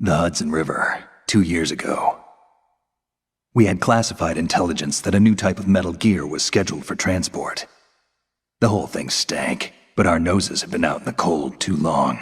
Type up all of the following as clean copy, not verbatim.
The Hudson River, 2 years ago. We had classified intelligence that a new type of metal gear was scheduled for transport. The whole thing stank, but our noses had been out in the cold too long.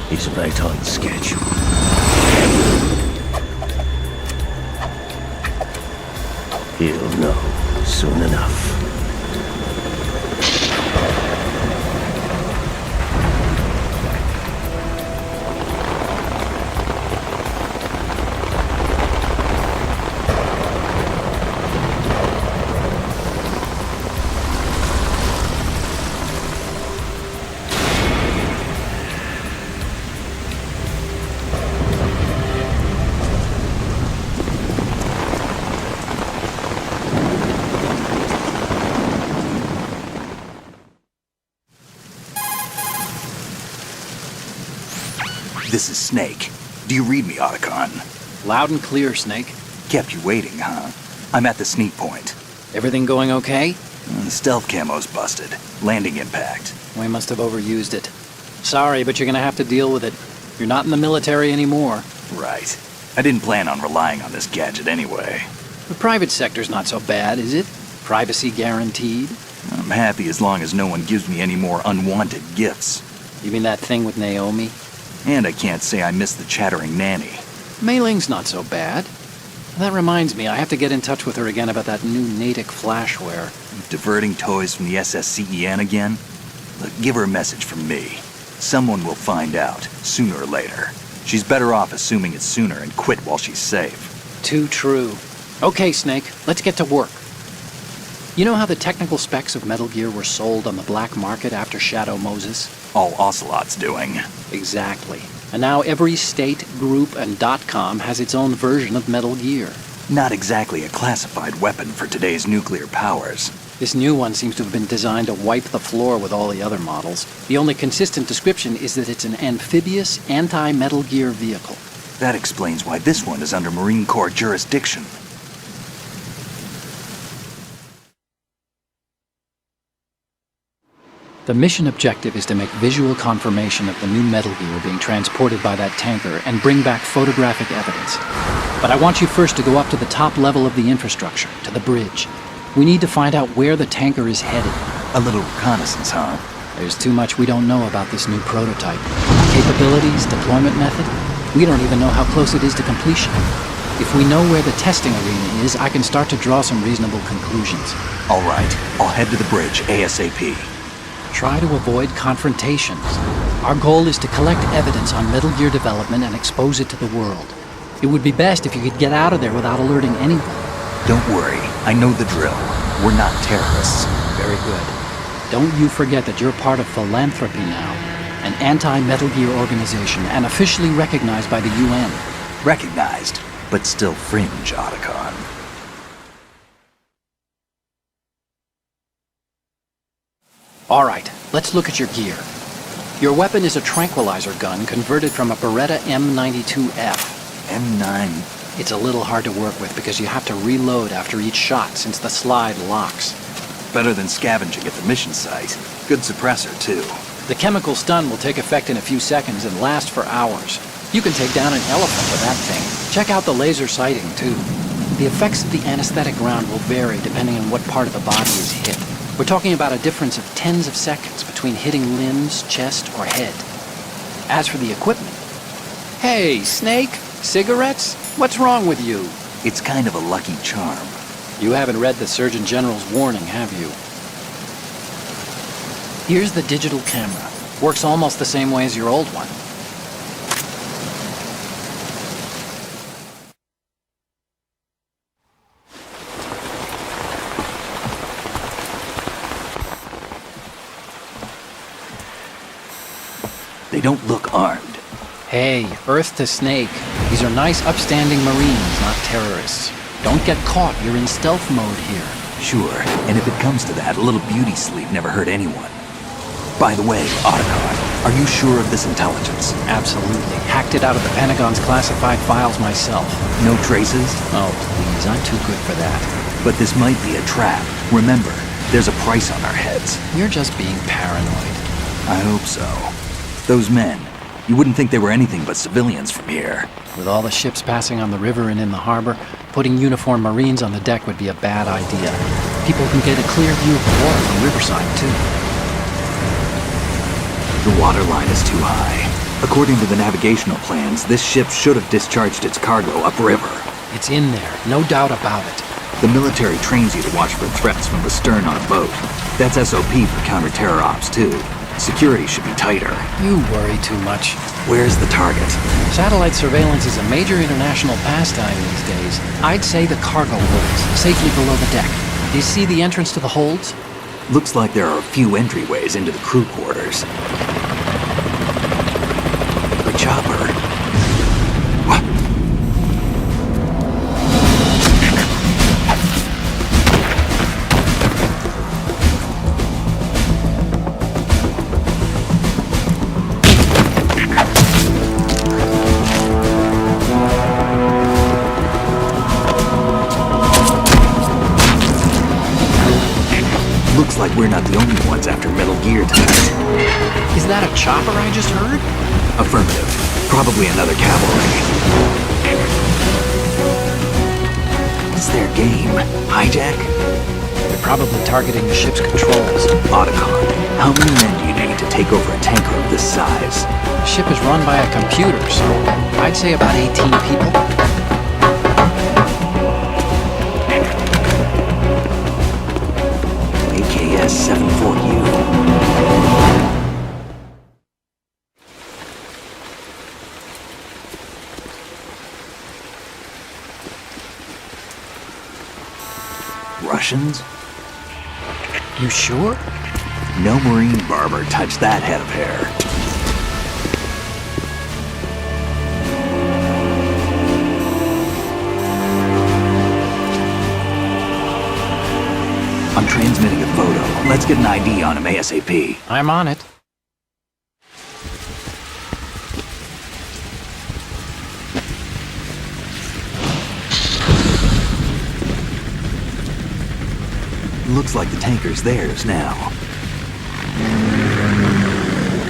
He's right on schedule. He'll know soon enough. This is Snake. Do you read me, Otacon? Loud and clear, Snake. Kept you waiting, huh? I'm at the sneak point. Everything going okay? The stealth camo's busted. Landing impact. We must have overused it. Sorry, but you're gonna have to deal with it. You're not in the military anymore. Right. I didn't plan on relying on this gadget anyway. The private sector's not so bad, is it? Privacy guaranteed? I'm happy as long as no one gives me any more unwanted gifts. You mean that thing with Naomi? And I can't say I miss the chattering nanny. Mei Ling's not so bad. That reminds me, I have to get in touch with her again about that new Natick flashware. Diverting toys from the SSCEN again? Look, give her a message from me. Someone will find out, sooner or later. She's better off assuming it's sooner and quit while she's safe. Too true. Okay, Snake, let's get to work. You know how the technical specs of Metal Gear were sold on the black market after Shadow Moses? All Ocelot's doing. Exactly. And now every state, group, and .com has its own version of Metal Gear. Not exactly a classified weapon for today's nuclear powers. This new one seems to have been designed to wipe the floor with all the other models. The only consistent description is that it's an amphibious, anti-Metal Gear vehicle. That explains why this one is under Marine Corps jurisdiction. The mission objective is to make visual confirmation of the new Metal Gear being transported by that tanker and bring back photographic evidence. But I want you first to go up to the top level of the infrastructure, to the bridge. We need to find out where the tanker is headed. A little reconnaissance, huh? There's too much we don't know about this new prototype. Capabilities, deployment method. We don't even know how close it is to completion. If we know where the testing arena is, I can start to draw some reasonable conclusions. All right, I'll head to the bridge ASAP. Try to avoid confrontations. Our goal is to collect evidence on Metal Gear development and expose it to the world. It would be best if you could get out of there without alerting anyone. Don't worry, I know the drill. We're not terrorists. Very good. Don't you forget that you're part of Philanthropy now, an anti-Metal Gear organization and officially recognized by the UN. Recognized, but still fringe, Otacon. All right, let's look at your gear. Your weapon is a tranquilizer gun converted from a Beretta M92F. M9. It's a little hard to work with because you have to reload after each shot since the slide locks. Better than scavenging at the mission site. Good suppressor, too. The chemical stun will take effect in a few seconds and last for hours. You can take down an elephant with that thing. Check out the laser sighting, too. The effects of the anesthetic round will vary depending on what part of the body is hit. We're talking about a difference of tens of seconds between hitting limbs, chest, or head. As for the equipment... Hey, Snake! Cigarettes? What's wrong with you? It's kind of a lucky charm. You haven't read the Surgeon General's warning, have you? Here's the digital camera. Works almost the same way as your old one. They don't look armed. Hey, Earth to Snake. These are nice, upstanding Marines, not terrorists. Don't get caught. You're in stealth mode here. Sure, and if it comes to that, a little beauty sleep never hurt anyone. By the way, Otacon, are you sure of this intelligence? Absolutely. Hacked it out of the Pentagon's classified files myself. No traces? Oh, please. I'm too good for that. But this might be a trap. Remember, there's a price on our heads. You're just being paranoid. I hope so. Those men, you wouldn't think they were anything but civilians from here. With all the ships passing on the river and in the harbor, putting uniformed Marines on the deck would be a bad idea. People can get a clear view of the water from Riverside, too. The water line is too high. According to the navigational plans, this ship should have discharged its cargo upriver. It's in there, no doubt about it. The military trains you to watch for threats from the stern on a boat. That's SOP for counter-terror ops, too. Security should be tighter. You worry too much. Where's the target? Satellite surveillance is a major international pastime these days. I'd say the cargo holds, safely below the deck. Do you see the entrance to the holds? Looks like there are a few entryways into the crew quarters. The chopper. What? Looks like we're not the only ones after Metal Gear tonight. Is that a chopper I just heard? Affirmative. Probably another cavalry. What's their game? Hijack? They're probably targeting the ship's controls. Otacon, how many men do you need to take over a tanker of this size? The ship is run by a computer, so I'd say about 18 people. AKS-74U. Russians? You sure? No marine barber touched that head of hair. I'm transmitting a photo. Let's get an ID on him ASAP. I'm on it. Looks like the tanker's theirs now.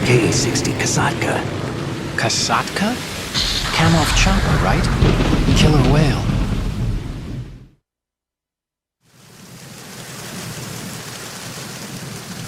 Ka-60 Kasatka. Kasatka? Kamov chopper, right? Killer whale.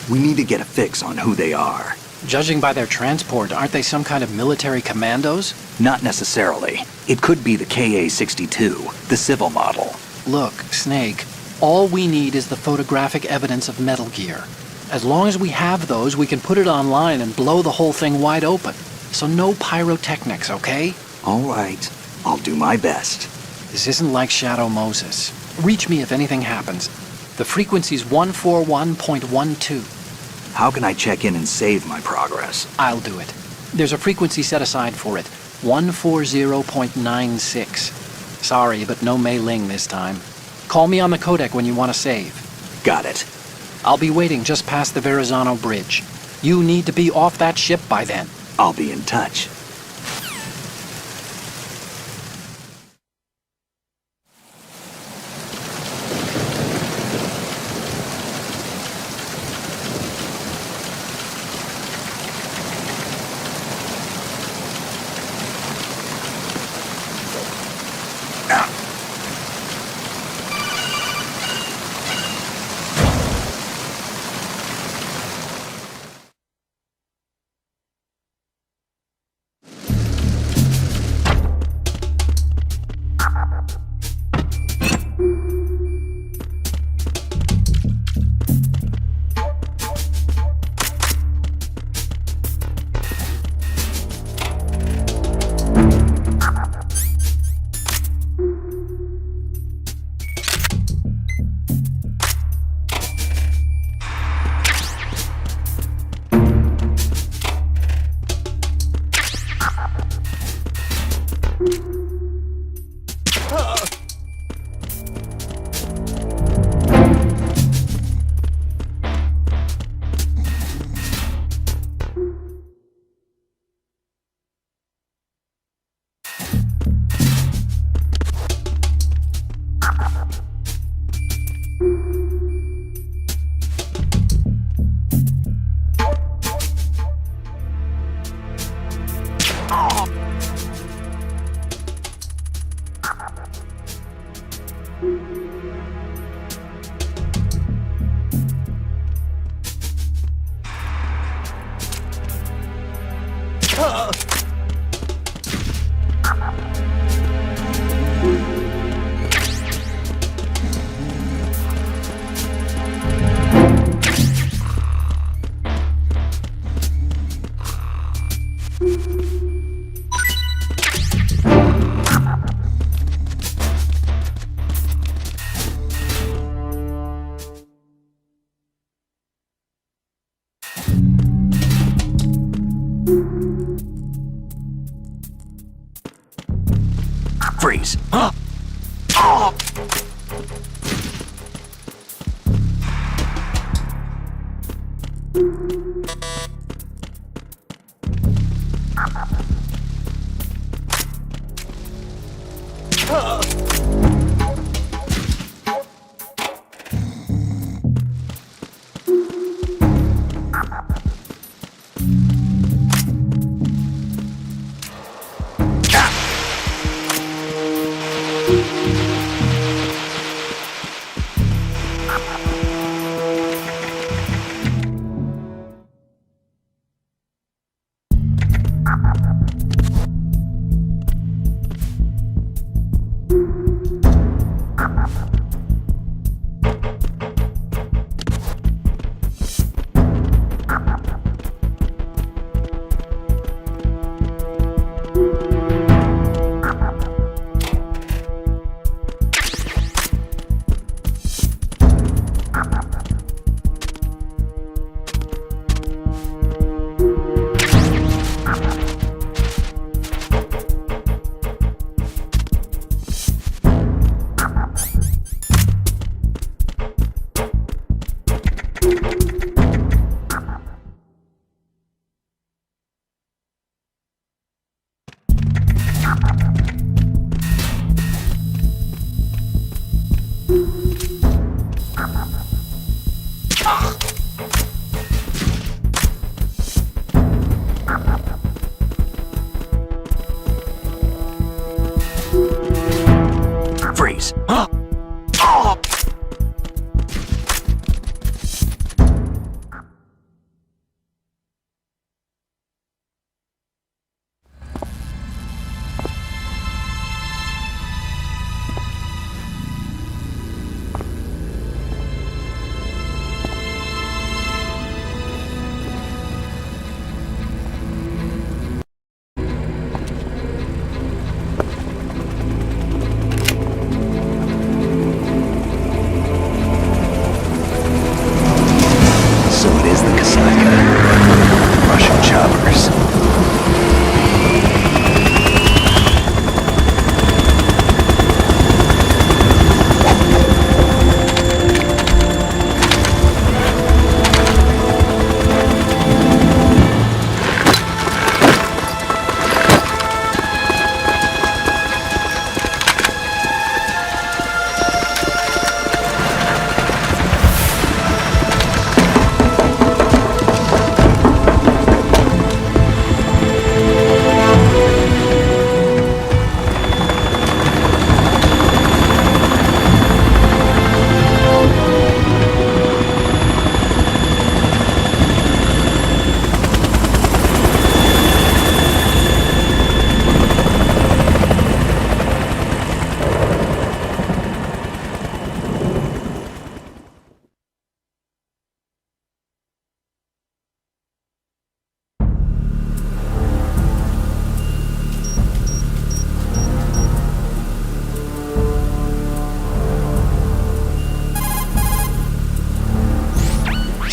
We need to get a fix on who they are. Judging by their transport, aren't they some kind of military commandos? Not necessarily. It could be the Ka-62, the civil model. Look, Snake, all we need is the photographic evidence of Metal Gear. As long as we have those, we can put it online and blow the whole thing wide open. So no pyrotechnics, okay? All right. I'll do my best. This isn't like Shadow Moses. Reach me if anything happens. The frequency's 141.12. How can I check in and save my progress? I'll do it. There's a frequency set aside for it. 140.96. Sorry, but no Mei Ling this time. Call me on the codec when you want to save. Got it. I'll be waiting just past the Verrazano Bridge. You need to be off that ship by then. I'll be in touch. Freeze. Huh? Oh!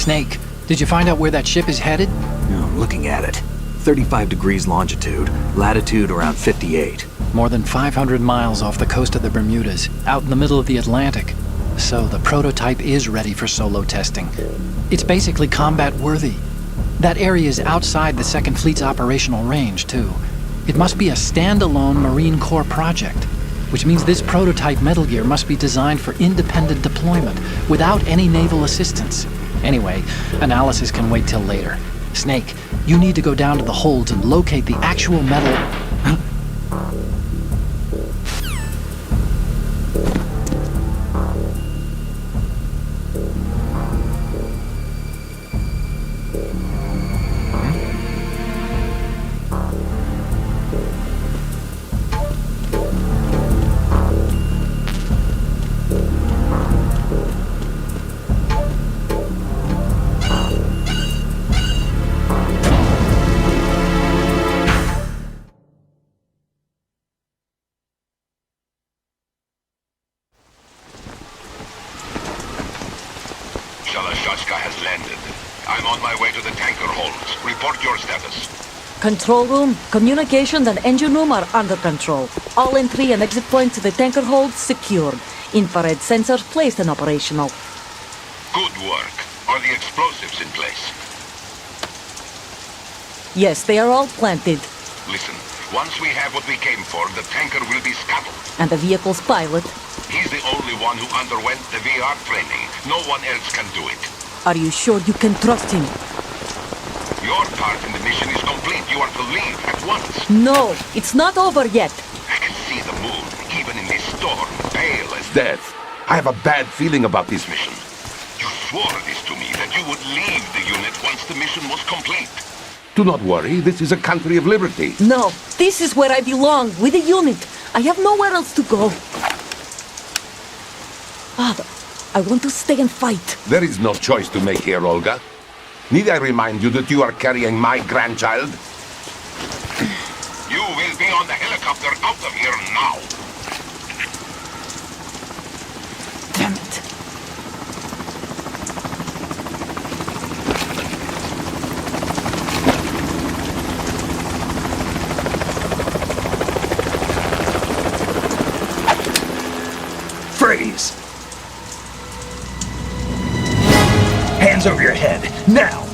Snake, did you find out where that ship is headed? No, I'm looking at it. 35 degrees longitude, latitude around 58. More than 500 miles off the coast of the Bermudas, out in the middle of the Atlantic. So the prototype is ready for solo testing. It's basically combat-worthy. That area is outside the Second Fleet's operational range, too. It must be a standalone Marine Corps project, which means this prototype Metal Gear must be designed for independent deployment, without any naval assistance. Anyway, analysis can wait till later. Snake, you need to go down to the holds and locate the actual metal... has landed. I'm on my way to the tanker holds. Report your status. Control room, communications and engine room are under control. All entry and exit points to the tanker holds secured. Infrared sensors placed and operational. Good work. Are the explosives in place? Yes, they are all planted. Listen, once we have what we came for, the tanker will be scuttled. And the vehicle's pilot? He's the only one who underwent the VR training. No one else can do it. Are you sure you can trust him? Your part in the mission is complete. You are to leave at once. No, it's not over yet. I can see the moon, even in this storm, pale as death. I have a bad feeling about this mission. You swore this to me, that you would leave the unit once the mission was complete. Do not worry, this is a country of liberty. No, this is where I belong, with the unit. I have nowhere else to go. Father, I want to stay and fight. There is no choice to make here, Olga. Need I remind you that you are carrying my grandchild? You will be on the helicopter out of here now. Damn it. Freeze! Hands over your head, now!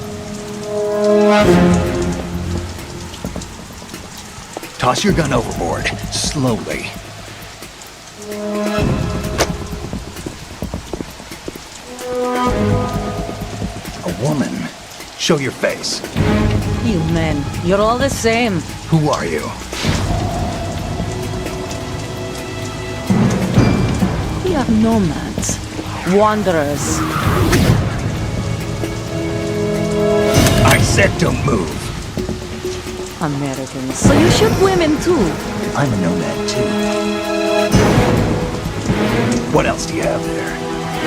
Toss your gun overboard, slowly. A woman. Show your face. You men, you're all the same. Who are you? We are nomads, wanderers. I said don't move. Americans. So you shoot women too. I'm a nomad too. What else do you have there?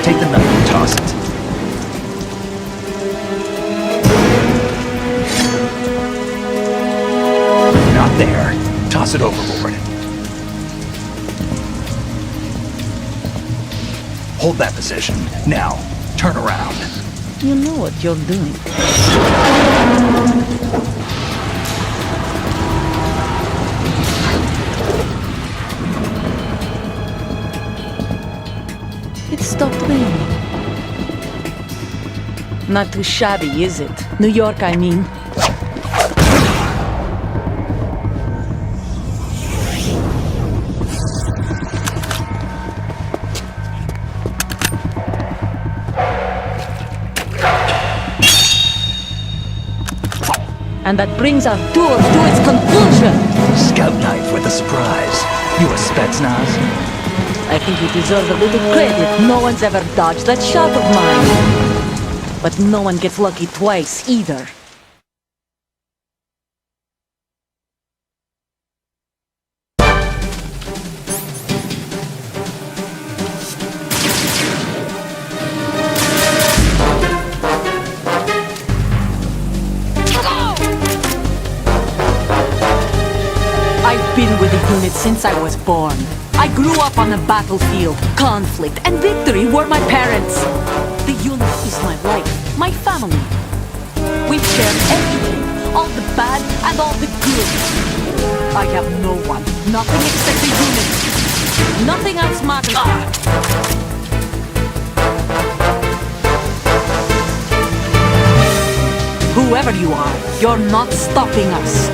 Take the knife and toss it. Not there. Toss it overboard. Hold that position. Now, turn around. You know what you're doing. It stopped raining. Not too shabby, is it? New York, I mean. And that brings our tour to its conclusion. Scout knife with a surprise. You a Spetsnaz? I think you deserve a little credit. No one's ever dodged that shot of mine. But no one gets lucky twice, either. I've been with the unit since I was born. I grew up on the battlefield. Conflict and victory were my parents. The unit is my life, my my family. We've shared everything, all the bad and all the good. I have no one, nothing except the unit. Nothing else matters. Whoever you are, you're not stopping us.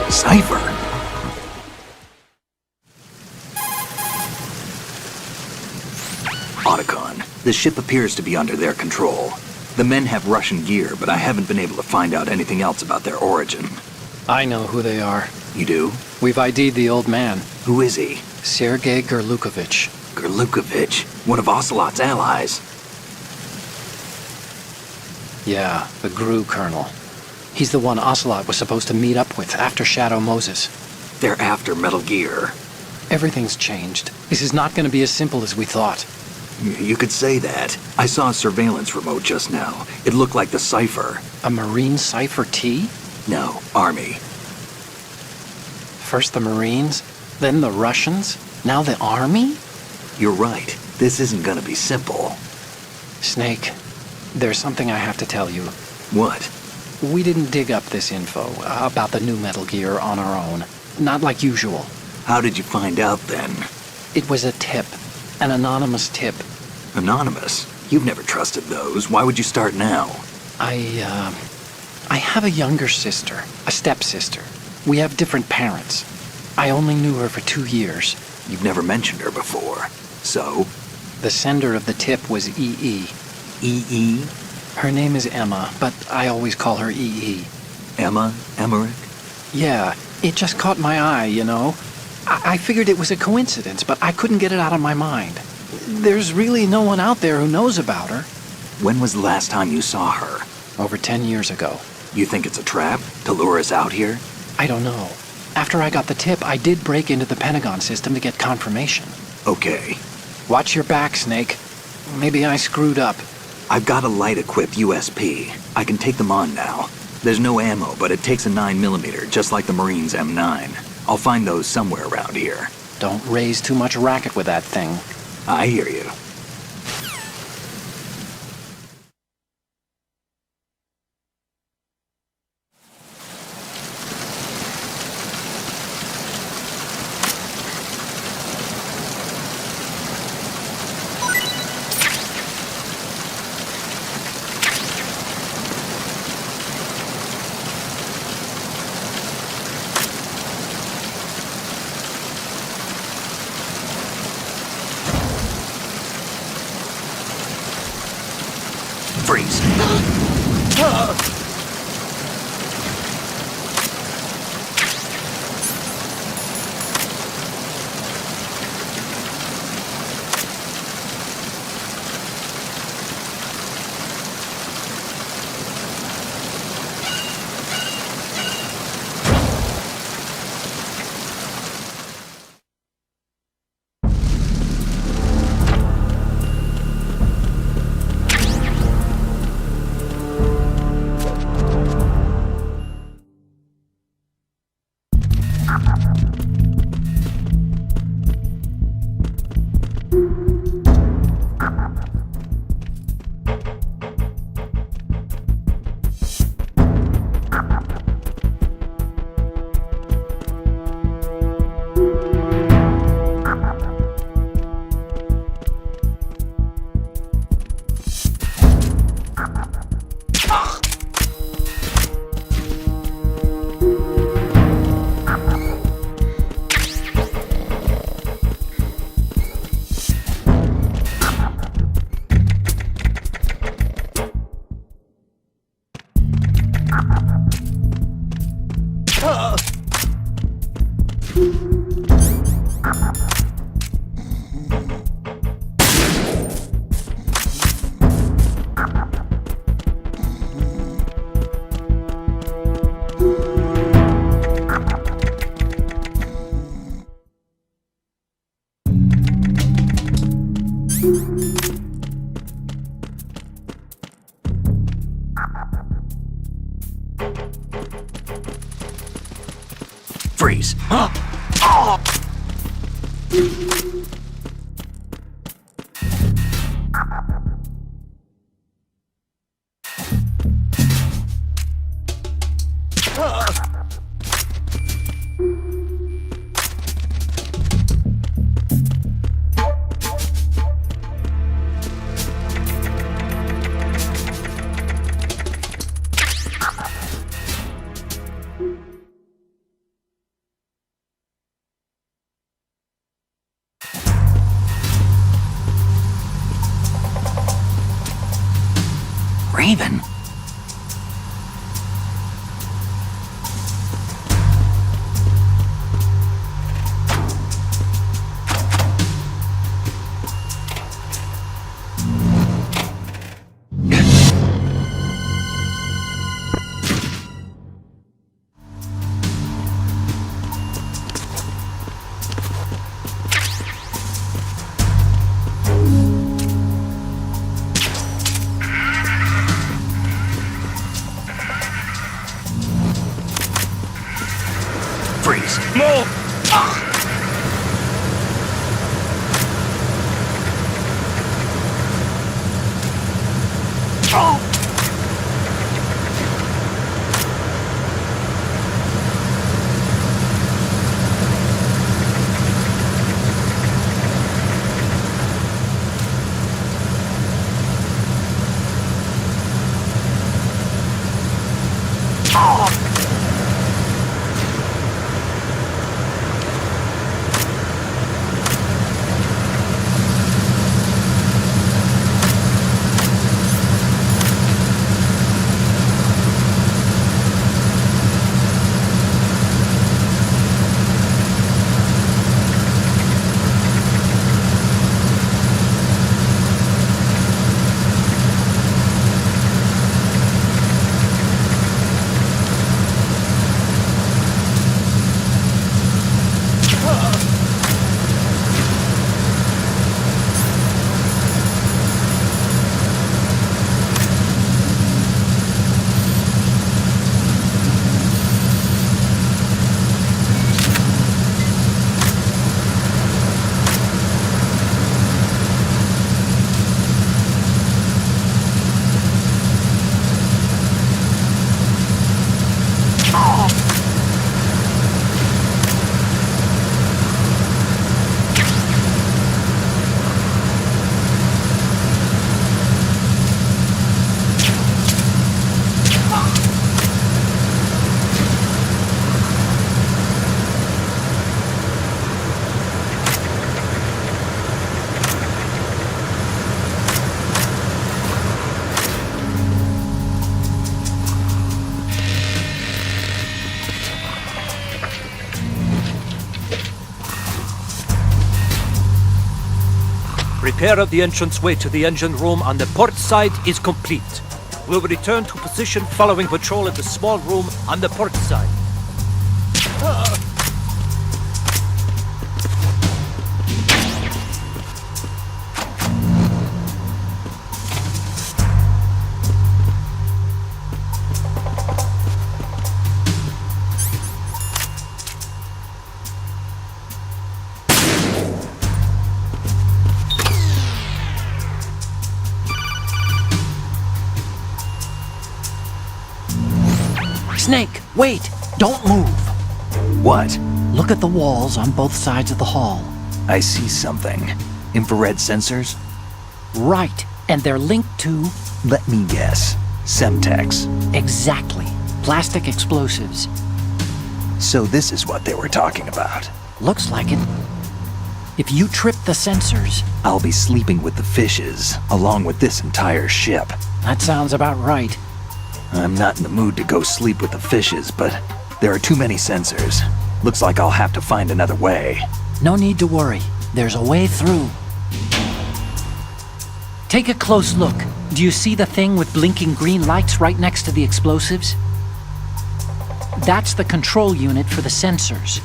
Cipher. Otacon, the ship appears to be under their control. The men have Russian gear, but I haven't been able to find out anything else about their origin. I know who they are. You do? We've ID'd the old man, Who is he? Sergei Gerlukovich. Gerlukovich, one of Ocelot's allies. Yeah, the GRU colonel. He's the one Ocelot was supposed to meet up with after Shadow Moses. They're after Metal Gear. Everything's changed. This is not going to be as simple as we thought. You could say that. I saw a surveillance remote just now. It looked like the Cipher. A Marine Cipher T? No, Army. First the Marines, then the Russians, now the Army? You're right. This isn't gonna be simple. Snake, there's something I have to tell you. What? We didn't dig up this info about the new Metal Gear on our own. Not like usual. How did you find out then? It was a tip. An anonymous tip. Anonymous? You've never trusted those. Why would you start now? I have a younger sister, a stepsister. We have different parents. I only knew her for 2 years. You've never mentioned her before. So? The sender of the tip was EE. EE? Her name is Emma, but I always call her EE. Emma? Emmerich? Yeah, it just caught my eye, you know? I figured it was a coincidence, but I couldn't get it out of my mind. There's really no one out there who knows about her. When was the last time you saw her? Over 10 years ago. You think it's a trap? To lure us out here? I don't know. After I got the tip, I did break into the Pentagon system to get confirmation. Okay. Watch your back, Snake. Maybe I screwed up. I've got a light-equipped USP. I can take them on now. There's no ammo, but it takes a 9mm, just like the Marines' M9. I'll find those somewhere around here. Don't raise too much racket with that thing. I hear you. Freeze. Raven? Freeze. Move! Repair of the entranceway to the engine room on the port side is complete. We'll return to position following patrol at the small room on the port side. Snake, wait! Don't move! What? Look at the walls on both sides of the hall. I see something. Infrared sensors? Right, and they're linked to... Let me guess. Semtex. Exactly. Plastic explosives. So this is what they were talking about. Looks like it. If you trip the sensors... I'll be sleeping with the fishes, along with this entire ship. That sounds about right. I'm not in the mood to go sleep with the fishes, but there are too many sensors. Looks like I'll have to find another way. No need to worry. There's a way through. Take a close look. Do you see the thing with blinking green lights right next to the explosives? That's the control unit for the sensors.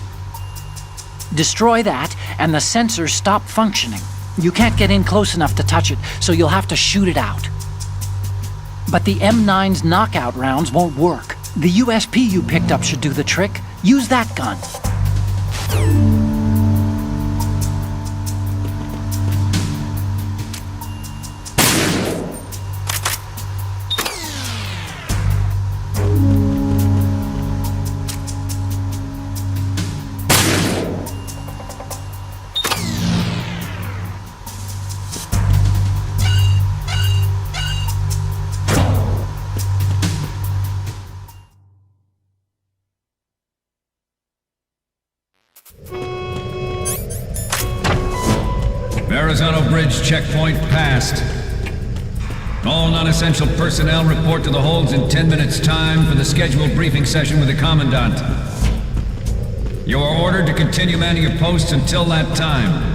Destroy that, and the sensors stop functioning. You can't get in close enough to touch it, so you'll have to shoot it out. But the M9's knockout rounds won't work. The USP you picked up should do the trick. Use that gun. Verrazano Bridge checkpoint passed. All non-essential personnel report to the holds in 10 minutes' time for the scheduled briefing session with the Commandant. You are ordered to continue manning your posts until that time.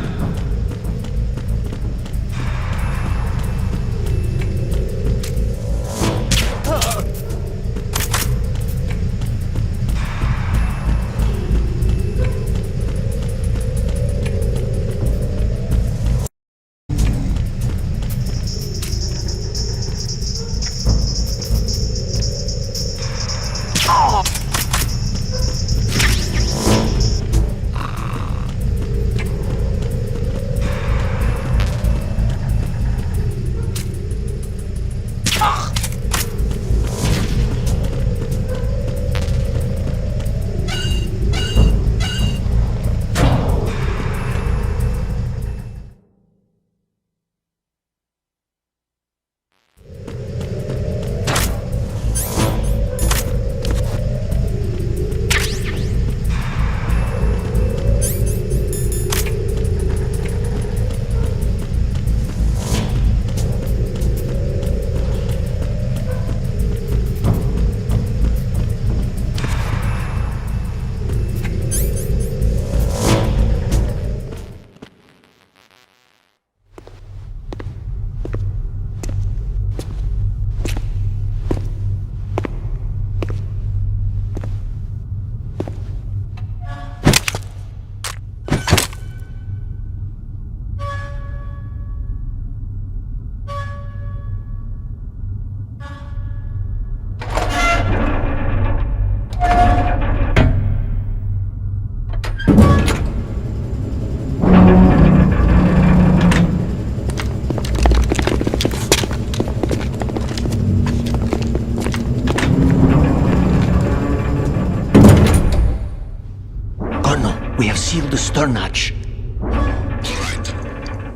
We have sealed the stern hatch. All right.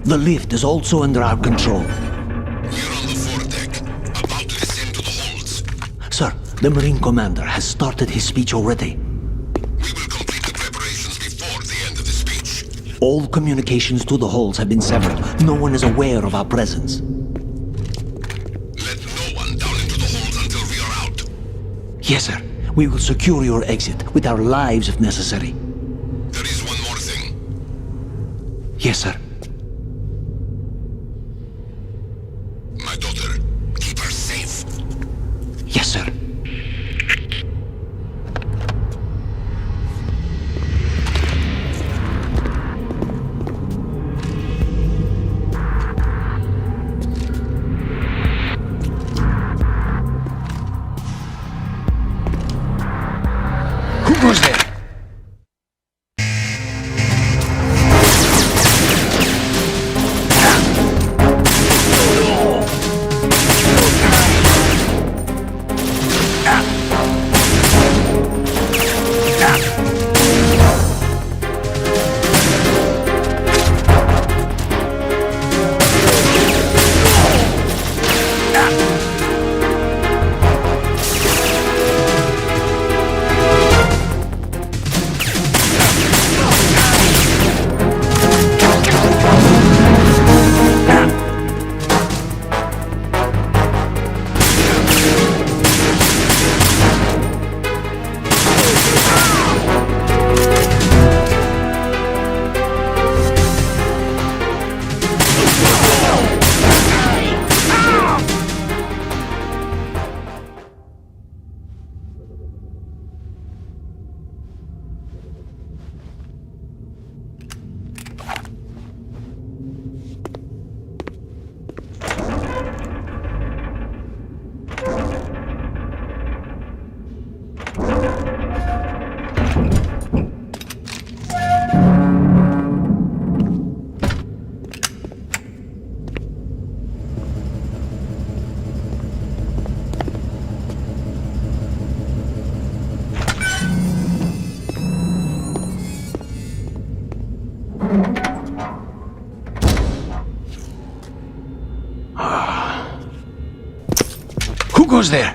The lift is also under our control. We're on the foredeck, about to descend to the holds. Sir, the Marine Commander has started his speech already. We will complete the preparations before the end of the speech. All communications to the holds have been severed. No one is aware of our presence. Let no one down into the holds until we are out. Yes, sir. We will secure your exit with our lives if necessary. There is one more thing. Yes, sir. My daughter, keep her safe. Yes, sir. Who goes there? goes there?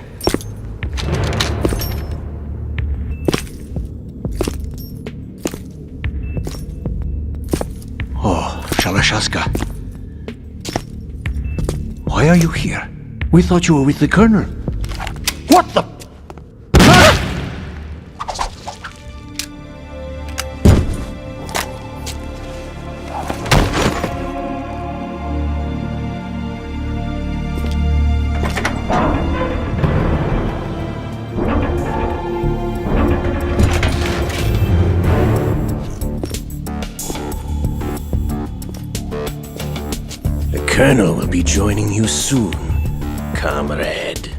Oh, Shalashaska. Why are you here? We thought you were with the Colonel. What the? The Colonel will be joining you soon, comrade.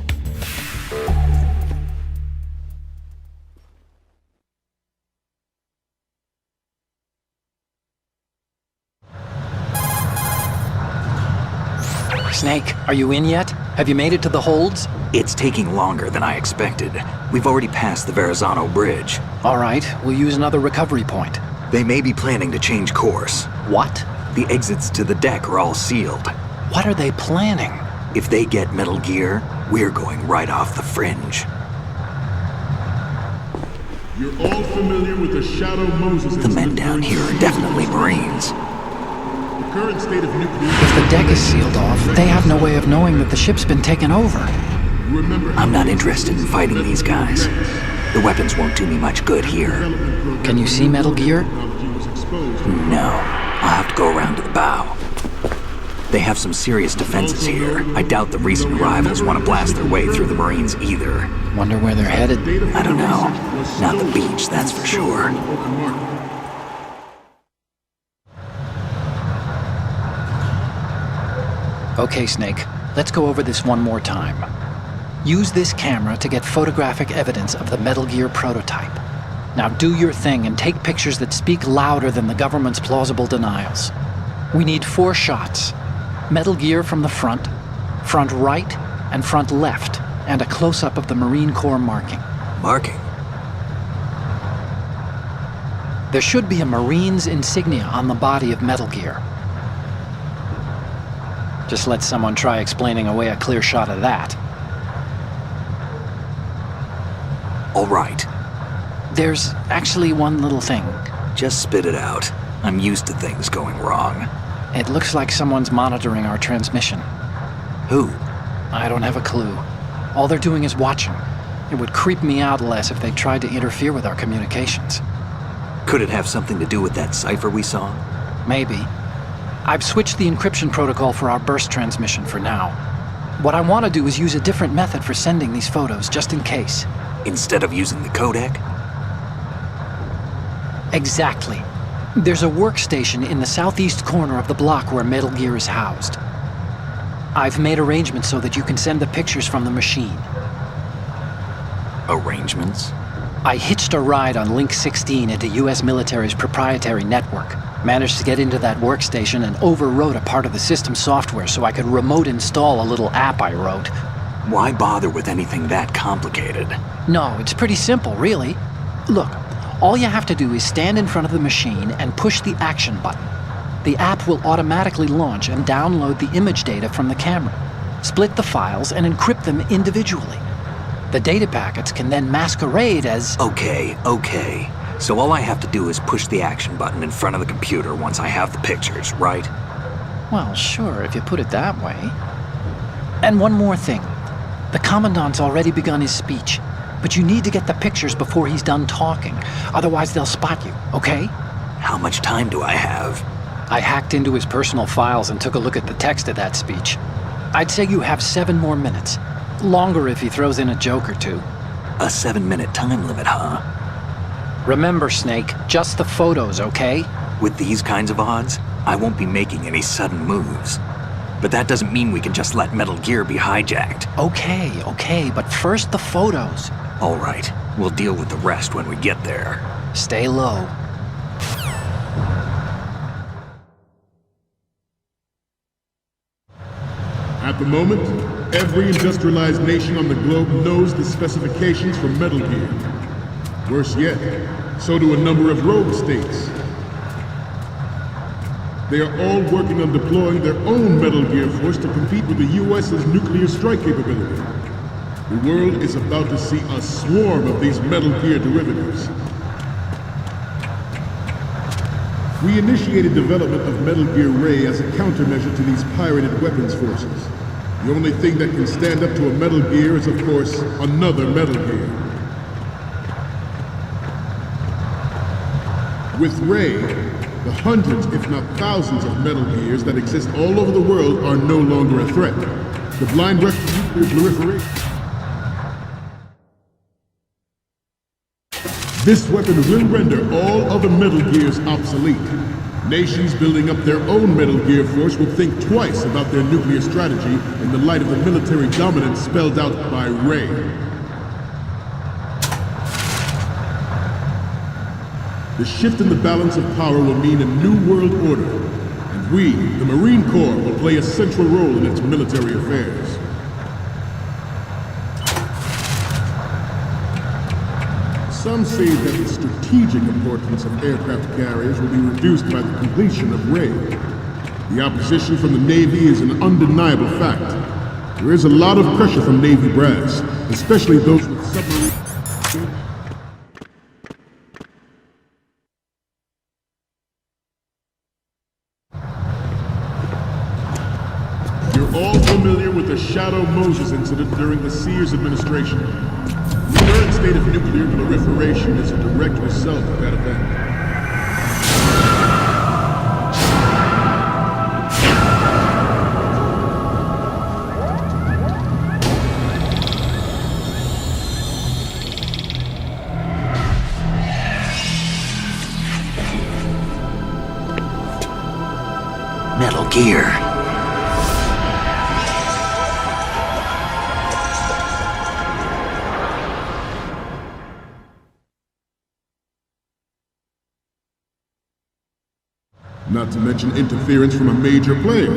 Snake, are you in yet? Have you made it to the holds? It's taking longer than I expected. We've already passed the Verrazano Bridge. All right, we'll use another recovery point. They may be planning to change course. What? The exits to the deck are all sealed. What are they planning? If they get Metal Gear, we're going right off the fringe. You're all familiar with the Shadow Moses. The men down here are definitely Marines. The current state of nuclear... If the deck is sealed off, they have no way of knowing that the ship's been taken over. Remember, I'm not interested in fighting these guys. The weapons won't do me much good here. Can you see Metal Gear? No. I'll have to go around to the bow. They have some serious defenses here. I doubt the recent arrivals want to blast their way through the Marines either. Wonder where they're headed. I don't know. Not the beach, that's for sure. Okay, Snake. Let's go over this one more time. Use this camera to get photographic evidence of the Metal Gear prototype. Now do your thing and take pictures that speak louder than the government's plausible denials. We need 4 shots. Metal Gear from the front right, and front left, and a close-up of the Marine Corps marking. Marking? There should be a Marine's insignia on the body of Metal Gear. Just let someone try explaining away a clear shot of that. All right. There's actually one little thing. Just spit it out. I'm used to things going wrong. It looks like someone's monitoring our transmission. Who? I don't have a clue. All they're doing is watching. It would creep me out less if they tried to interfere with our communications. Could it have something to do with that cipher we saw? Maybe. I've switched the encryption protocol for our burst transmission for now. What I want to do is use a different method for sending these photos, just in case. Instead of using the codec? Exactly. There's a workstation in the southeast corner of the block where Metal Gear is housed. I've made arrangements so that you can send the pictures from the machine. Arrangements? I hitched a ride on Link 16 into US military's proprietary network. Managed to get into that workstation and overwrote a part of the system software so I could remote install a little app I wrote. Why bother with anything that complicated? No, it's pretty simple, really. Look, all you have to do is stand in front of the machine and push the action button. The app will automatically launch and download the image data from the camera, split the files, and encrypt them individually. The data packets can then masquerade as... Okay. So all I have to do is push the action button in front of the computer once I have the pictures, right? Well, sure, if you put it that way. And one more thing. The Commandant's already begun his speech, but you need to get the pictures before he's done talking. Otherwise, they'll spot you, okay? How much time do I have? I hacked into his personal files and took a look at the text of that speech. I'd say you have 7 more minutes. Longer if he throws in a joke or two. A 7-minute time limit, huh? Remember, Snake, just the photos, okay? With these kinds of odds, I won't be making any sudden moves. But that doesn't mean we can just let Metal Gear be hijacked. Okay, but first the photos. All right, we'll deal with the rest when we get there. Stay low. At the moment, every industrialized nation on the globe knows the specifications for Metal Gear. Worse yet, so do a number of rogue states. They are all working on deploying their own Metal Gear force to compete with the US's nuclear strike capability. The world is about to see a swarm of these Metal Gear derivatives. We initiated development of Metal Gear Ray as a countermeasure to these pirated weapons forces. The only thing that can stand up to a Metal Gear is, of course, another Metal Gear. With Ray, the hundreds, if not thousands of Metal Gears that exist all over the world are no longer a threat. The blind rush to nuclear proliferation. This weapon will render all other Metal Gears obsolete. Nations building up their own Metal Gear force will think twice about their nuclear strategy in the light of the military dominance spelled out by Ray. The shift in the balance of power will mean a new world order, and we, the Marine Corps, will play a central role in its military affairs. Some say that the strategic importance of aircraft carriers will be reduced by the completion of Ray. The opposition from the Navy is an undeniable fact. There is a lot of pressure from Navy brass, especially those with submarine... You're all familiar with the Shadow Moses incident during the Sears administration. The current state of nuclear proliferation is a direct result of that event. Metal Gear. Not to mention interference from a major player.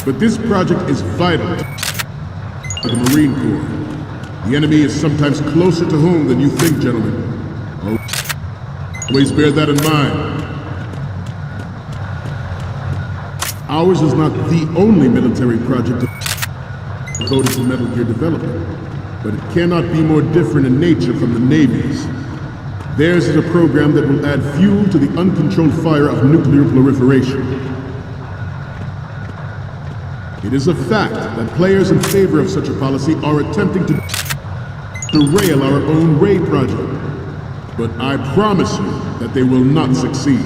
But this project is vital to the Marine Corps. The enemy is sometimes closer to home than you think, gentlemen. Always bear that in mind. Ours is not the only military project devoted to Metal Gear development, but it cannot be more different in nature from the Navy's. Theirs is a program that will add fuel to the uncontrolled fire of nuclear proliferation. It is a fact that players in favor of such a policy are attempting to derail our own Ray project. But I promise you that they will not succeed.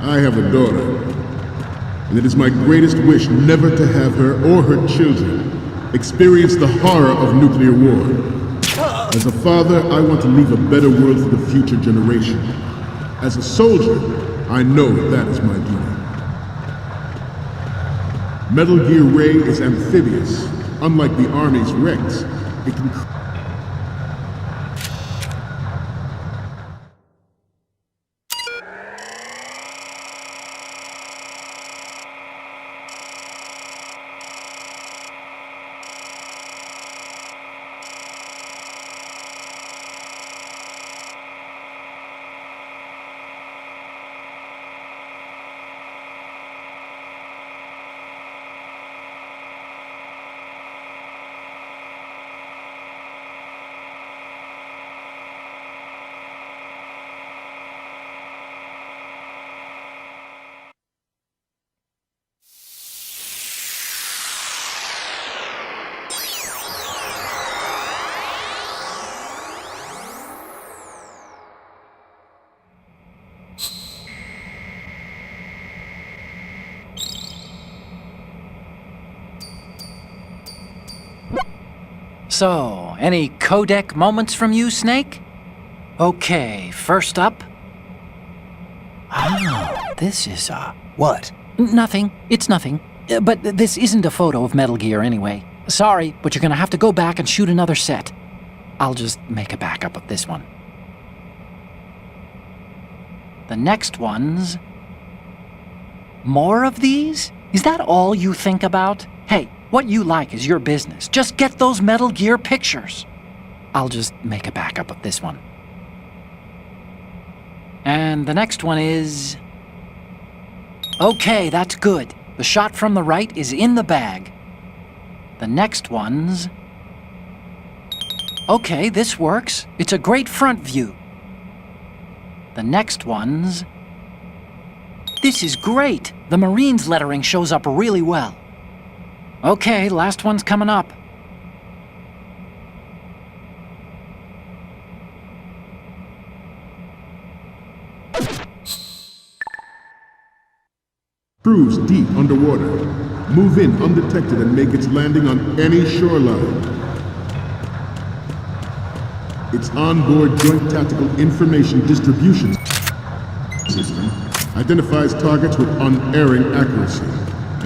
I have a daughter, and it is my greatest wish never to have her or her children experience the horror of nuclear war. As a father, I want to leave a better world for the future generation. As a soldier, I know that is my duty. Metal Gear Ray is amphibious. Unlike the Army's Rex, it can... So, any codec moments from you, Snake? Okay, first up... Oh, this is, What? Nothing. It's nothing. But this isn't a photo of Metal Gear anyway. Sorry, but you're gonna have to go back and shoot another set. I'll just make a backup of this one. The next one's... More of these? Is that all you think about? Hey, what you like is your business. Just get those Metal Gear pictures. I'll just make a backup of this one. And the next one is... Okay, that's good. The shot from the right is in the bag. The next one's... Okay, this works. It's a great front view. The next one's... This is great! The Marines lettering shows up really well. Okay, last one's coming up. Cruise deep underwater. Move in undetected and make its landing on any shoreline. Its onboard Joint Tactical Information Distribution System identifies targets with unerring accuracy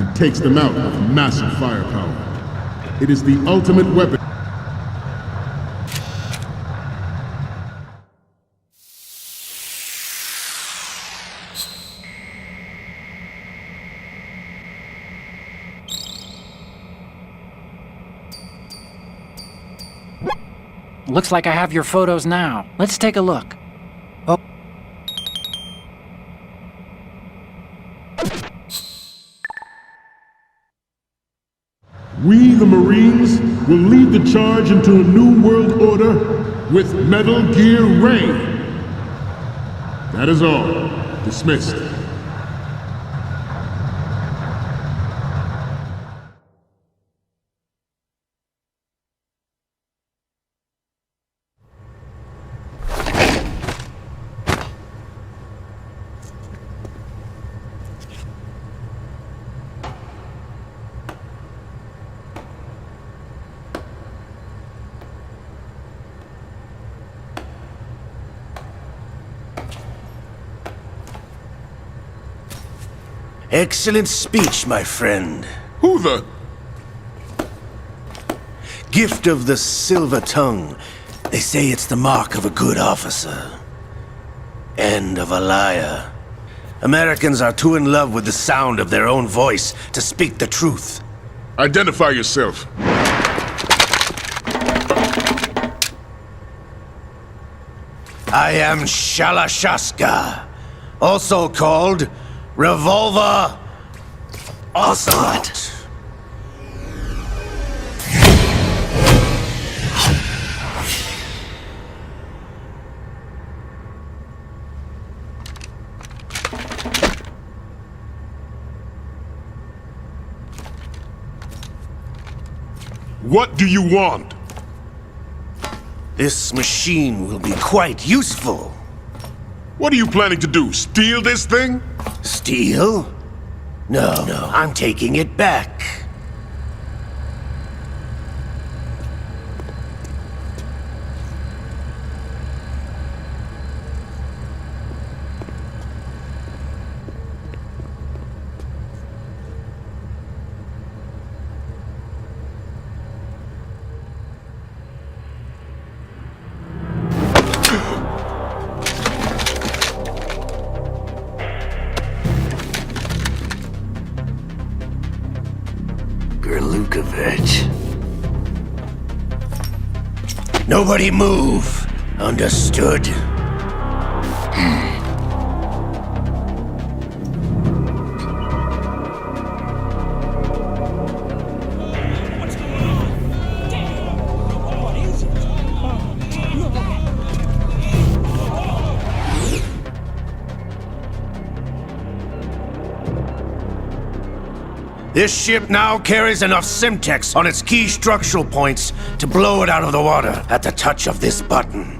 and takes them out with massive firepower. It is the ultimate weapon. Looks like I have your photos now. Let's take a look. Oh. We, the Marines, will lead the charge into a new world order with Metal Gear Ray. That is all. Dismissed. Excellent speech, my friend. Who the? Gift of the silver tongue. They say it's the mark of a good officer. And of a liar. Americans are too in love with the sound of their own voice to speak the truth. Identify yourself. I am Shalashaska, also called Revolver Ocelot. What do you want? This machine will be quite useful. What are you planning to do? Steal this thing? Steal? No, I'm taking it back. Nobody move. Understood? This ship now carries enough Simtex on its key structural points to blow it out of the water at the touch of this button.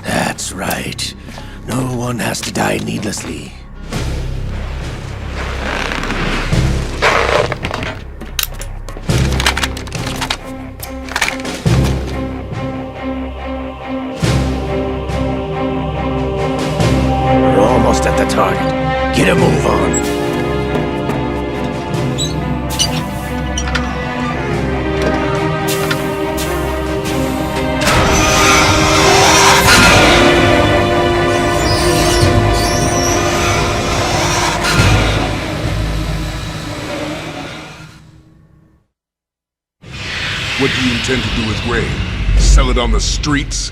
That's right. No one has to die needlessly. We're almost at the target. Get a move on. What do you intend to do with Ray? Sell it on the streets?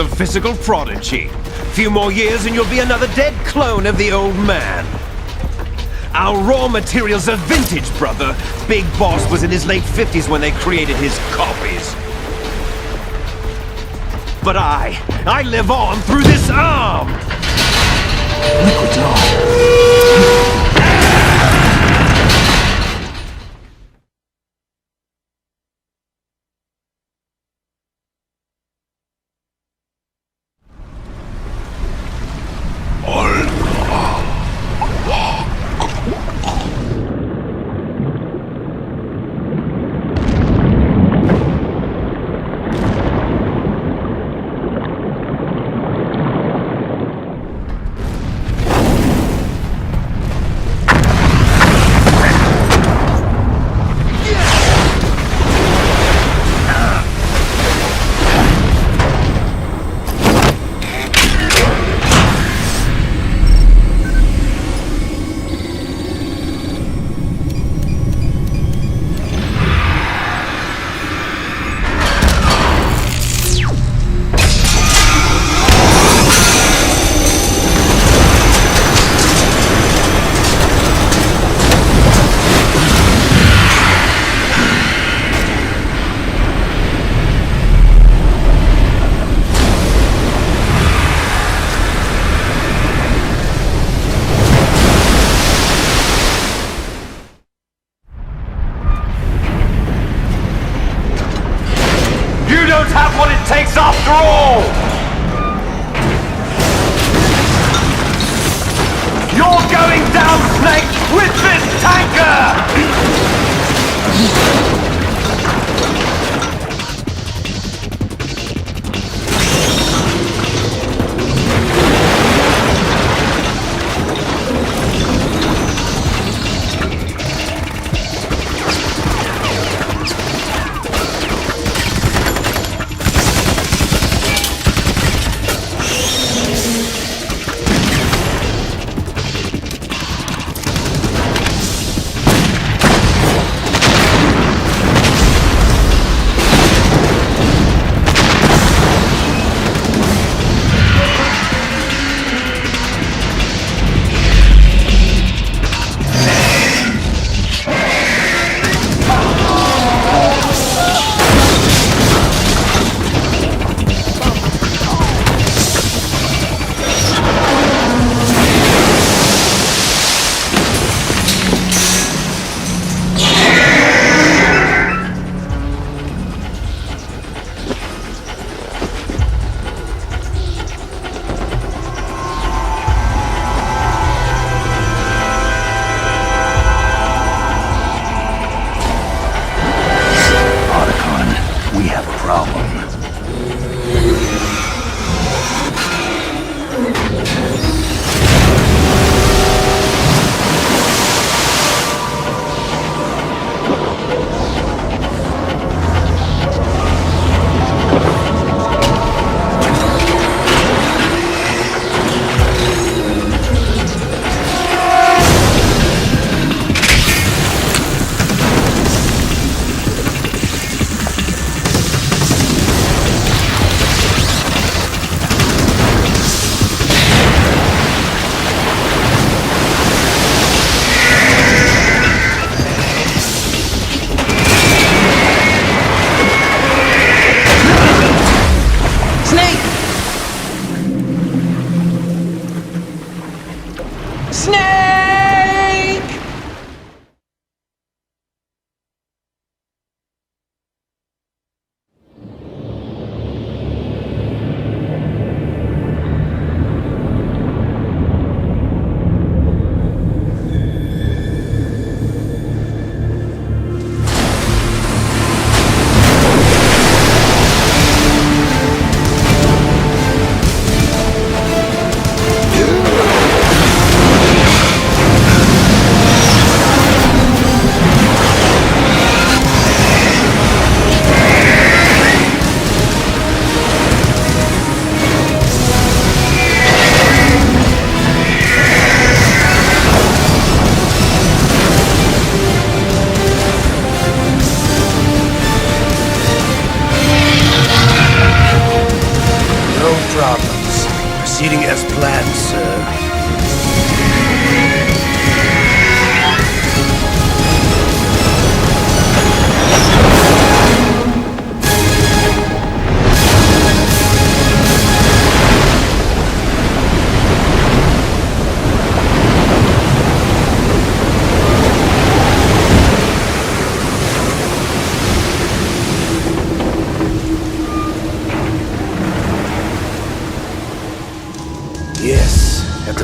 a physical prodigy. Few more years and you'll be another dead clone of the old man. Our raw materials are vintage, brother. Big Boss was in his late 50s when they created his copies. But I live on through this arm! Liquid's on. Have what it takes after all! You're going down, Snake, with this tanker!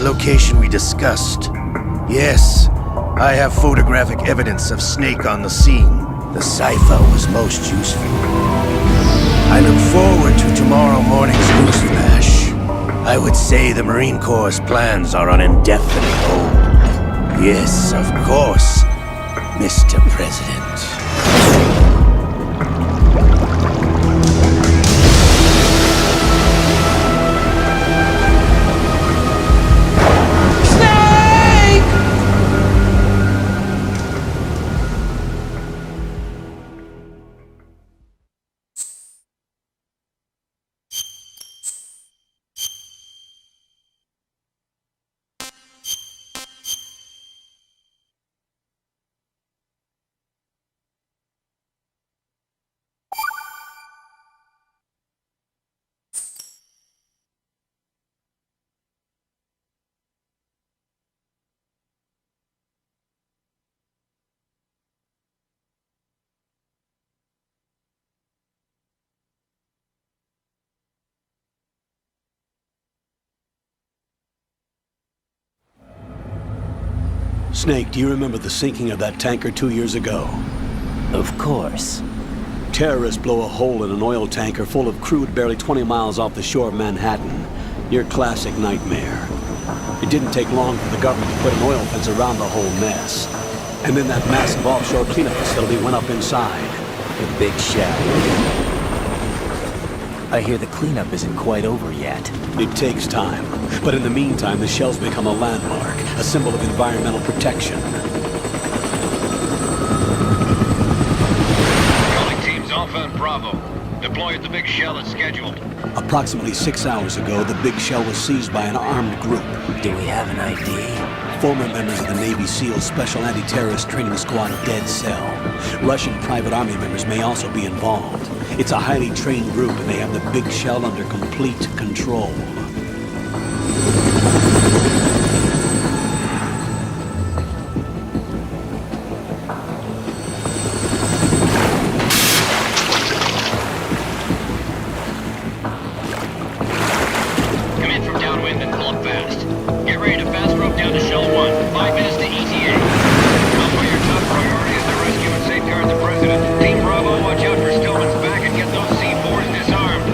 location we discussed. Yes, I have photographic evidence of Snake on the scene. The cipher was most useful. I look forward to tomorrow morning's news flash. I would say the Marine Corps' plans are on indefinite hold. Yes, of course, Mr. President. Snake, do you remember the sinking of that tanker 2 years ago? Of course. Terrorists blow a hole in an oil tanker full of crude barely 20 miles off the shore of Manhattan. Your classic nightmare. It didn't take long for the government to put an oil fence around the whole mess. And then that massive offshore cleanup facility went up inside. The big shell. I hear the cleanup isn't quite over yet. It takes time. But in the meantime, the shell's become a landmark, a symbol of environmental protection. Calling teams Alpha and Bravo. Deploy at the big shell as scheduled. Approximately 6 hours ago, the big shell was seized by an armed group. Do we have an ID? Former members of the Navy SEAL Special Anti-Terrorist Training Squad Dead Cell. Russian private army members may also be involved. It's a highly trained group and they have the big shell under complete control. Come in from downwind and pull up fast. Get ready to fast rope down to Shell 1. 5 minutes to ETA. Alpha, your top priority is to rescue and safeguard the President. Team Bravo, watch out for Stillman's back and get those C4s disarmed.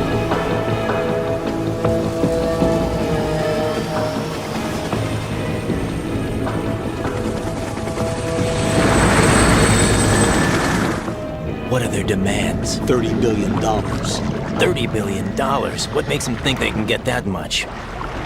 What are their demands? $30 billion. $30 billion? What makes them think they can get that much?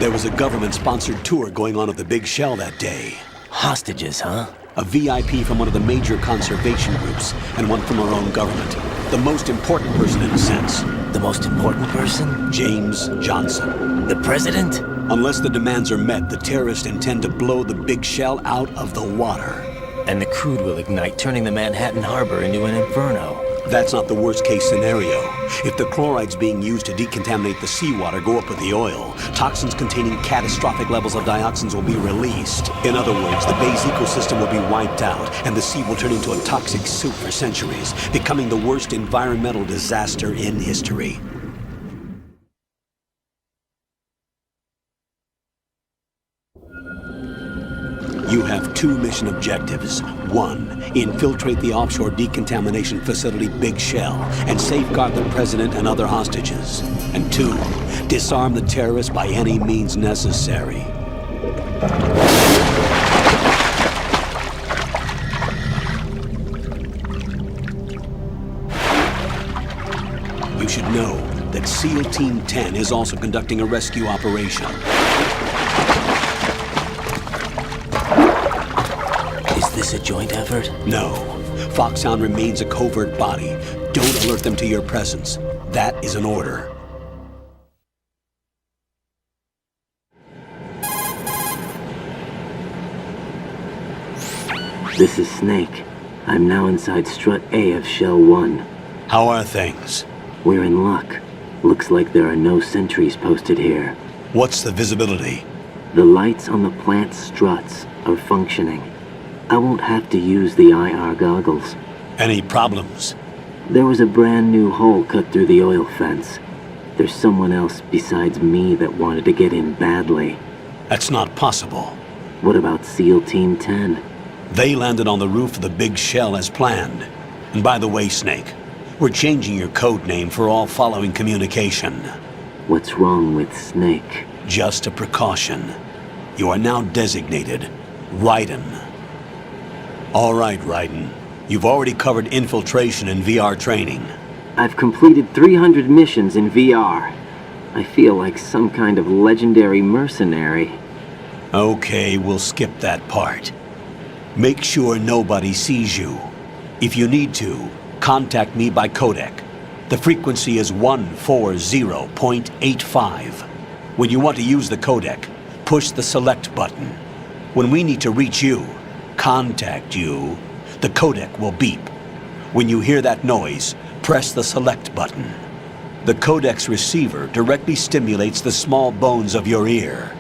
There was a government-sponsored tour going on at the big shell that day. Hostages, huh? A VIP from one of the major conservation groups, and one from our own government. The most important person in a sense. The most important person? James Johnson. The President? Unless the demands are met, the terrorists intend to blow the big shell out of the water. And the crude will ignite, turning the Manhattan Harbor into an inferno. That's not the worst-case scenario. If the chlorides being used to decontaminate the seawater go up with the oil, toxins containing catastrophic levels of dioxins will be released. In other words, the bay's ecosystem will be wiped out, and the sea will turn into a toxic soup for centuries, becoming the worst environmental disaster in history. You have 2 mission objectives. 1, infiltrate the offshore decontamination facility Big Shell and safeguard the President and other hostages. And 2, disarm the terrorists by any means necessary. You should know that SEAL Team 10 is also conducting a rescue operation. Is this a joint effort? No. Foxhound remains a covert body. Don't alert them to your presence. That is an order. This is Snake. I'm now inside Strut A of Shell 1. How are things? We're in luck. Looks like there are no sentries posted here. What's the visibility? The lights on the plant's struts are functioning. I won't have to use the IR goggles. Any problems? There was a brand new hole cut through the oil fence. There's someone else besides me that wanted to get in badly. That's not possible. What about SEAL Team 10? They landed on the roof of the big shell as planned. And by the way, Snake, we're changing your code name for all following communication. What's wrong with Snake? Just a precaution. You are now designated Raiden. All right, Raiden. You've already covered infiltration and VR training. I've completed 300 missions in VR. I feel like some kind of legendary mercenary. Okay, we'll skip that part. Make sure nobody sees you. If you need to, contact me by codec. The frequency is 140.85. When you want to use the codec, push the select button. When we need to reach you, contact you, the codec will beep. When you hear that noise, press the select button. The codec's receiver directly stimulates the small bones of your ear.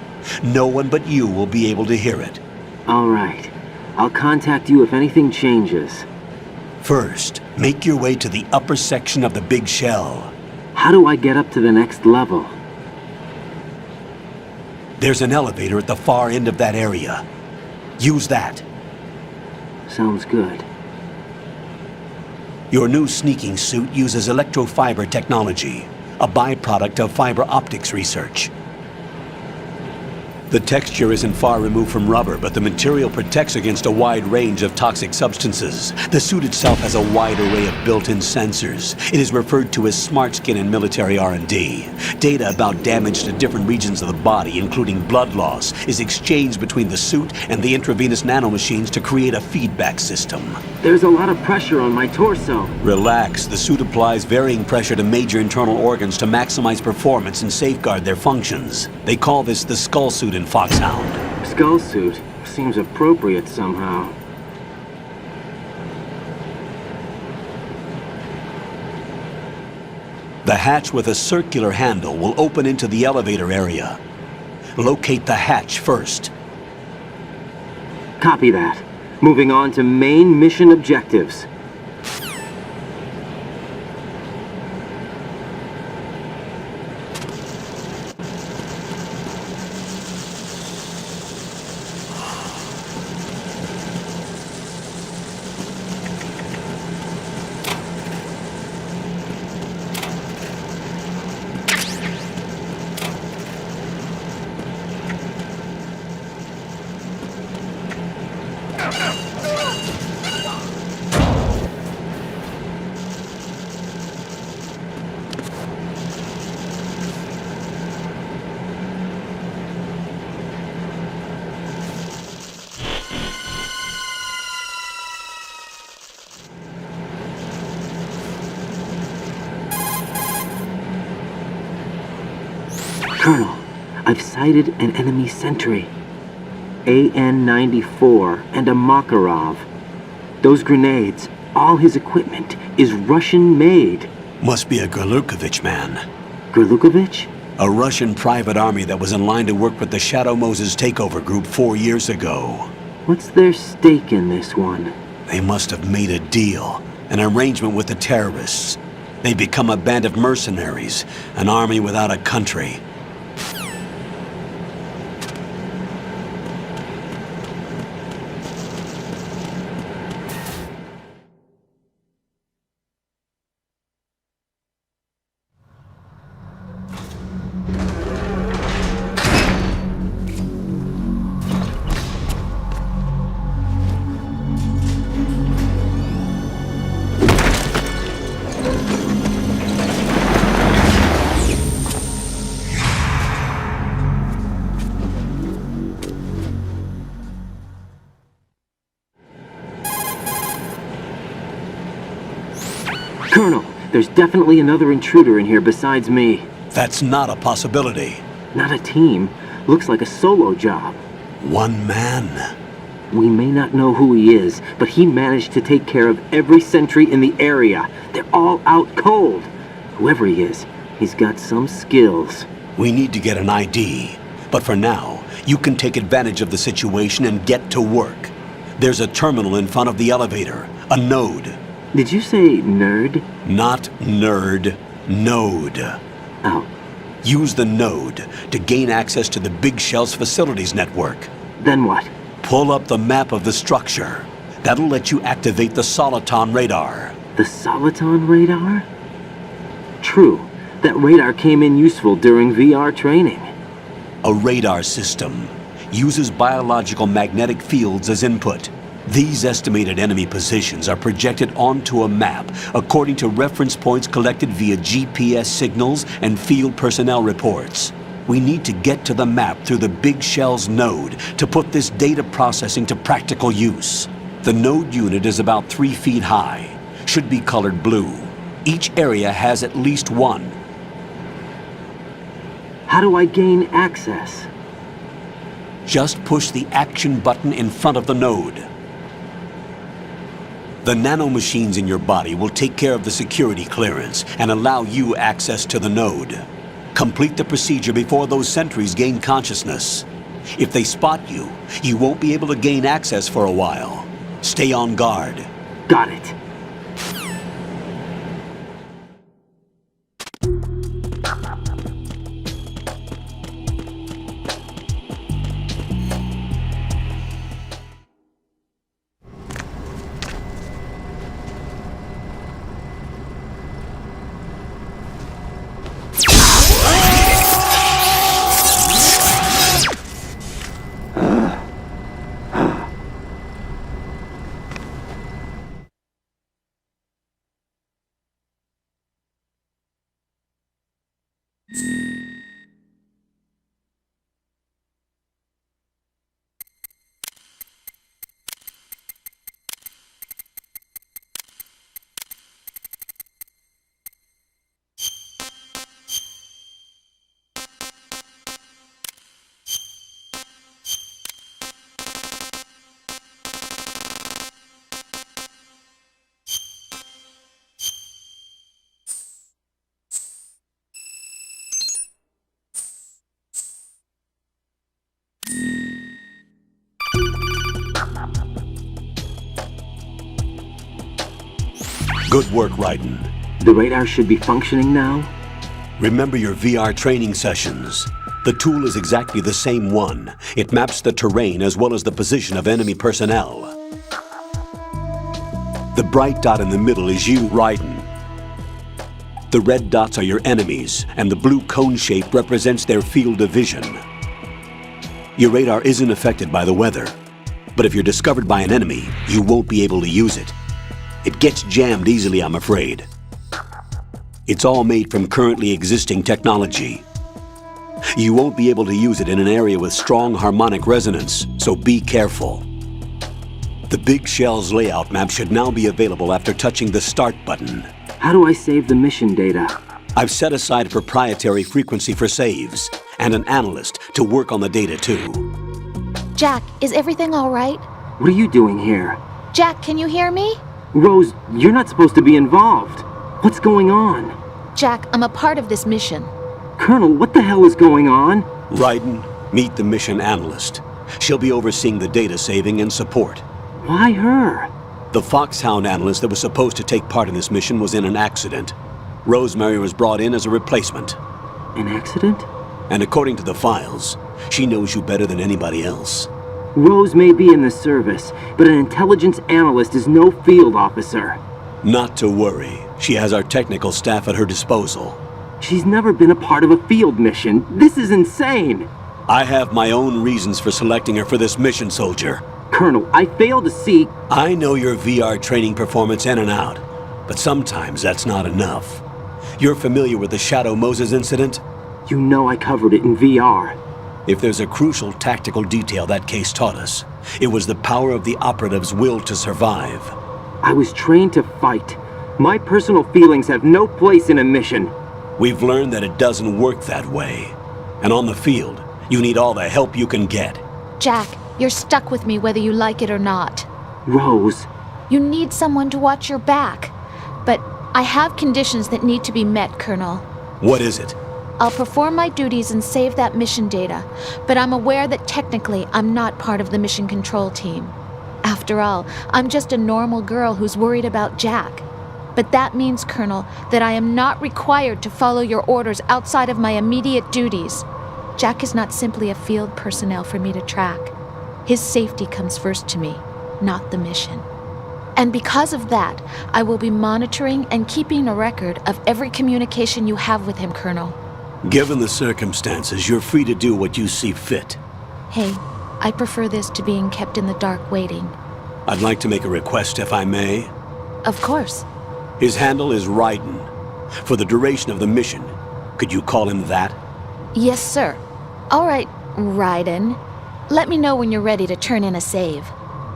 No one but you will be able to hear it. All right. I'll contact you if anything changes. First, make your way to the upper section of the big shell. How do I get up to the next level? There's an elevator at the far end of that area. Use that. Sounds good. Your new sneaking suit uses electrofiber technology, a byproduct of fiber optics research. The texture isn't far removed from rubber, but the material protects against a wide range of toxic substances. The suit itself has a wide array of built-in sensors. It is referred to as smart skin in military R&D. Data about damage to different regions of the body, including blood loss, is exchanged between the suit and the intravenous nanomachines to create a feedback system. There's a lot of pressure on my torso. Relax. The suit applies varying pressure to major internal organs to maximize performance and safeguard their functions. They call this the skull suit in Foxhound. Skull suit seems appropriate somehow. The hatch with a circular handle will open into the elevator area. Locate the hatch first. Copy that. Moving on to main mission objectives. Colonel, I've sighted an enemy sentry. AN-94 and a Makarov. Those grenades, all his equipment, is Russian-made. Must be a Gorlukovich man. Gorlukovich? A Russian private army that was in line to work with the Shadow Moses takeover group 4 years ago. What's their stake in this one? They must have made a deal, an arrangement with the terrorists. They become a band of mercenaries, an army without a country. Colonel, there's definitely another intruder in here besides me. That's not a possibility. Not a team. Looks like a solo job. One man. We may not know who he is, but he managed to take care of every sentry in the area. They're all out cold. Whoever he is, he's got some skills. We need to get an ID. But for now, you can take advantage of the situation and get to work. There's a terminal in front of the elevator. A node. Did you say nerd? Not nerd. Node. Oh, Use the node to gain access to the Big Shell's facilities network. Then what? Pull up the map of the structure. That'll let you activate the Soliton radar. The Soliton radar? True. That radar came in useful during VR training. A radar system uses biological magnetic fields as input. These estimated enemy positions are projected onto a map according to reference points collected via GPS signals and field personnel reports. We need to get to the map through the Big Shell's node to put this data processing to practical use. The node unit is about 3 feet high, should be colored blue. Each area has at least one. How do I gain access? Just push the action button in front of the node. The nanomachines in your body will take care of the security clearance and allow you access to the node. Complete the procedure before those sentries gain consciousness. If they spot you, you won't be able to gain access for a while. Stay on guard. Got it. Good work, Raiden. The radar should be functioning now? Remember your VR training sessions. The tool is exactly the same one. It maps the terrain as well as the position of enemy personnel. The bright dot in the middle is you, Raiden. The red dots are your enemies, and the blue cone shape represents their field of vision. Your radar isn't affected by the weather, but if you're discovered by an enemy, you won't be able to use it. It gets jammed easily, I'm afraid. It's all made from currently existing technology. You won't be able to use it in an area with strong harmonic resonance, so be careful. The Big Shell's layout map should now be available after touching the Start button. How do I save the mission data? I've set aside a proprietary frequency for saves, and an analyst to work on the data too. Jack, is everything all right? What are you doing here? Jack, can you hear me? Rose, you're not supposed to be involved. What's going on? Jack, I'm a part of this mission. Colonel, what the hell is going on? Raiden, meet the mission analyst. She'll be overseeing the data saving and support. Why her? The Foxhound analyst that was supposed to take part in this mission was in an accident. Rosemary was brought in as a replacement. An accident? And according to the files, she knows you better than anybody else. Rose may be in the service, but an intelligence analyst is no field officer. Not to worry. She has our technical staff at her disposal. She's never been a part of a field mission. This is insane! I have my own reasons for selecting her for this mission, soldier. Colonel, I fail to see... I know your VR training performance in and out, but sometimes that's not enough. You're familiar with the Shadow Moses incident? You know I covered it in VR. If there's a crucial tactical detail that case taught us, it was the power of the operative's will to survive. I was trained to fight. My personal feelings have no place in a mission. We've learned that it doesn't work that way. And on the field, you need all the help you can get. Jack, you're stuck with me whether you like it or not. Rose. You need someone to watch your back. But I have conditions that need to be met, Colonel. What is it? I'll perform my duties and save that mission data, but I'm aware that technically I'm not part of the mission control team. After all, I'm just a normal girl who's worried about Jack. But that means, Colonel, that I am not required to follow your orders outside of my immediate duties. Jack is not simply a field personnel for me to track. His safety comes first to me, not the mission. And because of that, I will be monitoring and keeping a record of every communication you have with him, Colonel. Given the circumstances, you're free to do what you see fit. Hey, I prefer this to being kept in the dark waiting. I'd like to make a request, if I may. Of course. His handle is Raiden. For the duration of the mission, could you call him that? Yes, sir. All right, Raiden. Let me know when you're ready to turn in a save.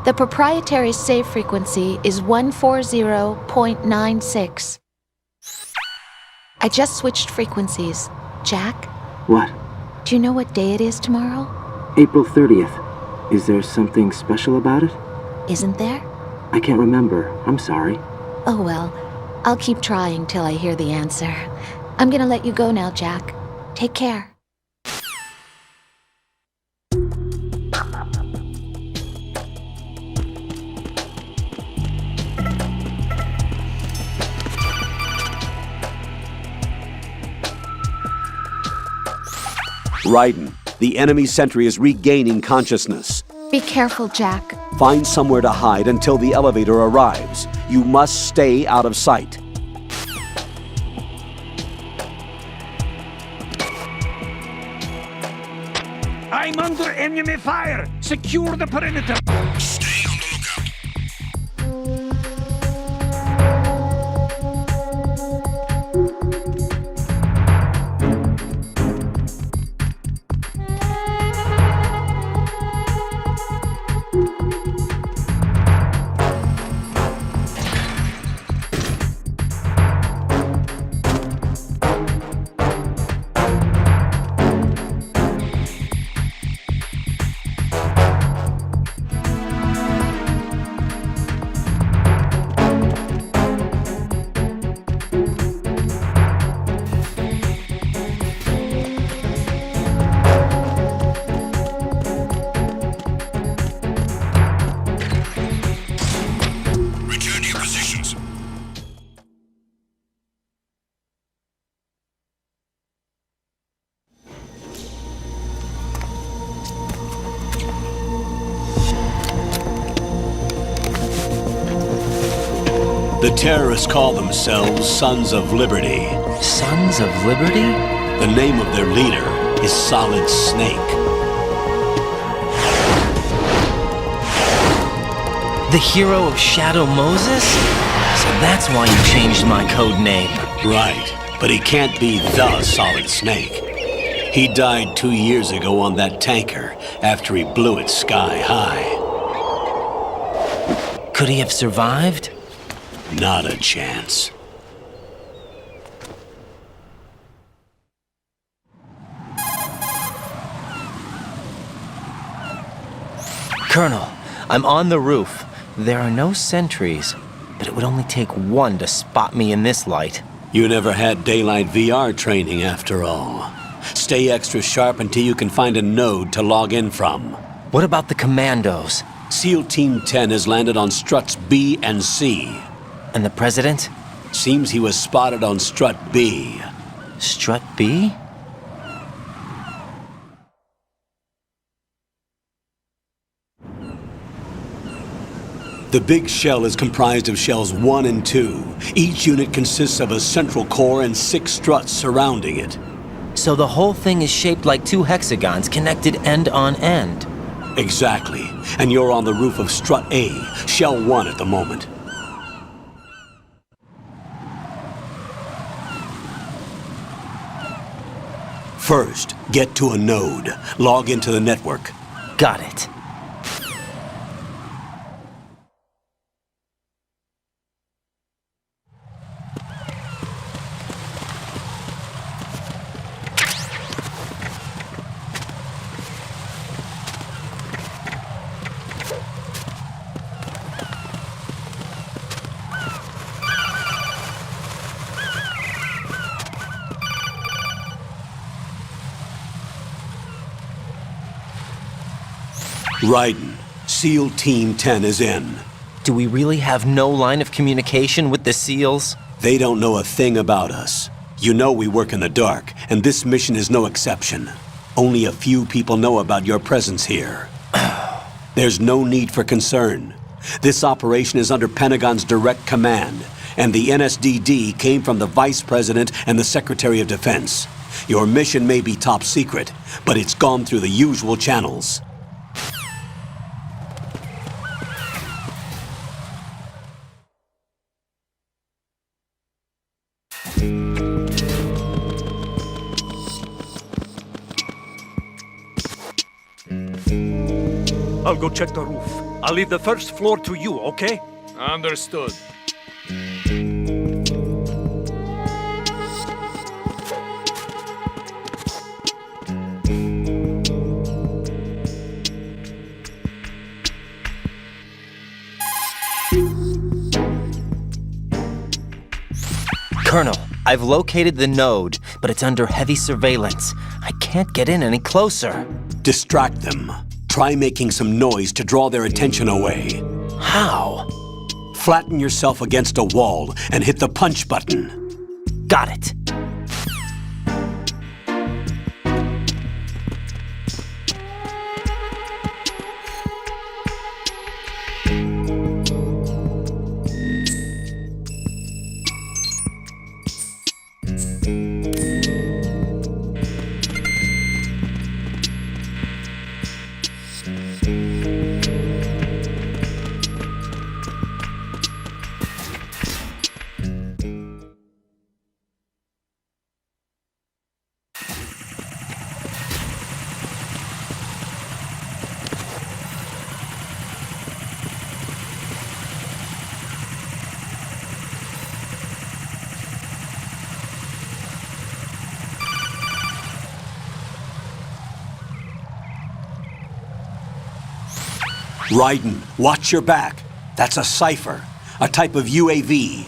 The proprietary save frequency is 140.96. I just switched frequencies. Jack? What? Do you know what day it is tomorrow? April 30th. Is there something special about it? Isn't there? I can't remember. I'm sorry. Oh well, I'll keep trying till I hear the answer. I'm gonna let you go now, Jack. Take care. Raiden, the enemy sentry is regaining consciousness. Be careful, Jack. Find somewhere to hide until the elevator arrives. You must stay out of sight. I'm under enemy fire! Secure the perimeter! Stay on the lookout. The terrorists call themselves Sons of Liberty. Sons of Liberty? The name of their leader is Solid Snake. The hero of Shadow Moses? So that's why you changed my code name. Right, but he can't be the Solid Snake. He died 2 years ago on that tanker after he blew it sky high. Could he have survived? Not a chance. Colonel, I'm on the roof. There are no sentries, but it would only take one to spot me in this light. You never had daylight VR training after all. Stay extra sharp until you can find a node to log in from. What about the commandos? SEAL Team 10 has landed on struts B and C. And the president? Seems he was spotted on strut B. Strut B? The big shell is comprised of shells 1 and 2. Each unit consists of a central core and 6 struts surrounding it. So the whole thing is shaped like 2 hexagons connected end on end. Exactly. And you're on the roof of strut A, shell 1 at the moment. First, get to a node. Log into the network. Got it. Raiden, SEAL Team 10 is in. Do we really have no line of communication with the SEALs? They don't know a thing about us. You know we work in the dark, and this mission is no exception. Only a few people know about your presence here. There's no need for concern. This operation is under Pentagon's direct command, and the NSDD came from the Vice President and the Secretary of Defense. Your mission may be top secret, but it's gone through the usual channels. I'll go check the roof. I'll leave the first floor to you, okay? Understood. Colonel, I've located the node, but it's under heavy surveillance. I can't get in any closer. Distract them. Try making some noise to draw their attention away. How? Flatten yourself against a wall and hit the punch button. Got it. Raiden, watch your back. That's a cipher, a type of UAV.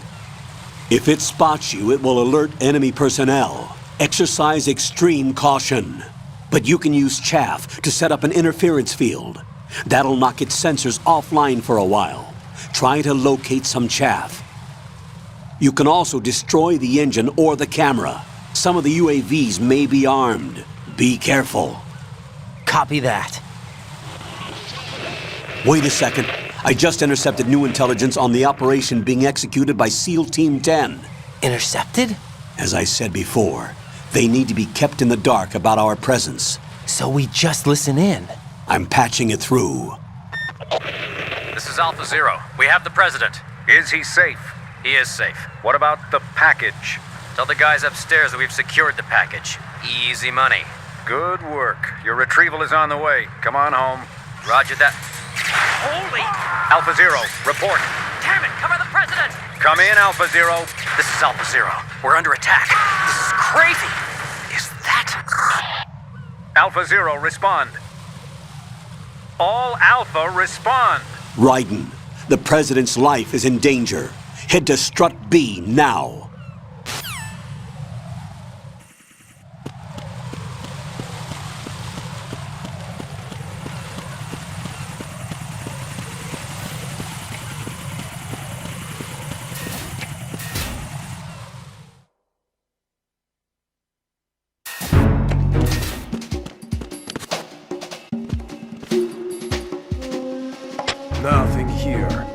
If it spots you, it will alert enemy personnel. Exercise extreme caution. But you can use chaff to set up an interference field. That'll knock its sensors offline for a while. Try to locate some chaff. You can also destroy the engine or the camera. Some of the UAVs may be armed. Be careful. Copy that. Wait a second. I just intercepted new intelligence on the operation being executed by SEAL Team 10. Intercepted? As I said before, they need to be kept in the dark about our presence. So we just listen in. I'm patching it through. This is Alpha Zero. We have the President. Is he safe? He is safe. What about the package? Tell the guys upstairs that we've secured the package. Easy money. Good work. Your retrieval is on the way. Come on home. Roger that. Holy! Alpha Zero, report. Damn it, cover the President! Come in, Alpha Zero. This is Alpha Zero. We're under attack. This is crazy. Is that... Alpha Zero, respond. All Alpha, respond. Raiden, the President's life is in danger. Head to Strut B now. Nothing here.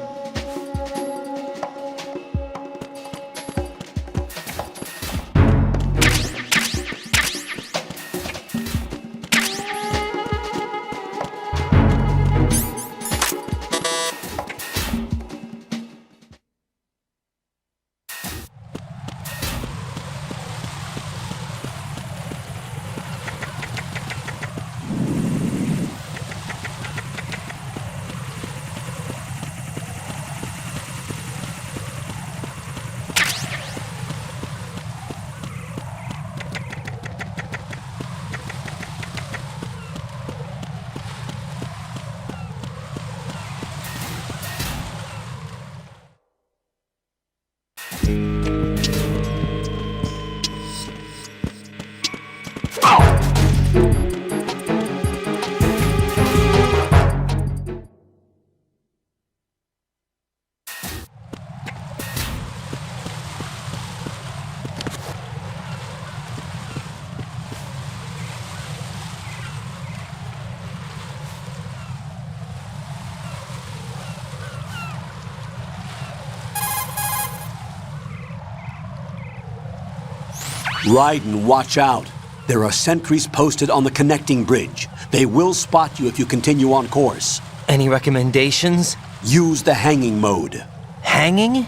Raiden, watch out. There are sentries posted on the connecting bridge. They will spot you if you continue on course. Any recommendations? Use the hanging mode. Hanging?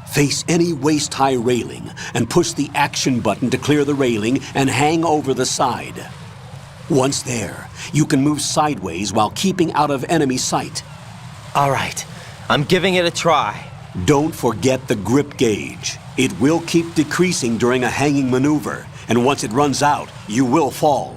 Face any waist-high railing and push the action button to clear the railing and hang over the side. Once there, you can move sideways while keeping out of enemy sight. All right, I'm giving it a try. Don't forget the grip gauge. It will keep decreasing during a hanging maneuver, and once it runs out, you will fall.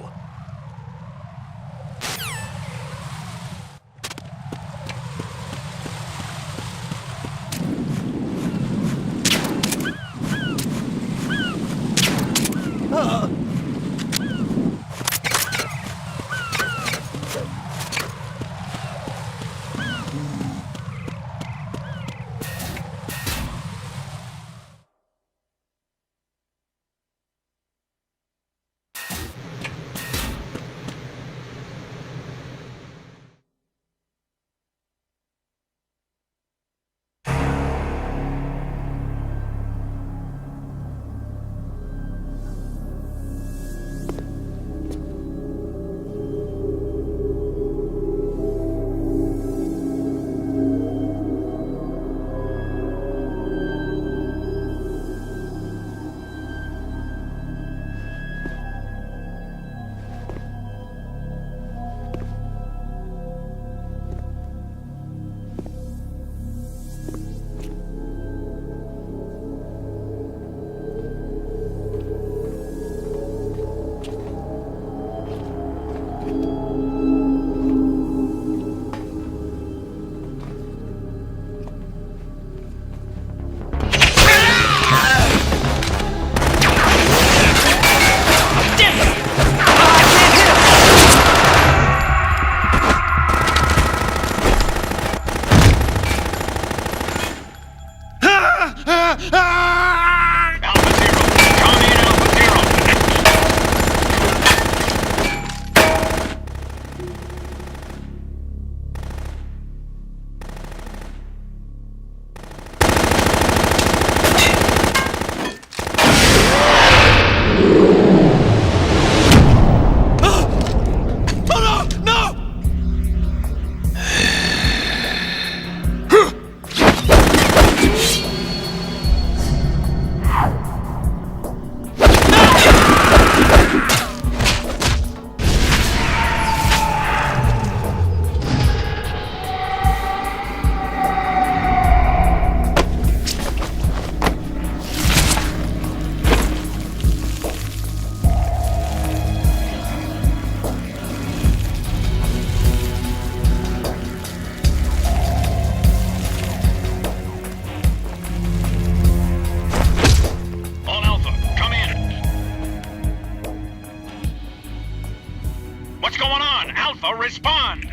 Respond!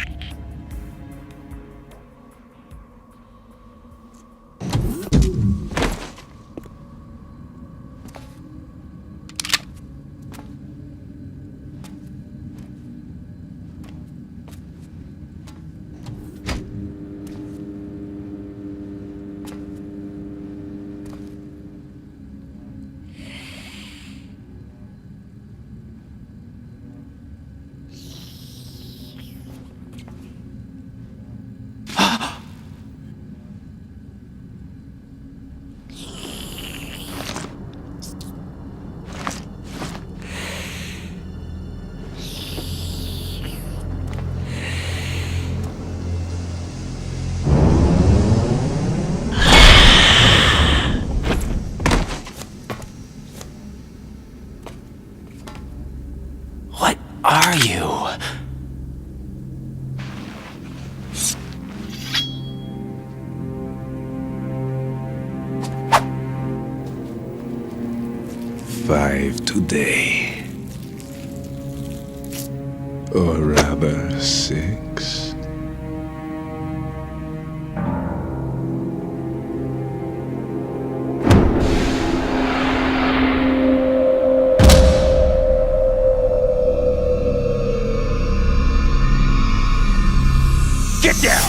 Are you? Five today. Or rather, 6. Get down!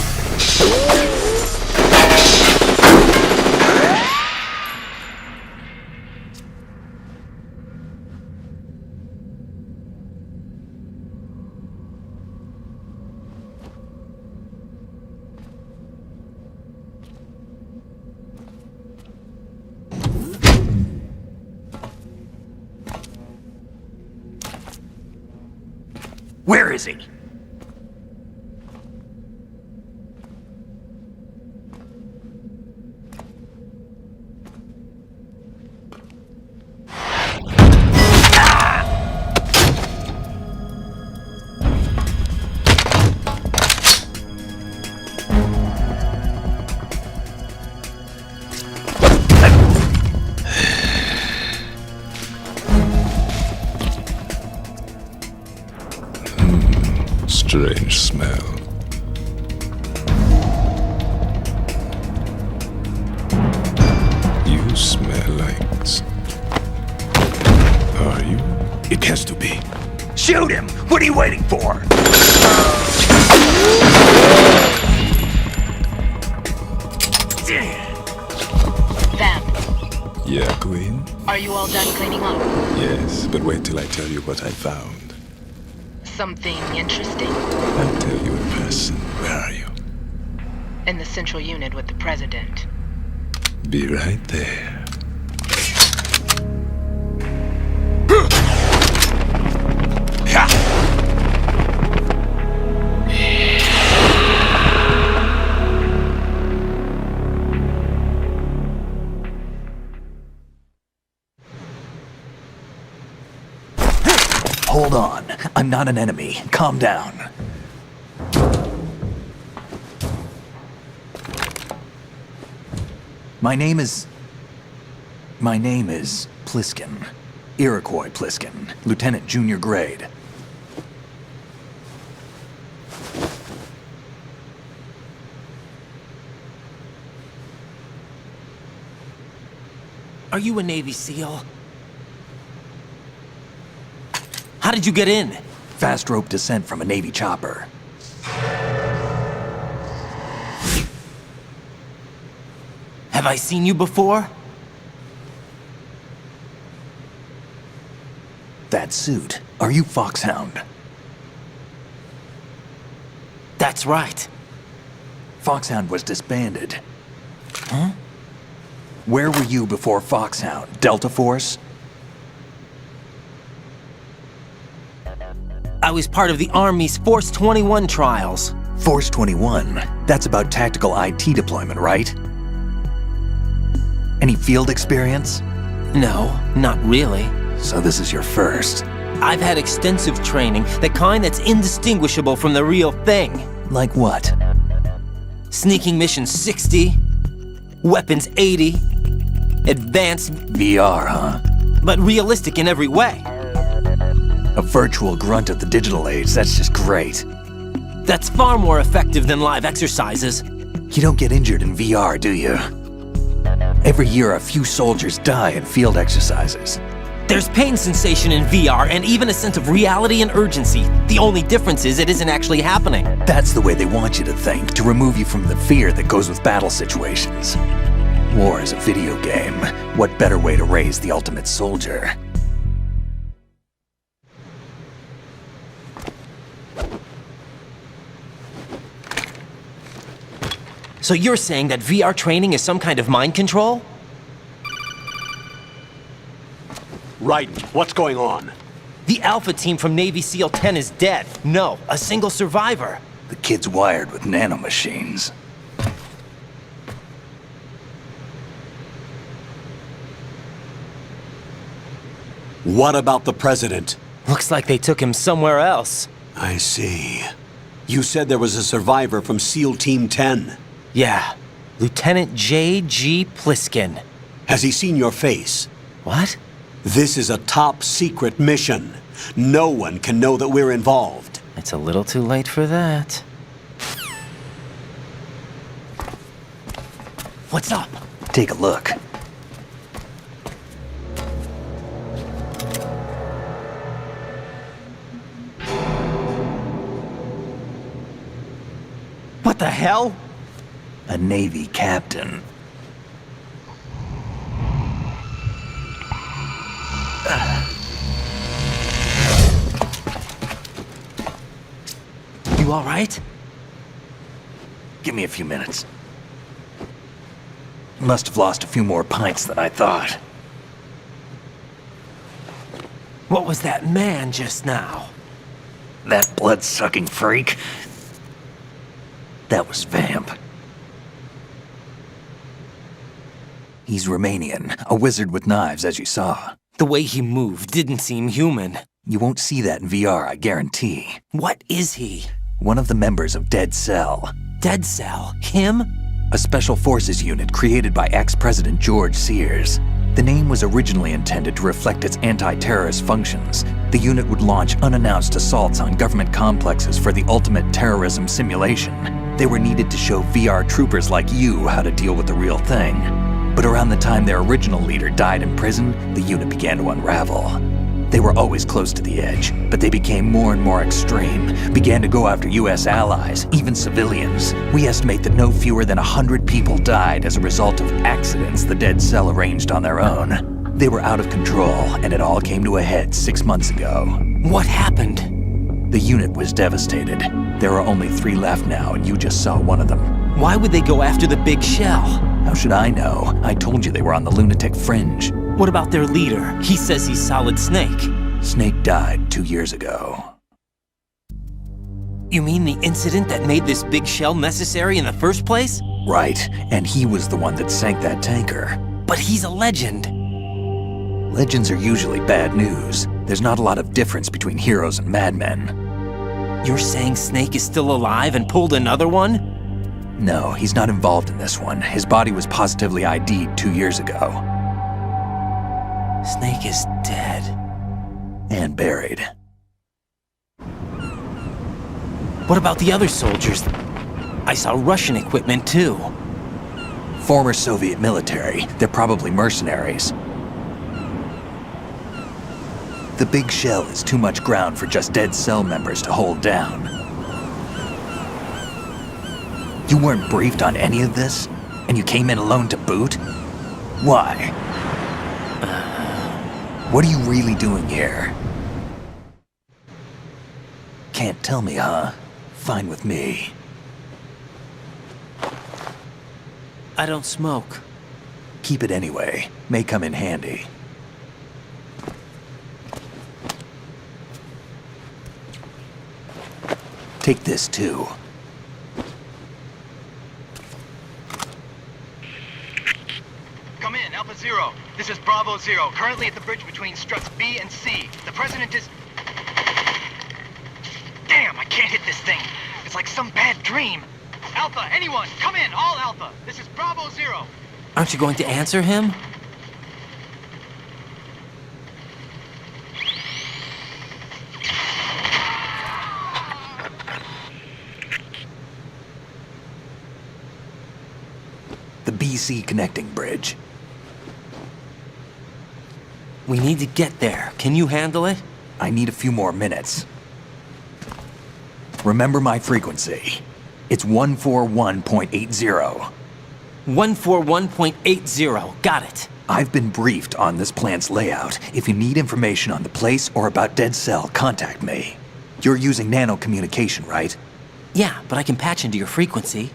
Where is he? Strange smell. You smell like... Are you? It has to be. Shoot him! What are you waiting for? Vamp, Yeah, Queen? are you all done cleaning up? Yes, but wait till I tell you what I found. Something interesting? I'll tell you in person. Where are you? In the central unit with the president. Be right there. Hold on. I'm not an enemy. Calm down. My name is Pliskin. Iroquois Pliskin. Lieutenant Junior Grade. Are you a Navy SEAL? How did you get in? Fast rope descent from a Navy chopper. Have I seen you before? That suit. Are you Foxhound? That's right. Foxhound was disbanded. Huh? Where were you before Foxhound? Delta Force? I was part of the Army's Force 21 trials. Force 21? That's about tactical IT deployment, right? Any field experience? No, not really. So this is your first. I've had extensive training, the kind that's indistinguishable from the real thing. Like what? Sneaking mission 60, weapons 80, advanced... BIAR, huh? But realistic in every way. A virtual grunt of the digital age, that's just great. That's far more effective than live exercises. You don't get injured in VR, do you? Every year, a few soldiers die in field exercises. There's pain sensation in VR and even a sense of reality and urgency. The only difference is it isn't actually happening. That's the way they want you to think, to remove you from the fear that goes with battle situations. War is a video game. What better way to raise the ultimate soldier? So you're saying that VR training is some kind of mind control? Right. What's going on? The Alpha team from Navy SEAL 10 is dead. No, a single survivor. The kid's wired with nanomachines. What about the president? Looks like they took him somewhere else. I see. You said there was a survivor from SEAL Team 10. Yeah, Lieutenant J.G. Pliskin. Has he seen your face? What? This is a top secret mission. No one can know that we're involved. It's a little too late for that. What's up? Take a look. What the hell? A Navy captain. You all right? Give me a few minutes. Must have lost a few more pints than I thought. What was that man just now? That blood-sucking freak. That was Vamp. He's Romanian, a wizard with knives, as you saw. The way he moved didn't seem human. You won't see that in VR, I guarantee. What is he? One of the members of Dead Cell. Dead Cell? Him? A special forces unit created by ex-President George Sears. The name was originally intended to reflect its anti-terrorist functions. The unit would launch unannounced assaults on government complexes for the ultimate terrorism simulation. They were needed to show VR troopers like you how to deal with the real thing. But around the time their original leader died in prison, the unit began to unravel. They were always close to the edge, but they became more and more extreme, began to go after US allies, even civilians. We estimate that no fewer than 100 people died as a result of accidents the Dead Cell arranged on their own. They were out of control, and it all came to a head 6 months ago. What happened? The unit was devastated. There are only 3 left now, and you just saw one of them. Why would they go after the big shell? How should I know? I told you they were on the lunatic fringe. What about their leader? He says he's Solid Snake. Snake died 2 years ago. You mean the incident that made this big shell necessary in the first place? Right, and he was the one that sank that tanker. But he's a legend. Legends are usually bad news. There's not a lot of difference between heroes and madmen. You're saying Snake is still alive and pulled another one? No, he's not involved in this one. His body was positively ID'd 2 years ago. Snake is dead. And buried. What about the other soldiers? I saw Russian equipment too. Former Soviet military. They're probably mercenaries. The big shell is too much ground for just Dead Cell members to hold down. You weren't briefed on any of this? And you came in alone to boot? Why? What are you really doing here? Can't tell me, huh? Fine with me. I don't smoke. Keep it anyway. May come in handy. Take this too. Come in, Alpha Zero. This is Bravo Zero, currently at the bridge between struts B and C. The President is... Damn, I can't hit this thing. It's like some bad dream. Alpha, anyone, come in, all Alpha. This is Bravo Zero. Aren't you going to answer him? The BC connecting bridge. We need to get there. Can you handle it? I need a few more minutes. Remember my frequency. It's 141.80. 141.80. Got it. I've been briefed on this plant's layout. If you need information on the place or about Dead Cell, contact me. You're using nano communication, right? Yeah, but I can patch into your frequency.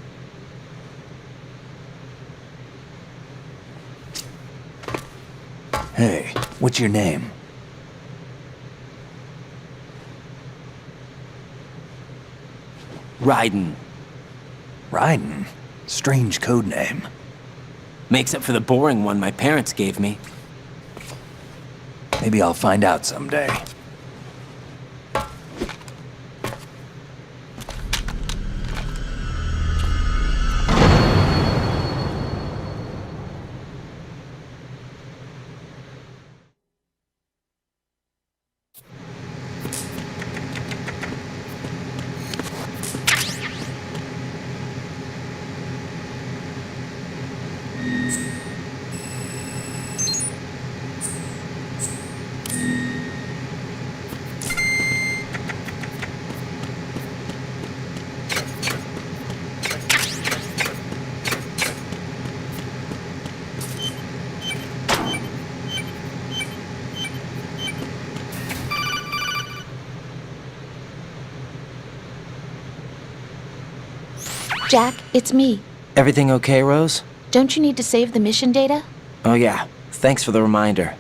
Hey, what's your name? Raiden. Raiden? Strange code name. Makes up for the boring one my parents gave me. Maybe I'll find out someday. Jack, it's me. Everything okay, Rose? Don't you need to save the mission data? Oh yeah, thanks for the reminder.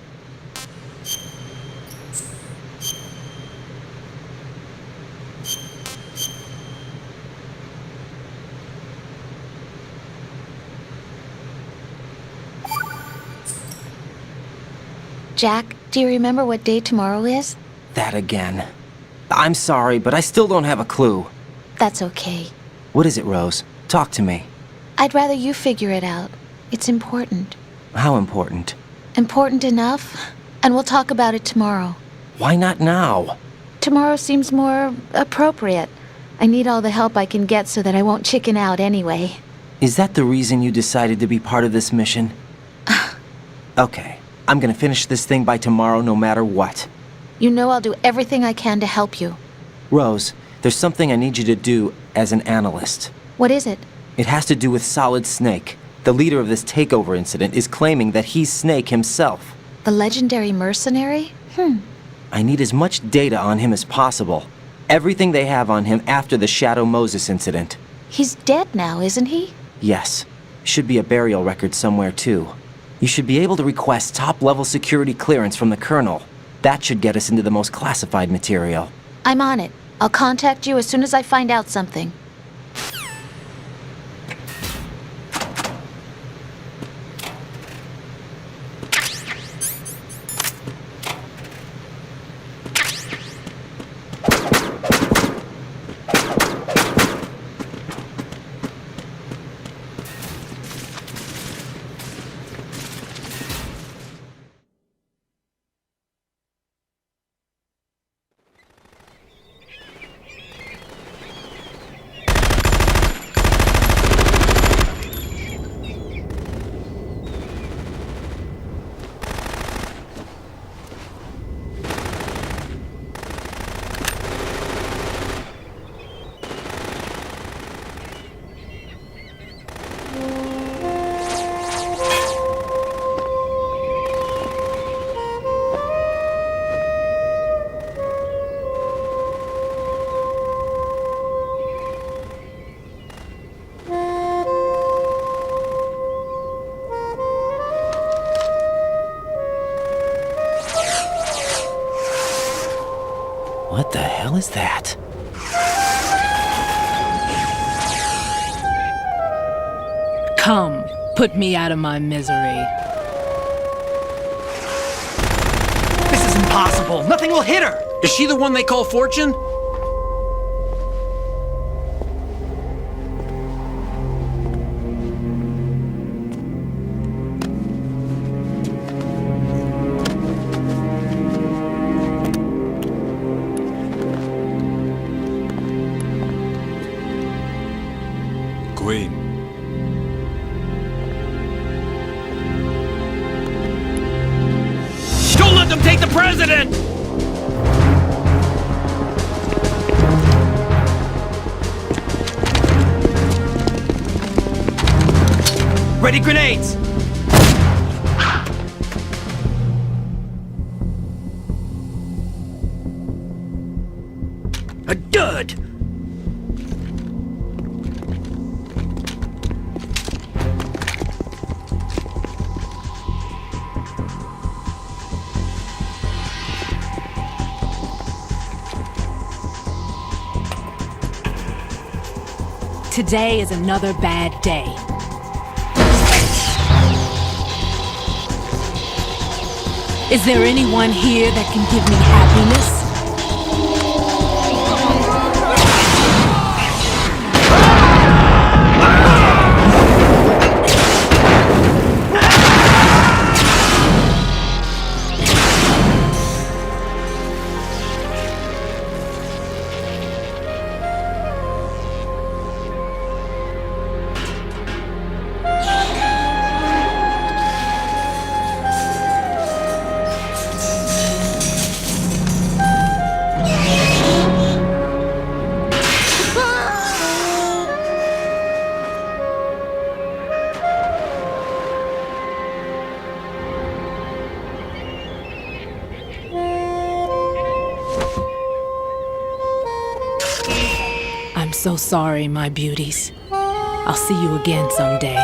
Jack, do you remember what day tomorrow is? That again. I'm sorry, but I still don't have a clue. That's okay. What is it, Rose? Talk to me. I'd rather you figure it out. It's important. How important? Important enough, and we'll talk about it tomorrow. Why not now? Tomorrow seems more appropriate. I need all the help I can get so that I won't chicken out anyway. Is that the reason you decided to be part of this mission? Okay, I'm gonna finish this thing by tomorrow no matter what. You know I'll do everything I can to help you. Rose, there's something I need you to do as an analyst. What is it? It has to do with Solid Snake. The leader of this takeover incident is claiming that he's Snake himself. The legendary mercenary? I need as much data on him as possible. Everything they have on him after the Shadow Moses incident. He's dead now, isn't he? Yes. Should be a burial record somewhere, too. You should be able to request top-level security clearance from the Colonel. That should get us into the most classified material. I'm on it. I'll contact you as soon as I find out something. What the hell is that? Come, put me out of my misery. This is impossible. Nothing will hit her. Is she the one they call Fortune? Queen. Don't let them take the president! Ready grenades! A dud! Today is another bad day. Is there anyone here that can give me happiness? I'm so sorry, my beauties. I'll see you again someday.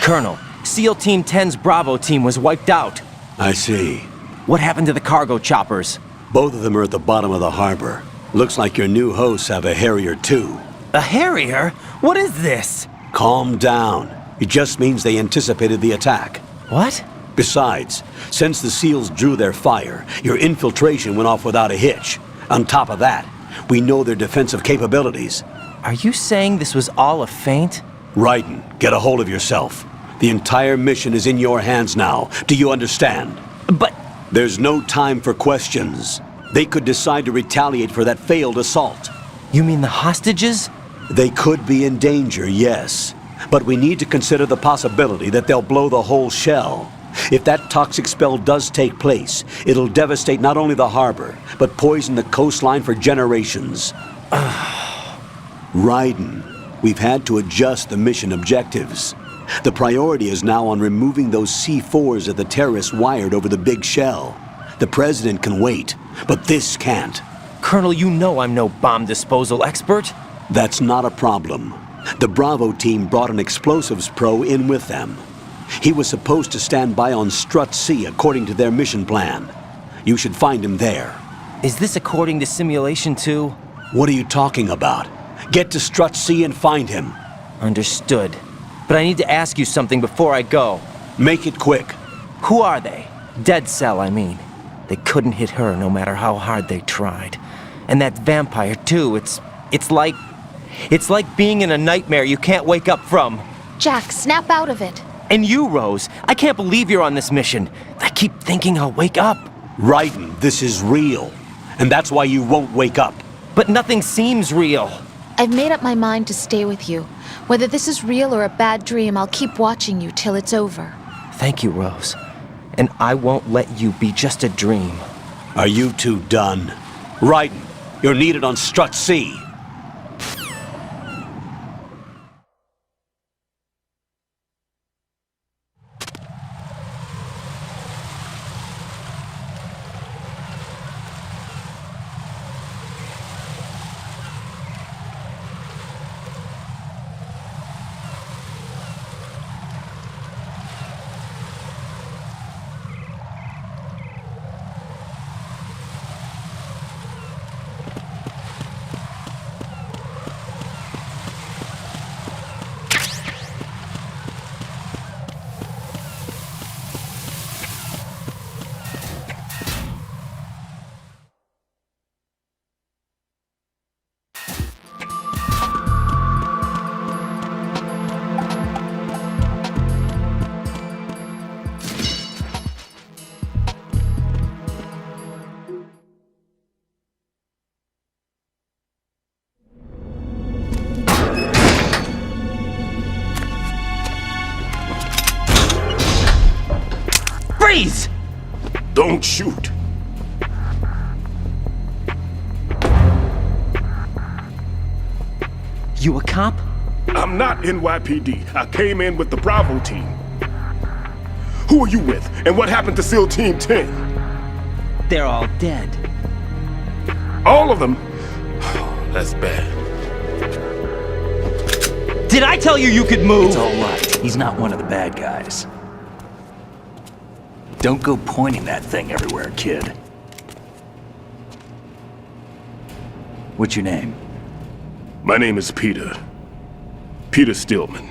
Colonel, SEAL Team 10's Bravo team was wiped out. I see. What happened to the cargo choppers? Both of them are at the bottom of the harbor. Looks like your new hosts have a Harrier too. A Harrier? What is this? Calm down. It just means they anticipated the attack. What? Besides, since the SEALs drew their fire, your infiltration went off without a hitch. On top of that, we know their defensive capabilities. Are you saying this was all a feint? Raiden, get a hold of yourself. The entire mission is in your hands now. Do you understand? But... There's no time for questions. They could decide to retaliate for that failed assault. You mean the hostages? They could be in danger, yes. But we need to consider the possibility that they'll blow the whole shell. If that toxic spell does take place, it'll devastate not only the harbor, but poison the coastline for generations. Raiden, we've had to adjust the mission objectives. The priority is now on removing those C4s that the terrorists wired over the big shell. The President can wait, but this can't. Colonel, you know I'm no bomb disposal expert. That's not a problem. The Bravo team brought an explosives pro in with them. He was supposed to stand by on Strut C according to their mission plan. You should find him there. Is this according to Simulation 2? What are you talking about? Get to Strut C and find him. Understood. But I need to ask you something before I go. Make it quick. Who are they? Dead Cell, I mean. They couldn't hit her no matter how hard they tried. And that vampire, too, it's like being in a nightmare you can't wake up from. Jack, snap out of it. And you, Rose, I can't believe you're on this mission. I keep thinking I'll wake up. Raiden, this is real. And that's why you won't wake up. But nothing seems real. I've made up my mind to stay with you. Whether this is real or a bad dream, I'll keep watching you till it's over. Thank you, Rose. And I won't let you be just a dream. Are you two done? Raiden, you're needed on Strut C. Freeze! Don't shoot. You a cop? I'm not NYPD. I came in with the Bravo team. Who are you with? And what happened to SEAL Team 10? They're all dead. All of them? That's bad. Did I tell you you could move? It's all right. He's not one of the bad guys. Don't go pointing that thing everywhere, kid. What's your name? My name is Peter. Peter Stillman.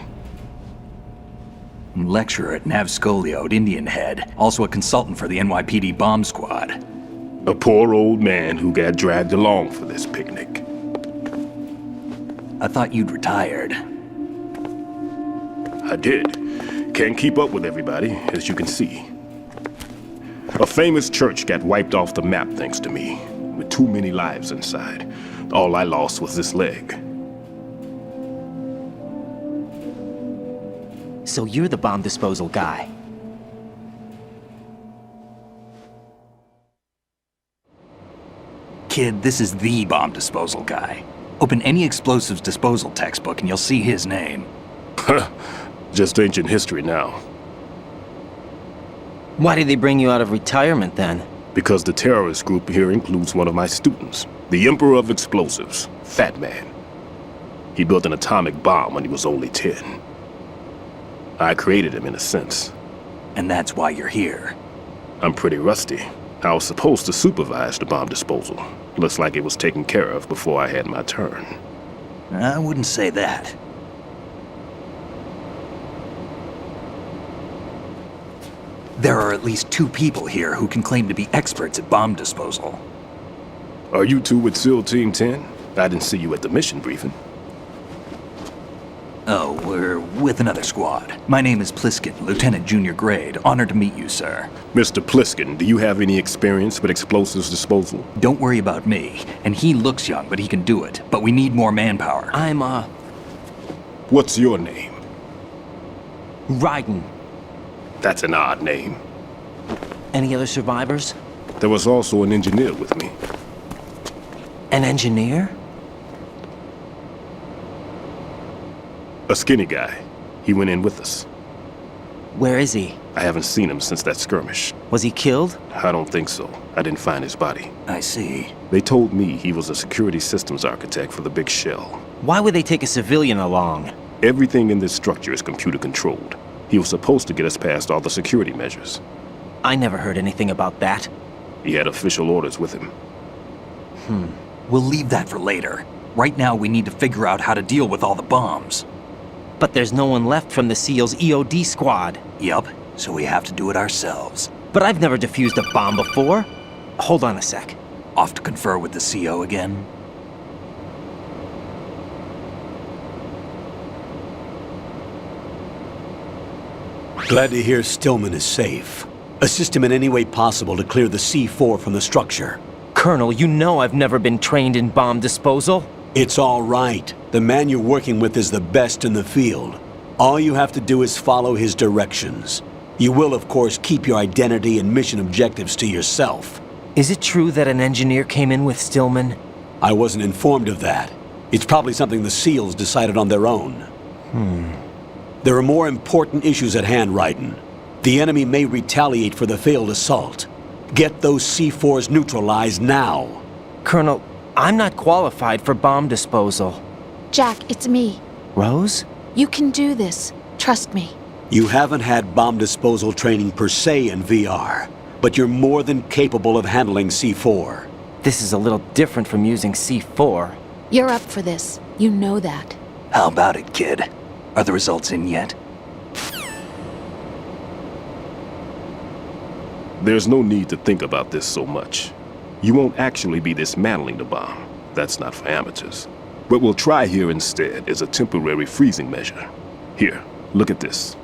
Lecturer at Nav Scolio at Indian Head. Also a consultant for the NYPD bomb squad. A poor old man who got dragged along for this picnic. I thought you'd retired. I did. Can't keep up with everybody, as you can see. A famous church got wiped off the map thanks to me, with too many lives inside. All I lost was this leg. So you're the bomb disposal guy. Kid, this is the bomb disposal guy. Open any explosives disposal textbook and you'll see his name. Just ancient history now. Why did they bring you out of retirement then? Because the terrorist group here includes one of my students, the Emperor of Explosives, Fat Man. He built an atomic bomb when he was only 10. I created him in a sense. And that's why you're here. I'm pretty rusty. I was supposed to supervise the bomb disposal. Looks like it was taken care of before I had my turn. I wouldn't say that. There are at least 2 people here who can claim to be experts at bomb disposal. Are you two with SEAL Team 10? I didn't see you at the mission briefing. Oh, we're with another squad. My name is Pliskin, Lieutenant Junior Grade. Honored to meet you, sir. Mr. Pliskin, do you have any experience with explosives disposal? Don't worry about me. And he looks young, but he can do it. But we need more manpower. What's your name? Raiden. That's an odd name. Any other survivors? There was also an engineer with me. An engineer? A skinny guy. He went in with us. Where is he? I haven't seen him since that skirmish. Was he killed? I don't think so. I didn't find his body. I see. They told me he was a security systems architect for the big shell. Why would they take a civilian along? Everything in this structure is computer controlled. He was supposed to get us past all the security measures. I never heard anything about that. He had official orders with him. We'll leave that for later. Right now, we need to figure out how to deal with all the bombs. But there's no one left from the SEAL's EOD squad. Yup, so we have to do it ourselves. But I've never defused a bomb before. Hold on a sec. Off to confer with the CO again? Glad to hear Stillman is safe. Assist him in any way possible to clear the C4 from the structure. Colonel, you know I've never been trained in bomb disposal. It's all right. The man you're working with is the best in the field. All you have to do is follow his directions. You will, of course, keep your identity and mission objectives to yourself. Is it true that an engineer came in with Stillman? I wasn't informed of that. It's probably something the SEALs decided on their own. There are more important issues at hand, Raiden. The enemy may retaliate for the failed assault. Get those C4s neutralized now. Colonel, I'm not qualified for bomb disposal. Jack, it's me. Rose? You can do this. Trust me. You haven't had bomb disposal training per se in VR, but you're more than capable of handling C4. This is a little different from using C4. You're up for this. You know that. How about it, kid? Are the results in yet? There's no need to think about this so much. You won't actually be dismantling the bomb. That's not for amateurs. What we'll try here instead is a temporary freezing measure. Here, look at this.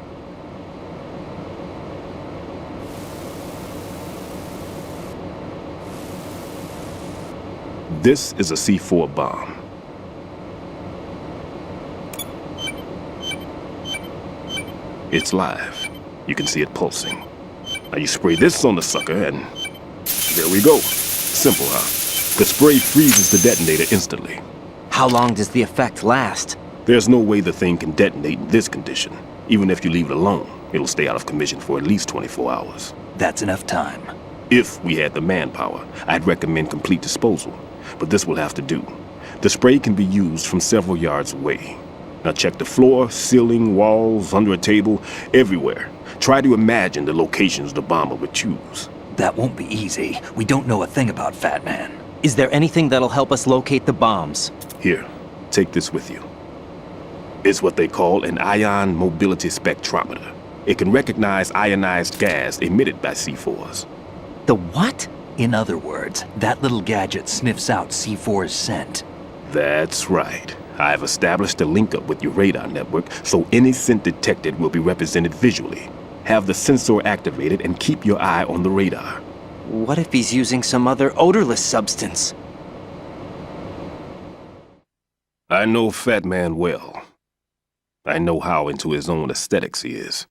This is a C4 bomb. It's live. You can see it pulsing. Now you spray this on the sucker and there we go. Simple, huh? The spray freezes the detonator instantly. How long does the effect last? There's no way the thing can detonate in this condition. Even if you leave it alone, it'll stay out of commission for at least 24 hours. That's enough time. If we had the manpower, I'd recommend complete disposal. But this will have to do. The spray can be used from several yards away. Now check the floor, ceiling, walls, under a table, everywhere. Try to imagine the locations the bomber would choose. That won't be easy. We don't know a thing about Fat Man. Is there anything that'll help us locate the bombs? Here, take this with you. It's what they call an ion mobility spectrometer. It can recognize ionized gas emitted by C4s. The what? In other words, that little gadget sniffs out C4's scent. That's right. I've established a link-up with your radar network, so any scent detected will be represented visually. Have the sensor activated and keep your eye on the radar. What if he's using some other odorless substance? I know Fat Man well. I know how into his own aesthetics he is.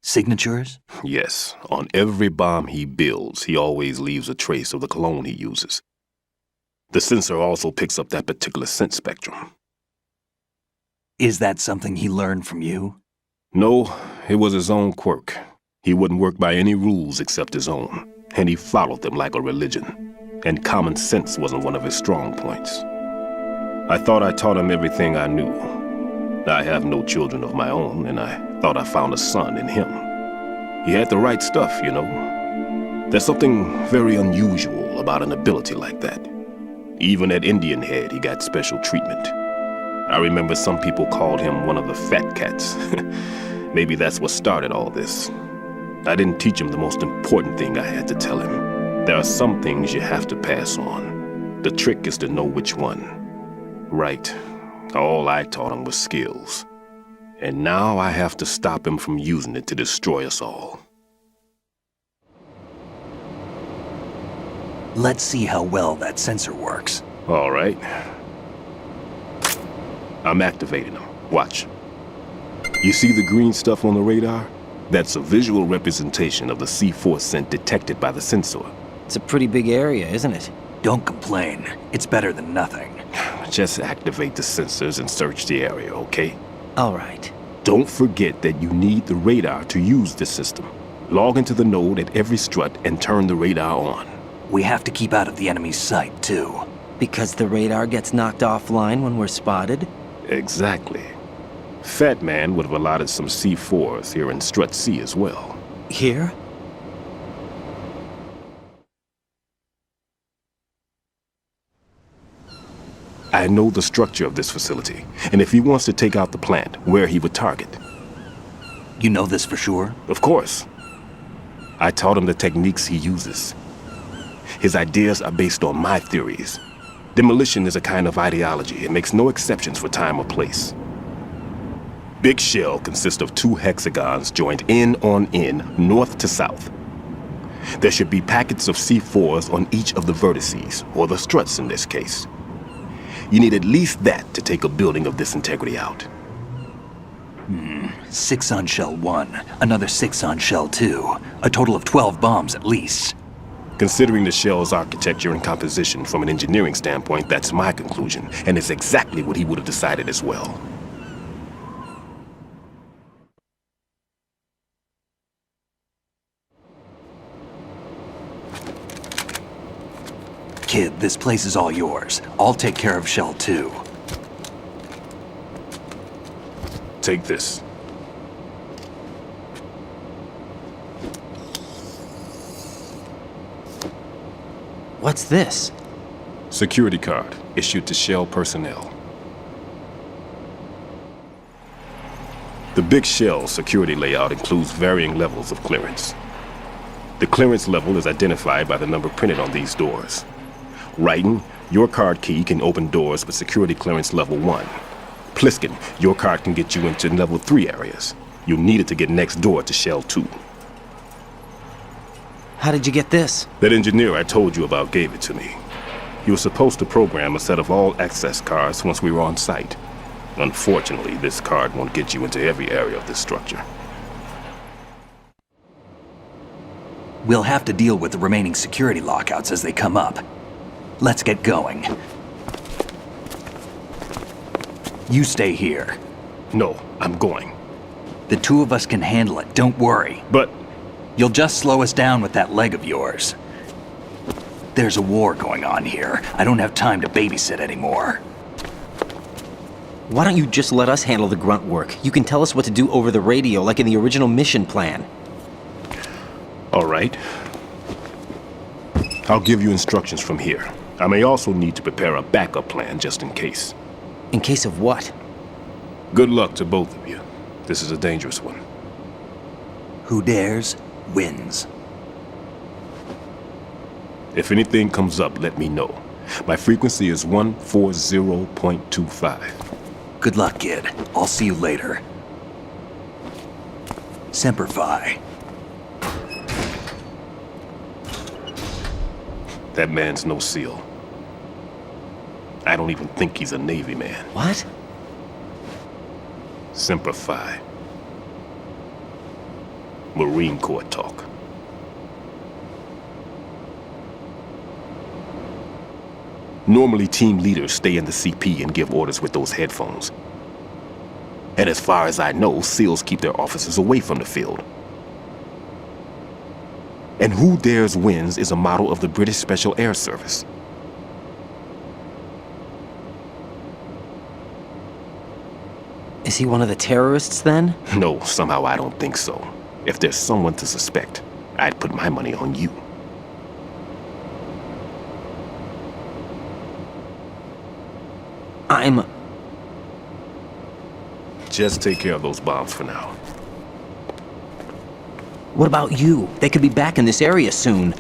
Signatures? Yes, on every bomb he builds, he always leaves a trace of the cologne he uses. The sensor also picks up that particular scent spectrum. Is that something he learned from you? No, it was his own quirk. He wouldn't work by any rules except his own, and he followed them like a religion. And common sense wasn't one of his strong points. I thought I taught him everything I knew. I have no children of my own, and I thought I found a son in him. He had the right stuff, you know. There's something very unusual about an ability like that. Even at Indian Head, he got special treatment. I remember some people called him one of the fat cats. Maybe that's what started all this. I didn't teach him the most important thing I had to tell him. There are some things you have to pass on. The trick is to know which one. Right. All I taught him was skills. And now I have to stop him from using it to destroy us all. Let's see how well that sensor works. All right. I'm activating them. Watch. You see the green stuff on the radar? That's a visual representation of the C4 scent detected by the sensor. It's a pretty big area, isn't it? Don't complain. It's better than nothing. Just activate the sensors and search the area, okay? All right. Don't forget that you need the radar to use this system. Log into the node at every strut and turn the radar on. We have to keep out of the enemy's sight, too. Because the radar gets knocked offline when we're spotted? Exactly. Fat Man would have allotted some C4s here in Strut C as well. Here? I know the structure of this facility, and if he wants to take out the plant, where he would target. You know this for sure? Of course. I taught him the techniques he uses. His ideas are based on my theories. Demolition is a kind of ideology. It makes no exceptions for time or place. Big shell consists of 2 hexagons joined end on end, north to south. There should be packets of C4s on each of the vertices, or the struts in this case. You need at least that to take a building of this integrity out. 6 on shell 1, another 6 on shell 2. A total of 12 bombs at least. Considering the shell's architecture and composition from an engineering standpoint, that's my conclusion, and it's exactly what he would have decided as well. Kid, this place is all yours. I'll take care of shell 2. Take this. What's this? Security card issued to Shell personnel. The Big Shell security layout includes varying levels of clearance. The clearance level is identified by the number printed on these doors. Writing, your card key can open doors with security clearance level 1. Pliskin, your card can get you into level 3 areas. You'll need it to get next door to Shell 2. How did you get this? That engineer I told you about gave it to me. He was supposed to program a set of all access cards once we were on site. Unfortunately, this card won't get you into every area of this structure. We'll have to deal with the remaining security lockouts as they come up. Let's get going. You stay here. No, I'm going. The 2 of us can handle it, don't worry. But... You'll just slow us down with that leg of yours. There's a war going on here. I don't have time to babysit anymore. Why don't you just let us handle the grunt work? You can tell us what to do over the radio, like in the original mission plan. All right. I'll give you instructions from here. I may also need to prepare a backup plan just in case. In case of what? Good luck to both of you. This is a dangerous one. Who dares, wins. If anything comes up, let me know. My frequency is 140.25. Good luck, kid. I'll see you later. Semper Fi. That man's no SEAL. I don't even think he's a Navy man. What? Semper Fi. Marine Corps talk. Normally, team leaders stay in the CP and give orders with those headphones. And as far as I know, SEALs keep their officers away from the field. And who dares wins is a motto of the British Special Air Service. Is he one of the terrorists then? No, somehow I don't think so. If there's someone to suspect, I'd put my money on you. Just take care of those bombs for now. What about you? They could be back in this area soon.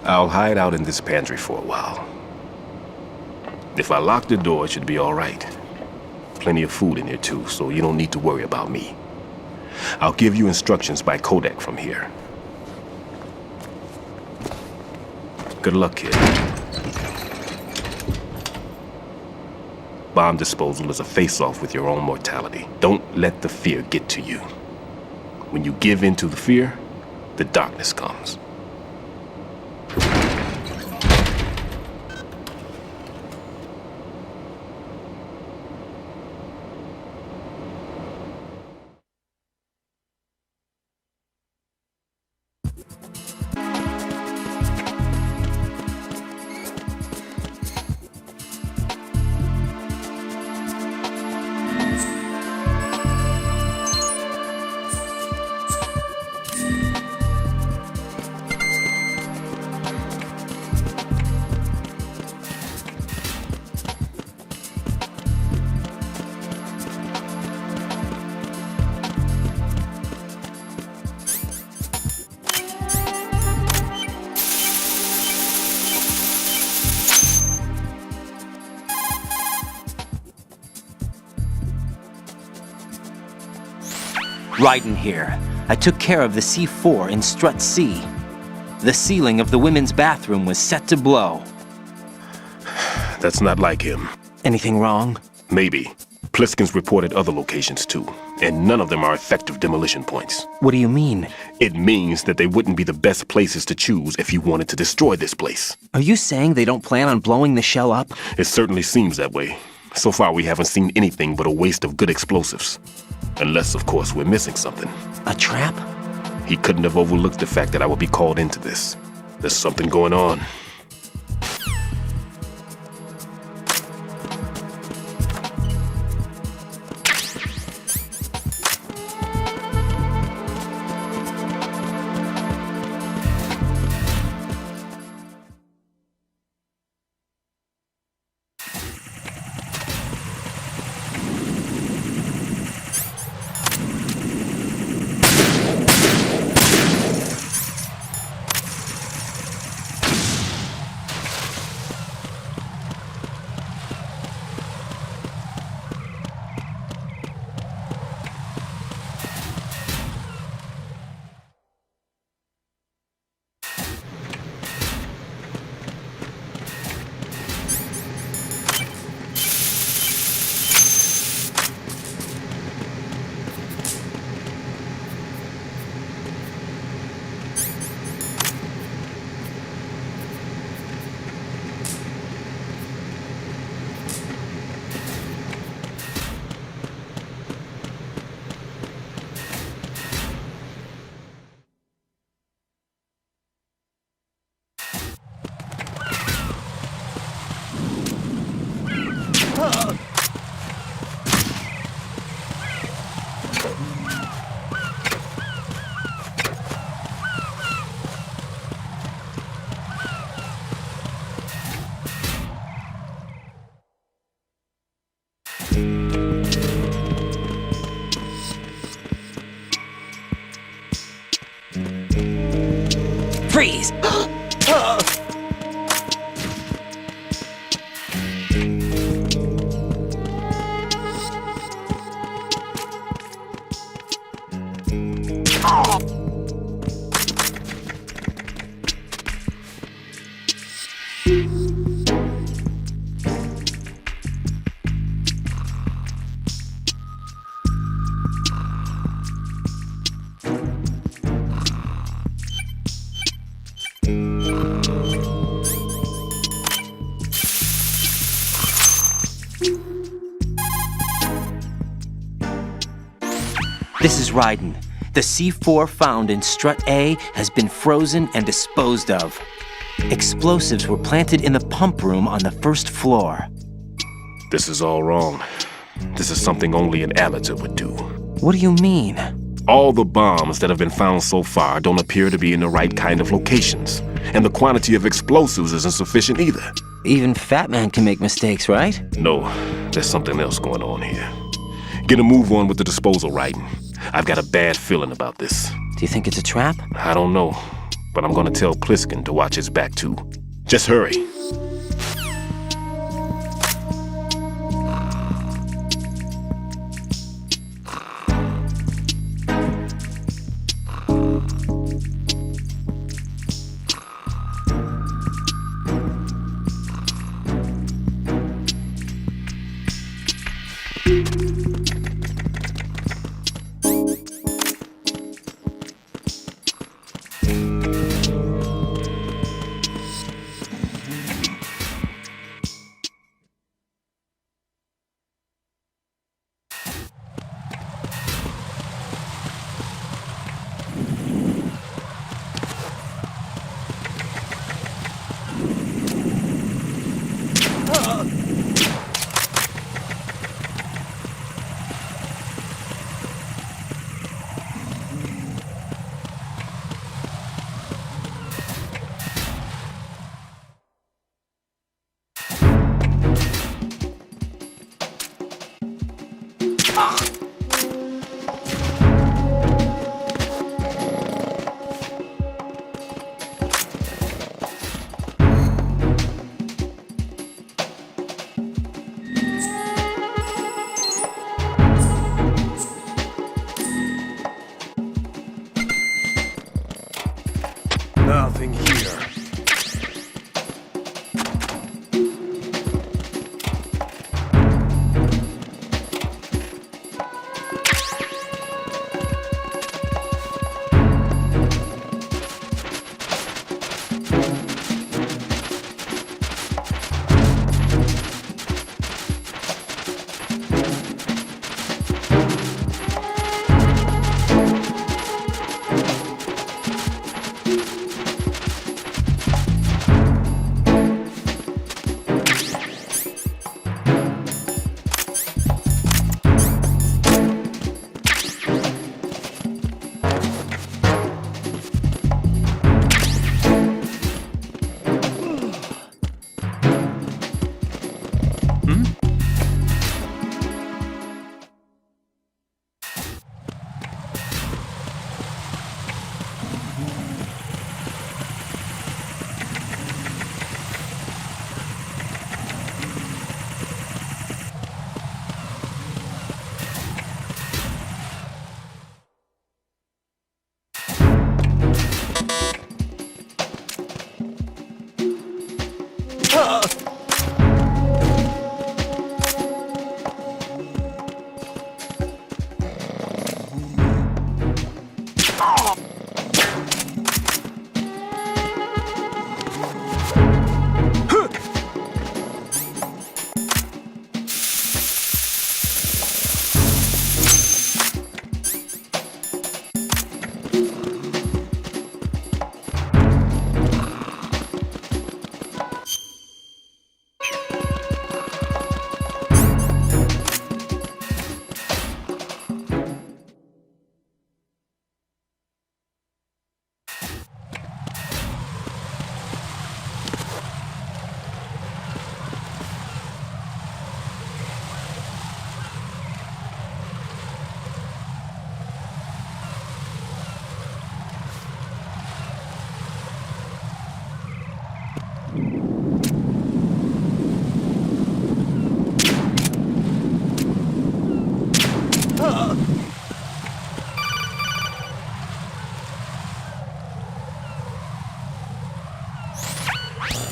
I'll hide out in this pantry for a while. If I lock the door, it should be all right. Plenty of food in here too, so you don't need to worry about me. I'll give you instructions by codec from here. Good luck, kid. Bomb disposal is a face-off with your own mortality. Don't let the fear get to you. When you give in to the fear, the darkness comes. Raiden here. I took care of the C4 in Strut C. The ceiling of the women's bathroom was set to blow. That's not like him. Anything wrong? Maybe. Pliskin's reported other locations too, and none of them are effective demolition points. What do you mean? It means that they wouldn't be the best places to choose if you wanted to destroy this place. Are you saying they don't plan on blowing the shell up? It certainly seems that way. So far we haven't seen anything but a waste of good explosives. Unless, of course, we're missing something. A trap? He couldn't have overlooked the fact that I would be called into this. There's something going on. Freeze! This is Raiden. The C4 found in Strut A has been frozen and disposed of. Explosives were planted in the pump room on the first floor. This is all wrong. This is something only an amateur would do. What do you mean? All the bombs that have been found so far don't appear to be in the right kind of locations. And the quantity of explosives isn't sufficient either. Even Fat Man can make mistakes, right? No, there's something else going on here. Get a move on with the disposal writing. I've got a bad feeling about this. Do you think it's a trap? I don't know, but I'm gonna tell Pliskin to watch his back too. Just hurry. Nothing here.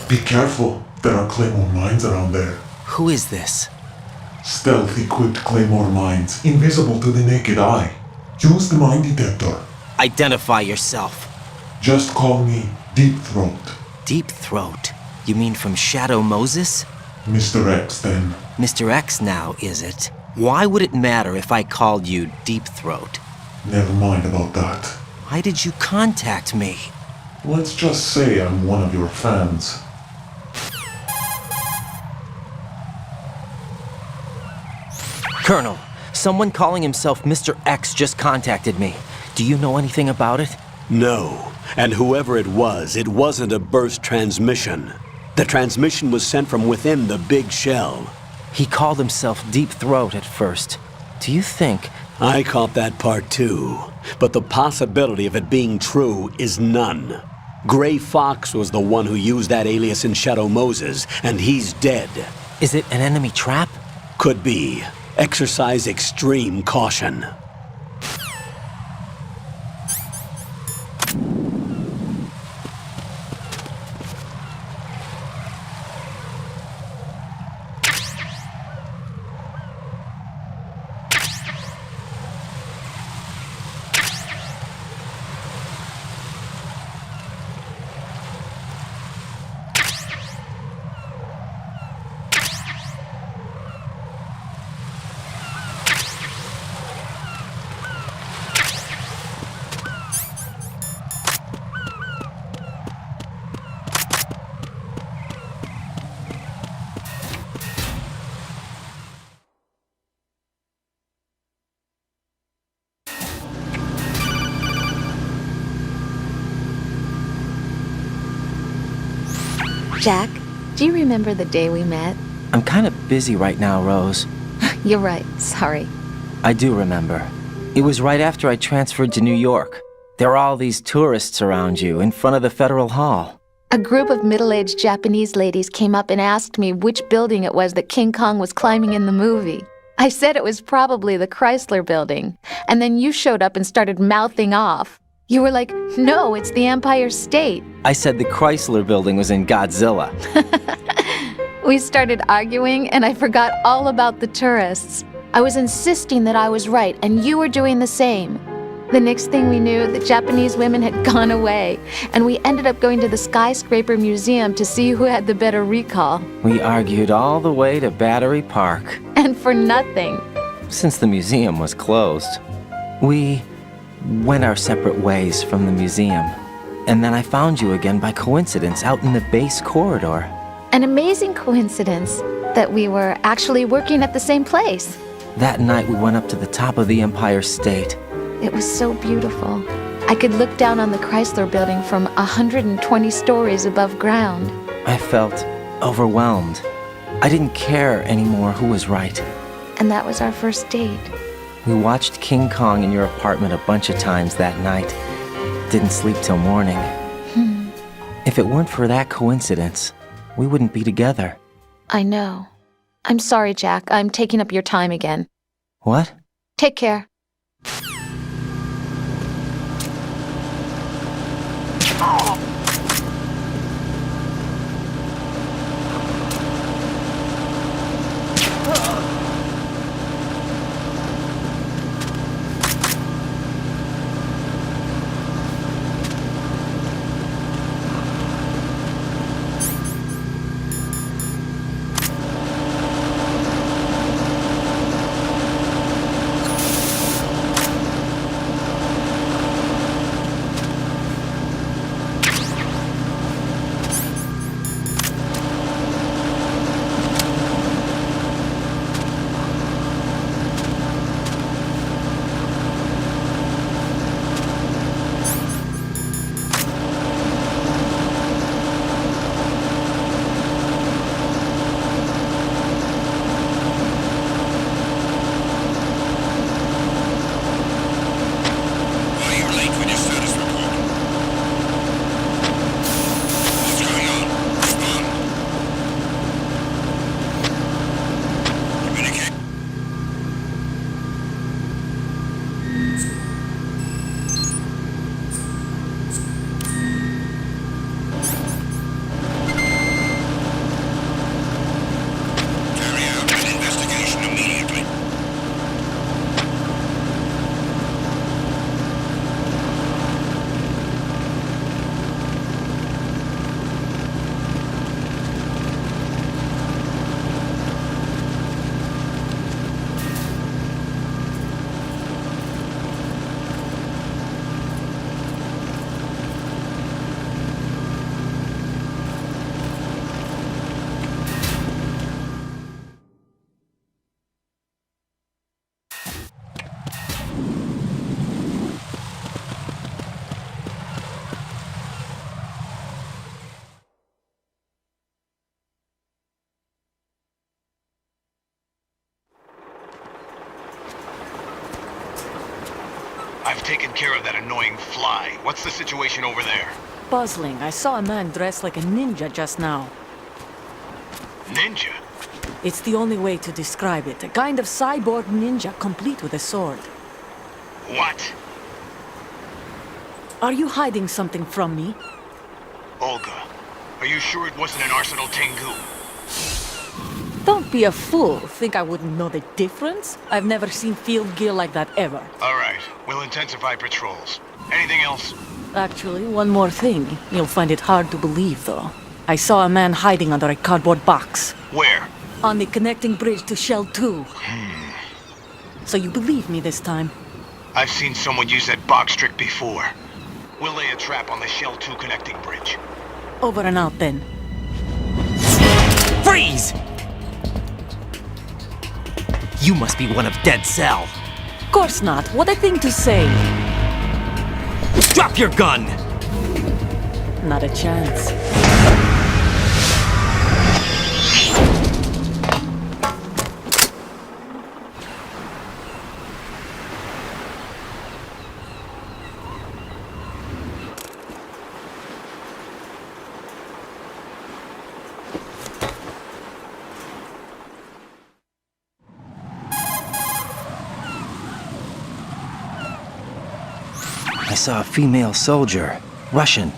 Be careful, there are Claymore mines around there. Who is this? Stealth-equipped Claymore mines, invisible to the naked eye. Use the mine detector. Identify yourself. Just call me Deep Throat. Deep Throat? You mean from Shadow Moses? Mr. X, then. Mr. X now, is it? Why would it matter if I called you Deep Throat? Never mind about that. Why did you contact me? Let's just say I'm one of your fans. Colonel, someone calling himself Mr. X just contacted me. Do you know anything about it? No. And whoever it wasn't a burst transmission. The transmission was sent from within the big shell. He called himself Deep Throat at first. Do you think... I caught that part too. But the possibility of it being true is none. Gray Fox was the one who used that alias in Shadow Moses, and he's dead. Is it an enemy trap? Could be. Exercise extreme caution. Jack, do you remember the day we met? I'm kind of busy right now, Rose. You're right, sorry. I do remember. It was right after I transferred to New York. There were all these tourists around you in front of the Federal Hall. A group of middle-aged Japanese ladies came up and asked me which building it was that King Kong was climbing in the movie. I said it was probably the Chrysler Building, and then you showed up and started mouthing off. You were like, no, it's the Empire State. I said the Chrysler Building was in Godzilla. We started arguing, and I forgot all about the tourists. I was insisting that I was right, and you were doing the same. The next thing we knew, the Japanese women had gone away, and we ended up going to the Skyscraper Museum to see who had the better recall. We argued all the way to Battery Park. And for nothing. Since the museum was closed. We went our separate ways from the museum. And then I found you again by coincidence out in the base corridor. An amazing coincidence that we were actually working at the same place. That night we went up to the top of the Empire State. It was so beautiful. I could look down on the Chrysler Building from 120 stories above ground. I felt overwhelmed. I didn't care anymore who was right. And that was our first date. We watched King Kong in your apartment a bunch of times that night. Didn't sleep till morning. If it weren't for that coincidence, we wouldn't be together. I know. I'm sorry, Jack. I'm taking up your time again. What? Take care. I've taken care of that annoying fly. What's the situation over there? Puzzling. I saw a man dressed like a ninja just now. Ninja? It's the only way to describe it. A kind of cyborg ninja, complete with a sword. What? Are you hiding something from me? Olga, are you sure it wasn't an Arsenal Tengu? Don't be a fool. Think I wouldn't know the difference? I've never seen field gear like that ever. All right, we'll intensify patrols. Anything else? Actually, one more thing. You'll find it hard to believe, though. I saw a man hiding under a cardboard box. Where? On the connecting bridge to Shell 2. So you believe me this time? I've seen someone use that box trick before. We'll lay a trap on the Shell 2 connecting bridge. Over and out, then. Freeze! You must be one of Dead Cell. Of course not. What a thing to say. Drop your gun! Not a chance. I saw a female soldier. Russian.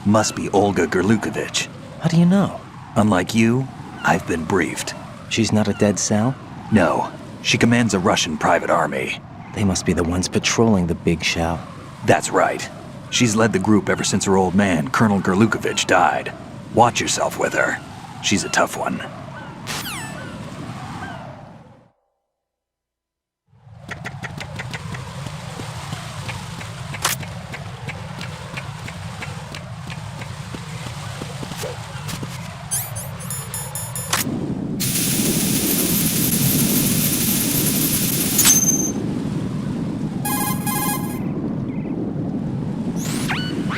Must be Olga Gerlukovich. How do you know? Unlike you, I've been briefed. She's not a Dead Cell? No. She commands a Russian private army. They must be the ones patrolling the big shell. That's right. She's led the group ever since her old man, Colonel Gerlukovich, died. Watch yourself with her. She's a tough one.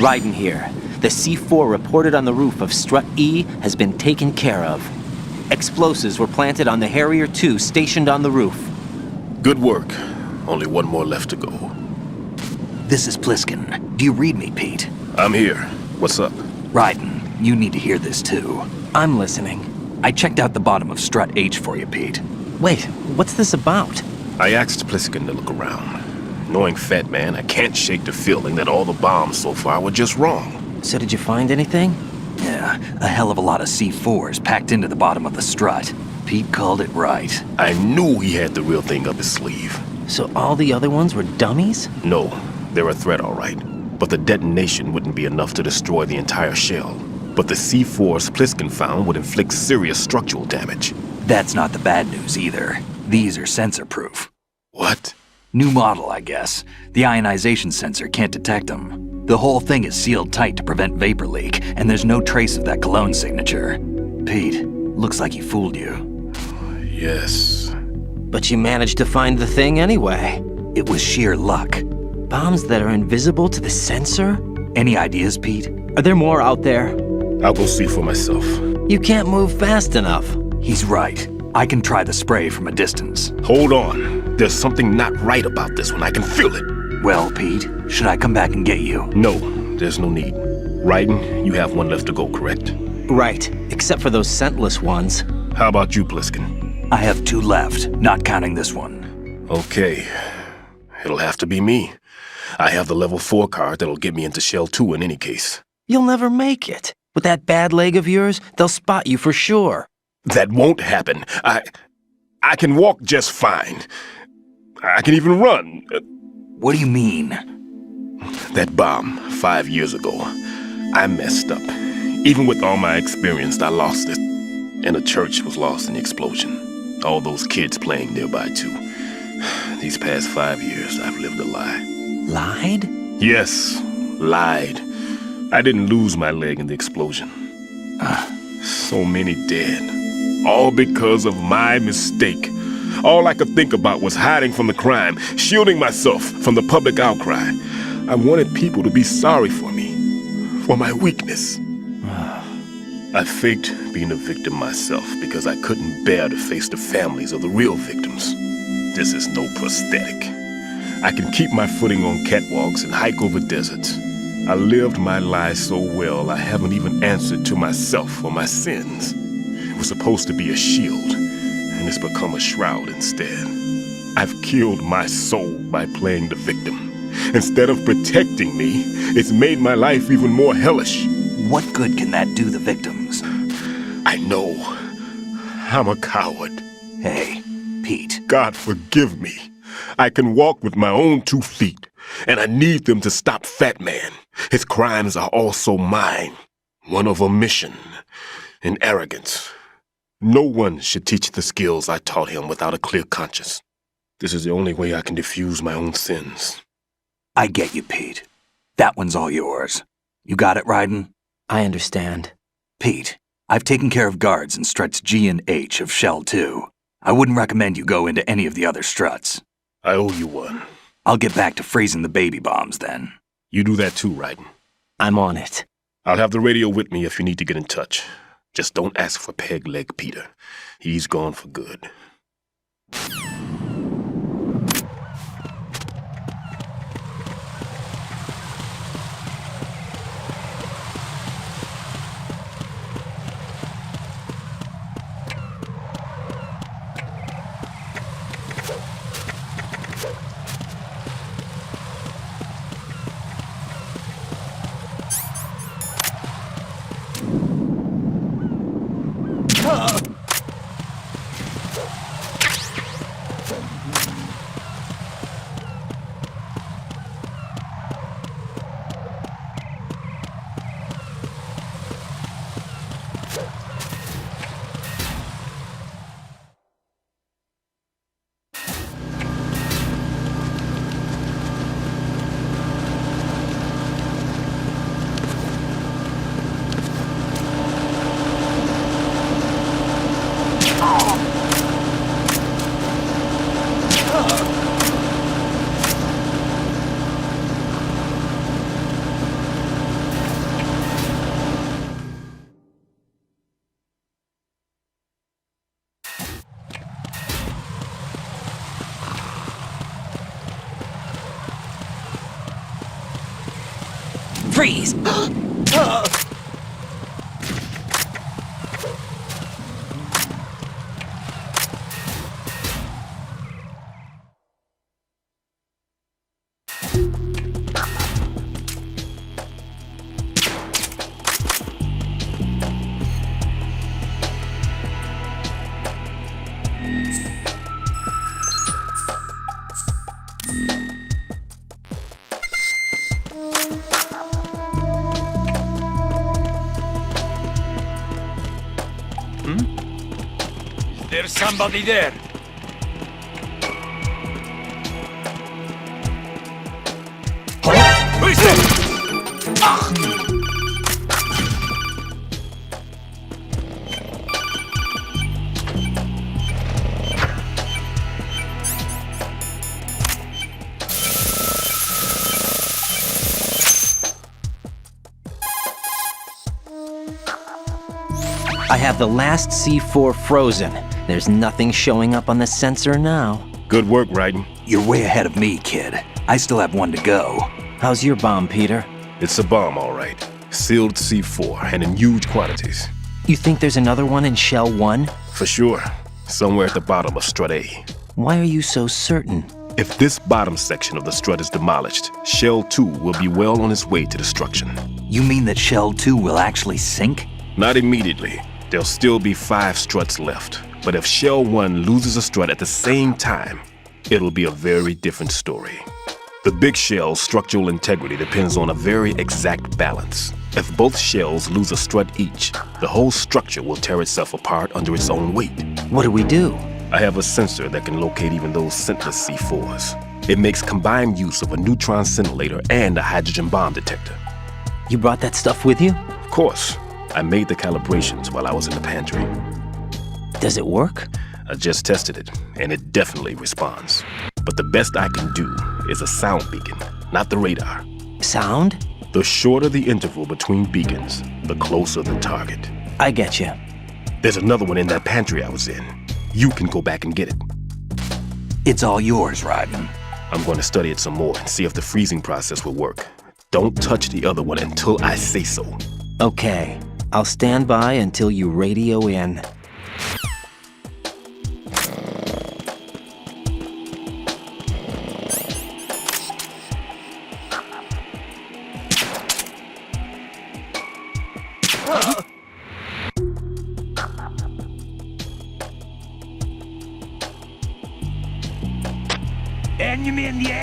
Raiden here. The C4 reported on the roof of Strut E has been taken care of. Explosives were planted on the Harrier 2 stationed on the roof. Good work. Only one more left to go. This is Pliskin. Do you read me, Pete? I'm here. What's up? Raiden, you need to hear this too. I'm listening. I checked out the bottom of Strut H for you, Pete. Wait, what's this about? I asked Pliskin to look around. Knowing Fat Man, I can't shake the feeling that all the bombs so far were just wrong. So did you find anything? Yeah, a hell of a lot of C4s packed into the bottom of the strut. Pete called it right. I knew he had the real thing up his sleeve. So all the other ones were dummies? No, they're a threat, all right. But the detonation wouldn't be enough to destroy the entire shell. But the C4s Pliskin found would inflict serious structural damage. That's not the bad news either. These are sensor-proof. What? New model, I guess. The ionization sensor can't detect them. The whole thing is sealed tight to prevent vapor leak, and there's no trace of that cologne signature. Pete, looks like he fooled you. Yes. But you managed to find the thing anyway. It was sheer luck. Bombs that are invisible to the sensor? Any ideas, Pete? Are there more out there? I'll go see for myself. You can't move fast enough. He's right. I can try the spray from a distance. Hold on. There's something not right about this one. I can feel it. Well, Pete, should I come back and get you? No, there's no need. Raiden, you have one left to go, correct? Right, except for those scentless ones. How about you, Pliskin? I have 2 left, not counting this one. Okay. It'll have to be me. I have the level 4 card that'll get me into Shell 2 in any case. You'll never make it. With that bad leg of yours, they'll spot you for sure. That won't happen. I can walk just fine. I can even run. What do you mean? That bomb, 5 years ago. I messed up. Even with all my experience, I lost it. And the church was lost in the explosion. All those kids playing nearby, too. These past 5 years, I've lived a lie. Lied? Yes, lied. I didn't lose my leg in the explosion. So many dead. All because of my mistake. All I could think about was hiding from the crime, shielding myself from the public outcry. I wanted people to be sorry for me, for my weakness. I faked being a victim myself because I couldn't bear to face the families of the real victims. This is no prosthetic. I can keep my footing on catwalks and hike over deserts. I lived my life so well, I haven't even answered to myself for my sins. It was supposed to be a shield, and it's become a shroud instead. I've killed my soul by playing the victim. Instead of protecting me, it's made my life even more hellish. What good can that do the victims? I know. I'm a coward. Hey, Pete. God forgive me. I can walk with my own 2 feet, and I need them to stop Fat Man. His crimes are also mine. One of omission and arrogance. No one should teach the skills I taught him without a clear conscience. This is the only way I can diffuse my own sins. I get you, Pete. That one's all yours. You got it, Raiden? I understand. Pete, I've taken care of guards in struts G and H of Shell 2. I wouldn't recommend you go into any of the other struts. I owe you one. I'll get back to freezing the baby bombs then. You do that too, Raiden. I'm on it. I'll have the radio with me if you need to get in touch. Just don't ask for Peg Leg Peter. He's gone for good. Freeze! There's somebody there. Who is it? I have the last C4 frozen. There's nothing showing up on the sensor now. Good work, Raiden. You're way ahead of me, kid. I still have one to go. How's your bomb, Peter? It's a bomb, all right. Sealed C4, and in huge quantities. You think there's another one in Shell 1? For sure. Somewhere at the bottom of Strut A. Why are you so certain? If this bottom section of the strut is demolished, Shell 2 will be well on its way to destruction. You mean that Shell 2 will actually sink? Not immediately. There'll still be 5 struts left. But if Shell 1 loses a strut at the same time, it'll be a very different story. The big shell's structural integrity depends on a very exact balance. If both shells lose a strut each, the whole structure will tear itself apart under its own weight. What do we do? I have a sensor that can locate even those scentless C4s. It makes combined use of a neutron scintillator and a hydrogen bomb detector. You brought that stuff with you? Of course. I made the calibrations while I was in the pantry. Does it work? I just tested it, and it definitely responds. But the best I can do is a sound beacon, not the radar. Sound? The shorter the interval between beacons, the closer the target. I get you. There's another one in that pantry I was in. You can go back and get it. It's all yours, Raiden. I'm going to study it some more and see if the freezing process will work. Don't touch the other one until I say so. Okay. I'll stand by until you radio in. Enemy in the area!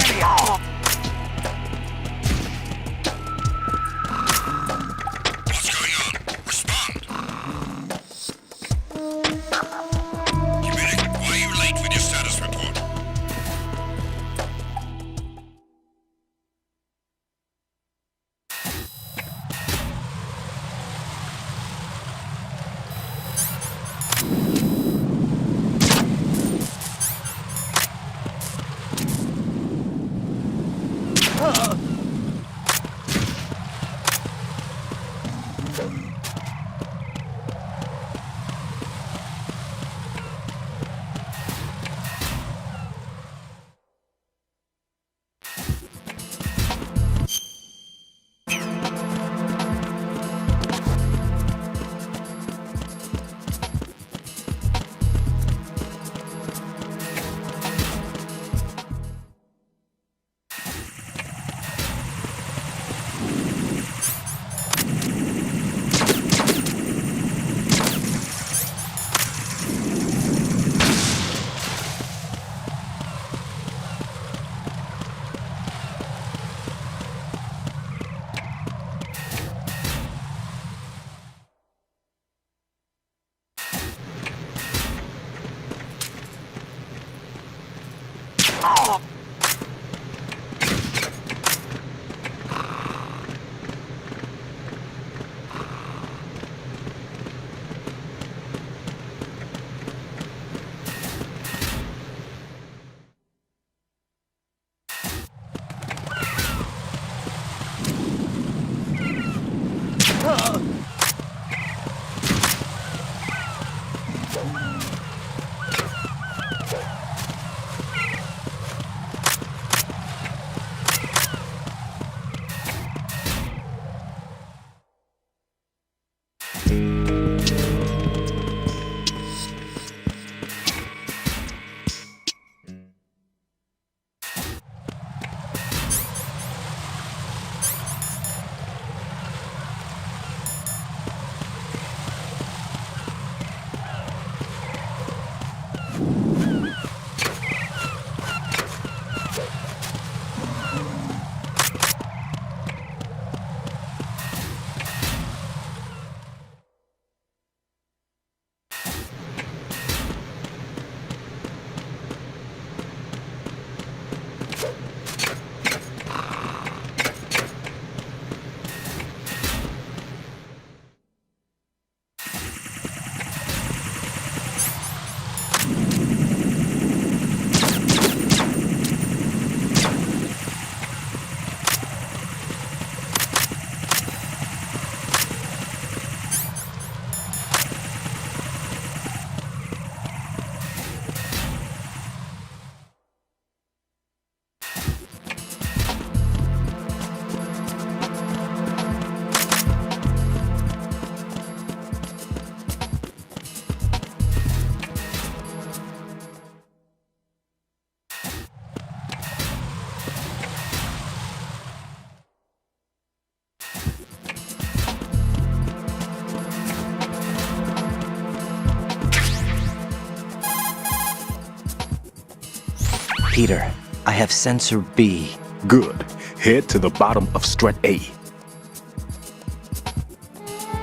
Peter, I have sensor B. Good. Head to the bottom of strut A.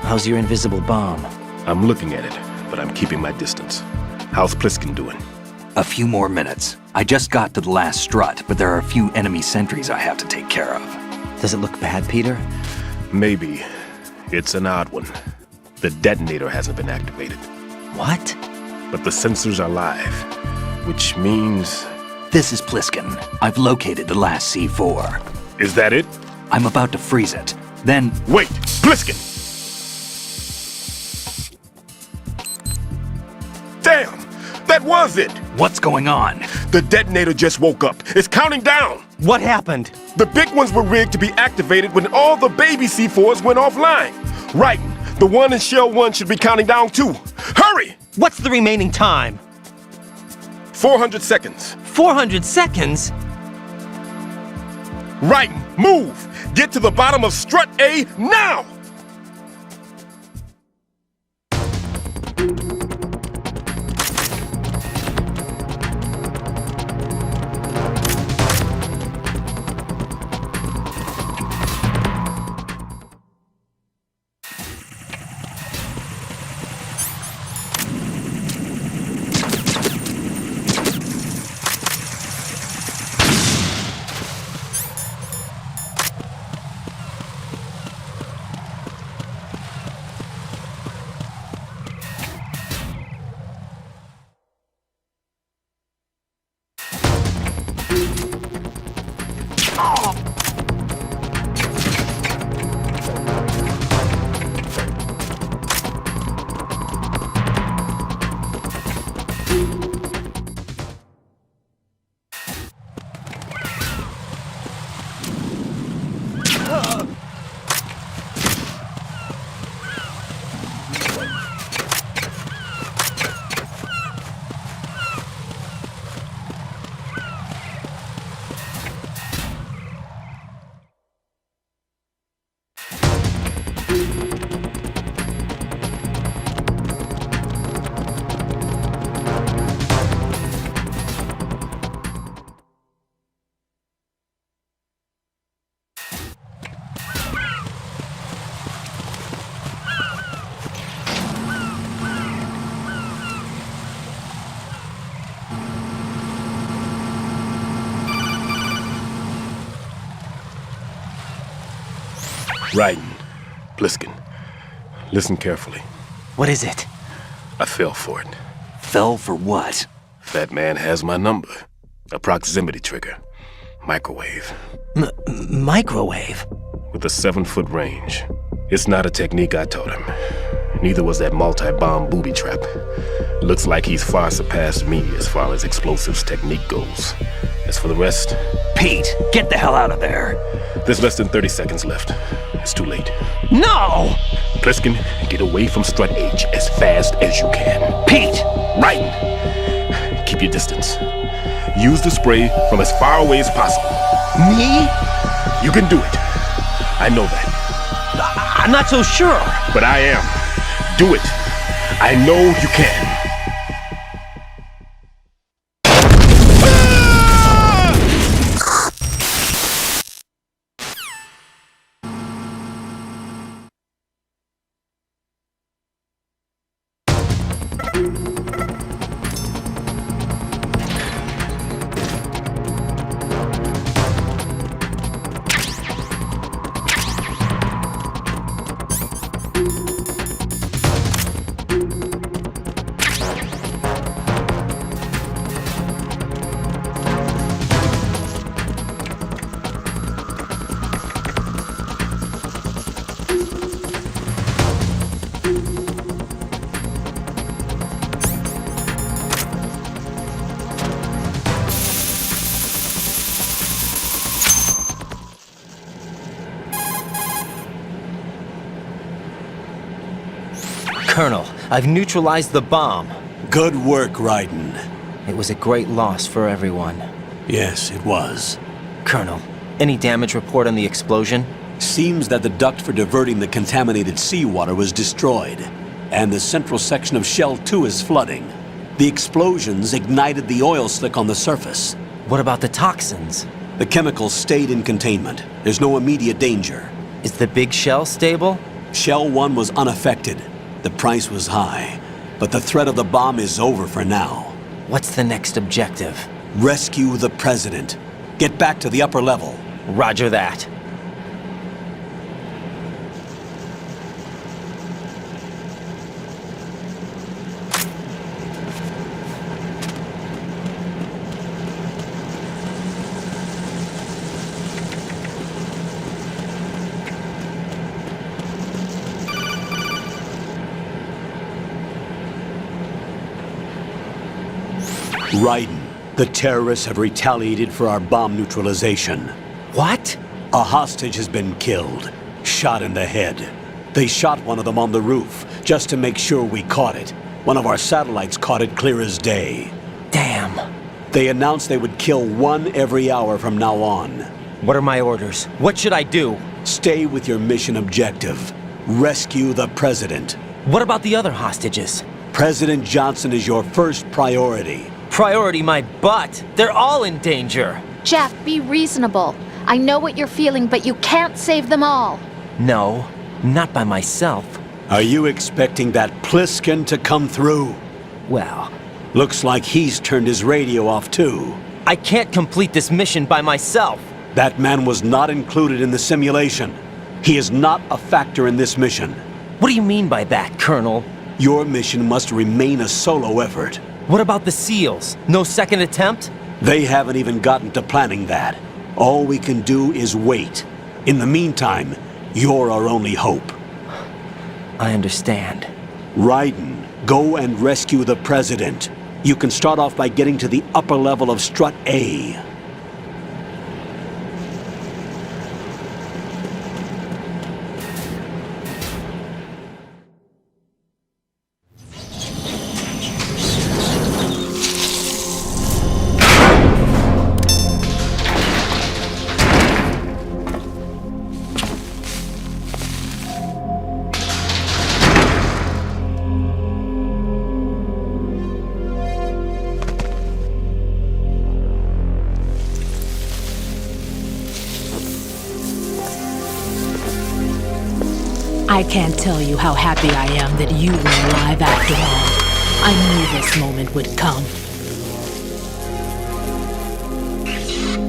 How's your invisible bomb? I'm looking at it, but I'm keeping my distance. How's Pliskin doing? A few more minutes. I just got to the last strut, but there are a few enemy sentries I have to take care of. Does it look bad, Peter? Maybe. It's an odd one. The detonator hasn't been activated. What? But the sensors are live, which means... This is Pliskin. I've located the last C4. Is that it? I'm about to freeze it. Then... Wait! Pliskin! Damn! That was it! What's going on? The detonator just woke up. It's counting down. What happened? The big ones were rigged to be activated when all the baby C4s went offline. Right. The one in Shell 1 should be counting down too. Hurry! What's the remaining time? 400 seconds. 400 seconds? Right. Move! Get to the bottom of strut A now! Raiden, Pliskin, listen carefully. What is it? I fell for it. Fell for what? That man has my number. A proximity trigger. Microwave. Microwave? With a 7-foot range. It's not a technique I taught him. Neither was that multi-bomb booby trap. Looks like he's far surpassed me as far as explosives technique goes. As for the rest... Pete, get the hell out of there! There's less than 30 seconds left. It's too late. No! Pliskin, get away from Strut H as fast as you can. Pete! Raiden! Keep your distance. Use the spray from as far away as possible. Me? You can do it. I know that. I'm not so sure. But I am. Do it. I know you can. Colonel, I've neutralized the bomb. Good work, Raiden. It was a great loss for everyone. Yes, it was. Colonel, any damage report on the explosion? Seems that the duct for diverting the contaminated seawater was destroyed, and the central section of Shell 2 is flooding. The explosions ignited the oil slick on the surface. What about the toxins? The chemicals stayed in containment. There's no immediate danger. Is the big shell stable? Shell 1 was unaffected. The price was high, but the threat of the bomb is over for now. What's the next objective? Rescue the President. Get back to the upper level. Roger that. Raiden, the terrorists have retaliated for our bomb neutralization. What? A hostage has been killed, shot in the head. They shot one of them on the roof, just to make sure we caught it. One of our satellites caught it clear as day. Damn. They announced they would kill one every hour from now on. What are my orders? What should I do? Stay with your mission objective. Rescue the president. What about the other hostages? President Johnson is your first priority. Priority my butt. They're all in danger. Jeff, be reasonable. I know what you're feeling, but you can't save them all. No, not by myself. Are you expecting that Pliskin to come through? Well... Looks like he's turned his radio off too. I can't complete this mission by myself. That man was not included in the simulation. He is not a factor in this mission. What do you mean by that, Colonel? Your mission must remain a solo effort. What about the SEALs? No second attempt? They haven't even gotten to planning that. All we can do is wait. In the meantime, you're our only hope. I understand. Raiden, go and rescue the president. You can start off by getting to the upper level of Strut A. I can't tell you how happy I am that you were alive after all. I knew this moment would come.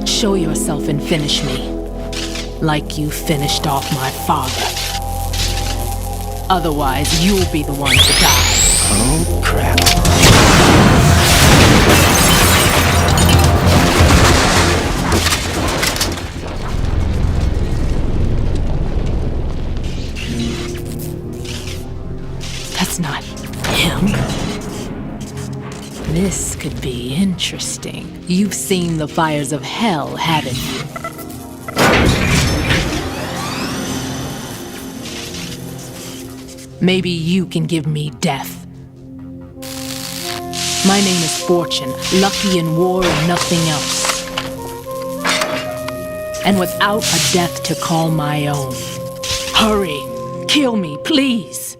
Show yourself and finish me. Like you finished off my father. Otherwise, you'll be the one to die. Oh, crap. That's not him. This could be interesting. You've seen the fires of hell, haven't you? Maybe you can give me death. My name is Fortune, lucky in war and nothing else. And without a death to call my own. Hurry, kill me, please.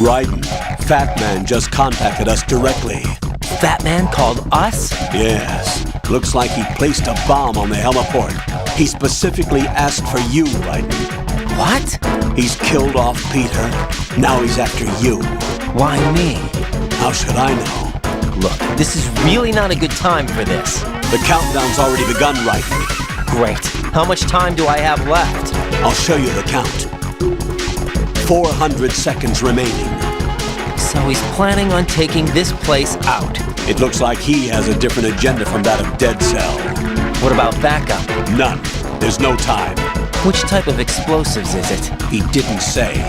Raiden, Fat Man just contacted us directly. Fat Man called us? Yes. Looks like he placed a bomb on the heliport. He specifically asked for you, Raiden. What? He's killed off Peter. Now he's after you. Why me? How should I know? Look, this is really not a good time for this. The countdown's already begun, Rifle. Great. How much time do I have left? I'll show you the count. 400 seconds remaining. So he's planning on taking this place out. It looks like he has a different agenda from that of Dead Cell. What about backup? None. There's no time. Which type of explosives is it? He didn't say.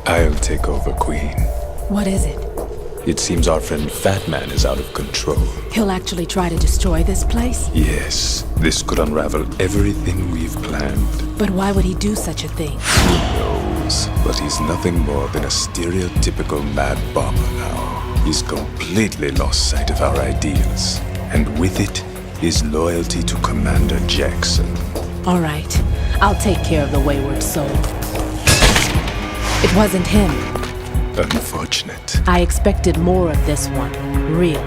I'll take over, Queen. What is it? It seems our friend Fat Man is out of control. He'll actually try to destroy this place? Yes, this could unravel everything we've planned. But why would he do such a thing? Who knows? But he's nothing more than a stereotypical mad bomber now. He's completely lost sight of our ideals. And with it, his loyalty to Commander Jackson. All right, I'll take care of the wayward soul. It wasn't him. Unfortunate. I expected more of this one, really.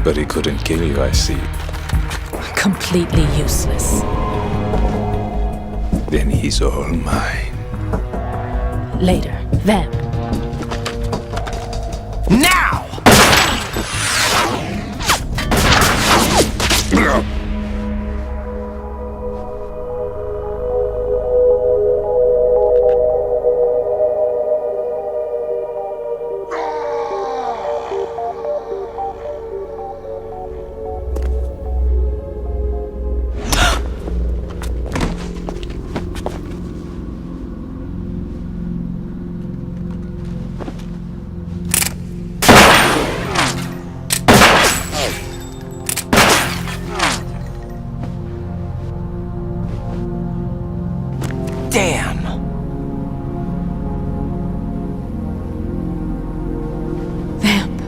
But he couldn't kill you, I see. Completely useless. Then he's all mine. Later, then. Now! Damn! Vamp.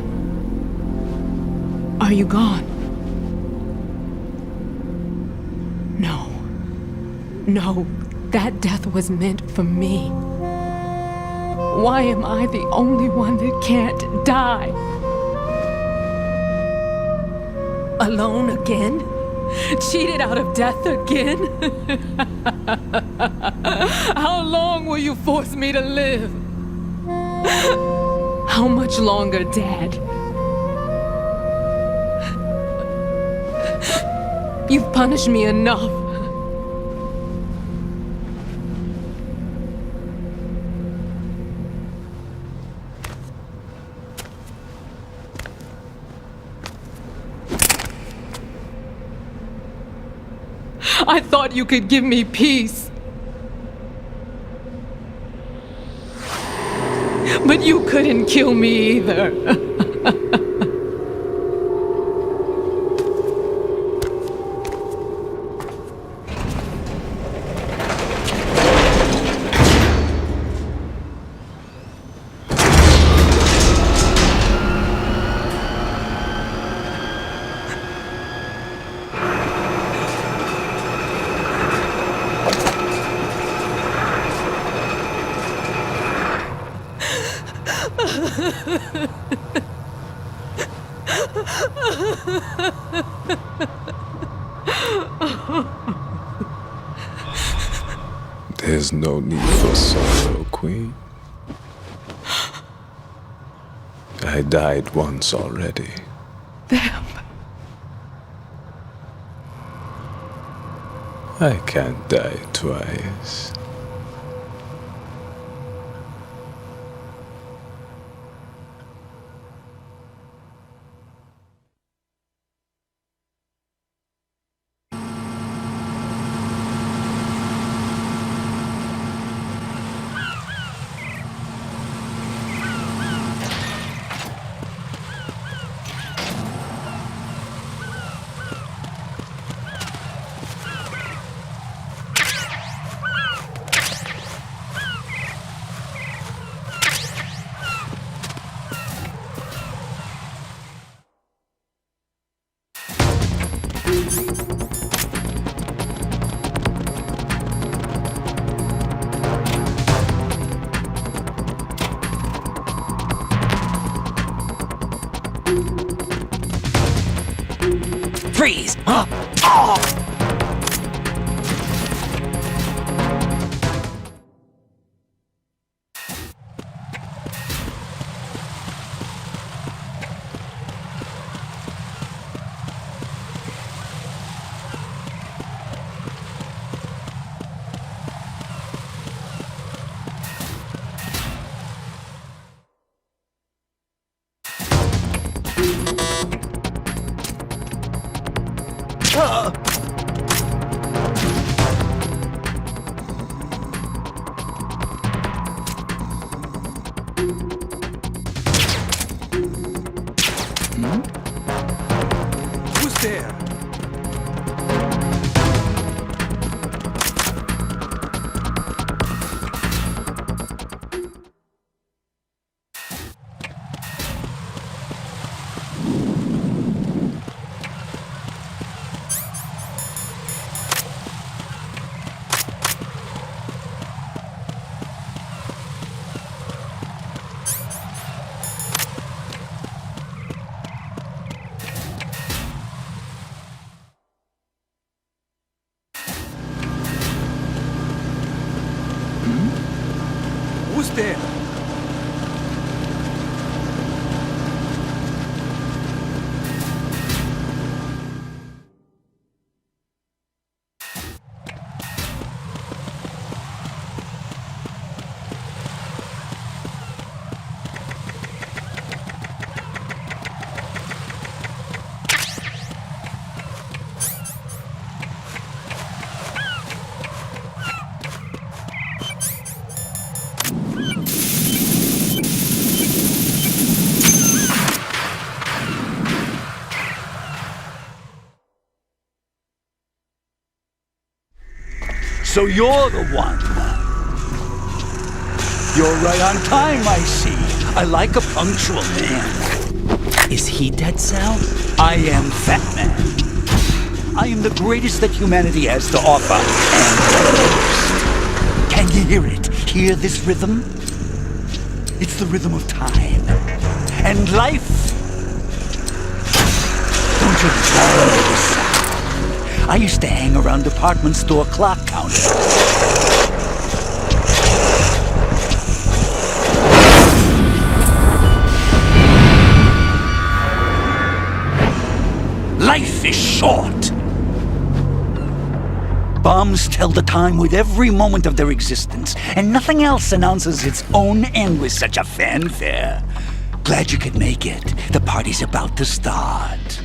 Are you gone? No. No, that death was meant for me. Why am I the only one that can't die? Alone again? Cheated out of death again? How long will you force me to live? How much longer, Dad? You've punished me enough. I thought you could give me peace. But you couldn't kill me either. There's no need for sorrow, Queen. I died once already. Vamp. I can't die twice. Freeze! Who's there? Who's there? So you're the one. You're right on time, I see. I like a punctual man. Is he Dead Cell? I am Fat Man. I am the greatest that humanity has to offer, and the most. Can you hear it? Hear this rhythm? It's the rhythm of time. And life. Don't you love this sound? I used to hang around department store clock counters. Life is short. Bombs tell the time with every moment of their existence, and nothing else announces its own end with such a fanfare. Glad you could make it. The party's about to start.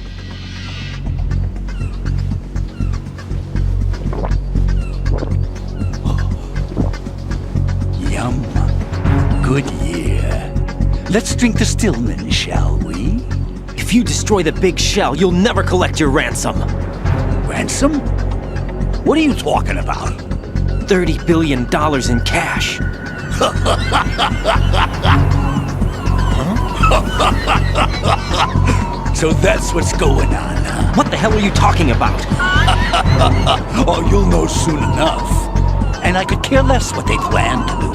Yum. Good year. Let's drink the Stillman, shall we? If you destroy the big shell, you'll never collect your ransom. Ransom? What are you talking about? $30 billion in cash. So that's what's going on, huh? What the hell are you talking about? Oh, you'll know soon enough. And I could care less what they plan to do.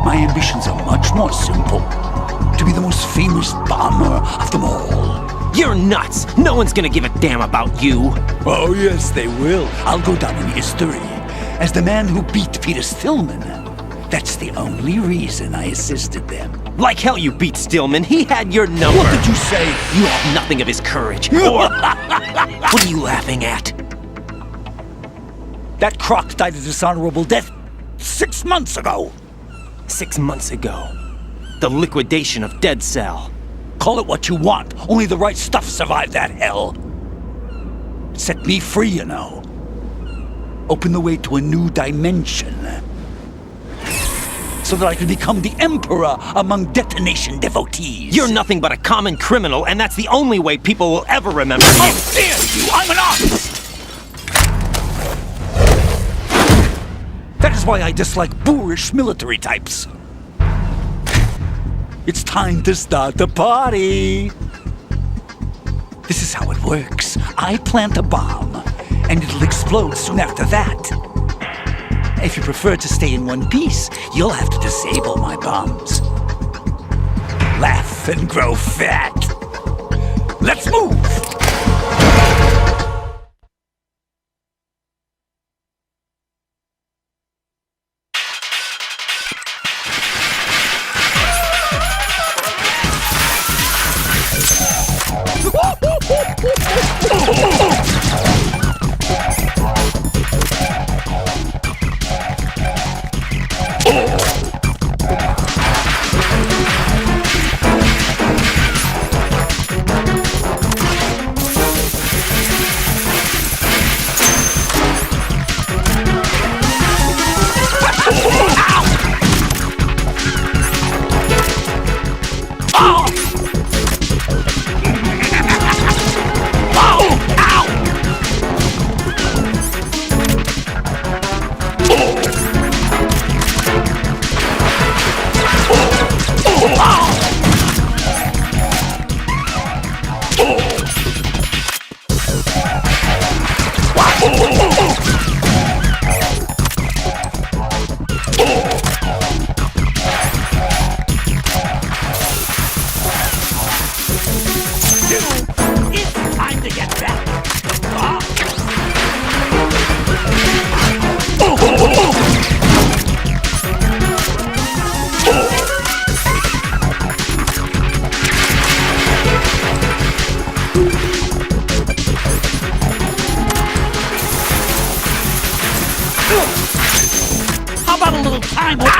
My ambitions are much more simple. To be the most famous bomber of them all. You're nuts! No one's gonna give a damn about you! Oh, yes, they will. I'll go down in history as the man who beat Peter Stillman. That's the only reason I assisted them. Like hell you beat Stillman. He had your number. What did you say? You have nothing of his courage. Or... What are you laughing at? That croc died a dishonorable death 6 months ago. 6 months ago. The liquidation of Dead Cell. Call it what you want. Only the right stuff survived that hell. It set me free, you know. Opened the way to a new dimension. So that I could become the emperor among detonation devotees. You're nothing but a common criminal, and that's the only way people will ever remember you. How dare you! I'm an artist! That is why I dislike boorish military types. It's time to start the party. This is how it works. I plant a bomb, and it'll explode soon after that. If you prefer to stay in one piece, you'll have to disable my bombs. Laugh and grow fat. Let's move! How about a little time with...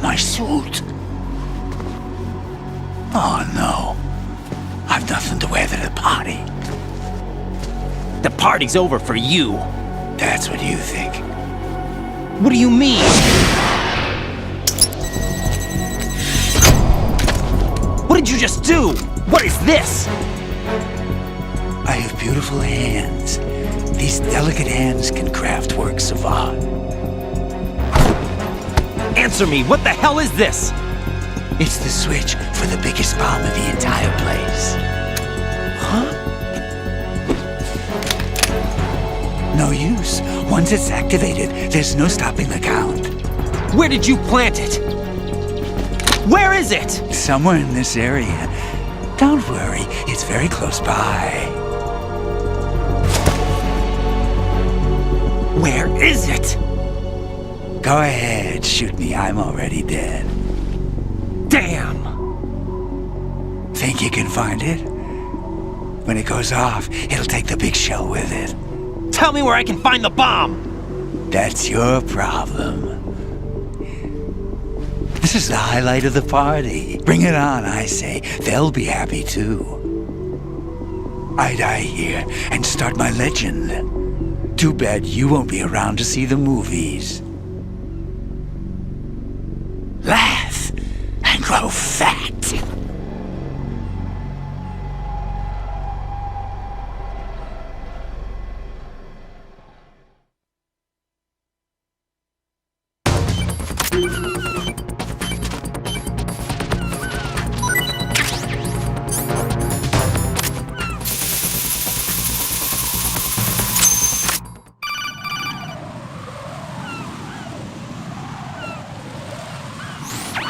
My suit. Oh no. I've nothing to wear to the party. The party's over for you. That's what you think. What do you mean? What did you just do? What is this? I have beautiful hands. These delicate hands can craft works of art. Answer me, what the hell is this? It's the switch for the biggest bomb of the entire place. Huh? No use. Once it's activated, there's no stopping the count. Where did you plant it? Where is it? Somewhere in this area. Don't worry, it's very close by. Where is it? Go ahead, shoot me. I'm already dead. Damn! Think you can find it? When it goes off, it'll take the big shell with it. Tell me where I can find the bomb! That's your problem. This is the highlight of the party. Bring it on, I say. They'll be happy too. I die here and start my legend. Too bad you won't be around to see the movies. Laugh and grow fat.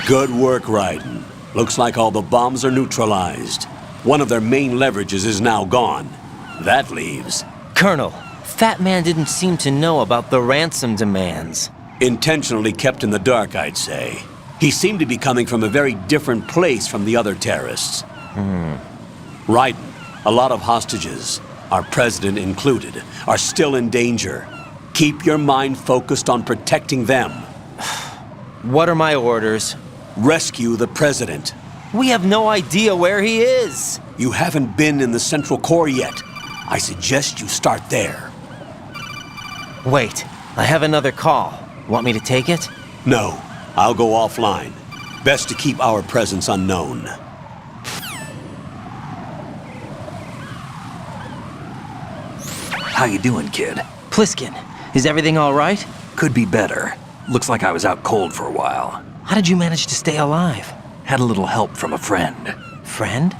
Good work, Raiden. Looks like all the bombs are neutralized. One of their main leverages is now gone. That leaves... Colonel, Fat Man didn't seem to know about the ransom demands. Intentionally kept in the dark, I'd say. He seemed to be coming from a very different place from the other terrorists. Raiden, a lot of hostages, our president included, are still in danger. Keep your mind focused on protecting them. What are my orders? Rescue the president. We have no idea where he is. You haven't been in the Central Core yet. I suggest you start there. Wait, I have another call. Want me to take it? No, I'll go offline. Best to keep our presence unknown. How you doing, kid? Pliskin, is everything all right? Could be better. Looks like I was out cold for a while. How did you manage to stay alive? Had a little help from a friend. Friend?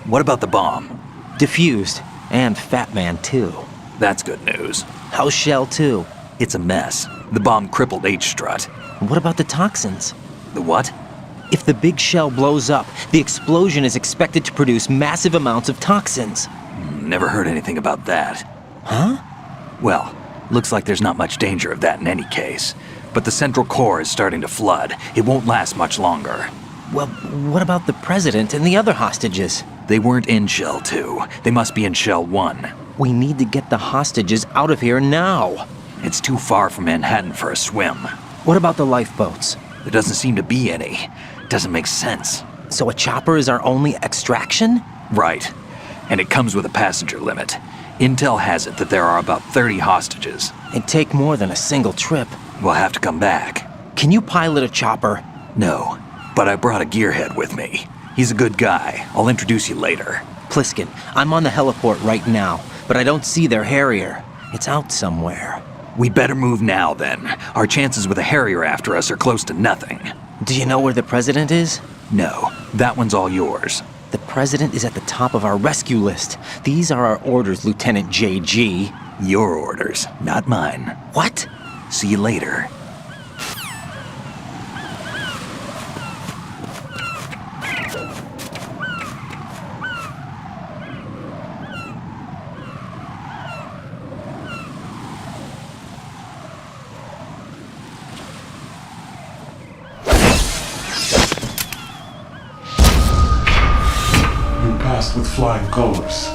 What about the bomb? Diffused. And Fat Man, too. That's good news. How's Shell, too? It's a mess. The bomb crippled H-Strut. What about the toxins? The what? If the big shell blows up, the explosion is expected to produce massive amounts of toxins. Never heard anything about that. Huh? Well, looks like there's not much danger of that in any case. But the Central Core is starting to flood. It won't last much longer. Well, what about the president and the other hostages? They weren't in Shell 2. They must be in Shell 1. We need to get the hostages out of here now. It's too far from Manhattan for a swim. What about the lifeboats? There doesn't seem to be any. Doesn't make sense. So a chopper is our only extraction? Right. And it comes with a passenger limit. Intel has it that there are about 30 hostages. It'd take more than a single trip. We'll have to come back. Can you pilot a chopper? No, but I brought a gearhead with me. He's a good guy. I'll introduce you later. Pliskin, I'm on the heliport right now, but I don't see their Harrier. It's out somewhere. We better move now, then. Our chances with a Harrier after us are close to nothing. Do you know where the president is? No, that one's all yours. The president is at the top of our rescue list. These are our orders, Lieutenant JG. Your orders, not mine. What? See you later. us with flying colors.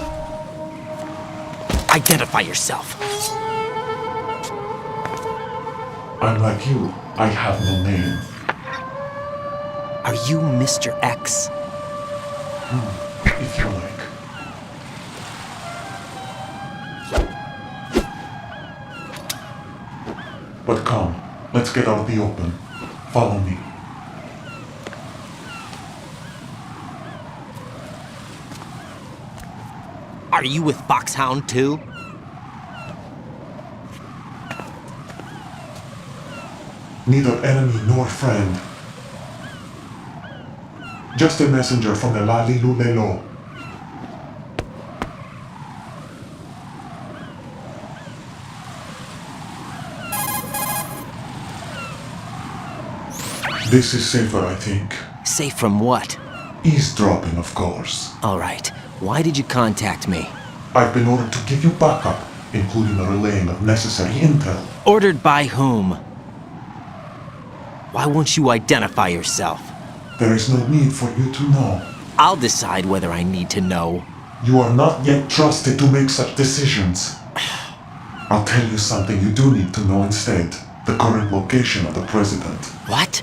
Identify yourself. I'm like you. I have no name. Are you Mr. X? If you like. But come, let's get out of the open. Follow me. Are you with Foxhound too? Neither enemy nor friend. Just a messenger from the Lalilulelo. This is safer, I think. Safe from what? Eavesdropping, of course. All right. Why did you contact me? I've been ordered to give you backup, including the relaying of necessary intel. Ordered by whom? Why won't you identify yourself? There is no need for you to know. I'll decide whether I need to know. You are not yet trusted to make such decisions. I'll tell you something you do need to know instead. The current location of the president. What?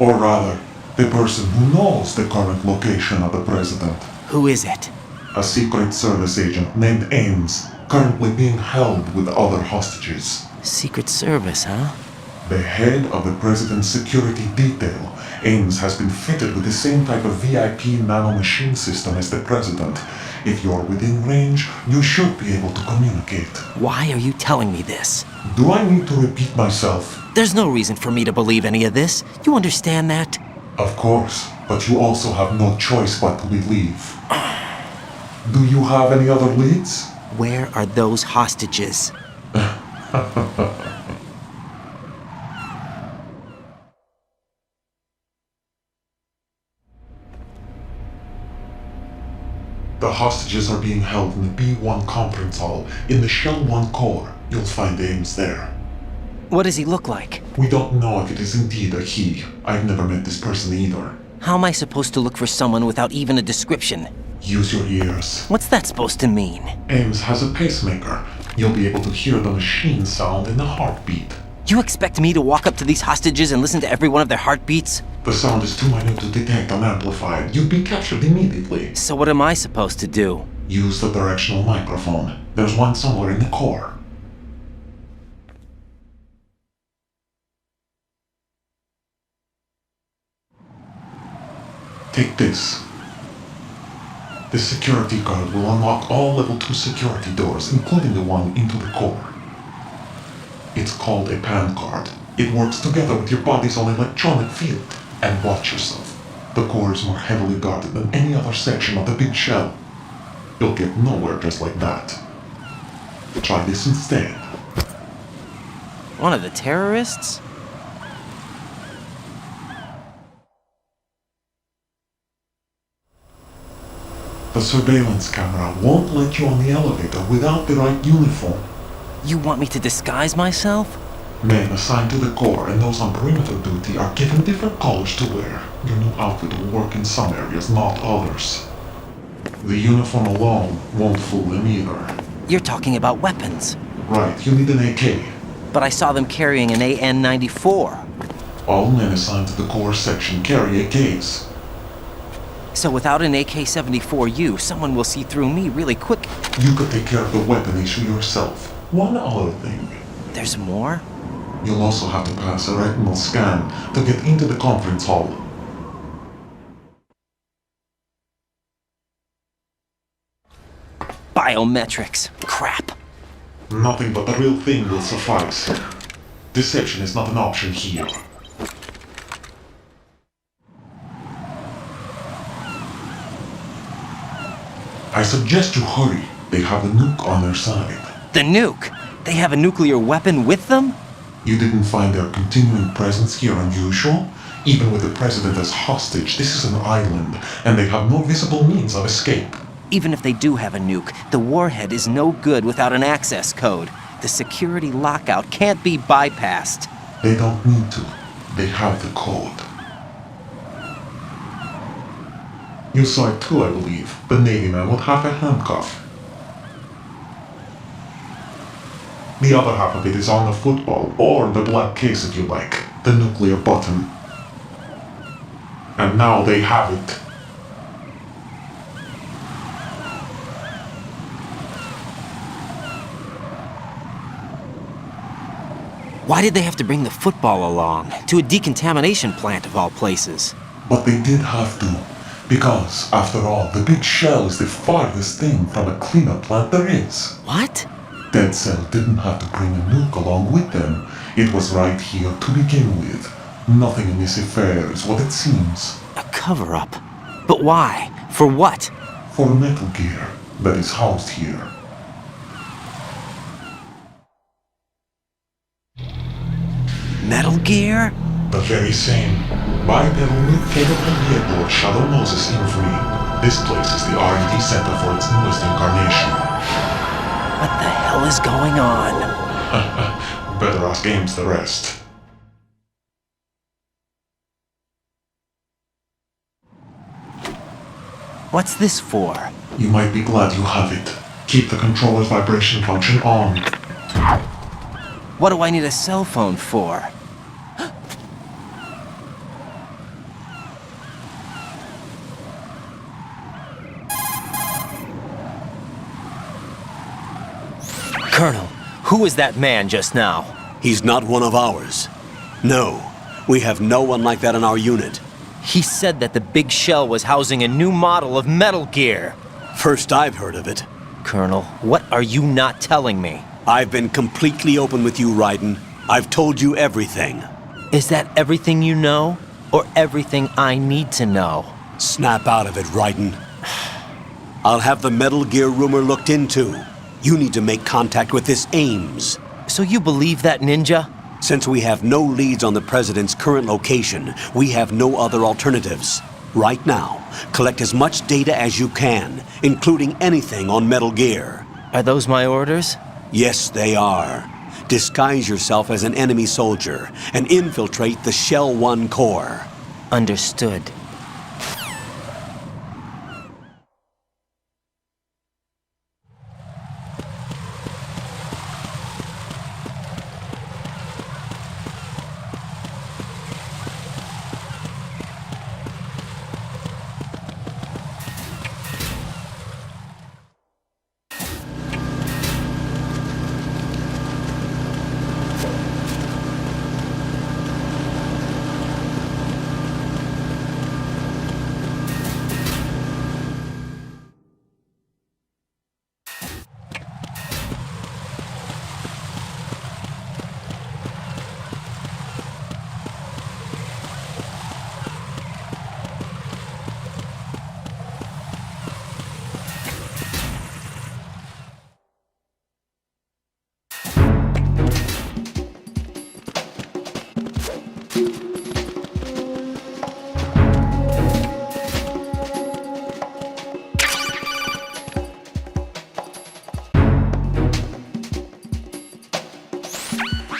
Or rather, the person who knows the current location of the president. Who is it? A Secret Service agent named Ames, currently being held with other hostages. Secret Service, huh? The head of the president's security detail, Ames has been fitted with the same type of VIP nanomachine system as the president. If you're within range, you should be able to communicate. Why are you telling me this? Do I need to repeat myself? There's no reason for me to believe any of this. You understand that? Of course, but you also have no choice but to believe. Do you have any other leads? Where are those hostages? The hostages are being held in the B1 conference hall in the Shell 1 core. You'll find Ames there. What does he look like? We don't know if it is indeed a he. I've never met this person either. How am I supposed to look for someone without even a description? Use your ears. What's that supposed to mean? Ames has a pacemaker. You'll be able to hear the machine sound in the heartbeat. You expect me to walk up to these hostages and listen to every one of their heartbeats? The sound is too minute to detect unamplified. You'd be captured immediately. So what am I supposed to do? Use the directional microphone. There's one somewhere in the core. Take this. This security card will unlock all level 2 security doors, including the one into the core. It's called a PAN card. It works together with your body's own electronic field. And watch yourself. The core is more heavily guarded than any other section of the big shell. You'll get nowhere just like that. Try this instead. One of the terrorists? The surveillance camera won't let you on the elevator without the right uniform. You want me to disguise myself? Men assigned to the core and those on perimeter duty are given different colors to wear. Your new outfit will work in some areas, not others. The uniform alone won't fool them either. You're talking about weapons. Right, you need an AK. But I saw them carrying an AN-94. All men assigned to the core section carry AKs. So without an AK-74U, someone will see through me really quick. You could take care of the weapon issue yourself. One other thing. There's more? You'll also have to pass a retinal scan to get into the conference hall. Biometrics. Crap. Nothing but the real thing will suffice. Deception is not an option here. I suggest you hurry. They have a nuke on their side. The nuke? They have a nuclear weapon with them? You didn't find their continuing presence here unusual? Even with the president as hostage, this is an island, and they have no visible means of escape. Even if they do have a nuke, the warhead is no good without an access code. The security lockout can't be bypassed. They don't need to. They have the code. You saw it too, I believe. The Navy man with half a handcuff. The other half of it is on the football, or the black case if you like. The nuclear button. And now they have it. Why did they have to bring the football along? To a decontamination plant of all places. But they did have to. Because, after all, the big shell is the farthest thing from a cleanup plant there is. What? Dead Cell didn't have to bring a nuke along with them. It was right here to begin with. Nothing in this affair is what it seems. A cover-up? But why? For what? For metal gear that is housed here. Metal Gear? The very same. Bipedal nuke capable vehicle Shadow Moses infamy. This place is the R&D center for its newest incarnation. What the hell is going on? Better ask Ames the rest. What's this for? You might be glad you have it. Keep the controller's vibration function on. What do I need a cell phone for? Colonel, who was that man just now? He's not one of ours. No, we have no one like that in our unit. He said that the big shell was housing a new model of Metal Gear. First I've heard of it. Colonel, what are you not telling me? I've been completely open with you, Raiden. I've told you everything. Is that everything you know? Or everything I need to know? Snap out of it, Raiden. I'll have the Metal Gear rumor looked into. You need to make contact with this Ames. So you believe that ninja? Since we have no leads on the President's current location, we have no other alternatives. Right now, collect as much data as you can, including anything on Metal Gear. Are those my orders? Yes, they are. Disguise yourself as an enemy soldier and infiltrate the Shell 1 core. Understood.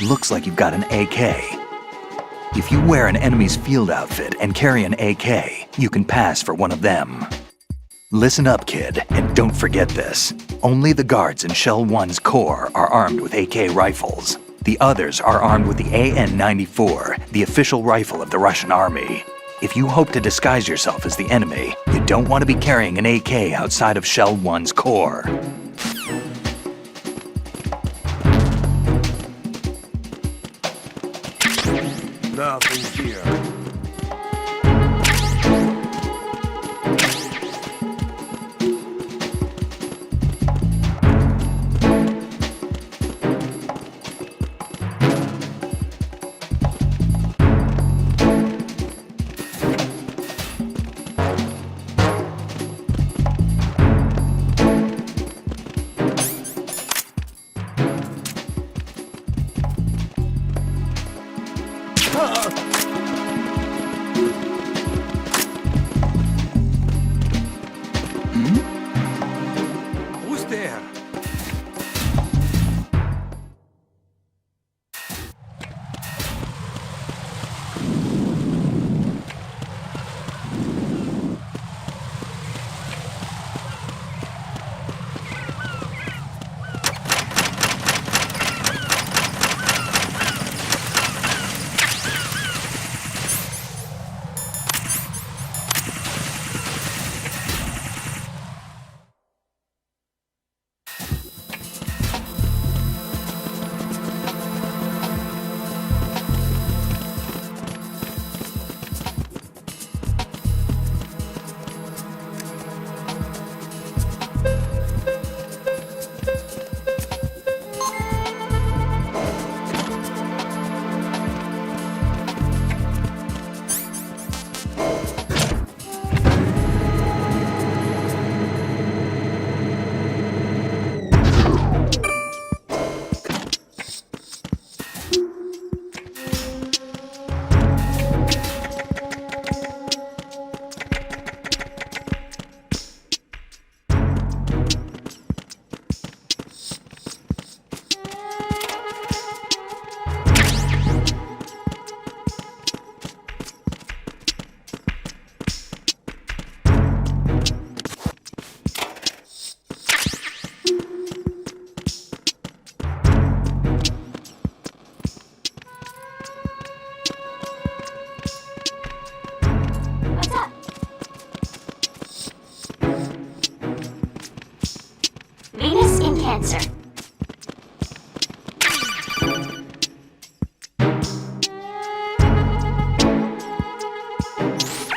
Looks like you've got an AK. If you wear an enemy's field outfit and carry an AK, you can pass for one of them. Listen up, kid, and don't forget this. Only the guards in Shell 1's core are armed with AK rifles. The others are armed with the AN-94, the official rifle of the Russian army. If you hope to disguise yourself as the enemy, you don't want to be carrying an AK outside of Shell 1's core. Nothing here. Who's there?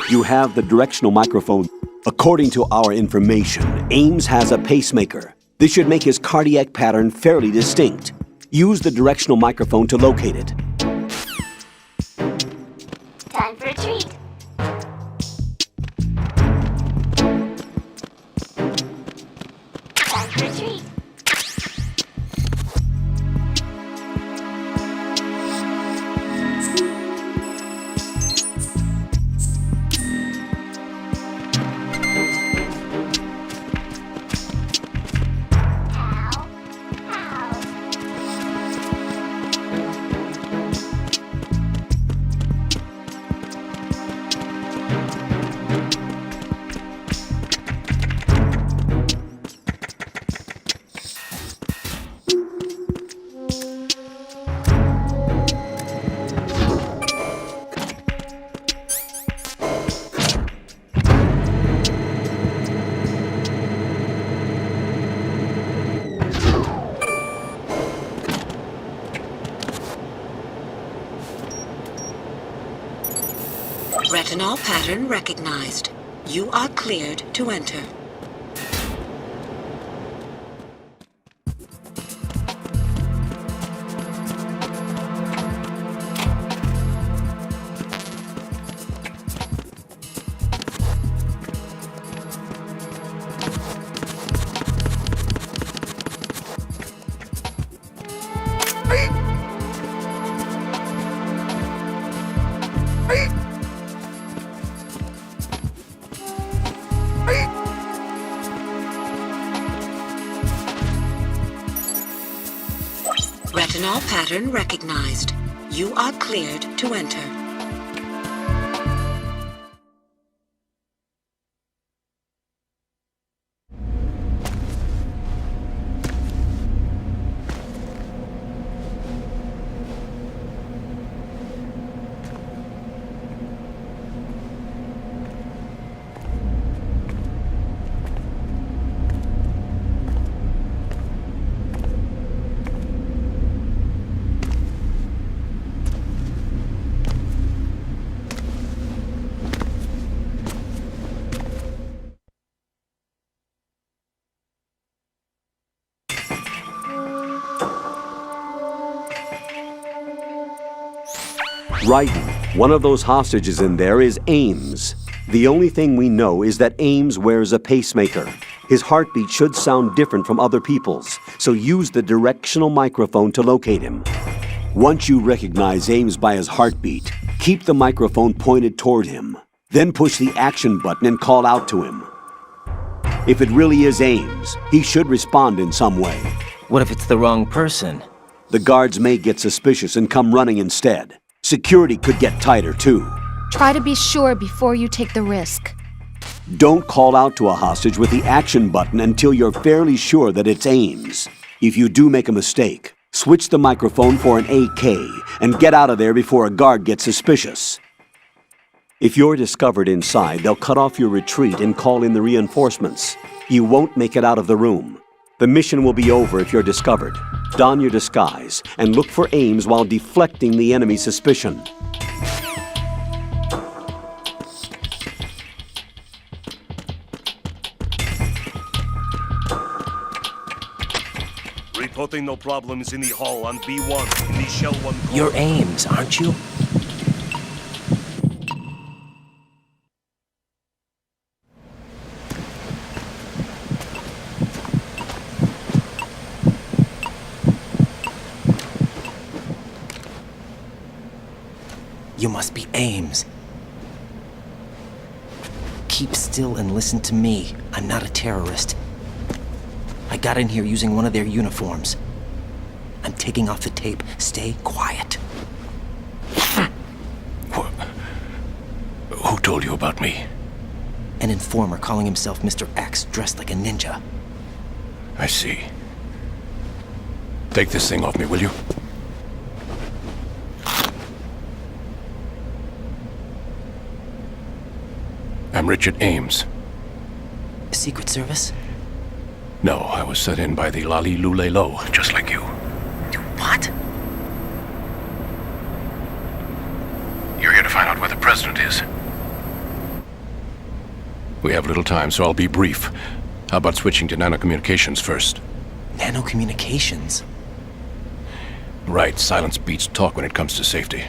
You have the directional microphone. According to our information, Ames has a pacemaker. This should make his cardiac pattern fairly distinct. Use the directional microphone to locate it. Time for a treat. Time for a treat. Retinol pattern recognized. You are cleared to enter. Retinol pattern recognized. You are cleared to enter. Right. One of those hostages in there is Ames. The only thing we know is that Ames wears a pacemaker. His heartbeat should sound different from other people's, so use the directional microphone to locate him. Once you recognize Ames by his heartbeat, keep the microphone pointed toward him. Then push the action button and call out to him. If it really is Ames, he should respond in some way. What if it's the wrong person? The guards may get suspicious and come running instead. Security could get tighter, too. Try to be sure before you take the risk. Don't call out to a hostage with the action button until you're fairly sure that it's Ames. If you do make a mistake, switch the microphone for an AK and get out of there before a guard gets suspicious. If you're discovered inside, they'll cut off your retreat and call in the reinforcements. You won't make it out of the room. The mission will be over if you're discovered. Don your disguise and look for Ames while deflecting the enemy's suspicion. Reporting no problems in the hall on B1 in the Shell 1 core. You're Ames, aren't you? You must be Ames. Keep still and listen to me. I'm not a terrorist. I got in here using one of their uniforms. I'm taking off the tape. Stay quiet. Who told you about me? An informer calling himself Mr. X, dressed like a ninja. I see. Take this thing off me, will you? I'm Richard Ames. Secret Service? No, I was sent in by the Lali Lule Lo, just like you. What? You're here to find out where the president is. We have little time, so I'll be brief. How about switching to nanocommunications first? Nanocommunications? Right, silence beats talk when it comes to safety.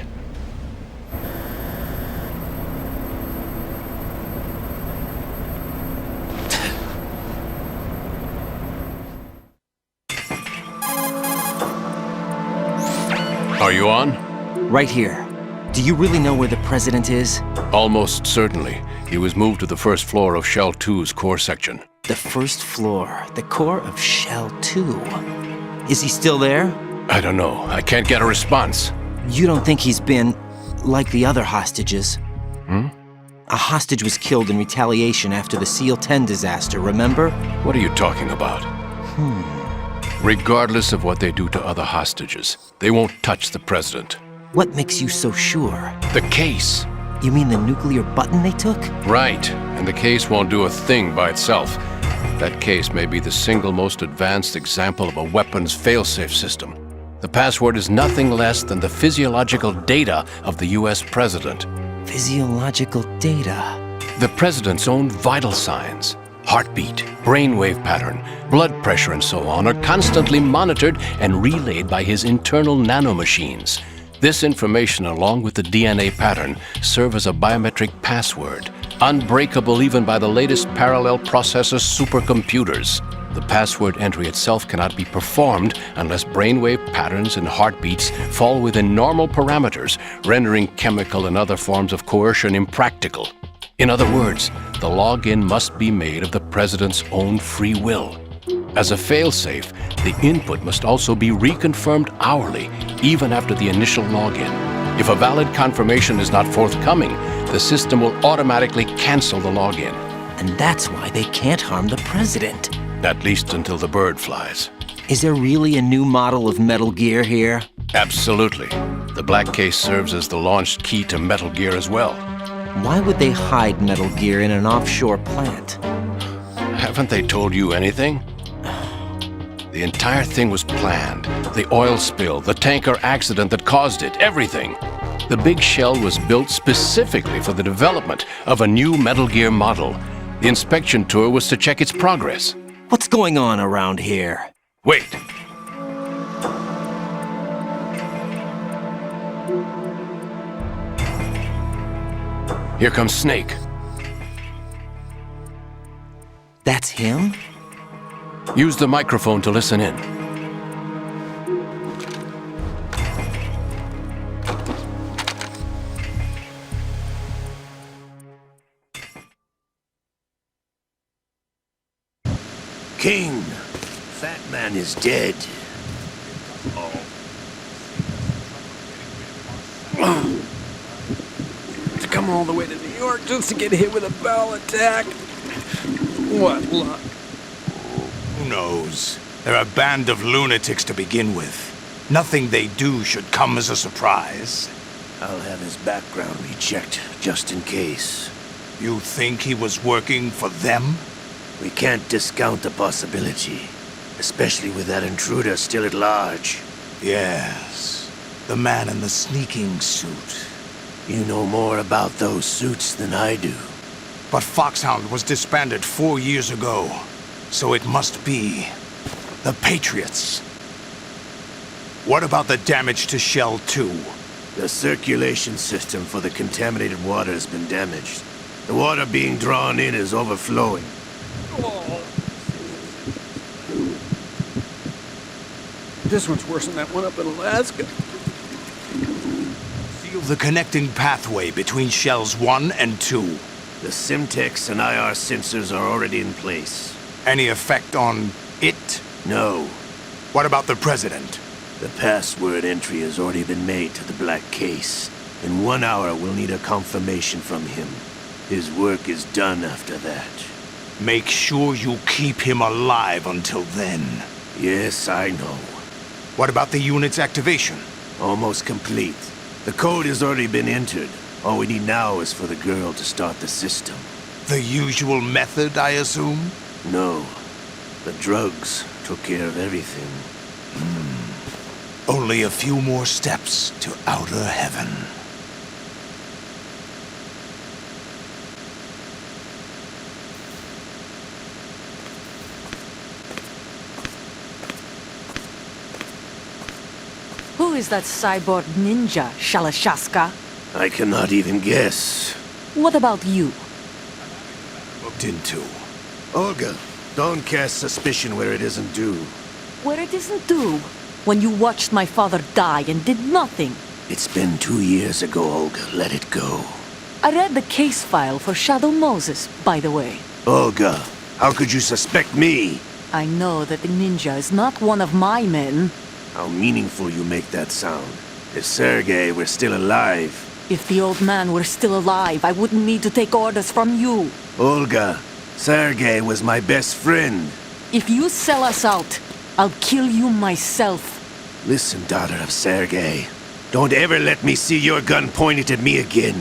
Are you on? Right here. Do you really know where the president is? Almost certainly. He was moved to the first floor of Shell 2's core section. The first floor, the core of Shell 2. Is he still there? I don't know. I can't get a response. You don't think he's been like the other hostages? Hmm? A hostage was killed in retaliation after the SEAL 10 disaster, remember? What are you talking about? Regardless of what they do to other hostages, they won't touch the president. What makes you so sure? The case. You mean the nuclear button they took? Right, and the case won't do a thing by itself. That case may be the single most advanced example of a weapons failsafe system. The password is nothing less than the physiological data of the US president. Physiological data? The president's own vital signs, heartbeat, brainwave pattern, blood pressure and so on are constantly monitored and relayed by his internal nanomachines. This information, along with the DNA pattern, serve as a biometric password, unbreakable even by the latest parallel processor supercomputers. The password entry itself cannot be performed unless brainwave patterns and heartbeats fall within normal parameters, rendering chemical and other forms of coercion impractical. In other words, the login must be made of the president's own free will. As a failsafe, the input must also be reconfirmed hourly, even after the initial login. If a valid confirmation is not forthcoming, the system will automatically cancel the login. And that's why they can't harm the president. At least until the bird flies. Is there really a new model of Metal Gear here? Absolutely. The black case serves as the launch key to Metal Gear as well. Why would they hide Metal Gear in an offshore plant? Haven't they told you anything? The entire thing was planned. The oil spill, the tanker accident that caused it, everything. The big shell was built specifically for the development of a new Metal Gear model. The inspection tour was to check its progress. What's going on around here? Wait. Here comes Snake. That's him? Use the microphone to listen in. King, Fat Man is dead. To come all the way to New York just to get hit with a bowel attack. What luck. Who knows? They're a band of lunatics to begin with. Nothing they do should come as a surprise. I'll have his background rechecked, just in case. You think he was working for them? We can't discount the possibility, especially with that intruder still at large. Yes, the man in the sneaking suit. You know more about those suits than I do. But Foxhound was disbanded 4 years ago, so it must be the Patriots. What about the damage to Shell 2? The circulation system for the contaminated water has been damaged. The water being drawn in is overflowing. This one's worse than that one up in Alaska. Seal the connecting pathway between Shells 1 and 2. The Simtex and IR sensors are already in place. Any effect on it? No. What about the President? The password entry has already been made to the black case. In 1 hour, we'll need a confirmation from him. His work is done after that. Make sure you keep him alive until then. Yes, I know. What about the unit's activation? Almost complete. The code has already been entered. All we need now is for the girl to start the system. The usual method, I assume? No. The drugs took care of everything. Only a few more steps to outer heaven. is that cyborg ninja, Shalashaska? I cannot even guess. What about you? Looked into. Olga, don't cast suspicion where it isn't due. Where it isn't due? When you watched my father die and did nothing. It's been 2 years ago, Olga. Let it go. I read the case file for Shadow Moses, by the way. Olga, how could you suspect me? I know that the ninja is not one of my men. How meaningful you make that sound. If Sergei were still alive... If the old man were still alive, I wouldn't need to take orders from you. Olga, Sergei was my best friend. If you sell us out, I'll kill you myself. Listen, daughter of Sergei. Don't ever let me see your gun pointed at me again.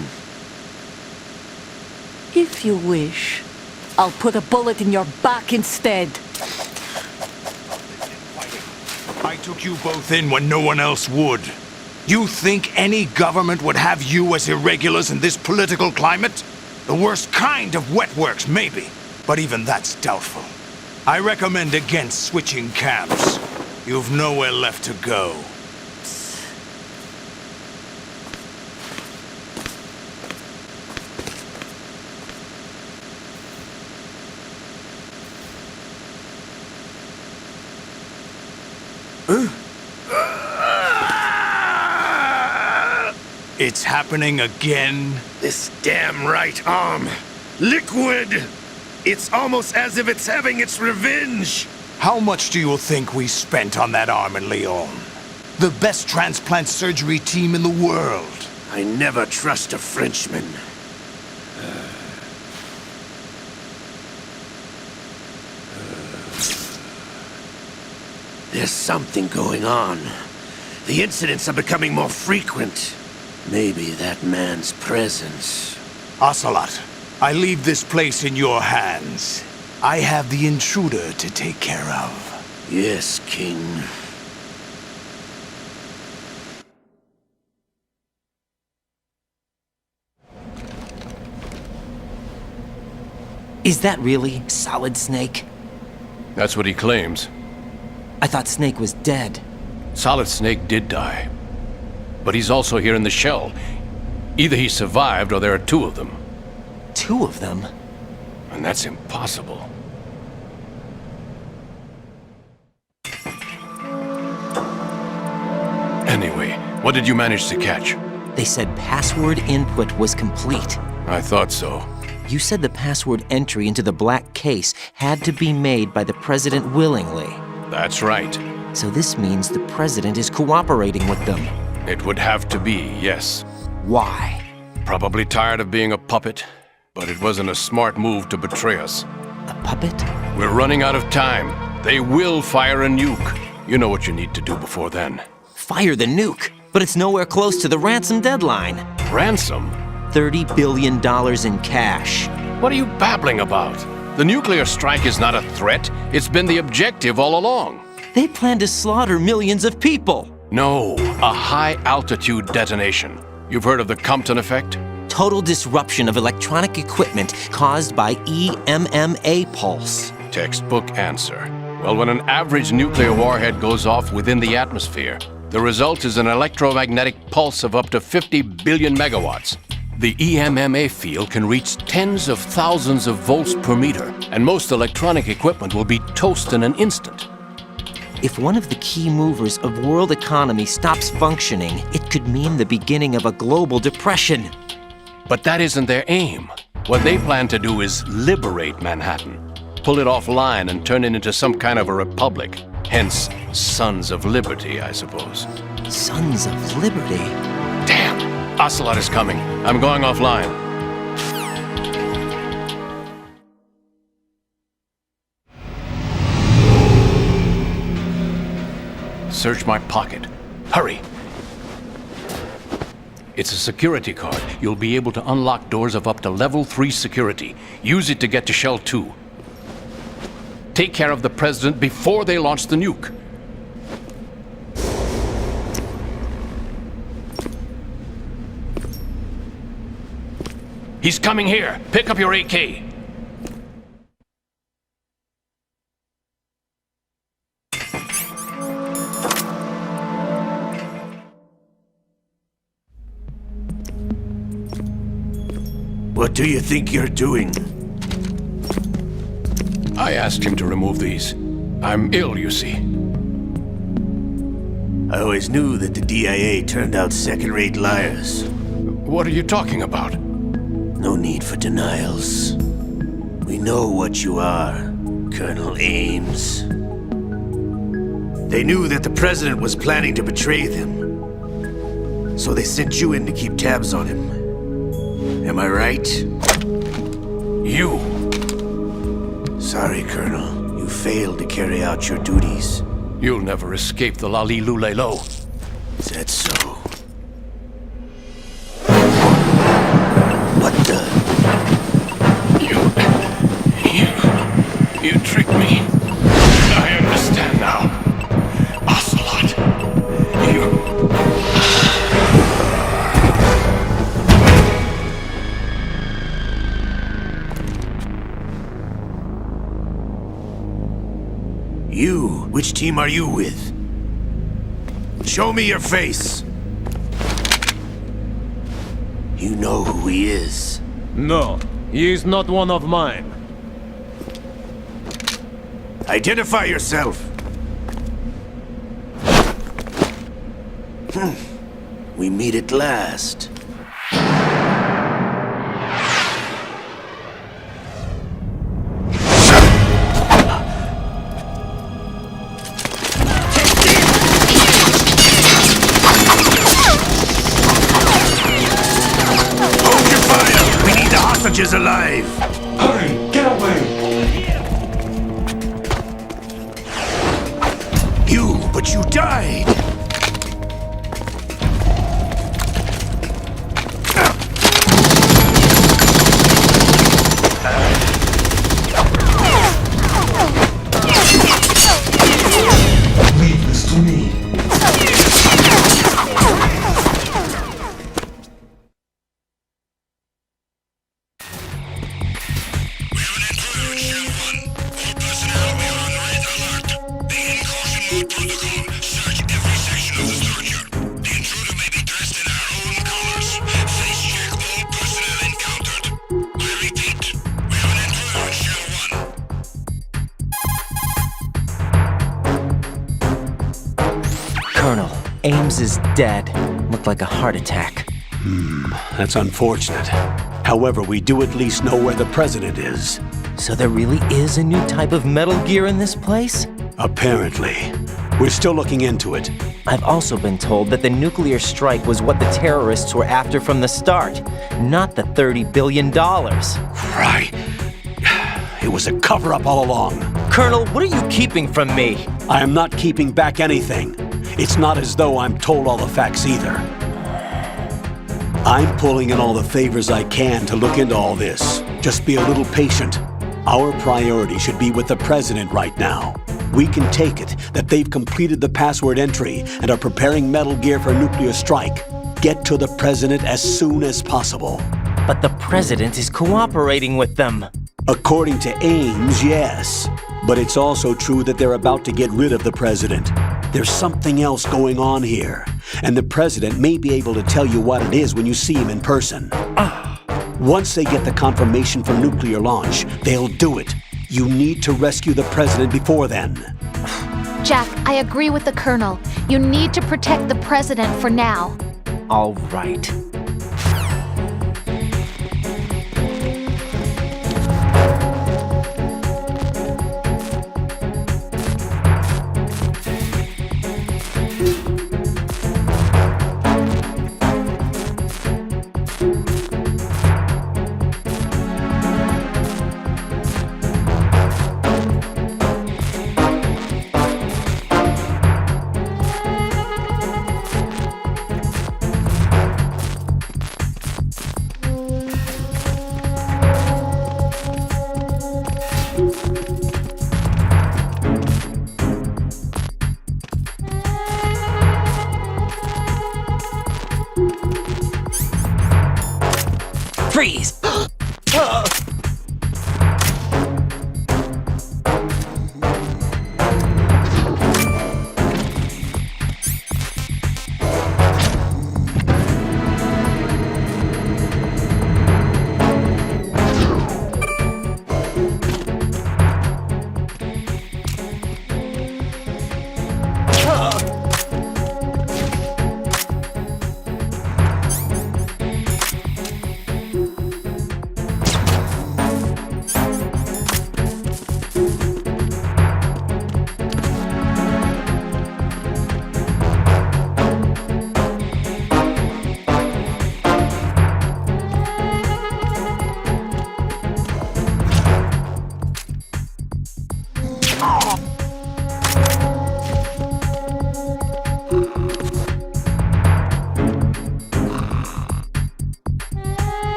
If you wish, I'll put a bullet in your back instead. I took you both in when no one else would. You think any government would have you as irregulars in this political climate? The worst kind of wet works, maybe. But even that's doubtful. I recommend against switching camps. You've nowhere left to go. It's happening again? This damn right arm. Liquid! It's almost as if it's having its revenge! How much do you think we spent on that arm in Lyon? The best transplant surgery team in the world. I never trust a Frenchman. There's something going on. The incidents are becoming more frequent. Maybe that man's presence. Ocelot, I leave this place in your hands. I have the intruder to take care of. Yes, King. Is that really Solid Snake? That's what he claims. I thought Snake was dead. Solid Snake did die. But he's also here in the shell. Either he survived or there are two of them. Two of them? And that's impossible. Anyway, what did you manage to catch? They said password input was complete. I thought so. You said the password entry into the black case had to be made by the president willingly. That's right. So this means the president is cooperating with them. It would have to be, yes. Why? Probably tired of being a puppet, but it wasn't a smart move to betray us. A puppet? We're running out of time. They will fire a nuke. You know what you need to do before then. Fire the nuke? But it's nowhere close to the ransom deadline. Ransom? $30 billion in cash. What are you babbling about? The nuclear strike is not a threat. It's been the objective all along. They plan to slaughter millions of people. No, a high-altitude detonation. You've heard of the Compton effect? Total disruption of electronic equipment caused by EMMA pulse. Textbook answer. Well, when an average nuclear warhead goes off within the atmosphere, the result is an electromagnetic pulse of up to 50 billion megawatts. The EMMA field can reach tens of thousands of volts per meter, and most electronic equipment will be toast in an instant. If one of the key movers of world economy stops functioning, it could mean the beginning of a global depression. But that isn't their aim. What they plan to do is liberate Manhattan. Pull it offline and turn it into some kind of a republic. Hence, Sons of Liberty, I suppose. Sons of Liberty? Damn! Ocelot is coming. I'm going offline. Search my pocket. Hurry! It's a security card. You'll be able to unlock doors of up to level 3 security. Use it to get to Shell 2. Take care of the president before they launch the nuke. He's coming here. Pick up your AK. What do you think you're doing? I asked him to remove these. I'm ill, you see. I always knew that the DIA turned out second-rate liars. What are you talking about? No need for denials. We know what you are, Colonel Ames. They knew that the President was planning to betray them. So they sent you in to keep tabs on him. Am I right? You! Sorry, Colonel. You failed to carry out your duties. You'll never escape the Lali Lulelo. Is that so? What the? You tricked me. I understand now. Ocelot. You? Which team are you with? Show me your face. You know who he is. No, he is not one of mine. Identify yourself. We meet at last. Hold your fire! We need the hostages alive! Hurry! Get away! But you died! Leave this to me. Colonel, Ames is dead. Looked like a heart attack. That's unfortunate. However, we do at least know where the President is. So there really is a new type of Metal Gear in this place? Apparently. We're still looking into it. I've also been told that the nuclear strike was what the terrorists were after from the start, not the $30 billion. Right. It was a cover-up all along. Colonel, what are you keeping from me? I am not keeping back anything. It's not as though I'm told all the facts either. I'm pulling in all the favors I can to look into all this. Just be a little patient. Our priority should be with the President right now. We can take it that they've completed the password entry and are preparing Metal Gear for nuclear strike. Get to the President as soon as possible. But the President is cooperating with them. According to Ames, yes. But it's also true that they're about to get rid of the President. There's something else going on here, and the President may be able to tell you what it is when you see him in person. Once they get the confirmation for nuclear launch, they'll do it. You need to rescue the President before then. Jack, I agree with the Colonel. You need to protect the President for now. All right. Freeze!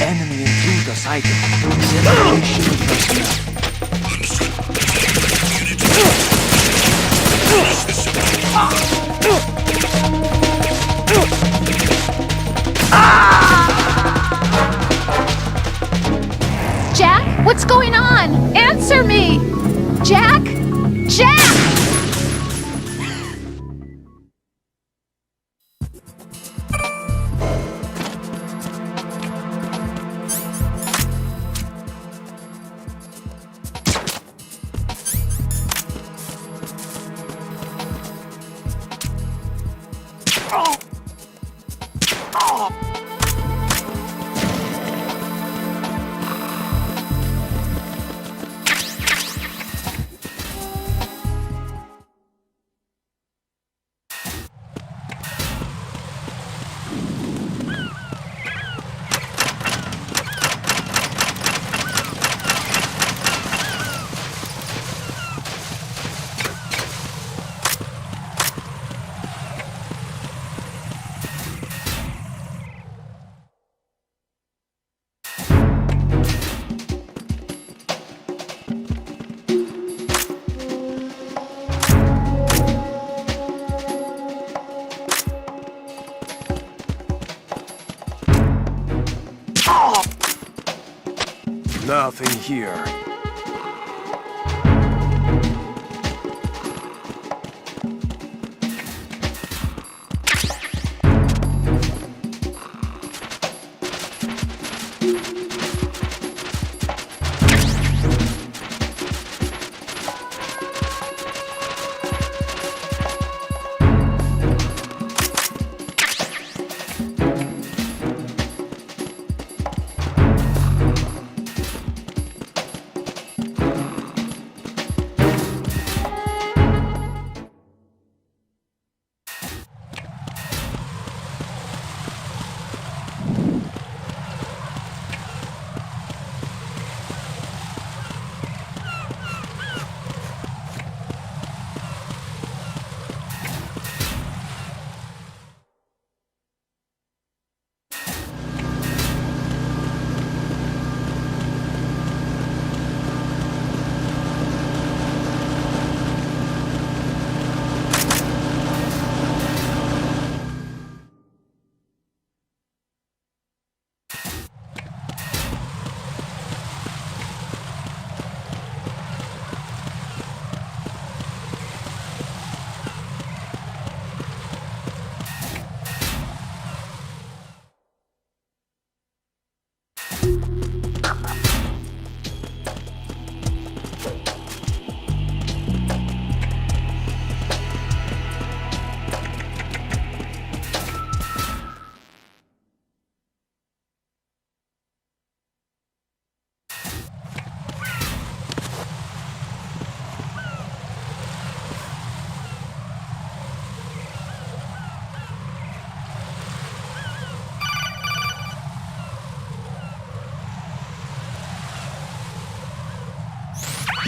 Enemy intruder sighted. Separation of personnel. Jack, what's going on? Answer me! Jack? Jack! Nothing here.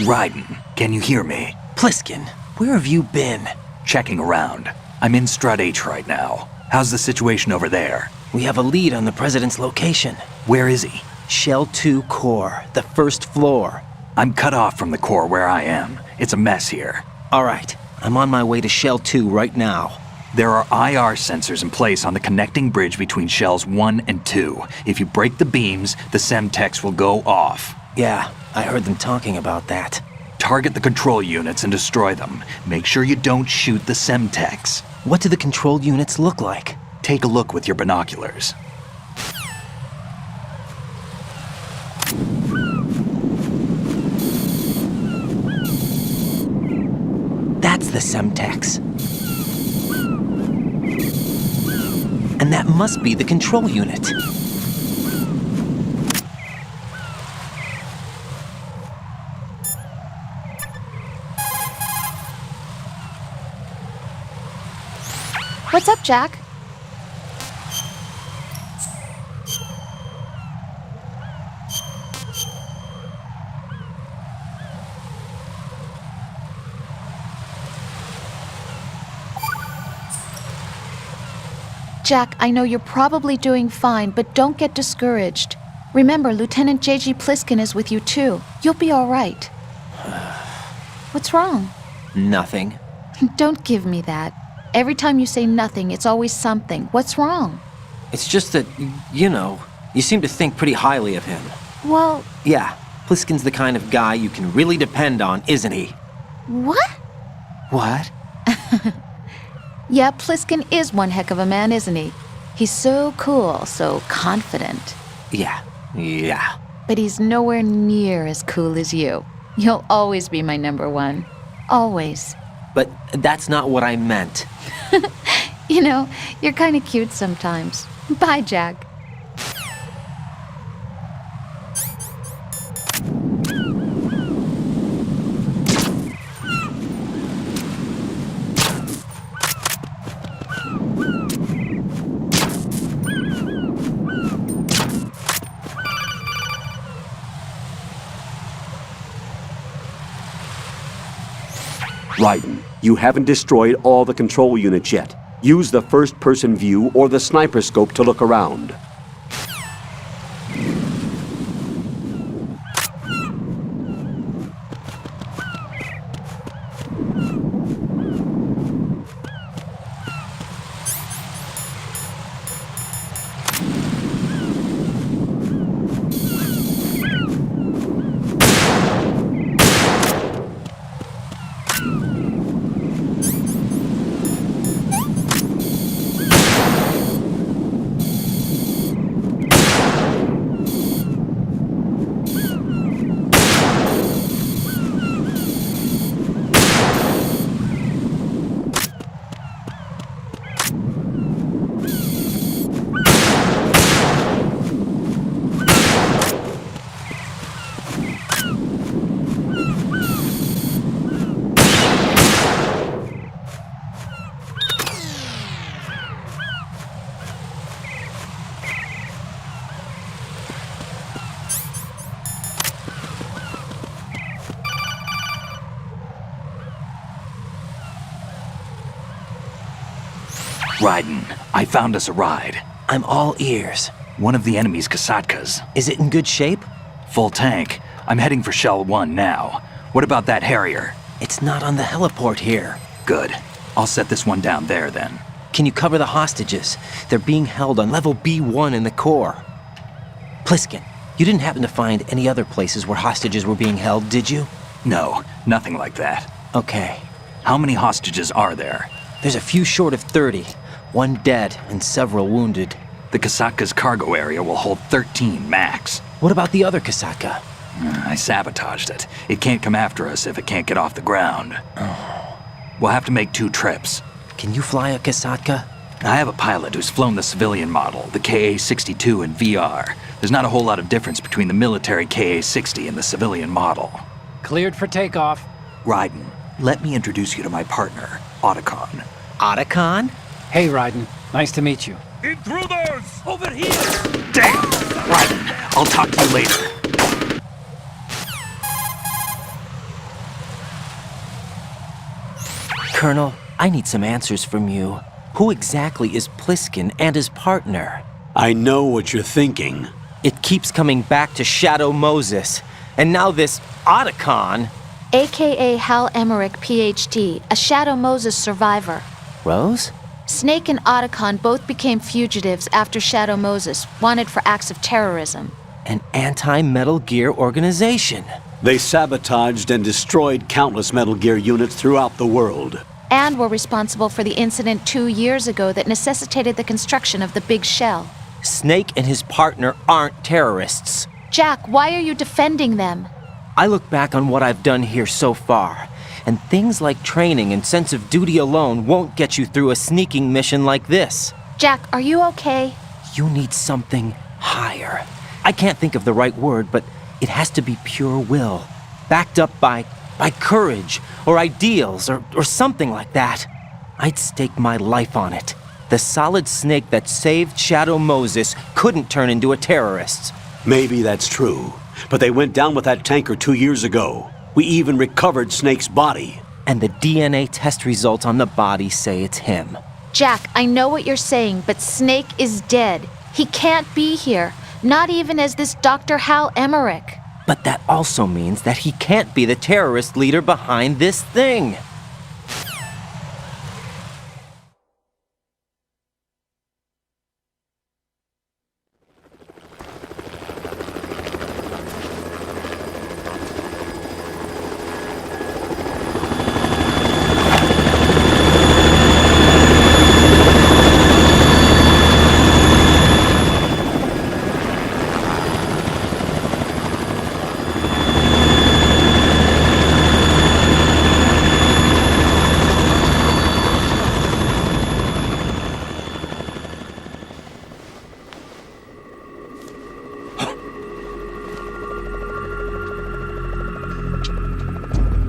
Raiden, can you hear me? Pliskin, where have you been? Checking around. I'm in Strut H right now. How's the situation over there? We have a lead on the President's location. Where is he? Shell 2 core, the first floor. I'm cut off from the core where I am. It's a mess here. All right, I'm on my way to Shell 2 right now. There are IR sensors in place on the connecting bridge between Shells 1 and 2. If you break the beams, the Semtex will go off. Yeah, I heard them talking about that. Target the control units and destroy them. Make sure you don't shoot the Semtex. What do the control units look like? Take a look with your binoculars. That's the Semtex. And that must be the control unit. What's up, Jack? Jack, I know you're probably doing fine, but don't get discouraged. Remember, Lieutenant J.G. Pliskin is with you too. You'll be all right. What's wrong? Nothing. Don't give me that. Every time you say nothing, it's always something. What's wrong? It's just that, you know, you seem to think pretty highly of him. Well... Yeah, Pliskin's the kind of guy you can really depend on, isn't he? What? What? Yeah, Pliskin is one heck of a man, isn't he? He's so cool, so confident. Yeah. But he's nowhere near as cool as you. You'll always be my number one. Always. But that's not what I meant. You know, you're kind of cute sometimes. Bye, Jack. Raiden, you haven't destroyed all the control units yet. Use the first-person view or the sniper scope to look around. Raiden, I found us a ride. I'm all ears. One of the enemy's Kasatkas. Is it in good shape? Full tank. I'm heading for Shell 1 now. What about that Harrier? It's not on the heliport here. Good. I'll set this one down there then. Can you cover the hostages? They're being held on level B1 in the core. Pliskin, you didn't happen to find any other places where hostages were being held, did you? No, nothing like that. Okay. How many hostages are there? There's a few short of 30. One dead and several wounded. The Kasatka's cargo area will hold 13 max. What about the other Kasatka? I sabotaged it. It can't come after us if it can't get off the ground. We'll have to make 2 trips. Can you fly a Kasatka? I have a pilot who's flown the civilian model, the KA-62 in VR. There's not a whole lot of difference between the military KA-60 and the civilian model. Cleared for takeoff. Raiden, let me introduce you to my partner, Otacon. Otacon? Hey, Raiden. Nice to meet you. Intruders! Over here! Damn! Raiden, I'll talk to you later. Colonel, I need some answers from you. Who exactly is Pliskin and his partner? I know what you're thinking. It keeps coming back to Shadow Moses. And now this Otacon. AKA Hal Emmerich, PhD, a Shadow Moses survivor. Rose? Snake and Otacon both became fugitives after Shadow Moses, wanted for acts of terrorism. An anti-Metal Gear organization. They sabotaged and destroyed countless Metal Gear units throughout the world. And were responsible for the incident 2 years ago that necessitated the construction of the Big Shell. Snake and his partner aren't terrorists. Jack, why are you defending them? I look back on what I've done here so far, and things like training and sense of duty alone won't get you through a sneaking mission like this. Jack, are you okay? You need something higher. I can't think of the right word, but it has to be pure will, backed up by courage or ideals or something like that. I'd stake my life on it. The solid Snake that saved Shadow Moses couldn't turn into a terrorist. Maybe that's true, but they went down with that tanker 2 years ago. We even recovered Snake's body. And the DNA test results on the body say it's him. Jack, I know what you're saying, but Snake is dead. He can't be here. Not even as this Dr. Hal Emmerich. But that also means that he can't be the terrorist leader behind this thing.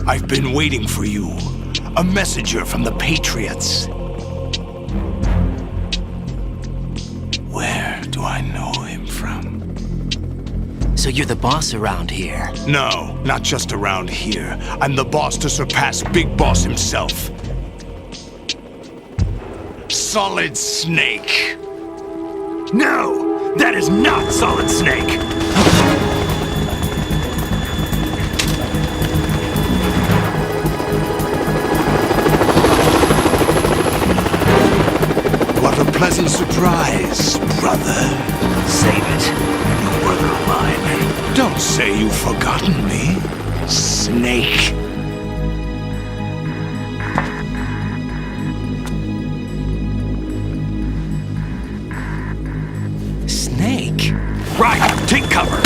I've been waiting for you. A messenger from the Patriots. Where do I know him from? So you're the boss around here? No, not just around here. I'm the boss to surpass Big Boss himself. Solid Snake. No! That is not Solid Snake! What a pleasant surprise, brother. Save it. You're no brother of mine. Don't say you've forgotten me, Snake. Snake? Right, take cover.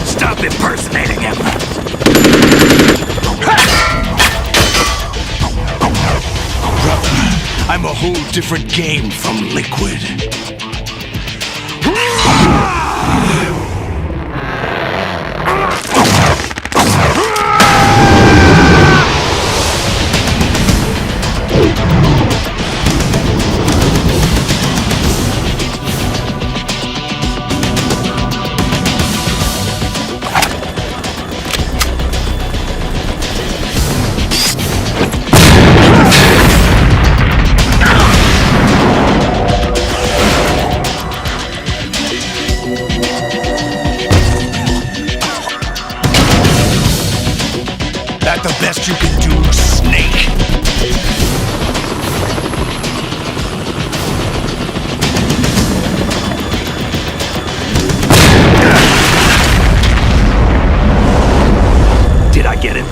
Stop impersonating him. Brother, I'm a whole different game from Liquid. That the best you can do, Snake? Did I get it?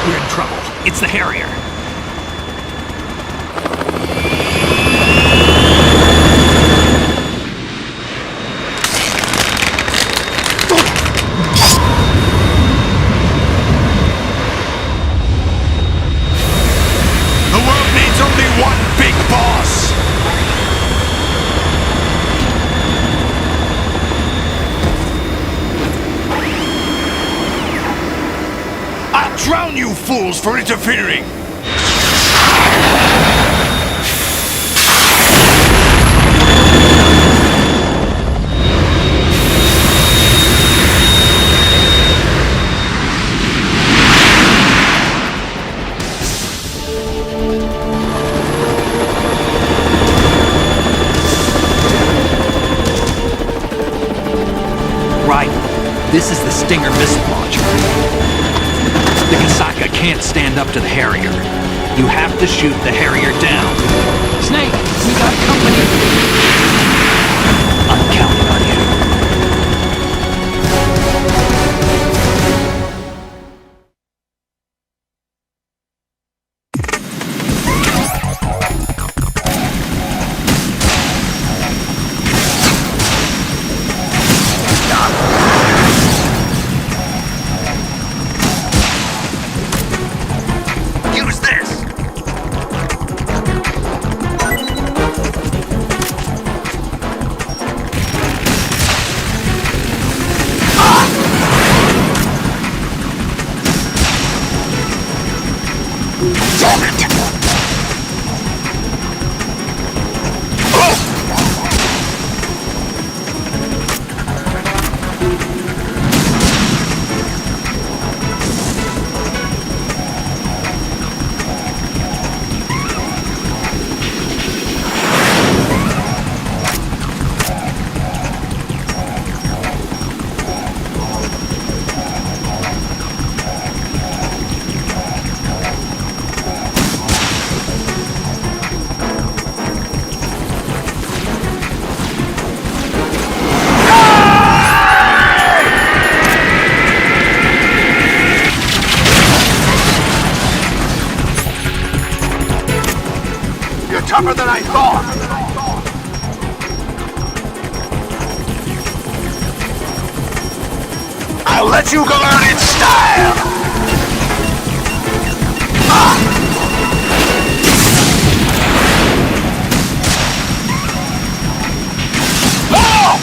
We're in trouble. It's the Harrier. The world needs only one big boss! I'll drown you fools for interfering! Right. This is the Stinger missile launcher. The Kasaka can't stand up to the Harrier. You have to shoot the Harrier down. Snake, we got company. I'm counting on you. Use this! tougher than I thought! I'll let you go learn in style! Oh!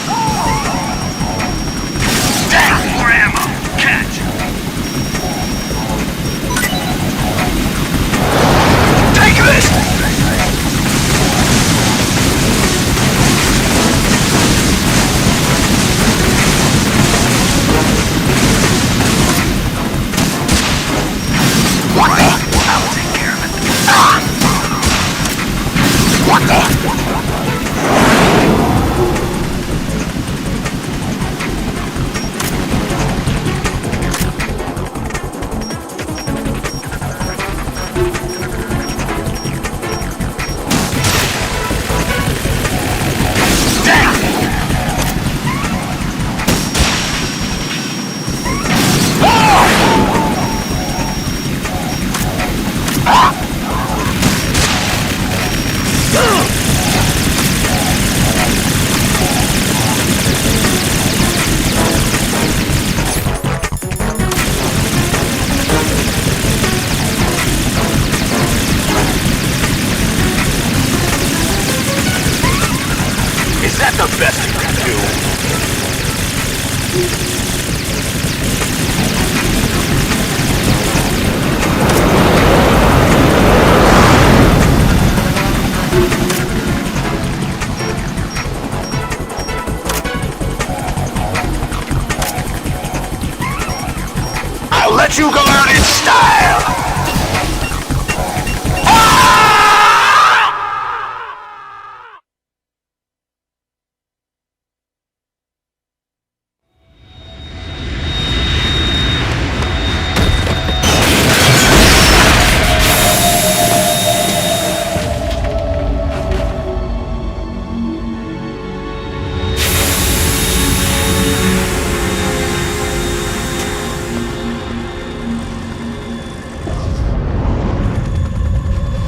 Damn, more ammo! Catch! Take this! What the? I'll take care of it. Ah! What the? Is that the best you can do? I'll let you go out in style!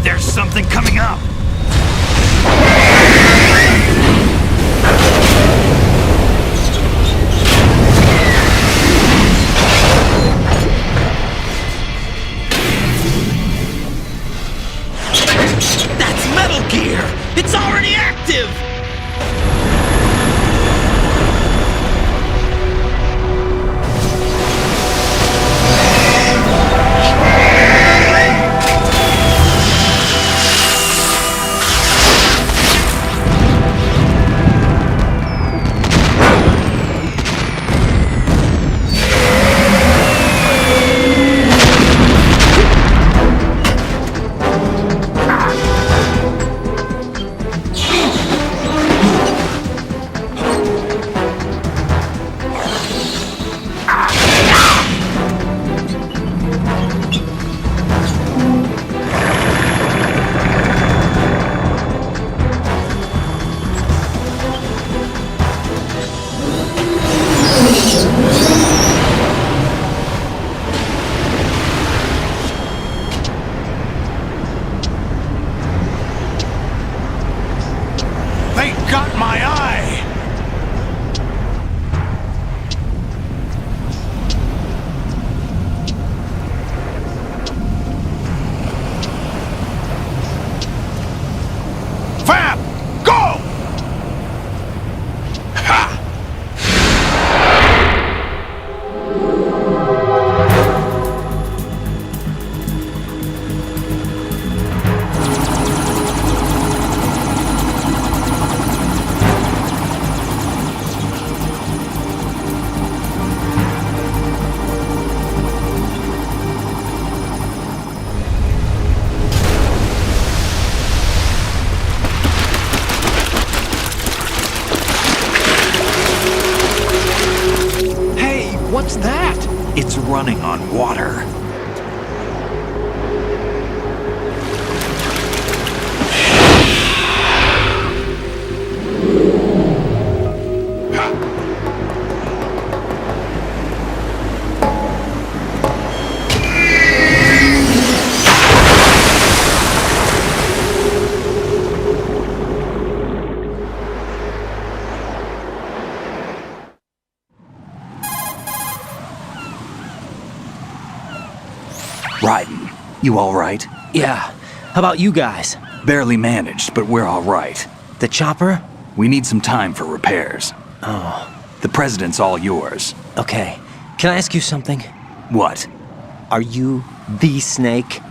There's something coming up! That's Metal Gear! It's already active! They got my eye! Fab! Go! Ha! What's that? It's running on water. Raiden, you all right? Yeah. How about you guys? Barely managed, but we're all right. The chopper? We need some time for repairs. Oh. The president's all yours. Okay. Can I ask you something? What? Are you the Snake?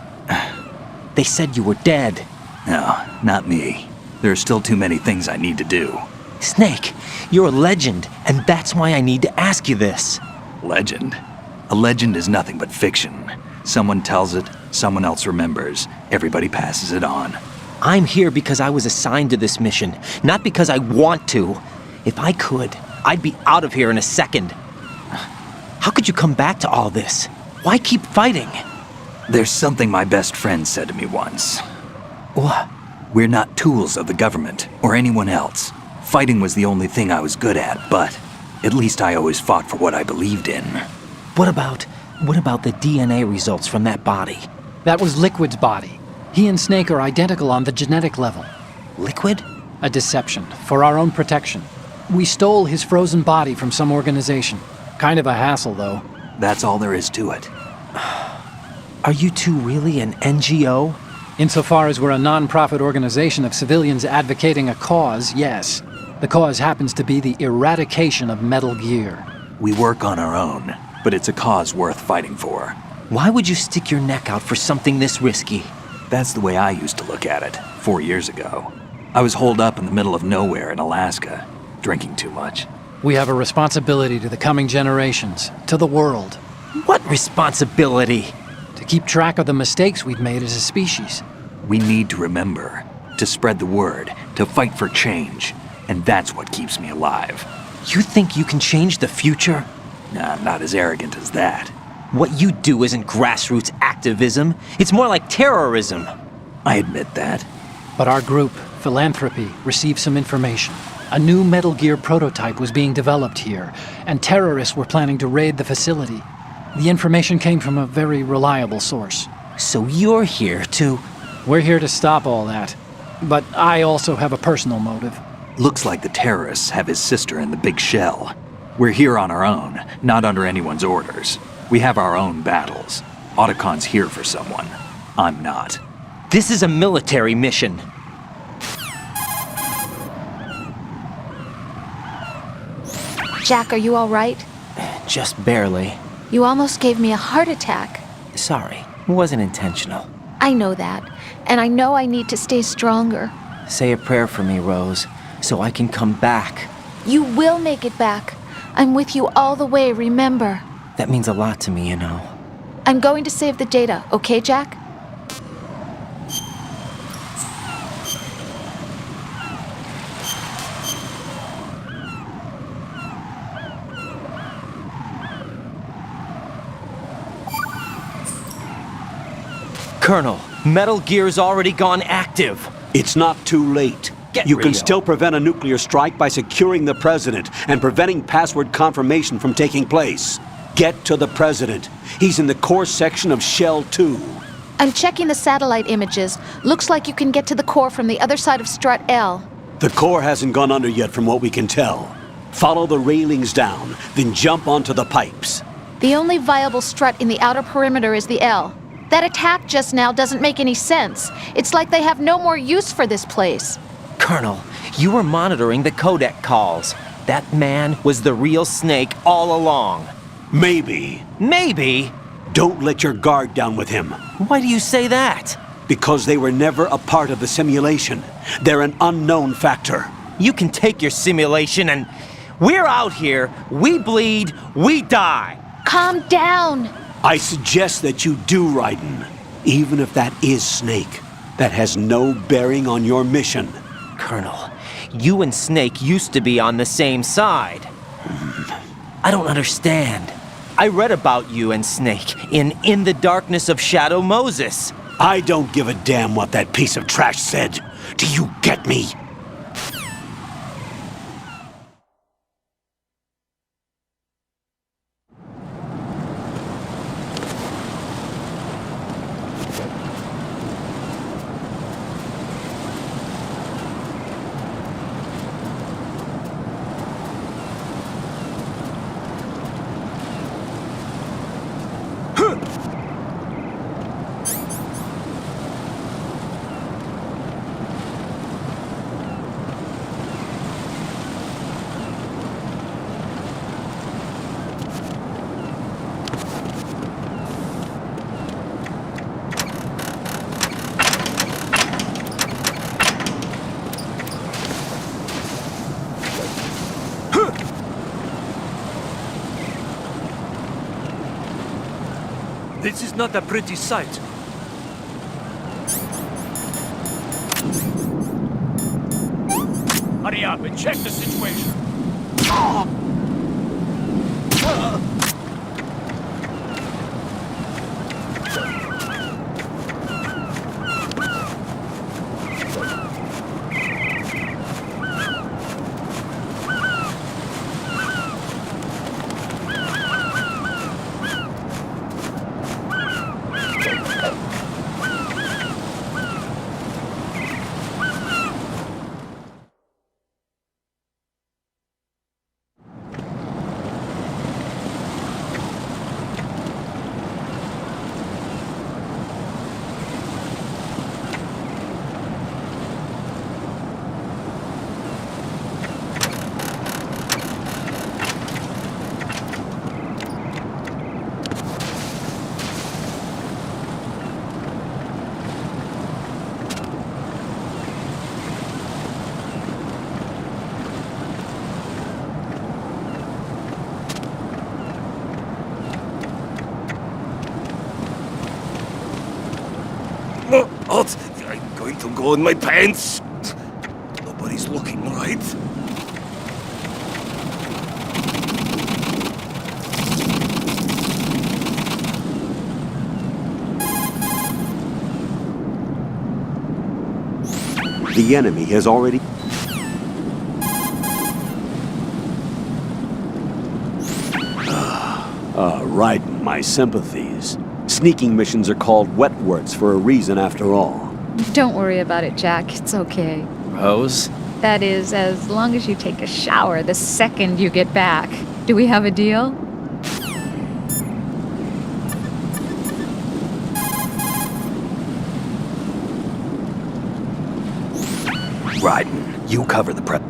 They said you were dead. No, not me. There are still too many things I need to do. Snake, you're a legend, and that's why I need to ask you this. Legend? A legend is nothing but fiction. Someone tells it, someone else remembers, everybody passes it on. I'm here because I was assigned to this mission, not because I want to. If I could, I'd be out of here in a second. How could you come back to all this? Why keep fighting? There's something my best friend said to me once. What? We're not tools of the government or anyone else. Fighting was the only thing I was good at, but at least I always fought for what I believed in. What about the DNA results from that body? That was Liquid's body. He and Snake are identical on the genetic level. Liquid? A deception, for our own protection. We stole his frozen body from some organization. Kind of a hassle, though. That's all there is to it. Are you two really an NGO? Insofar as we're a non-profit organization of civilians advocating a cause, yes. The cause happens to be the eradication of Metal Gear. We work on our own, but it's a cause worth fighting for. Why would you stick your neck out for something this risky? That's the way I used to look at it, 4 years ago. I was holed up in the middle of nowhere in Alaska, drinking too much. We have a responsibility to the coming generations, to the world. What responsibility? To keep track of the mistakes we've made as a species. We need to remember, to spread the word, to fight for change, and that's what keeps me alive. You think you can change the future? Nah, I'm not as arrogant as that. What you do isn't grassroots activism. It's more like terrorism. I admit that. But our group, Philanthropy, received some information. A new Metal Gear prototype was being developed here, and terrorists were planning to raid the facility. The information came from a very reliable source. So you're here to... We're here to stop all that. But I also have a personal motive. Looks like the terrorists have his sister in the big shell. We're here on our own, not under anyone's orders. We have our own battles. Otacon's here for someone. I'm not. This is a military mission. Jack, are you all right? Just barely. You almost gave me a heart attack. Sorry, it wasn't intentional. I know that, and I know I need to stay stronger. Say a prayer for me, Rose, so I can come back. You will make it back. I'm with you all the way, remember? That means a lot to me, you know. I'm going to save the data, okay, Jack? Colonel, Metal Gear's already gone active. It's not too late. You can still prevent a nuclear strike by securing the president and preventing password confirmation from taking place. Get to the president. He's in the core section of Shell 2. I'm checking the satellite images. Looks like you can get to the core from the other side of Strut L. The core hasn't gone under yet from what we can tell. Follow the railings down, then jump onto the pipes. The only viable strut in the outer perimeter is the L. That attack just now doesn't make any sense. It's like they have no more use for this place. Colonel, you were monitoring the codec calls. That man was the real Snake all along. Maybe. Maybe? Don't let your guard down with him. Why do you say that? Because they were never a part of the simulation. They're an unknown factor. You can take your simulation and... We're out here, we bleed, we die. Calm down. I suggest that you do, Raiden. Even if that is Snake. That has no bearing on your mission. Colonel, you and Snake used to be on the same side. I don't understand. I read about you and Snake in the Darkness of Shadow Moses. I don't give a damn what that piece of trash said. Do you get me? This is not a pretty sight. Hurry up and check the situation. What? I'm going to go in my pants. Nobody's looking, right? The enemy has already... right, my sympathies. Sneaking missions are called wet works for a reason after all. Don't worry about it, Jack. It's okay. Rose? That is, as long as you take a shower the second you get back. Do we have a deal? Raiden, you cover the prep.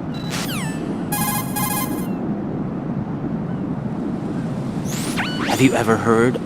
Have you ever heard?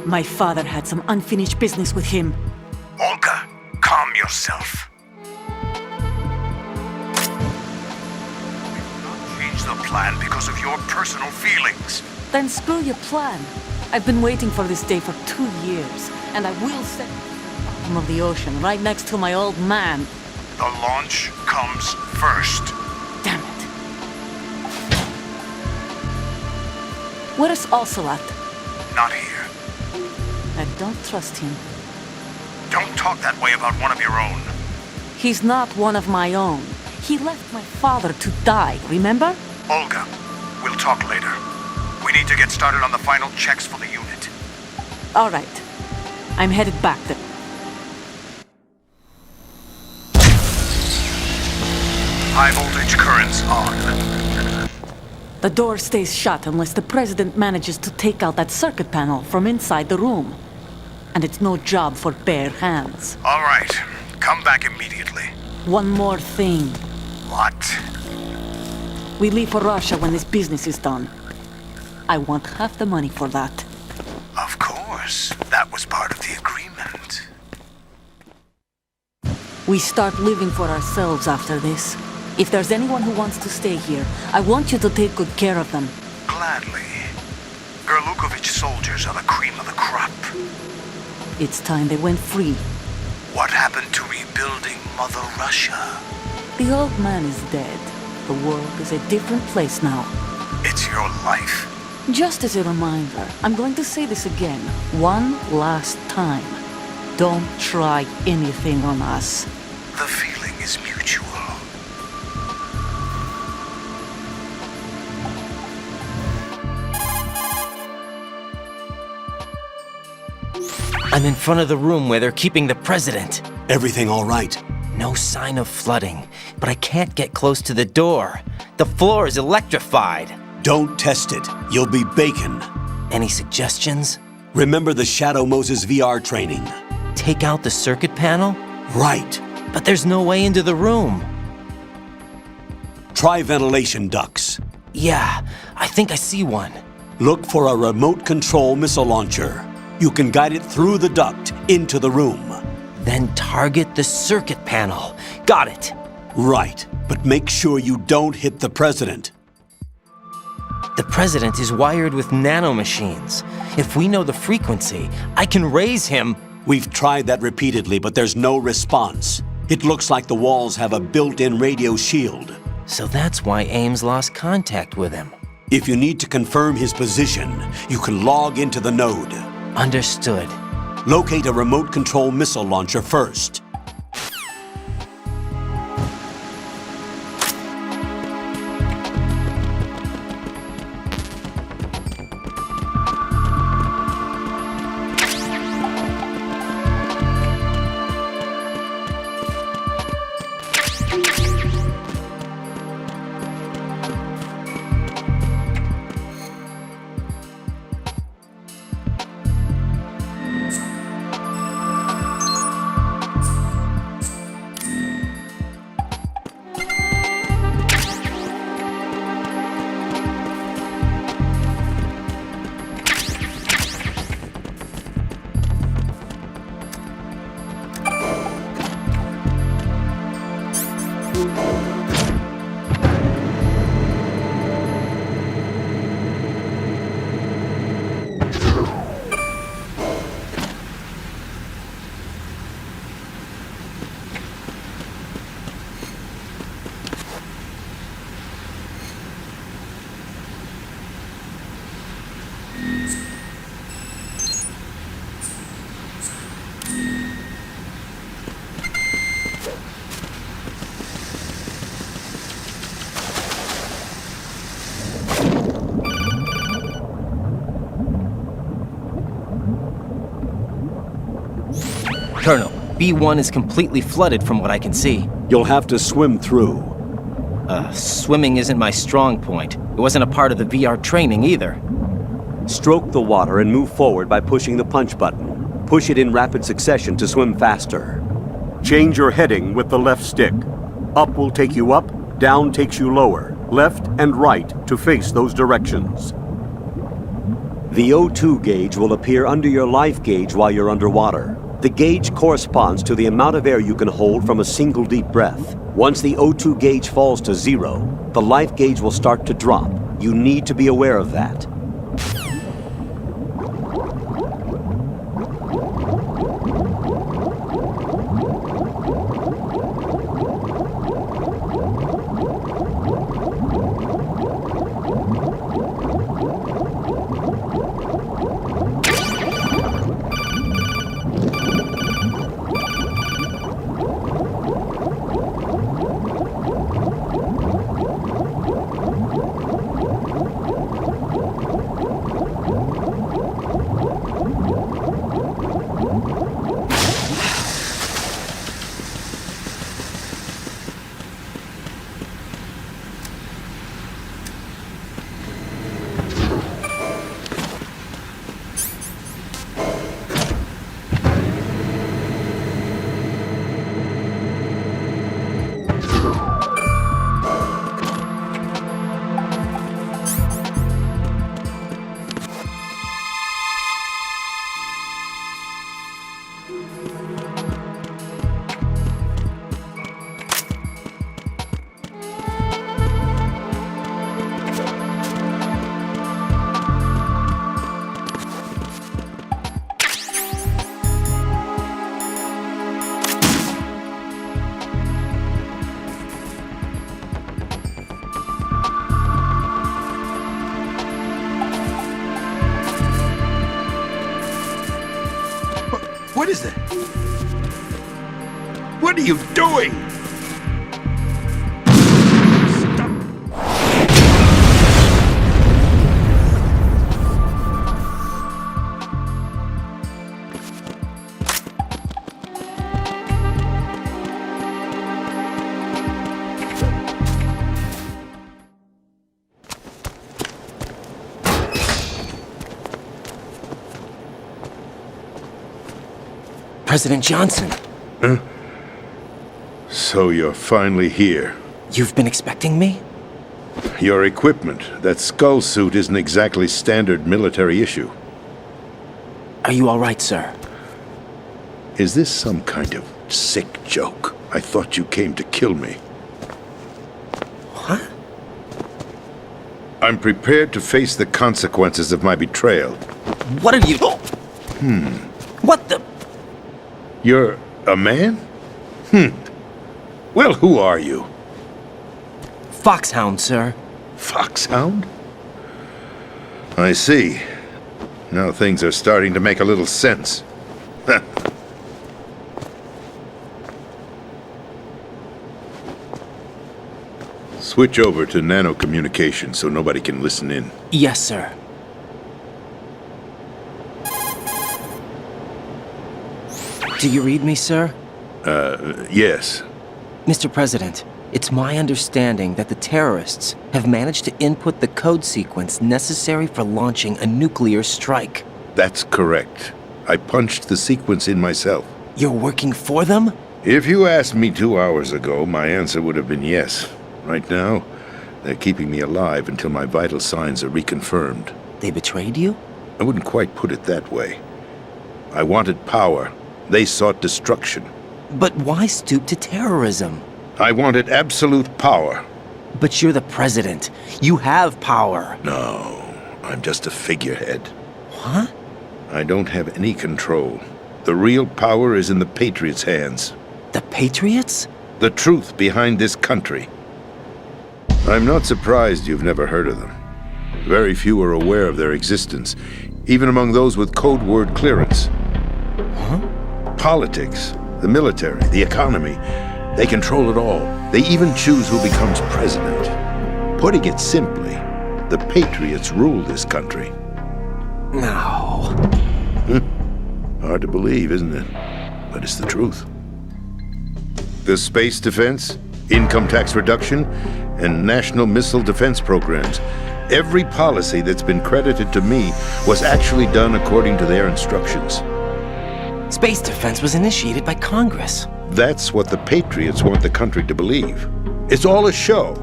My father had some unfinished business with him. Olga, calm yourself. Change the plan because of your personal feelings. Then screw your plan. I've been waiting for this day for 2 years, and I will set the bottom of the ocean right next to my old man. The launch comes first. Damn it. Where's Ocelot? Not here. I don't trust him. Don't talk that way about one of your own. He's not one of my own. He left my father to die, remember? Olga, we'll talk later. We need to get started on the final checks for the unit. All right. I'm headed back then. High voltage currents on. The door stays shut unless the President manages to take out that circuit panel from inside the room. And it's no job for bare hands. All right. Come back immediately. One more thing. What? We leave for Russia when this business is done. I want half the money for that. Of course. That was part of the agreement. We start living for ourselves after this. If there's anyone who wants to stay here, I want you to take good care of them. Gladly. Gerlukovich soldiers are the cream of the crop. It's time they went free. What happened to rebuilding Mother Russia? The old man is dead. The world is a different place now. It's your life. Just as a reminder, I'm going to say this again, one last time. Don't try anything on us. The feeling is mutual. I'm in front of the room where they're keeping the president. Everything all right? No sign of flooding, but I can't get close to the door. The floor is electrified. Don't test it. You'll be bacon. Any suggestions? Remember the Shadow Moses VR training. Take out the circuit panel? Right. But there's no way into the room. Try ventilation ducts. Yeah, I think I see one. Look for a remote control missile launcher. You can guide it through the duct into the room. Then target the circuit panel. Got it. Right, but make sure you don't hit the president. The president is wired with nanomachines. If we know the frequency, I can raise him. We've tried that repeatedly, but there's no response. It looks like the walls have a built-in radio shield. So that's why Ames lost contact with him. If you need to confirm his position, you can log into the node. Understood. Locate a remote control missile launcher first. Colonel, B1 is completely flooded from what I can see. You'll have to swim through. Swimming isn't my strong point. It wasn't a part of the VR training either. Stroke the water and move forward by pushing the punch button. Push it in rapid succession to swim faster. Change your heading with the left stick. Up will take you up, down takes you lower, left and right to face those directions. The O2 gauge will appear under your life gauge while you're underwater. The gauge corresponds to the amount of air you can hold from a single deep breath. Once the O2 gauge falls to 0, the life gauge will start to drop. You need to be aware of that. What are you doing? President Johnson. Huh? So you're finally here. You've been expecting me? Your equipment, that skull suit, isn't exactly standard military issue. Are you all right, sir? Is this some kind of sick joke? I thought you came to kill me. What? I'm prepared to face the consequences of my betrayal. What are you... What the... You're a man? Well, who are you? Foxhound, sir. Foxhound? I see. Now things are starting to make a little sense. Switch over to nano-communication so nobody can listen in. Yes, sir. Do you read me, sir? Yes. Mr. President, it's my understanding that the terrorists have managed to input the code sequence necessary for launching a nuclear strike. That's correct. I punched the sequence in myself. You're working for them? If you asked me 2 hours ago, my answer would have been yes. Right now, they're keeping me alive until my vital signs are reconfirmed. They betrayed you? I wouldn't quite put it that way. I wanted power. They sought destruction. But why stoop to terrorism? I wanted absolute power. But you're the president. You have power. No, I'm just a figurehead. What? I don't have any control. The real power is in the Patriots' hands. The Patriots? The truth behind this country. I'm not surprised you've never heard of them. Very few are aware of their existence, even among those with code word clearance. Huh? Politics, the military, the economy, they control it all. They even choose who becomes president. Putting it simply, the Patriots rule this country. No. Hard to believe, isn't it? But it's the truth. The space defense, income tax reduction, and national missile defense programs. Every policy that's been credited to me was actually done according to their instructions. Space defense was initiated by Congress. That's what the Patriots want the country to believe. It's all a show.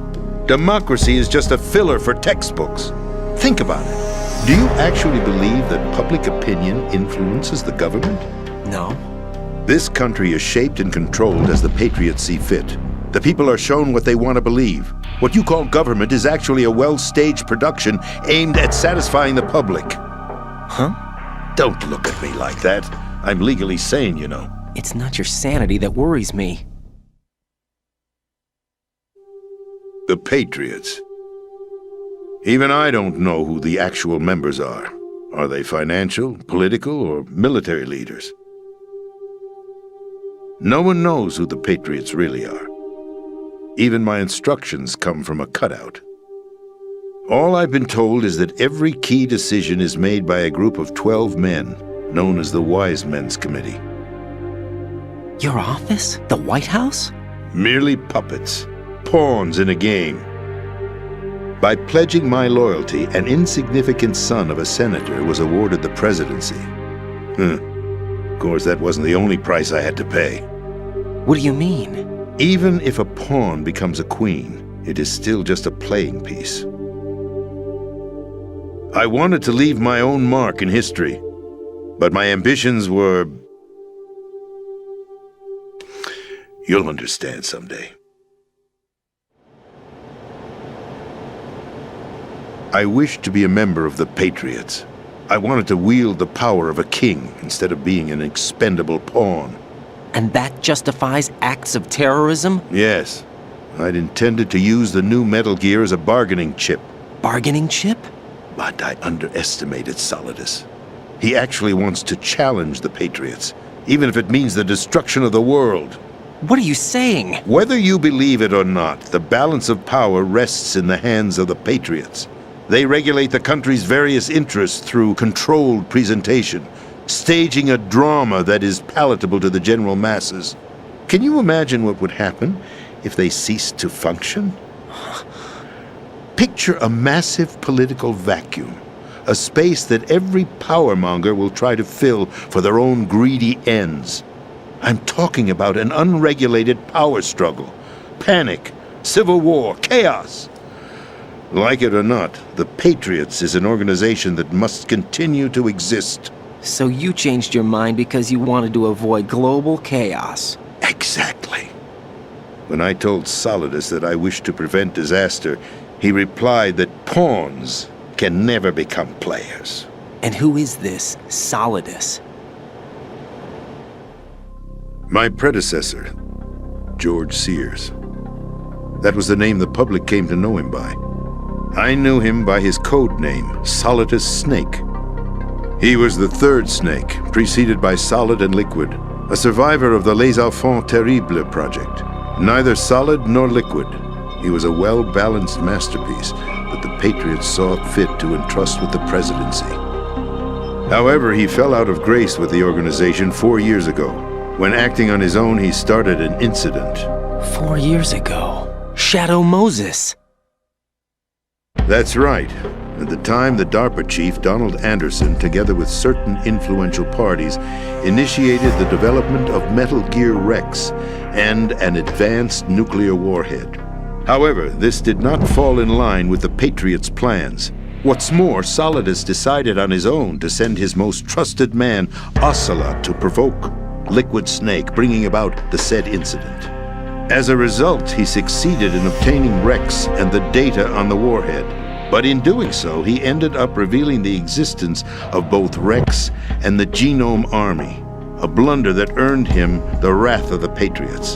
Democracy is just a filler for textbooks. Think about it. Do you actually believe that public opinion influences the government? No. This country is shaped and controlled as the Patriots see fit. The people are shown what they want to believe. What you call government is actually a well-staged production aimed at satisfying the public. Huh? Don't look at me like that. I'm legally sane, you know. It's not your sanity that worries me. The Patriots. Even I don't know who the actual members are. Are they financial, political, or military leaders? No one knows who the Patriots really are. Even my instructions come from a cutout. All I've been told is that every key decision is made by a group of 12 men, known as the Wise Men's Committee. Your office? The White House? Merely puppets, pawns in a game. By pledging my loyalty, an insignificant son of a senator was awarded the presidency. Of course, that wasn't the only price I had to pay. What do you mean? Even if a pawn becomes a queen, it is still just a playing piece. I wanted to leave my own mark in history, but my ambitions were... You'll understand someday. I wished to be a member of the Patriots. I wanted to wield the power of a king instead of being an expendable pawn. And that justifies acts of terrorism? Yes. I'd intended to use the new Metal Gear as a bargaining chip. Bargaining chip? But I underestimated Solidus. He actually wants to challenge the Patriots, even if it means the destruction of the world. What are you saying? Whether you believe it or not, the balance of power rests in the hands of the Patriots. They regulate the country's various interests through controlled presentation, staging a drama that is palatable to the general masses. Can you imagine what would happen if they ceased to function? Picture a massive political vacuum, a space that every powermonger will try to fill for their own greedy ends. I'm talking about an unregulated power struggle, panic, civil war, chaos. Like it or not, the Patriots is an organization that must continue to exist. So you changed your mind because you wanted to avoid global chaos. Exactly. When I told Solidus that I wished to prevent disaster, he replied that pawns can never become players. And who is this Solidus? My predecessor, George Sears. That was the name the public came to know him by. I knew him by his code name, Solidus Snake. He was the third snake, preceded by Solid and Liquid, a survivor of the Les Enfants Terribles project. Neither solid nor liquid, he was a well-balanced masterpiece that the Patriots saw fit to entrust with the presidency. However, he fell out of grace with the organization 4 years ago. When acting on his own, he started an incident. 4 years ago? Shadow Moses! That's right. At the time, the DARPA chief, Donald Anderson, together with certain influential parties, initiated the development of Metal Gear Rex and an advanced nuclear warhead. However, this did not fall in line with the Patriots' plans. What's more, Solidus decided on his own to send his most trusted man, Ocelot, to provoke Liquid Snake, bringing about the said incident. As a result, he succeeded in obtaining Rex and the data on the warhead. But in doing so, he ended up revealing the existence of both Rex and the Genome Army, a blunder that earned him the wrath of the Patriots.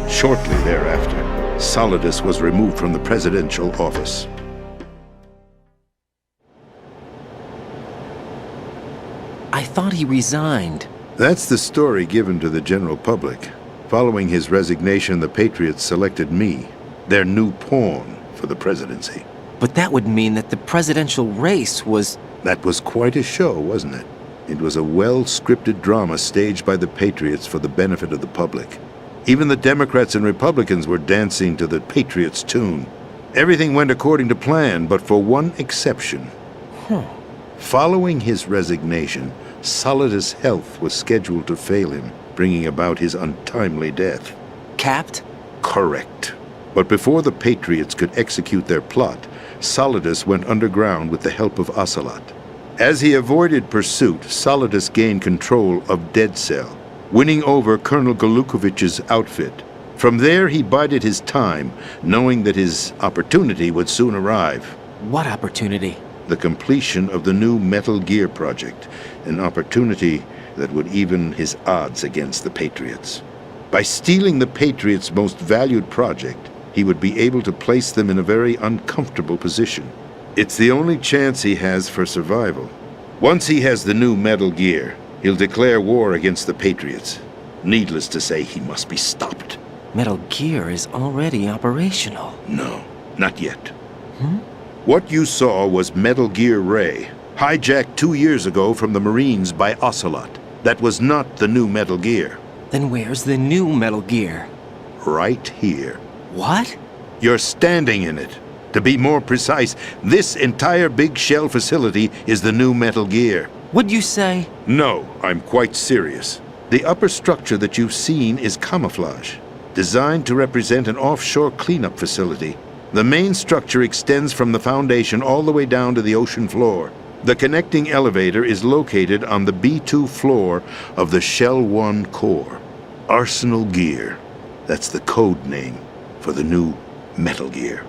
Shortly thereafter, Solidus was removed from the presidential office. I thought he resigned. That's the story given to the general public. Following his resignation, the Patriots selected me, their new pawn, for the presidency. But that would mean that the presidential race was... That was quite a show, wasn't it? It was a well-scripted drama staged by the Patriots for the benefit of the public. Even the Democrats and Republicans were dancing to the Patriots' tune. Everything went according to plan, but for one exception. Following his resignation, Solidus' health was scheduled to fail him, bringing about his untimely death. Capped? Correct. But before the Patriots could execute their plot, Solidus went underground with the help of Ocelot. As he avoided pursuit, Solidus gained control of Dead Cell, winning over Colonel Golukovich's outfit. From there, he bided his time, knowing that his opportunity would soon arrive. What opportunity? The completion of the new Metal Gear project, an opportunity that would even his odds against the Patriots. By stealing the Patriots' most valued project, he would be able to place them in a very uncomfortable position. It's the only chance he has for survival. Once he has the new Metal Gear, he'll declare war against the Patriots. Needless to say, he must be stopped. Metal Gear is already operational. No, not yet. What you saw was Metal Gear Ray, hijacked 2 years ago from the Marines by Ocelot. That was not the new Metal Gear. Then where's the new Metal Gear? Right here. What? You're standing in it. To be more precise, this entire big shell facility is the new Metal Gear. What'd you say? No, I'm quite serious. The upper structure that you've seen is camouflage, designed to represent an offshore cleanup facility. The main structure extends from the foundation all the way down to the ocean floor. The connecting elevator is located on the B2 floor of the Shell 1 core. Arsenal Gear. That's the code name for the new Metal Gear.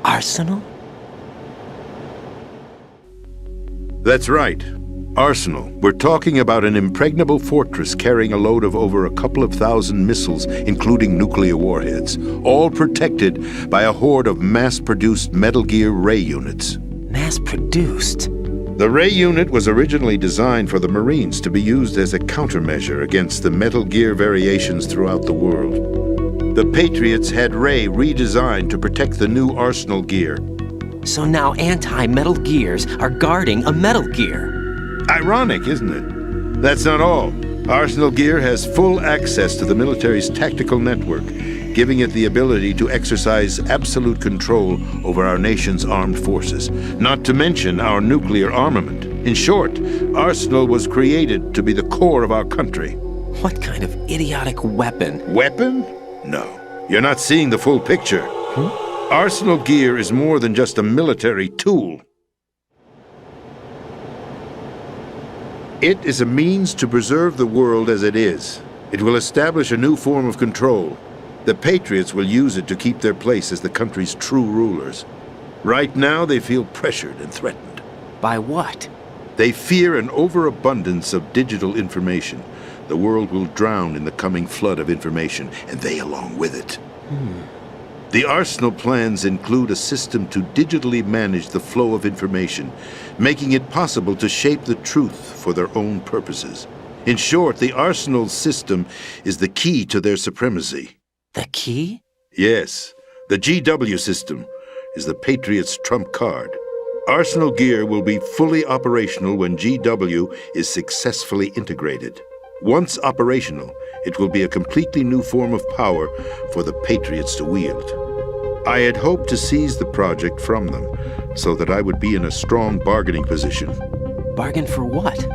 Arsenal? That's right. Arsenal. We're talking about an impregnable fortress carrying a load of over a couple of thousand missiles, including nuclear warheads, all protected by a horde of mass-produced Metal Gear Ray units. Mass-produced? The Ray unit was originally designed for the Marines to be used as a countermeasure against the Metal Gear variations throughout the world. The Patriots had Ray redesigned to protect the new Arsenal gear. So now anti-Metal Gears are guarding a Metal Gear. Ironic, isn't it? That's not all. Arsenal Gear has full access to the military's tactical network, giving it the ability to exercise absolute control over our nation's armed forces, not to mention our nuclear armament. In short, Arsenal was created to be the core of our country. What kind of idiotic weapon? Weapon? No. You're not seeing the full picture. Arsenal Gear is more than just a military tool. It is a means to preserve the world as it is. It will establish a new form of control. The Patriots will use it to keep their place as the country's true rulers. Right now, they feel pressured and threatened. By what? They fear an overabundance of digital information. The world will drown in the coming flood of information, and they along with it. The Arsenal plans include a system to digitally manage the flow of information, making it possible to shape the truth for their own purposes. In short, the Arsenal system is the key to their supremacy. The key? Yes. The GW system is the Patriots' trump card. Arsenal Gear will be fully operational when GW is successfully integrated. Once operational, it will be a completely new form of power for the Patriots to wield. I had hoped to seize the project from them, so that I would be in a strong bargaining position. Bargain for what?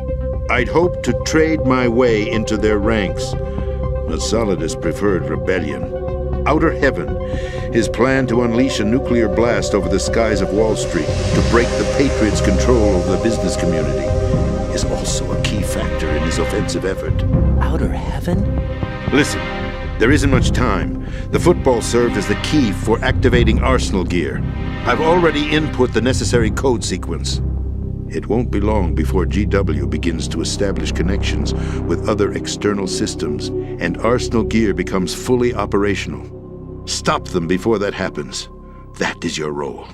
I'd hoped to trade my way into their ranks. But Solidus preferred rebellion. Outer Heaven, his plan to unleash a nuclear blast over the skies of Wall Street to break the Patriots' control over the business community, is also a key factor in his offensive effort. Outer Heaven? Listen, there isn't much time. The football served as the key for activating Arsenal Gear. I've already input the necessary code sequence. It won't be long before GW begins to establish connections with other external systems, and Arsenal Gear becomes fully operational. Stop them before that happens. That is your role.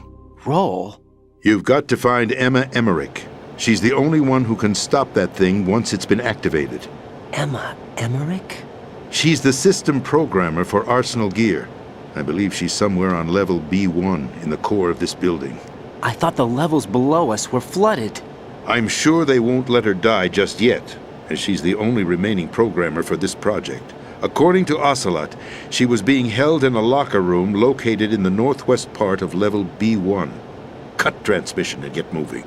Role? You've got to find Emma Emmerich. She's the only one who can stop that thing once it's been activated. Emma Emmerich? She's the system programmer for Arsenal Gear. I believe she's somewhere on level B1 in the core of this building. I thought the levels below us were flooded. I'm sure they won't let her die just yet, as she's the only remaining programmer for this project. According to Ocelot, she was being held in a locker room located in the northwest part of level B1. Cut transmission and get moving.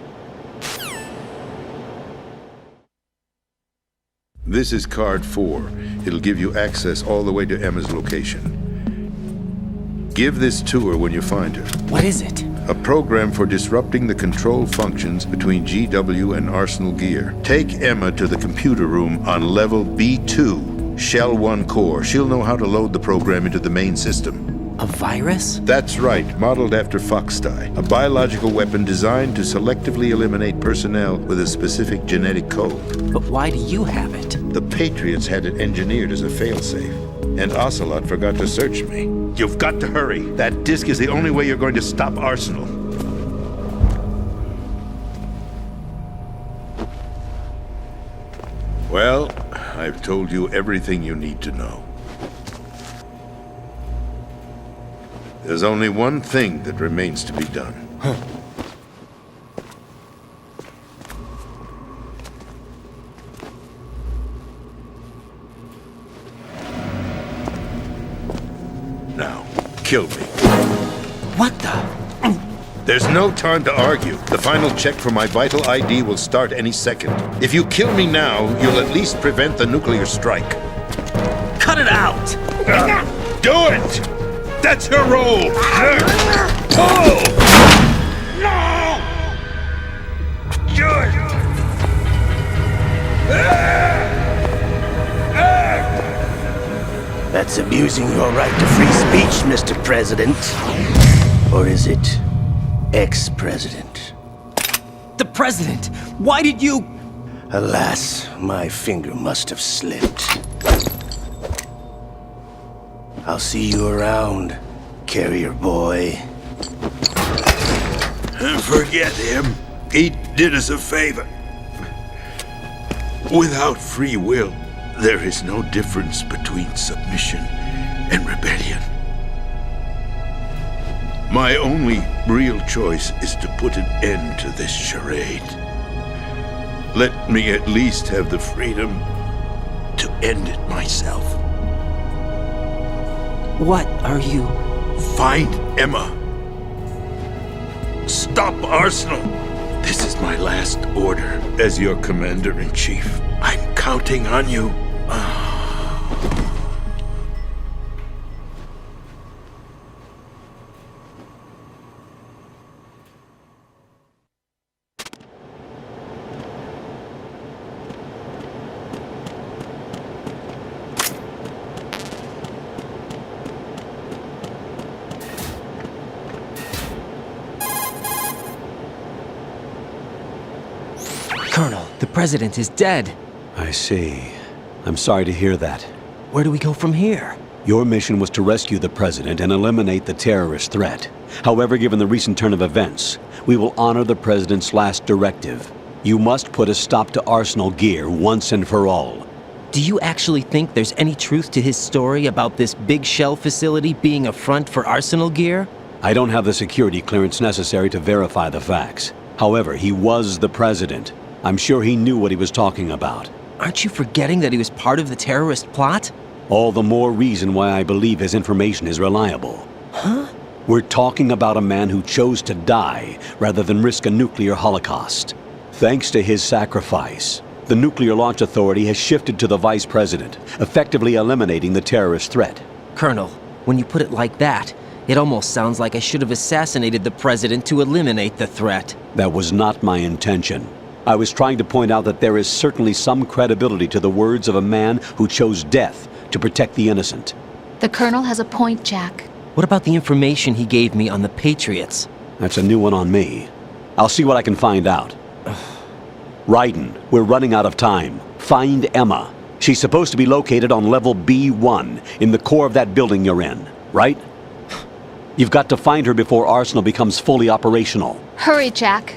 This is card 4. It'll give you access all the way to Emma's location. Give this to her when you find her. What is it? A program for disrupting the control functions between GW and Arsenal Gear. Take Emma to the computer room on level B2, Shell 1 core. She'll know how to load the program into the main system. A virus? That's right, modeled after Foxdie. A biological weapon designed to selectively eliminate personnel with a specific genetic code. But why do you have it? The Patriots had it engineered as a failsafe. And Ocelot forgot to search me. You've got to hurry. That disk is the only way you're going to stop Arsenal. Well, I've told you everything you need to know. There's only one thing that remains to be done. Now, kill me. What the? There's no time to argue. The final check for my vital ID will start any second. If you kill me now, you'll at least prevent the nuclear strike. Cut it out! Do it! That's your role! Oh! No! Do it! That's abusing your right to free speech, Mr. President. Or is it ex-president? The president! Why did you... Alas, my finger must have slipped. I'll see you around, carrier boy. Forget him. He did us a favor. Without free will, there is no difference between submission and rebellion. My only real choice is to put an end to this charade. Let me at least have the freedom to end it myself. What are you? Find Emma. Stop Arsenal. This is my last order as your commander-in-chief. I'm counting on you. Colonel, the president is dead. I see. I'm sorry to hear that. Where do we go from here? Your mission was to rescue the president and eliminate the terrorist threat. However, given the recent turn of events, we will honor the president's last directive. You must put a stop to Arsenal gear once and for all. Do you actually think there's any truth to his story about this big shell facility being a front for Arsenal gear? I don't have the security clearance necessary to verify the facts. However, he was the president. I'm sure he knew what he was talking about. Aren't you forgetting that he was part of the terrorist plot? All the more reason why I believe his information is reliable. Huh? We're talking about a man who chose to die rather than risk a nuclear holocaust. Thanks to his sacrifice, the Nuclear Launch Authority has shifted to the vice president, effectively eliminating the terrorist threat. Colonel, when you put it like that, it almost sounds like I should have assassinated the president to eliminate the threat. That was not my intention. I was trying to point out that there is certainly some credibility to the words of a man who chose death to protect the innocent. The Colonel has a point, Jack. What about the information he gave me on the Patriots? That's a new one on me. I'll see what I can find out. Raiden, we're running out of time. Find Emma. She's supposed to be located on level B1 in the core of that building you're in, right? You've got to find her before Arsenal becomes fully operational. Hurry, Jack.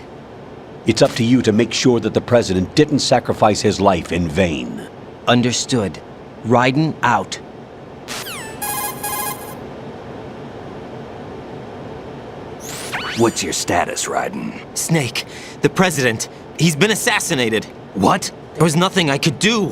It's up to you to make sure that the president didn't sacrifice his life in vain. Understood. Raiden out. What's your status, Raiden? Snake, the president, he's been assassinated. What? There was nothing I could do.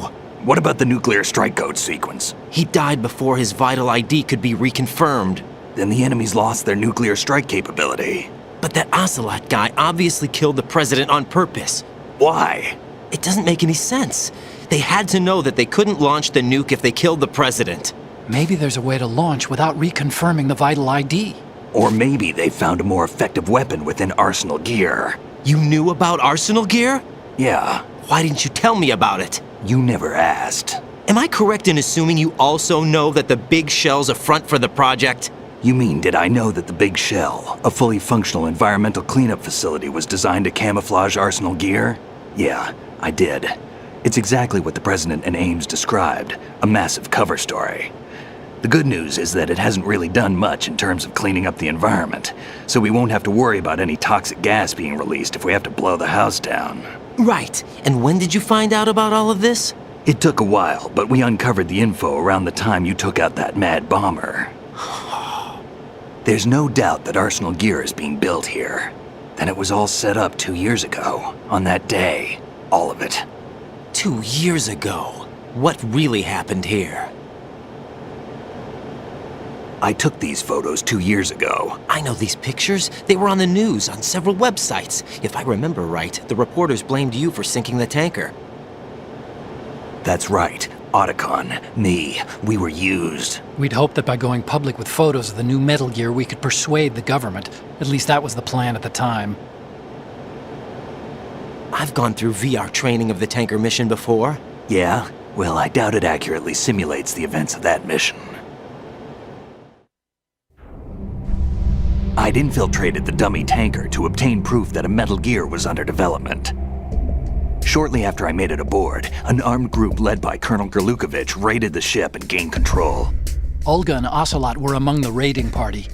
What about the nuclear strike code sequence? He died before his vital ID could be reconfirmed. Then the enemy's lost their nuclear strike capability. But that Ocelot guy obviously killed the president on purpose. Why? It doesn't make any sense. They had to know that they couldn't launch the nuke if they killed the president. Maybe there's a way to launch without reconfirming the vital ID. Or maybe they found a more effective weapon within Arsenal gear. You knew about Arsenal gear? Yeah. Why didn't you tell me about it? You never asked. Am I correct in assuming you also know that the big shell's a front for the project? You mean, did I know that the Big Shell, a fully functional environmental cleanup facility, was designed to camouflage Arsenal gear? Yeah, I did. It's exactly what the President and Ames described, a massive cover story. The good news is that it hasn't really done much in terms of cleaning up the environment, so we won't have to worry about any toxic gas being released if we have to blow the house down. Right. And when did you find out about all of this? It took a while, but we uncovered the info around the time you took out that mad bomber. There's no doubt that Arsenal gear is being built here. Then it was all set up 2 years ago, on that day. All of it. 2 years ago? What really happened here? I took these photos 2 years ago. I know these pictures. They were on the news, on several websites. If I remember right, the reporters blamed you for sinking the tanker. That's right. Otacon, me, we were used. We'd hoped that by going public with photos of the new Metal Gear, we could persuade the government. At least that was the plan at the time. I've gone through VR training of the tanker mission before. Yeah? Well, I doubt it accurately simulates the events of that mission. I'd infiltrated the dummy tanker to obtain proof that a Metal Gear was under development. Shortly after I made it aboard, an armed group led by Colonel Gerlukovich raided the ship and gained control. Olga and Ocelot were among the raiding party.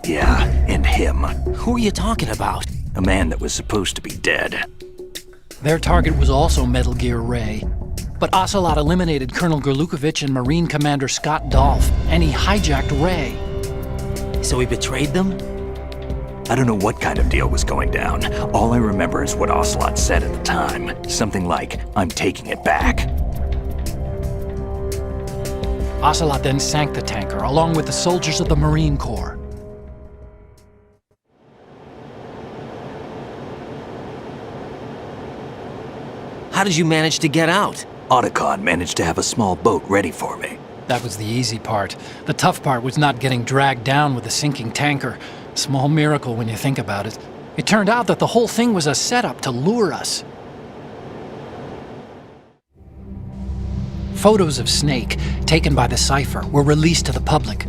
Yeah, and him. Who are you talking about? A man that was supposed to be dead. Their target was also Metal Gear Ray. But Ocelot eliminated Colonel Gerlukovich and Marine Commander Scott Dolph, and he hijacked Ray. So he betrayed them? I don't know what kind of deal was going down. All I remember is what Ocelot said at the time. Something like, "I'm taking it back." Ocelot then sank the tanker, along with the soldiers of the Marine Corps. How did you manage to get out? Otacon managed to have a small boat ready for me. That was the easy part. The tough part was not getting dragged down with a sinking tanker. Small miracle when you think about it. It turned out that the whole thing was a setup to lure us. Photos of Snake, taken by the Cypher, were released to the public.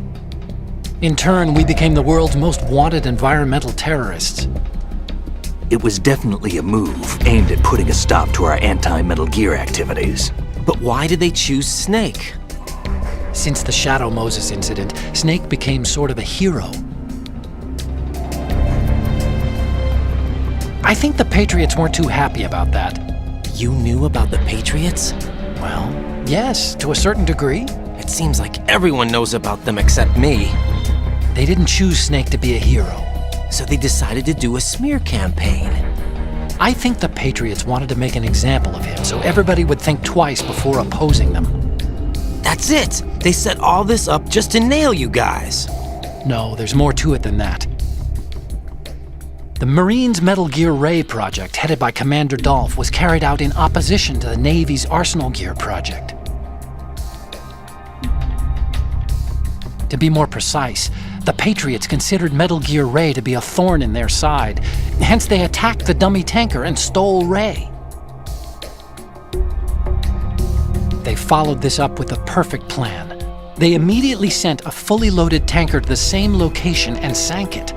In turn, we became the world's most wanted environmental terrorists. It was definitely a move aimed at putting a stop to our anti-Metal Gear activities. But why did they choose Snake? Since the Shadow Moses incident, Snake became sort of a hero. I think the Patriots weren't too happy about that. You knew about the Patriots? Well, yes, to a certain degree. It seems like everyone knows about them except me. They didn't choose Snake to be a hero. So they decided to do a smear campaign. I think the Patriots wanted to make an example of him so everybody would think twice before opposing them. That's it! They set all this up just to nail you guys. No, there's more to it than that. The Marines' Metal Gear Ray project, headed by Commander Dolph, was carried out in opposition to the Navy's Arsenal Gear project. To be more precise, the Patriots considered Metal Gear Ray to be a thorn in their side. Hence, they attacked the dummy tanker and stole Ray. They followed this up with a perfect plan. They immediately sent a fully loaded tanker to the same location and sank it.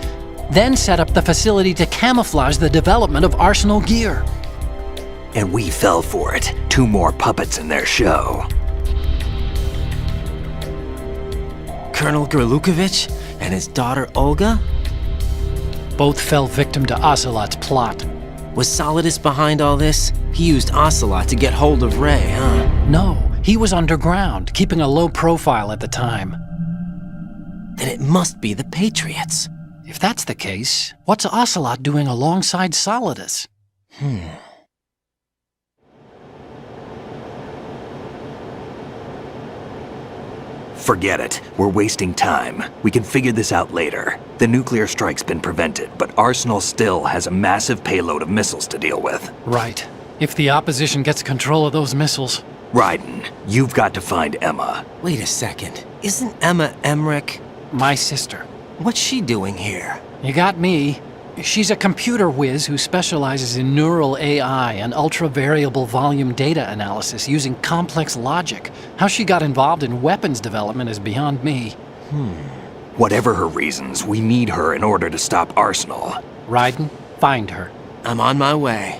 Then set up the facility to camouflage the development of Arsenal Gear. And we fell for it. 2 more puppets in their show. Colonel Gerlukovich and his daughter Olga? Both fell victim to Ocelot's plot. Was Solidus behind all this? He used Ocelot to get hold of Ray, huh? No, he was underground, keeping a low profile at the time. Then it must be the Patriots. If that's the case, what's Ocelot doing alongside Solidus? Forget it. We're wasting time. We can figure this out later. The nuclear strike's been prevented, but Arsenal still has a massive payload of missiles to deal with. Right. If the opposition gets control of those missiles. Raiden, you've got to find Emma. Wait a second. Isn't Emma Emmerich? My sister. What's she doing here? You got me. She's a computer whiz who specializes in neural AI and ultra-variable volume data analysis using complex logic. How she got involved in weapons development is beyond me. Whatever her reasons, we need her in order to stop Arsenal. Raiden, find her. I'm on my way.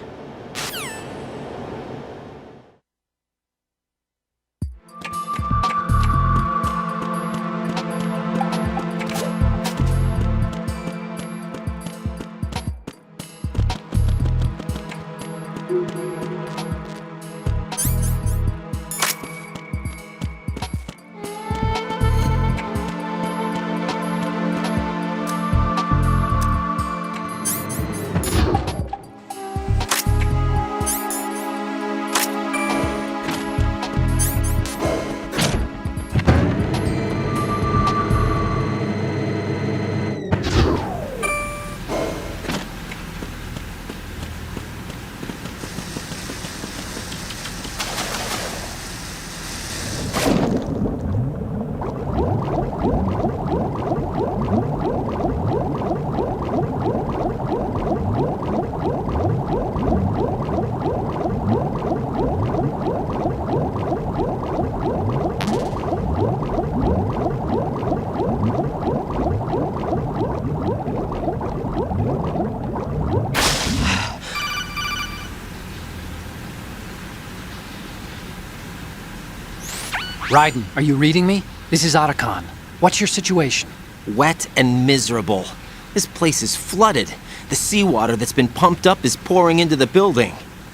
Raiden, are you reading me? This is Otacon. What's your situation? Wet and miserable. This place is flooded. The seawater that's been pumped up is pouring into the building.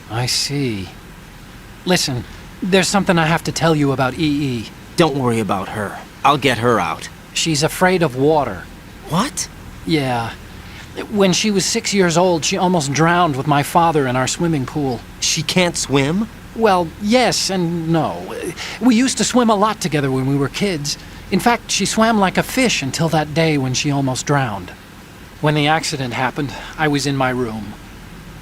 I see. Listen, there's something I have to tell you about EE. Don't worry about her. I'll get her out. She's afraid of water. What? Yeah. When she was 6 years old, she almost drowned with my father in our swimming pool. She can't swim? Well, yes and no. We used to swim a lot together when we were kids. In fact, she swam like a fish until that day when she almost drowned. When the accident happened, I was in my room.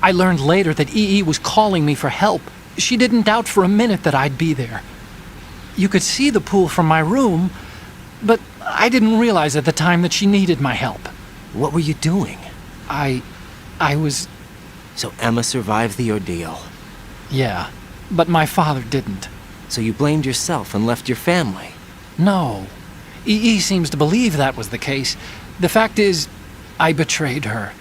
I learned later that EE was calling me for help. She didn't doubt for a minute that I'd be there. You could see the pool from my room, but I didn't realize at the time that she needed my help. What were you doing? I was... So Emma survived the ordeal. Yeah, but my father didn't. So you blamed yourself and left your family? No. EE seems to believe that was the case. The fact is, I betrayed her.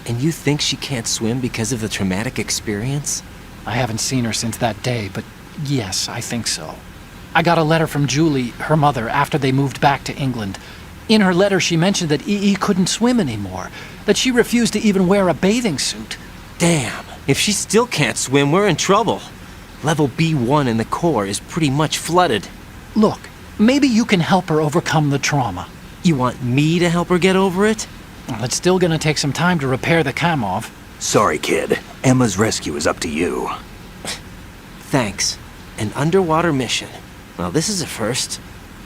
And you think she can't swim because of the traumatic experience? I haven't seen her since that day, but yes, I think so. I got a letter from Julie, her mother, after they moved back to England. In her letter, she mentioned that EE couldn't swim anymore, that she refused to even wear a bathing suit. Damn, if she still can't swim, we're in trouble. Level B1 in the core is pretty much flooded. Look, maybe you can help her overcome the trauma. You want me to help her get over it? Well, it's still gonna take some time to repair the Kamov. Sorry, kid. Emma's rescue is up to you. Thanks. An underwater mission. Well, this is a first.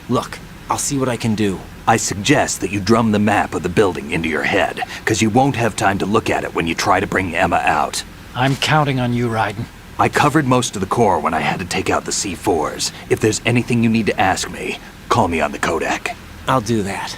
Look, I'll see what I can do. I suggest that you drum the map of the building into your head, because you won't have time to look at it when you try to bring Emma out. I'm counting on you, Raiden. I covered most of the core when I had to take out the C4s. If there's anything you need to ask me, call me on the Kodak. I'll do that.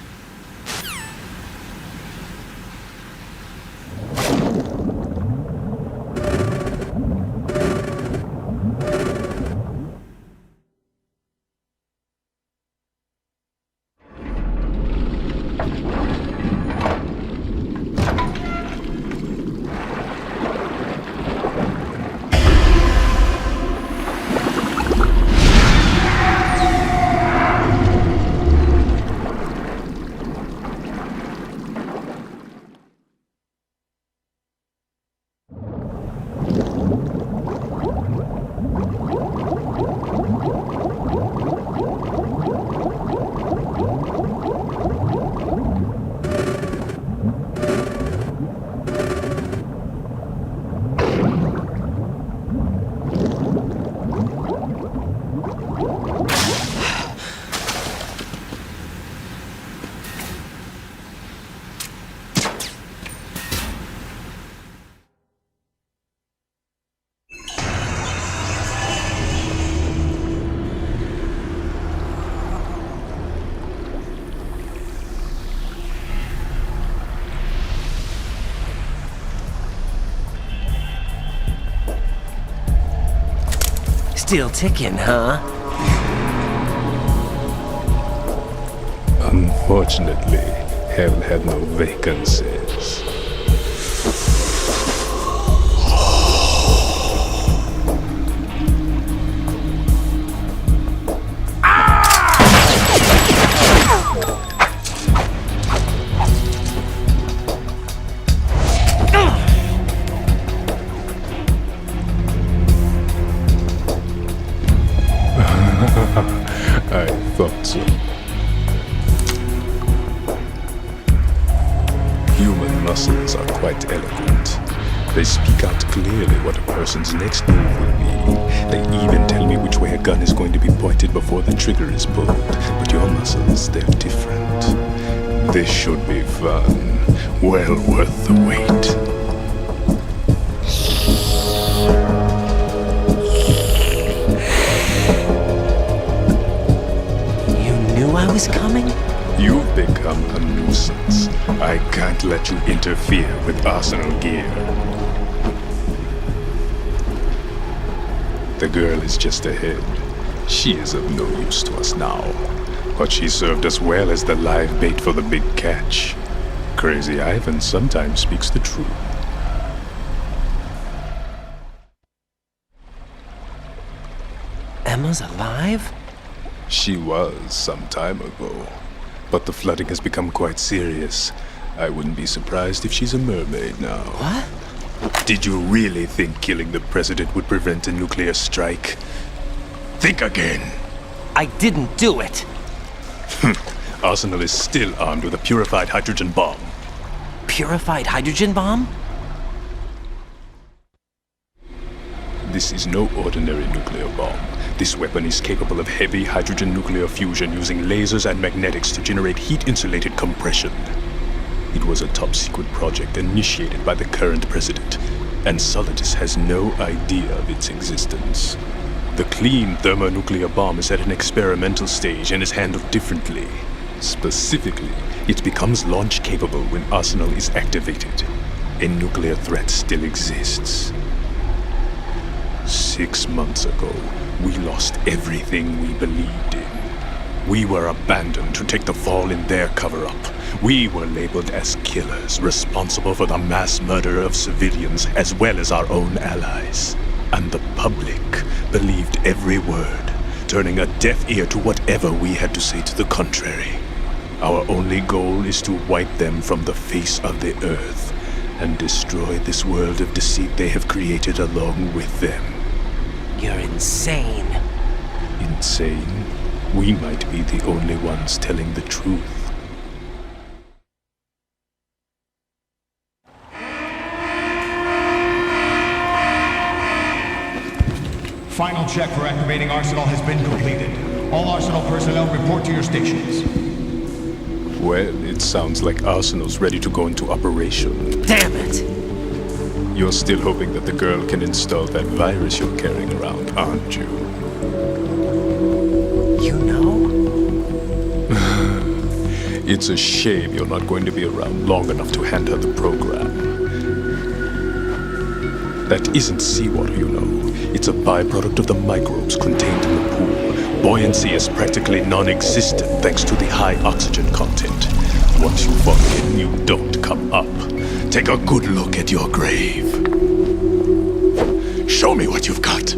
Still ticking, huh? Unfortunately, hell had no vacancies. I thought so. Human muscles are quite eloquent. They speak out clearly what a person's next move will be. They even tell me which way a gun is going to be pointed before the trigger is pulled. But your muscles, they're different. This should be fun. Well worth the wait. I was coming? You've become a nuisance. I can't let you interfere with arsenal gear. The girl is just ahead. She is of no use to us now. But she served us well as the live bait for the big catch. Crazy Ivan sometimes speaks the truth. Emma's alive? She was some time ago, but the flooding has become quite serious. I wouldn't be surprised if she's a mermaid now. What? Did you really think killing the president would prevent a nuclear strike? Think again. I didn't do it. Arsenal is still armed with a purified hydrogen bomb. Purified hydrogen bomb? This is no ordinary nuclear bomb. This weapon is capable of heavy hydrogen nuclear fusion using lasers and magnetics to generate heat-insulated compression. It was a top-secret project initiated by the current president, and Solidus has no idea of its existence. The clean thermonuclear bomb is at an experimental stage and is handled differently. Specifically, it becomes launch-capable when Arsenal is activated. A nuclear threat still exists. 6 months ago, we lost everything we believed in. We were abandoned to take the fall in their cover-up. We were labeled as killers, responsible for the mass murder of civilians as well as our own allies. And the public believed every word, turning a deaf ear to whatever we had to say to the contrary. Our only goal is to wipe them from the face of the earth and destroy this world of deceit they have created along with them. You're insane. Insane? We might be the only ones telling the truth. Final check for activating Arsenal has been completed. All Arsenal personnel report to your stations. Well, it sounds like Arsenal's ready to go into operation. Damn it! You're still hoping that the girl can install that virus you're carrying around, aren't you? You know? It's a shame you're not going to be around long enough to hand her the program. That isn't seawater, you know. It's a byproduct of the microbes contained in the pool. Buoyancy is practically non-existent thanks to the high oxygen content. Once you fall in, you don't come up. Take a good look at your grave. Show me what you've got.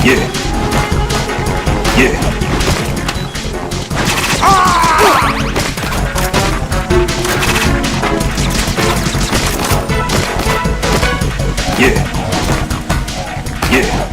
Yeah. Yeah. Yeah. Yeah.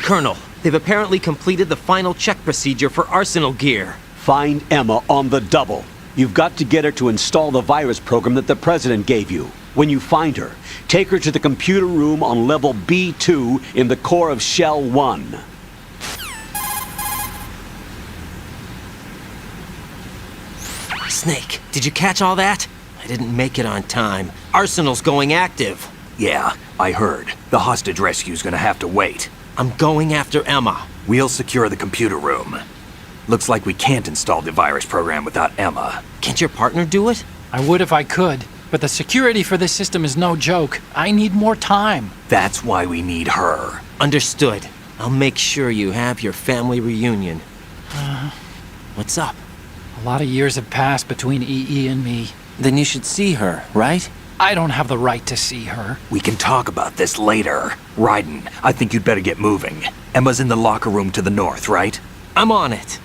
Colonel, they've apparently completed the final check procedure for arsenal gear. Find Emma on the double. You've got to get her to install the virus program that the President gave you. When you find her, take her to the computer room on level B2 in the core of Shell 1. Snake, did you catch all that? I didn't make it on time. Arsenal's going active. Yeah, I heard. The hostage rescue's gonna have to wait. I'm going after Emma. We'll secure the computer room. Looks like we can't install the virus program without Emma. Can't your partner do it? I would if I could, but the security for this system is no joke. I need more time. That's why we need her. Understood. I'll make sure you have your family reunion. What's up? A lot of years have passed between EE and me. Then you should see her, right? I don't have the right to see her. We can talk about this later. Raiden, I think you'd better get moving. Emma's in the locker room to the north, right? I'm on it.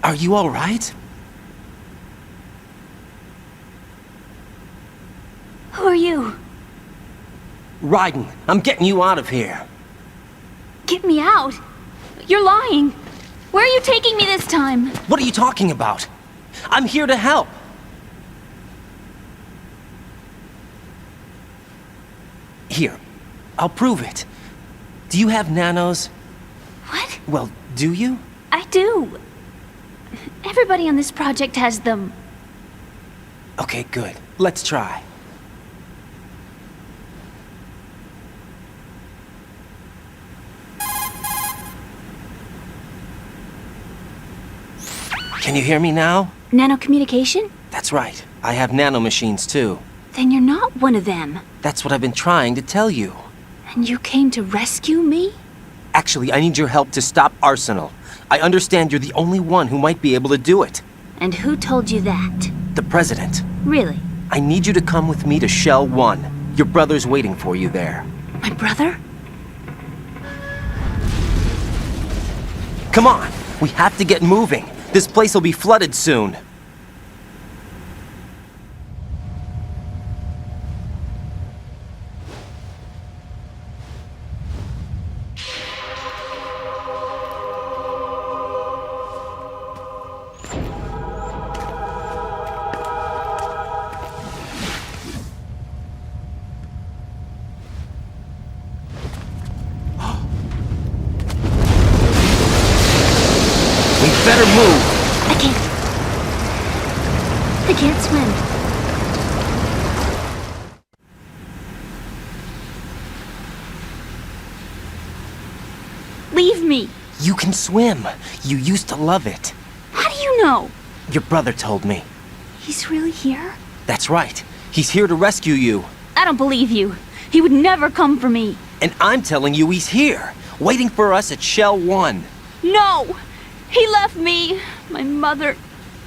Are you all right? Who are you? Raiden, I'm getting you out of here. Get me out! You're lying! Where are you taking me this time? What are you talking about? I'm here to help. Here, I'll prove it. Do you have nanos? What? Well, do you? I do. Everybody on this project has them. Okay, good. Let's try. Can you hear me now? Nanocommunication? That's right. I have nanomachines too. Then you're not one of them. That's what I've been trying to tell you. And you came to rescue me? Actually, I need your help to stop Arsenal. I understand you're the only one who might be able to do it. And who told you that? The President. Really? I need you to come with me to Shell 1. Your brother's waiting for you there. My brother? Come on! We have to get moving. This place will be flooded soon. Better move! I can't swim. Leave me. You can swim. You used to love it. How do you know? Your brother told me. He's really here? That's right. He's here to rescue you. I don't believe you. He would never come for me. And I'm telling you he's here, waiting for us at Shell 1. No! He left me, my mother,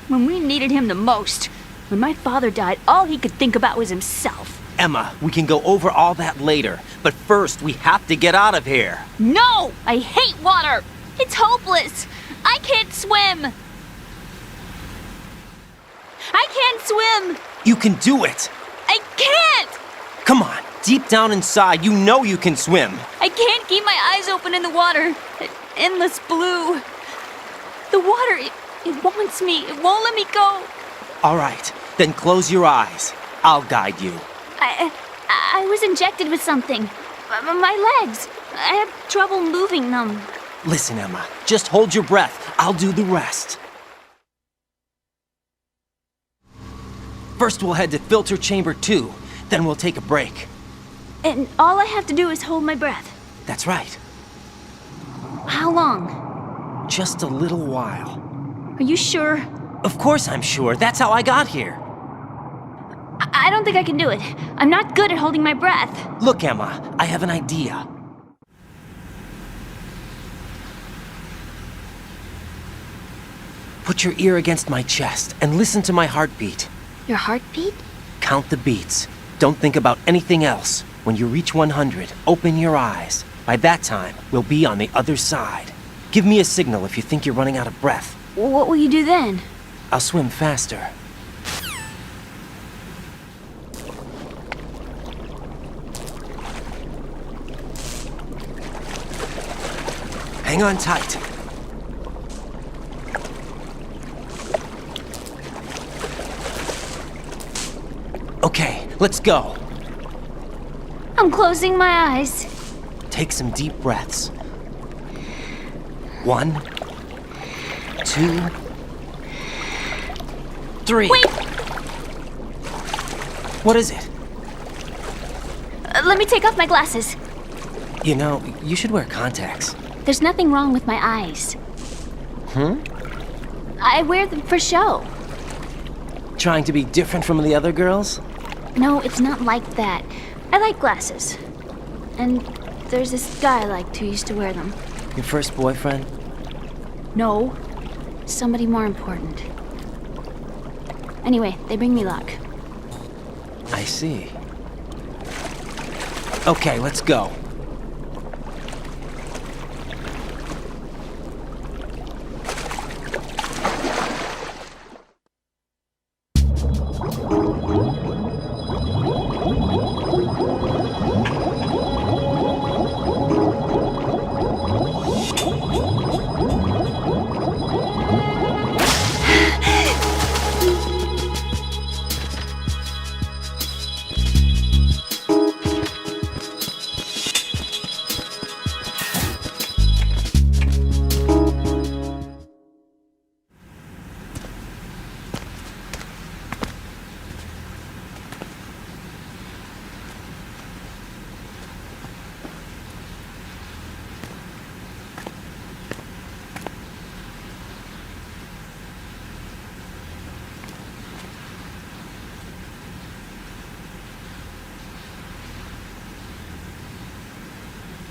when we needed him the most. When my father died, all he could think about was himself. Emma, we can go over all that later, but first we have to get out of here. No! I hate water! It's hopeless! I can't swim! I can't swim! You can do it! I can't! Come on, deep down inside, you know you can swim. I can't keep my eyes open in the water. That endless blue. The water, it wants me. It won't let me go. All right, then close your eyes. I'll guide you. I was injected with something. My legs. I have trouble moving them. Listen, Emma, just hold your breath. I'll do the rest. First we'll head to filter chamber 2, then we'll take a break. And all I have to do is hold my breath. That's right. How long? Just a little while. Are you sure? Of course I'm sure. That's how I got here. I don't think I can do it. I'm not good at holding my breath. Look, Emma, I have an idea. Put your ear against my chest and listen to my heartbeat. Your heartbeat? Count the beats. Don't think about anything else. When you reach 100, open your eyes. By that time, we'll be on the other side. Give me a signal if you think you're running out of breath. What will you do then? I'll swim faster. Hang on tight. Okay, let's go. I'm closing my eyes. Take some deep breaths. 1, 2, 3. Wait! What is it? Let me take off my glasses. You know, you should wear contacts. There's nothing wrong with my eyes. I wear them for show. Trying to be different from the other girls? No, it's not like that. I like glasses. And there's this guy I liked who used to wear them. Your first boyfriend? No. Somebody more important. Anyway, they bring me luck. I see. Okay, let's go.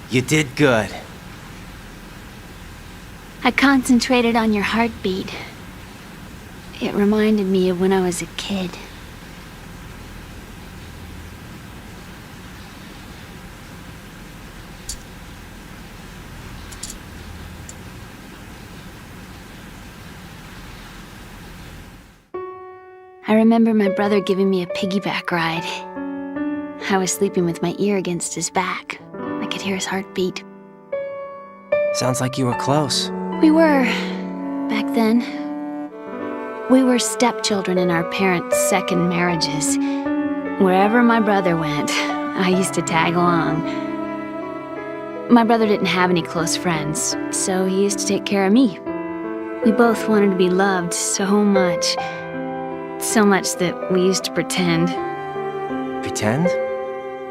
You did good. I concentrated on your heartbeat. It reminded me of when I was a kid. I remember my brother giving me a piggyback ride. I was sleeping with my ear against his back. I could hear his heartbeat. Sounds like you were close. We were, back then. We were stepchildren in our parents' second marriages. Wherever my brother went, I used to tag along. My brother didn't have any close friends, so he used to take care of me. We both wanted to be loved so much. So much that we used to pretend. Pretend?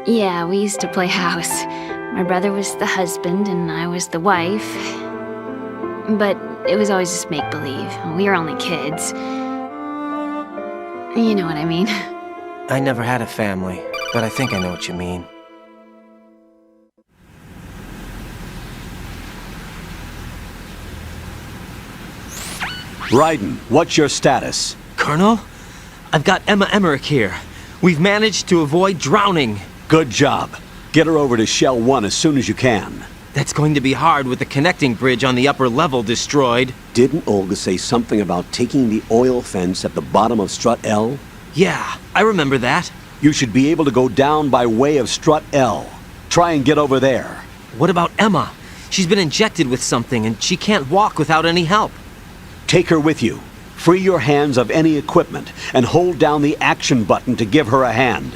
Yeah, we used to play house. My brother was the husband and I was the wife. But it was always just make-believe. We were only kids. You know what I mean. I never had a family, but I think I know what you mean. Raiden, what's your status? Colonel, I've got Emma Emmerich here. We've managed to avoid drowning. Good job. Get her over to Shell 1 as soon as you can. That's going to be hard with the connecting bridge on the upper level destroyed. Didn't Olga say something about taking the oil fence at the bottom of Strut L? Yeah, I remember that. You should be able to go down by way of Strut L. Try and get over there. What about Emma? She's been injected with something and she can't walk without any help. Take her with you. Free your hands of any equipment and hold down the action button to give her a hand.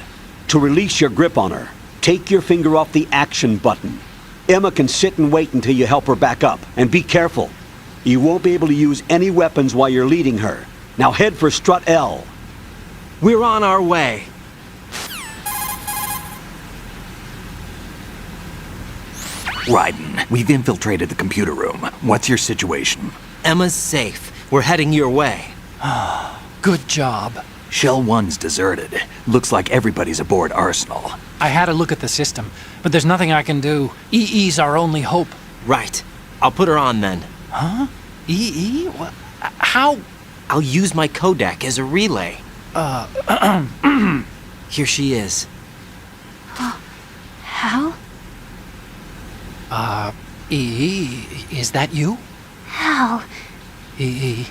To release your grip on her, take your finger off the action button. Emma can sit and wait until you help her back up. And be careful. You won't be able to use any weapons while you're leading her. Now head for Strut L. We're on our way. Raiden, we've infiltrated the computer room. What's your situation? Emma's safe. We're heading your way. Good job. Shell 1's deserted. Looks like everybody's aboard Arsenal. I had a look at the system, but there's nothing I can do. EE's our only hope. Right. I'll put her on then. Huh? EE? What? How? I'll use my Kodak as a relay. Here she is. How? EE, is that you? How? EE.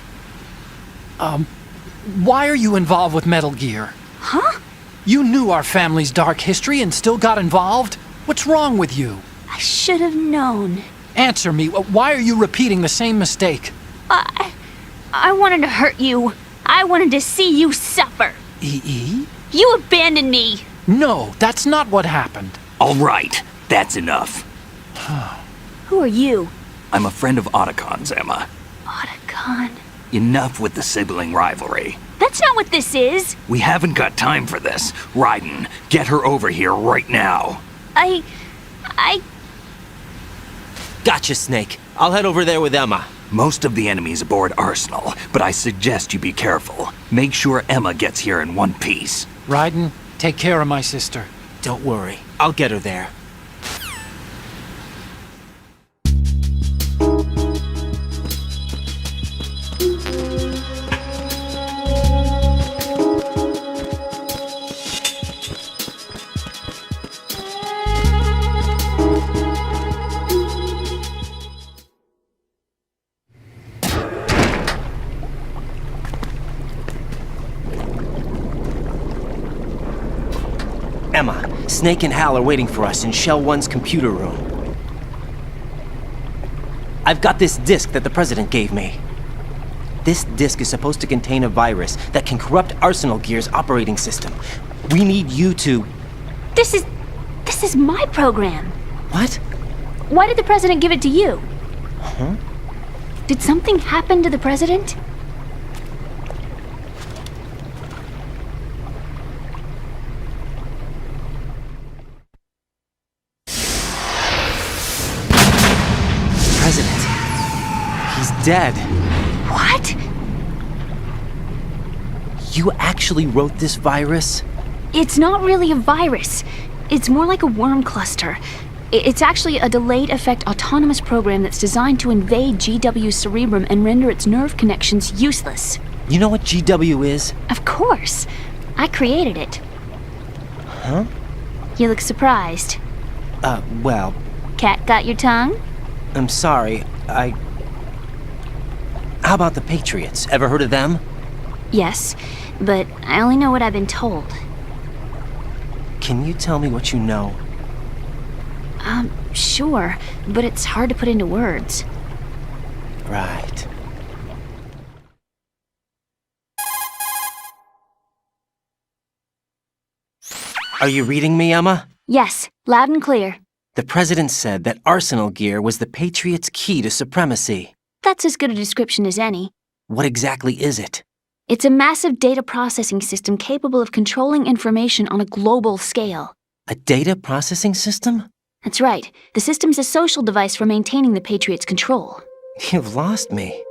Why are you involved with Metal Gear? Huh? You knew our family's dark history and still got involved? What's wrong with you? I should have known. Answer me. Why are you repeating the same mistake? I wanted to hurt you. I wanted to see you suffer. EE? You abandoned me. No, that's not what happened. All right, that's enough. Who are you? I'm a friend of Otacon's, Emma. Otacon? Enough with the sibling rivalry. That's not what this is. We haven't got time for this. Raiden, get her over here right now. I... Gotcha, Snake. I'll head over there with Emma. Most of the enemy's aboard Arsenal, but I suggest you be careful. Make sure Emma gets here in one piece. Raiden, take care of my sister. Don't worry. I'll get her there. Emma, Snake and Hal are waiting for us in Shell 1's computer room. I've got this disk that the President gave me. This disk is supposed to contain a virus that can corrupt Arsenal Gear's operating system. We need you to... This is my program. What? Why did the President give it to you? Huh? Did something happen to the President? President. He's dead. What? You actually wrote this virus? It's not really a virus. It's more like a worm cluster. It's actually a delayed effect autonomous program that's designed to invade GW's cerebrum and render its nerve connections useless. You know what GW is? Of course. I created it. Huh? You look surprised. Well... Cat got your tongue? I'm sorry, How about the Patriots? Ever heard of them? Yes. but I only know what I've been told. Can you tell me what you know? Sure, but it's hard to put into words. Right. Are you reading me, Emma? Yes, loud and clear. The President said that Arsenal gear was the Patriots' key to supremacy. That's as good a description as any. What exactly is it? It's a massive data processing system capable of controlling information on a global scale. A data processing system? That's right. The system's a social device for maintaining the Patriots' control. You've lost me.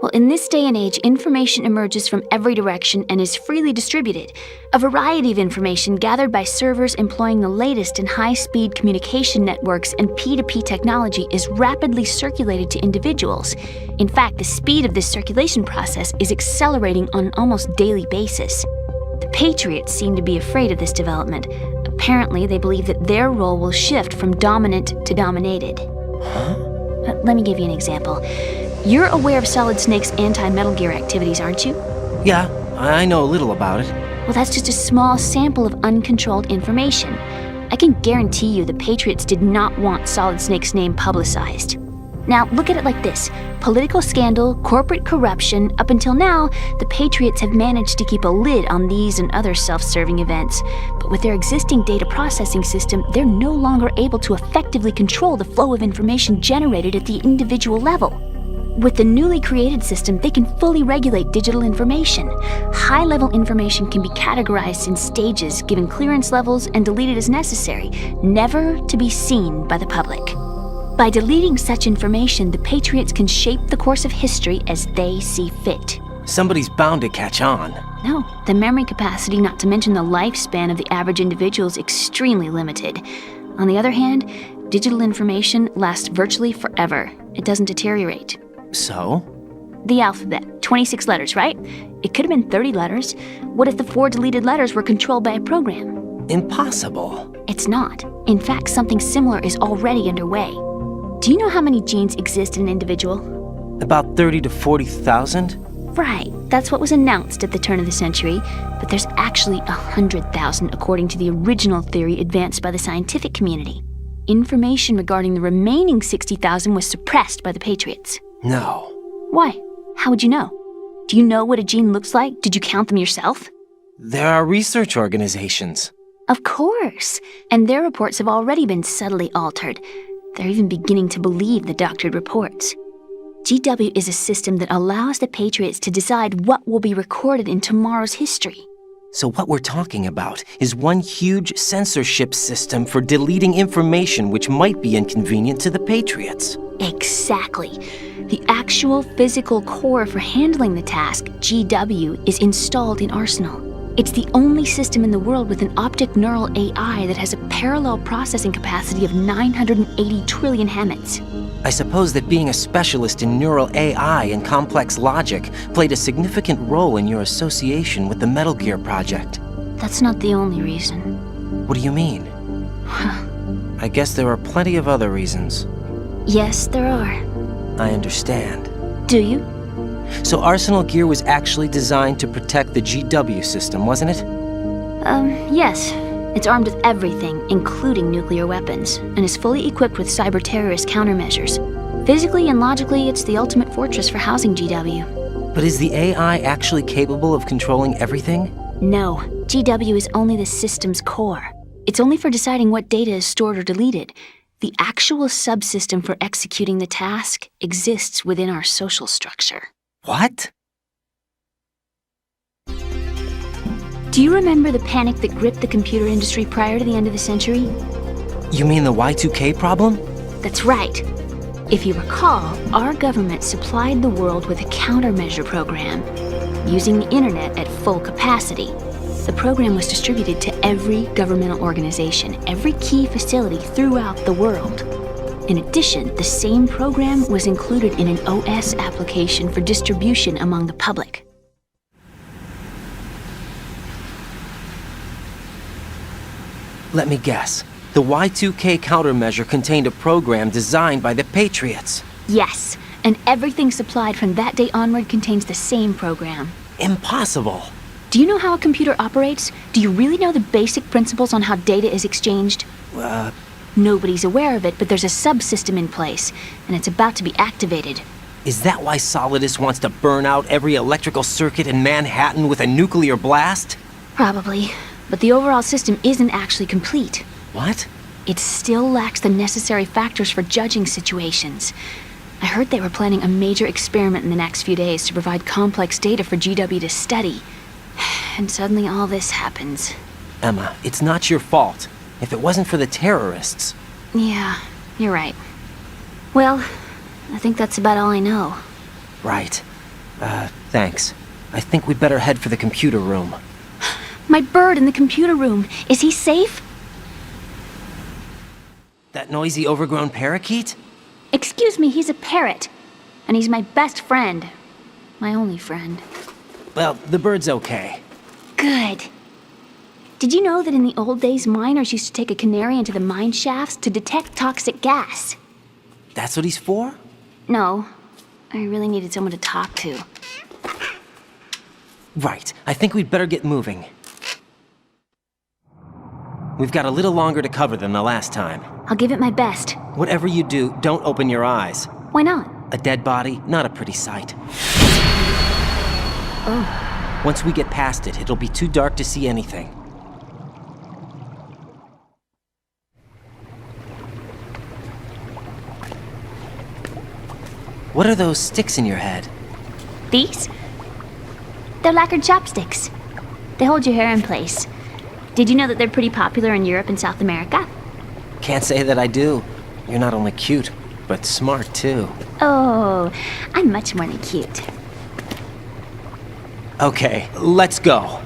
Well, in this day and age, information emerges from every direction and is freely distributed. A variety of information gathered by servers employing the latest in high-speed communication networks and P2P technology is rapidly circulated to individuals. In fact, the speed of this circulation process is accelerating on an almost daily basis. The Patriots seem to be afraid of this development. Apparently, they believe that their role will shift from dominant to dominated. Huh? Let me give you an example. You're aware of Solid Snake's anti-Metal Gear activities, aren't you? Yeah, I know a little about it. Well, that's just a small sample of uncontrolled information. I can guarantee you the Patriots did not want Solid Snake's name publicized. Now, look at it like this. Political scandal, corporate corruption, up until now, the Patriots have managed to keep a lid on these and other self-serving events. But with their existing data processing system, they're no longer able to effectively control the flow of information generated at the individual level. With the newly created system, they can fully regulate digital information. High-level information can be categorized in stages, given clearance levels, and deleted as necessary, never to be seen by the public. By deleting such information, the Patriots can shape the course of history as they see fit. Somebody's bound to catch on. No, the memory capacity, not to mention the lifespan of the average individual, is extremely limited. On the other hand, digital information lasts virtually forever. It doesn't deteriorate. So? The alphabet, 26 letters, right? It could have been 30 letters. What if the 4 deleted letters were controlled by a program? Impossible. It's not. In fact, something similar is already underway. Do you know how many genes exist in an individual? About 30 to 40,000? Right, that's what was announced at the turn of the century, but there's actually 100,000 according to the original theory advanced by the scientific community. Information regarding the remaining 60,000 was suppressed by the Patriots. No. Why? How would you know? Do you know what a gene looks like? Did you count them yourself? There are research organizations. Of course, and their reports have already been subtly altered. They're even beginning to believe the doctored reports. GW is a system that allows the Patriots to decide what will be recorded in tomorrow's history. So what we're talking about is one huge censorship system for deleting information which might be inconvenient to the Patriots. Exactly. The actual physical core for handling the task, GW, is installed in Arsenal. It's the only system in the world with an optic neural AI that has a parallel processing capacity of 980 trillion Hammets. I suppose that being a specialist in neural AI and complex logic played a significant role in your association with the Metal Gear project. That's not the only reason. What do you mean? I guess there are plenty of other reasons. Yes, there are. I understand. Do you? So Arsenal gear was actually designed to protect the GW system, wasn't it? Yes. It's armed with everything, including nuclear weapons, and is fully equipped with cyber-terrorist countermeasures. Physically and logically, it's the ultimate fortress for housing GW. But is the AI actually capable of controlling everything? No. GW is only the system's core. It's only for deciding what data is stored or deleted. The actual subsystem for executing the task exists within our social structure. What? Do you remember the panic that gripped the computer industry prior to the end of the century? You mean the Y2K problem? That's right. If you recall, our government supplied the world with a countermeasure program, using the internet at full capacity. The program was distributed to every governmental organization, every key facility throughout the world. In addition, the same program was included in an OS application for distribution among the public. Let me guess. The Y2K countermeasure contained a program designed by the Patriots. Yes, and everything supplied from that day onward contains the same program. Impossible. Do you know how a computer operates? Do you really know the basic principles on how data is exchanged? Nobody's aware of it, but there's a subsystem in place, and it's about to be activated. Is that why Solidus wants to burn out every electrical circuit in Manhattan with a nuclear blast? Probably, but the overall system isn't actually complete. What? It still lacks the necessary factors for judging situations. I heard they were planning a major experiment in the next few days to provide complex data for GW to study. And suddenly all this happens. Emma, it's not your fault. If it wasn't for the terrorists... Yeah, you're right. Well, I think that's about all I know. Right. Thanks. I think we'd better head for the computer room. My bird in the computer room. Is he safe? That noisy, overgrown parakeet? Excuse me, he's a parrot. And he's my best friend. My only friend. Well, the bird's okay. Good. Did you know that in the old days, miners used to take a canary into the mine shafts to detect toxic gas? That's what he's for? No. I really needed someone to talk to. Right. I think we'd better get moving. We've got a little longer to cover than the last time. I'll give it my best. Whatever you do, don't open your eyes. Why not? A dead body, not a pretty sight. Oh. Once we get past it, it'll be too dark to see anything. What are those sticks in your head? These? They're lacquered chopsticks. They hold your hair in place. Did you know that they're pretty popular in Europe and South America? Can't say that I do. You're not only cute, but smart too. Oh, I'm much more than cute. Okay, let's go.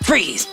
Freeze!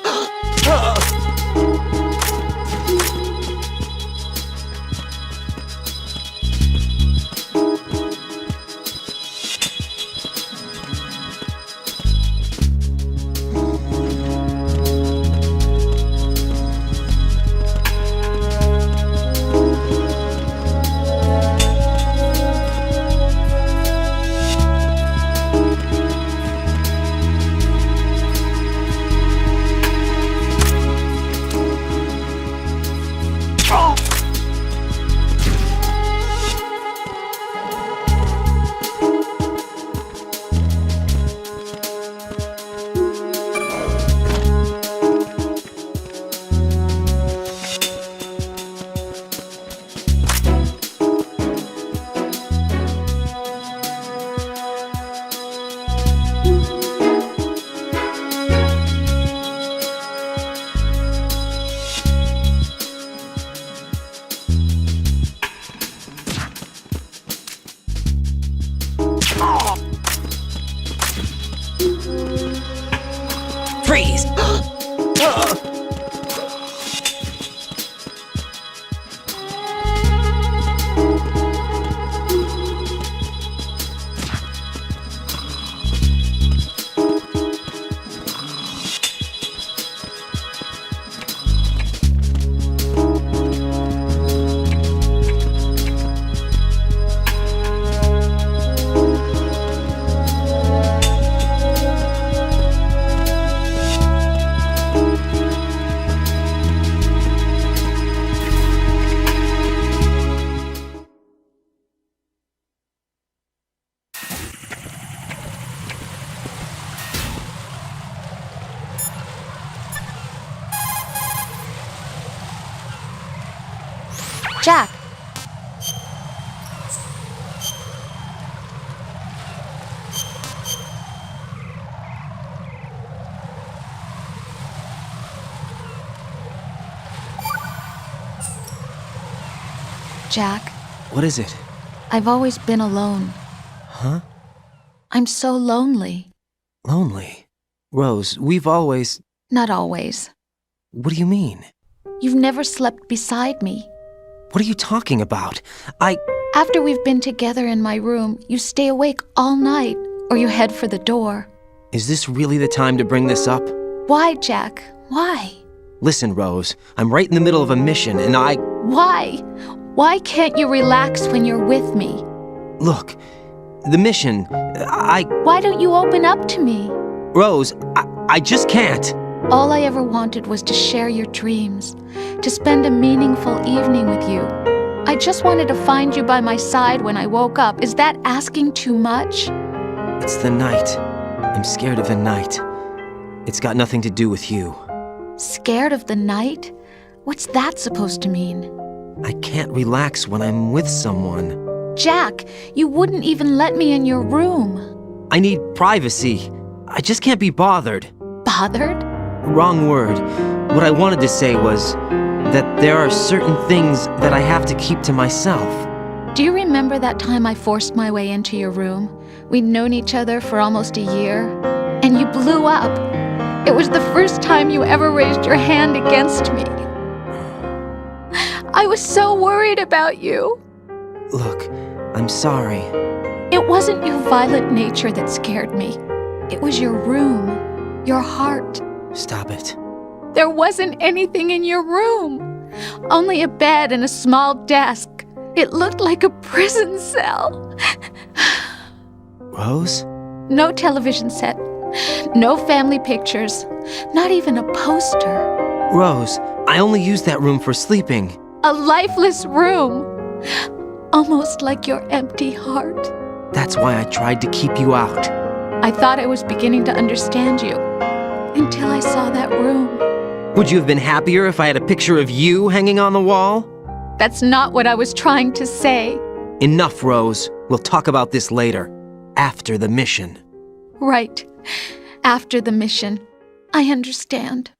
Freeze! Jack! Jack, What is it? I've always been alone. Huh? I'm so lonely. Lonely? Rose, we've always... Not always. What do you mean? You've never slept beside me. What are you talking about? After we've been together in my room, you stay awake all night, or you head for the door. Is this really the time to bring this up? Why, Jack? Why? Listen, Rose, I'm right in the middle of a mission and Why? Why can't you relax when you're with me? Look, the mission, Why don't you open up to me? Rose, I just can't. All I ever wanted was to share your dreams, to spend a meaningful evening with you. I just wanted to find you by my side when I woke up. Is that asking too much? It's the night. I'm scared of the night. It's got nothing to do with you. Scared of the night? What's that supposed to mean? I can't relax when I'm with someone. Jack, you wouldn't even let me in your room. I need privacy. I just can't be bothered. Bothered? Wrong word. What I wanted to say was that there are certain things that I have to keep to myself. Do you remember that time I forced my way into your room? We'd known each other for almost a year, and you blew up. It was the first time you ever raised your hand against me. I was so worried about you. Look, I'm sorry. It wasn't your violent nature that scared me. It was your room, your heart. Stop it. There wasn't anything in your room. Only a bed and a small desk. It looked like a prison cell. Rose? No television set. No family pictures. Not even a poster. Rose, I only use that room for sleeping. A lifeless room. Almost like your empty heart. That's why I tried to keep you out. I thought I was beginning to understand you. Until I saw that room. Would you have been happier if I had a picture of you hanging on the wall? That's not what I was trying to say. Enough, Rose. We'll talk about this later. After the mission. Right. After the mission. I understand.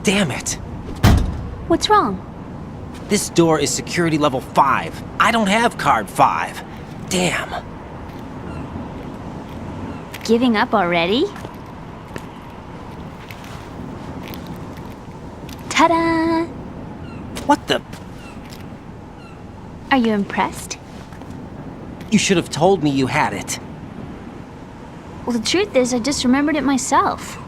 Damn it! What's wrong? This door is security level 5. I don't have card 5. Damn. Giving up already? Ta-da! What the? Are you impressed? You should have told me you had it. Well, the truth is, I just remembered it myself.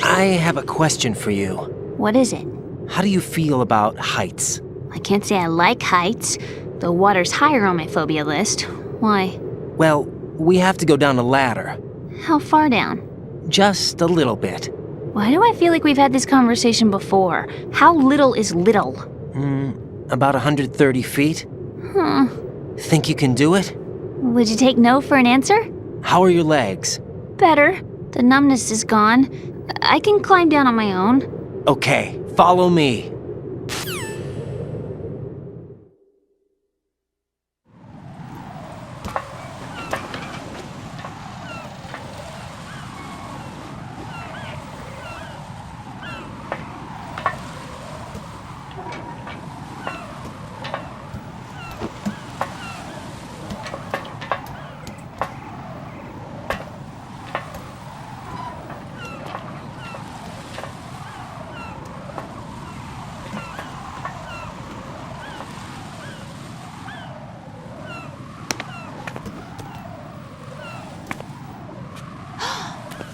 I have a question for you. What is it? How do you feel about heights? I can't say I like heights. The water's higher on my phobia list. Why? Well, we have to go down a ladder. How far down? Just a little bit. Why do I feel like we've had this conversation before? How little is little? About 130 feet. Huh. Think you can do it? Would you take no for an answer? How are your legs? Better. The numbness is gone. I can climb down on my own. Okay, follow me.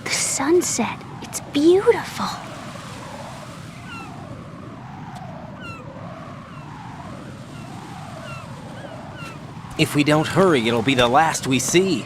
Sunset. It's beautiful. If we don't hurry, it'll be the last we see.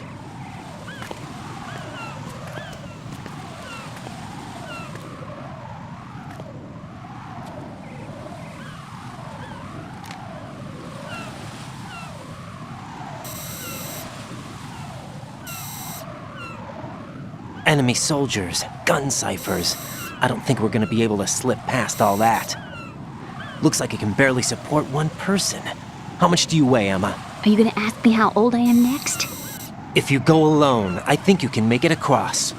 Enemy soldiers, gun ciphers. I don't think we're gonna be able to slip past all that. Looks like it can barely support one person. How much do you weigh, Emma? Are you gonna ask me how old I am next? If you go alone, I think you can make it across.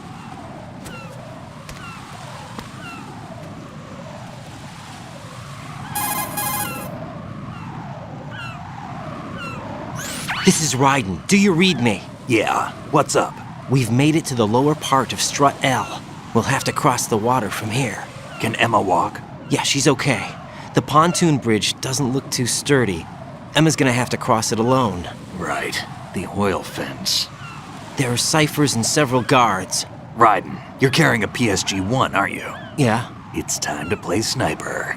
This is Raiden. Do you read me? Yeah, what's up? We've made it to the lower part of Strut L. We'll have to cross the water from here. Can Emma walk? Yeah, she's okay. The pontoon bridge doesn't look too sturdy. Emma's gonna have to cross it alone. Right. The oil fence. There are ciphers and several guards. Raiden, you're carrying a PSG-1, aren't you? Yeah. It's time to play sniper.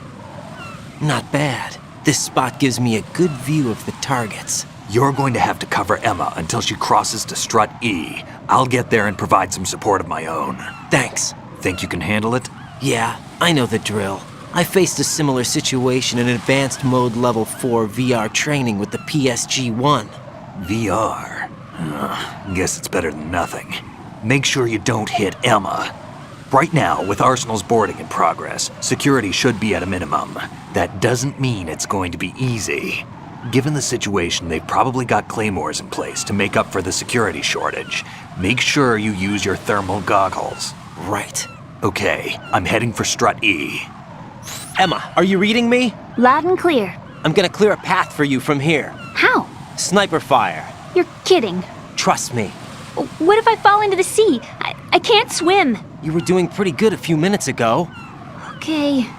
Not bad. This spot gives me a good view of the targets. You're going to have to cover Emma until she crosses to Strut E. I'll get there and provide some support of my own. Thanks. Think you can handle it? Yeah, I know the drill. I faced a similar situation in advanced mode level 4 VR training with the PSG-1. VR? Guess it's better than nothing. Make sure you don't hit Emma. Right now, with Arsenal's boarding in progress, security should be at a minimum. That doesn't mean it's going to be easy. Given the situation, they've probably got claymores in place to make up for the security shortage. Make sure you use your thermal goggles. Right. Okay, I'm heading for Strut E. Emma, are you reading me? Loud and clear. I'm gonna clear a path for you from here. How? Sniper fire. You're kidding. Trust me. What if I fall into the sea? I can't swim. You were doing pretty good a few minutes ago. Okay.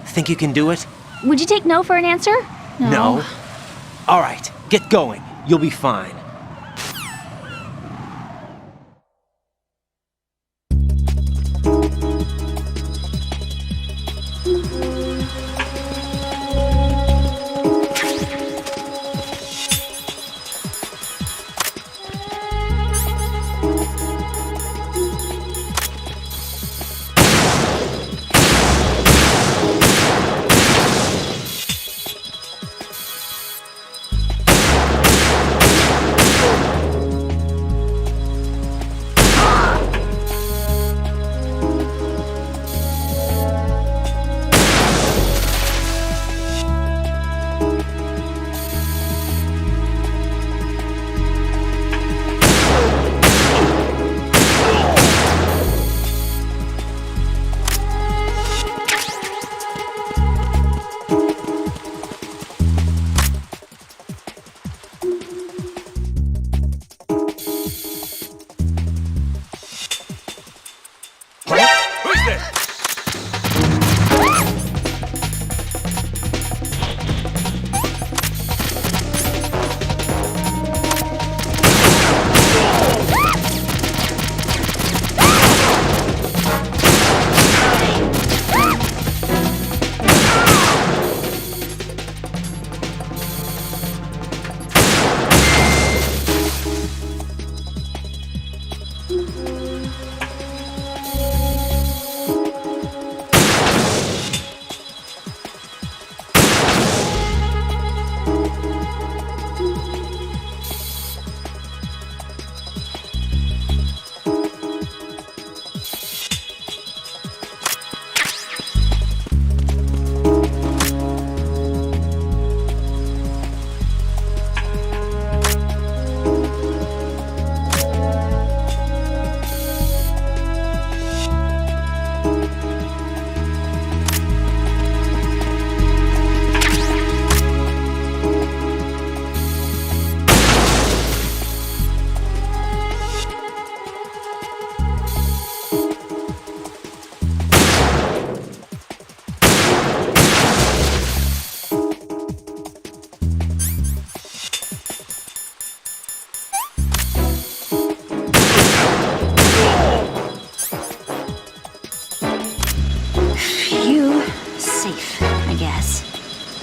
Think you can do it? Would you take no for an answer? No. All right, get going. You'll be fine.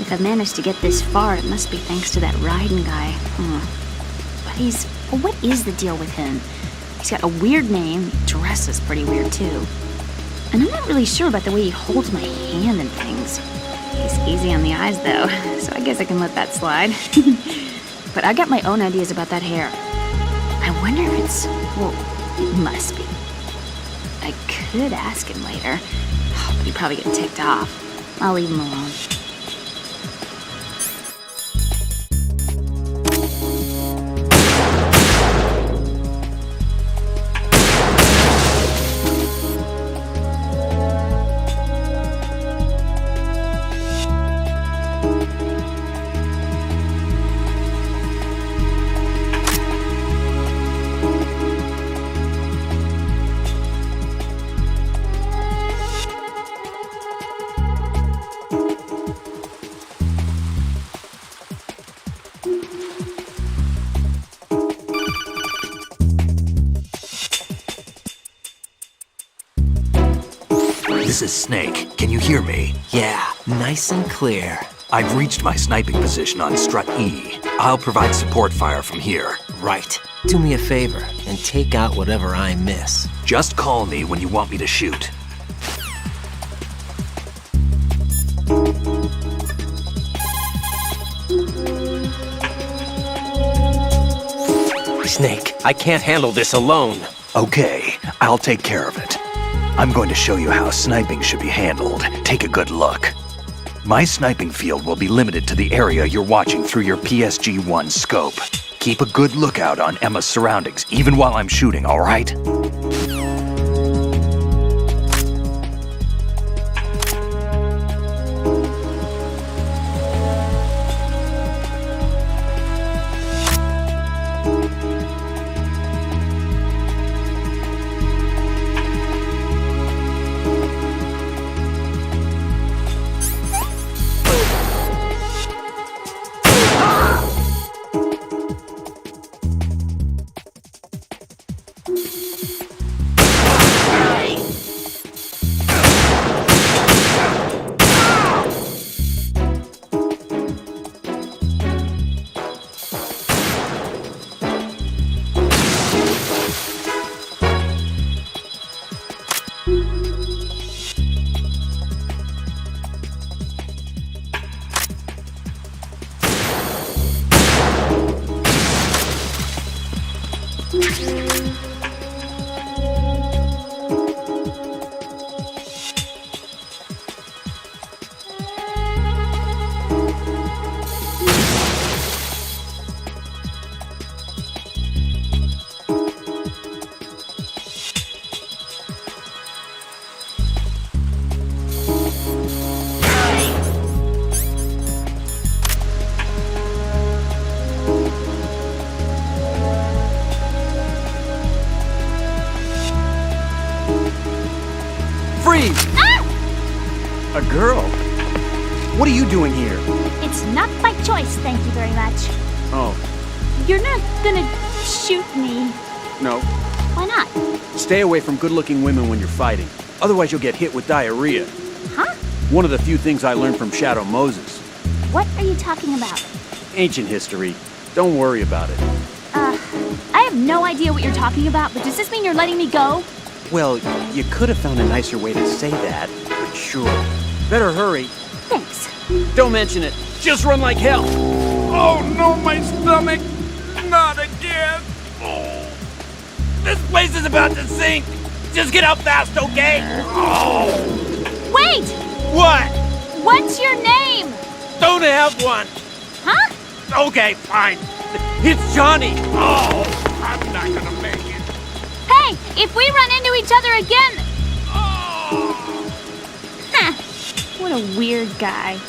If I've managed to get this far, it must be thanks to that Raiden guy. But what is the deal with him? He's got a weird name, dresses pretty weird too. And I'm not really sure about the way he holds my hand and things. He's easy on the eyes though, so I guess I can let that slide. But I got my own ideas about that hair. I wonder if it's... well, it must be. I could ask him later, but he'd probably get ticked off. I'll leave him alone. This is Snake. Can you hear me? Yeah, nice and clear. I've reached my sniping position on Strut E. I'll provide support fire from here. Right. Do me a favor and take out whatever I miss. Just call me when you want me to shoot. Snake, I can't handle this alone. Okay, I'll take care of it. I'm going to show you how sniping should be handled. Take a good look. My sniping field will be limited to the area you're watching through your PSG-1 scope. Keep a good lookout on Emma's surroundings, even while I'm shooting, all right? A girl? What are you doing here? It's not by choice, thank you very much. Oh, You're not gonna shoot me. no. Why not? Stay away from good-looking women when you're fighting. Otherwise you'll get hit with diarrhea. Huh? One of the few things I learned from Shadow Moses. What are you talking about? Ancient history. Don't worry about it. I have no idea what you're talking about, but does this mean you're letting me go? Well, you could have found a nicer way to say that, but sure. Better hurry. Thanks. Don't mention it. Just run like hell. Oh no, my stomach! Not again! Oh. This place is about to sink! Just get out fast, okay? Oh. Wait! What? What's your name? Don't have one! Huh? Okay, fine. It's Johnny! Oh, I'm not gonna make it. Hey, if we run into each other again... Huh. What a weird guy.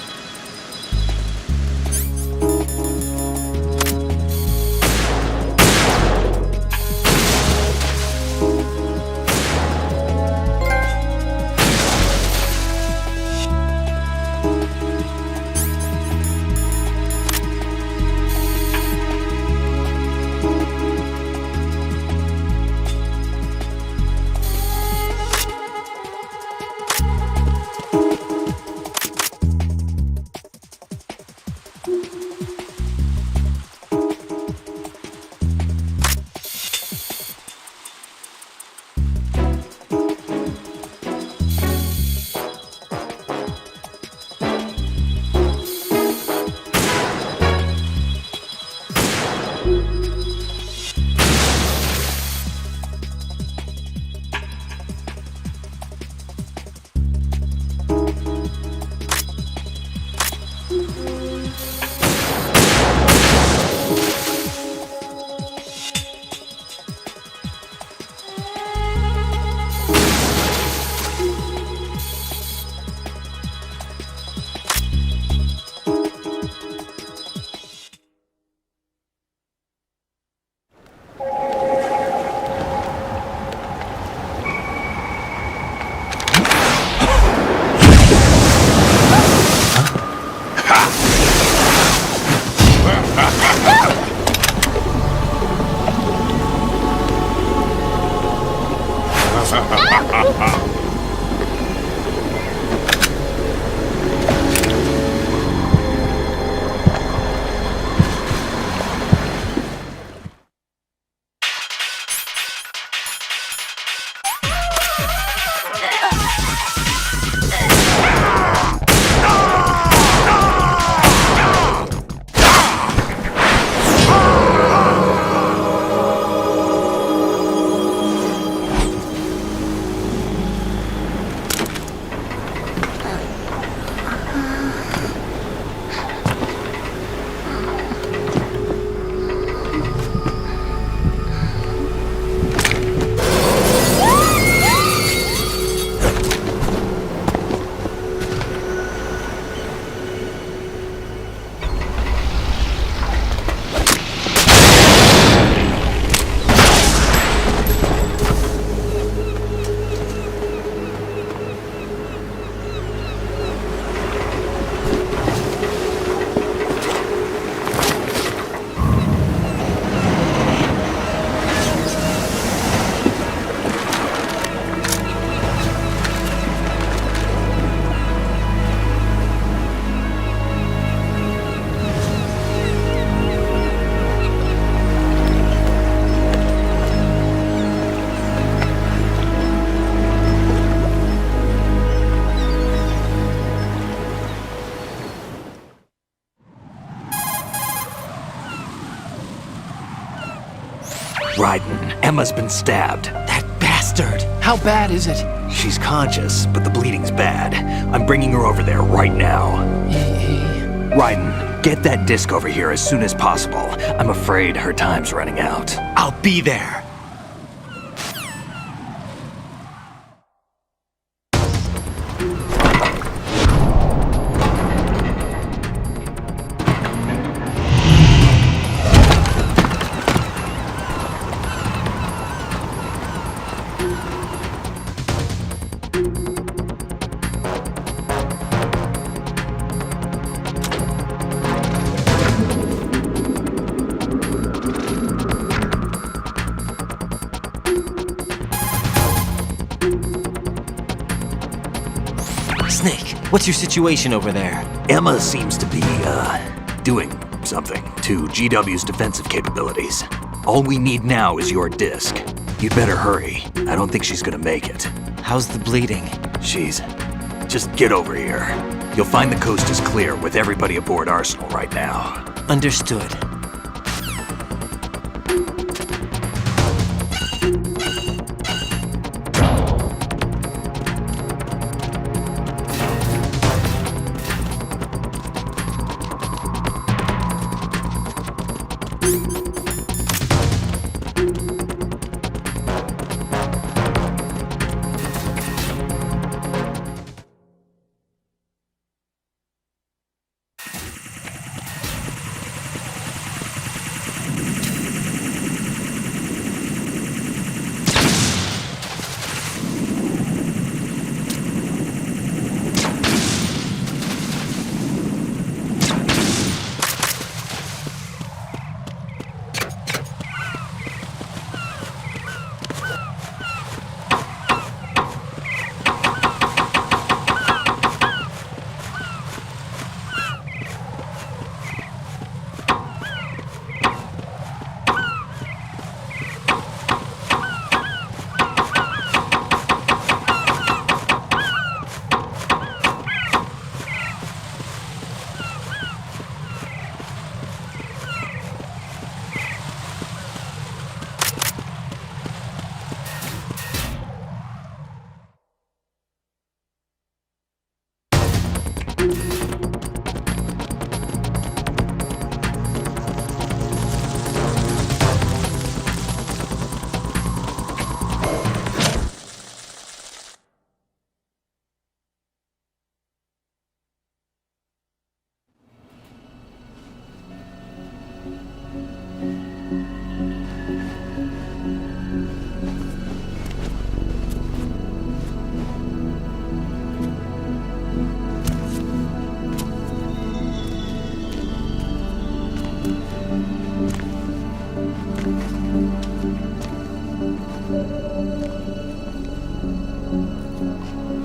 Raiden, Emma's been stabbed. That bastard! How bad is it? She's conscious, but the bleeding's bad. I'm bringing her over there right now. Raiden, get that disc over here as soon as possible. I'm afraid her time's running out. I'll be there. Snake, what's your situation over there? Emma seems to be, doing something to GW's defensive capabilities. All we need now is your disc. You'd better hurry. I don't think she's gonna make it. How's the bleeding? Just get over here. You'll find the coast is clear with everybody aboard Arsenal right now. Understood.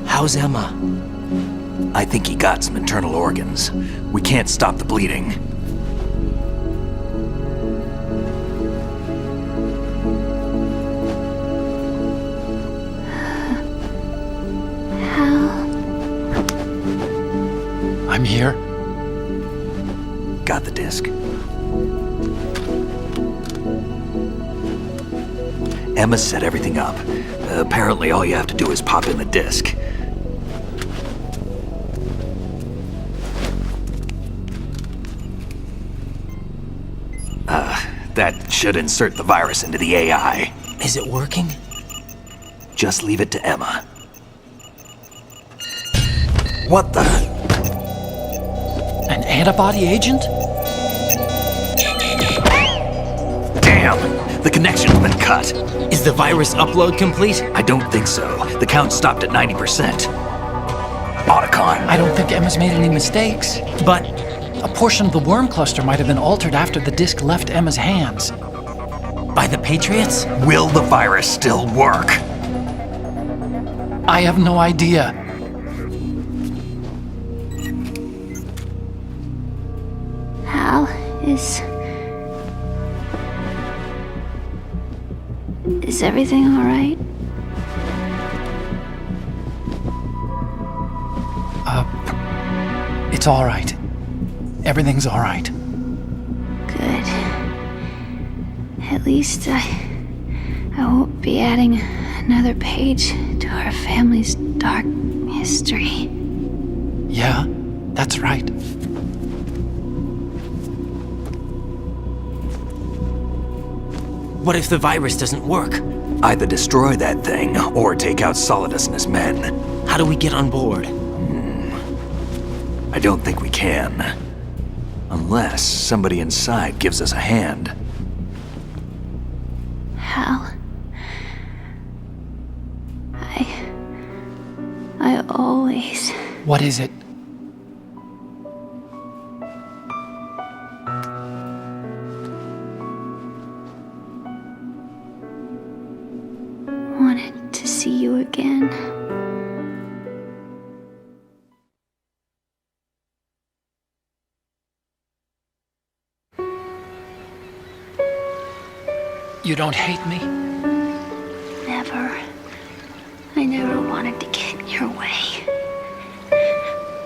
How's Emma? I think he got some internal organs. We can't stop the bleeding. I'm here. Got the disc. Emma set everything up. Apparently all you have to do is pop in the disc. That should insert the virus into the AI. Is it working? Just leave it to Emma. What the? An antibody agent? Damn! The connection's been cut. Is the virus upload complete? I don't think so. The count stopped at 90%. Otacon. I don't think Emma's made any mistakes. But a portion of the worm cluster might have been altered after the disc left Emma's hands. By the Patriots? Will the virus still work? I have no idea. Hal, is everything all right? It's all right. Everything's all right. Good. At least I won't be adding another page to our family's dark history. Yeah, that's right. What if the virus doesn't work? Either destroy that thing, or take out Solidus and his men. How do we get on board? I don't think we can. Unless somebody inside gives us a hand. Hal. I always... What is it? wanted to see you again. You don't hate me? Never. I never wanted to get in your way.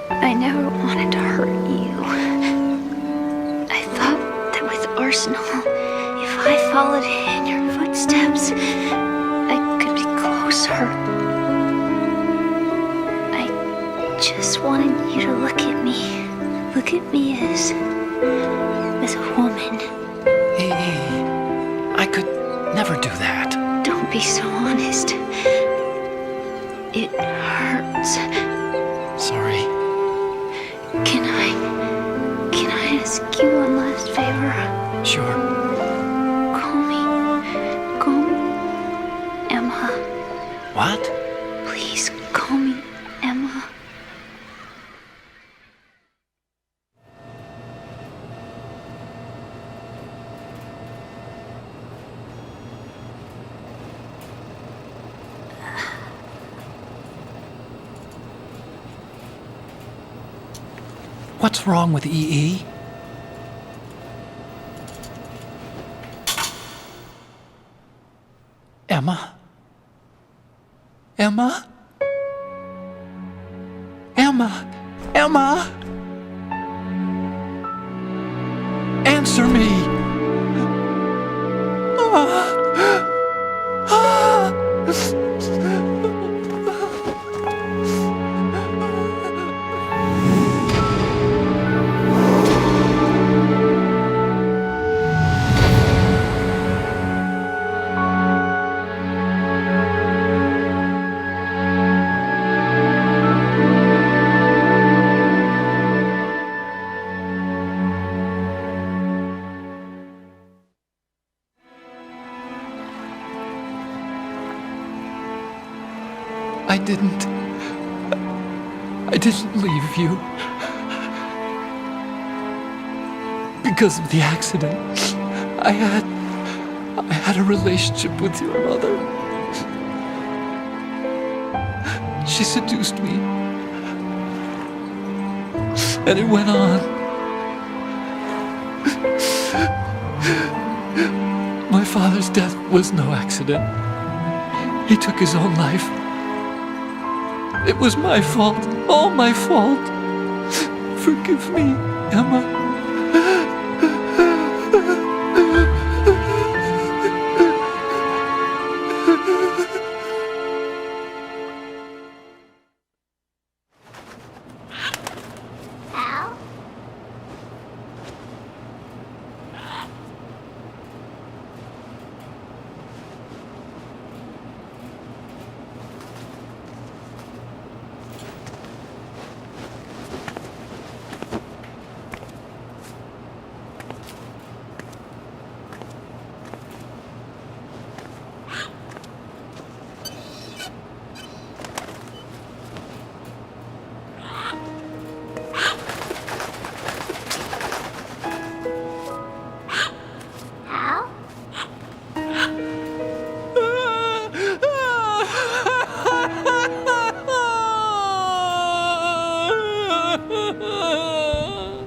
I never wanted to hurt you. I thought that with Arsenal, if I followed in your footsteps, I could be closer. I just wanted you to look at me. Look at me as a woman. I could never do that. Don't be so honest. It hurts. Sorry. Can I ask you one last favor? Sure. Call me Emma. What? Please call me Emma. What's wrong with EE? Emma? Emma? Emma? Emma? Answer me! I didn't leave you. Because of the accident, I had a relationship with your mother. She seduced me. And it went on. My father's death was no accident. He took his own life. It was my fault, all my fault. Forgive me, Emma.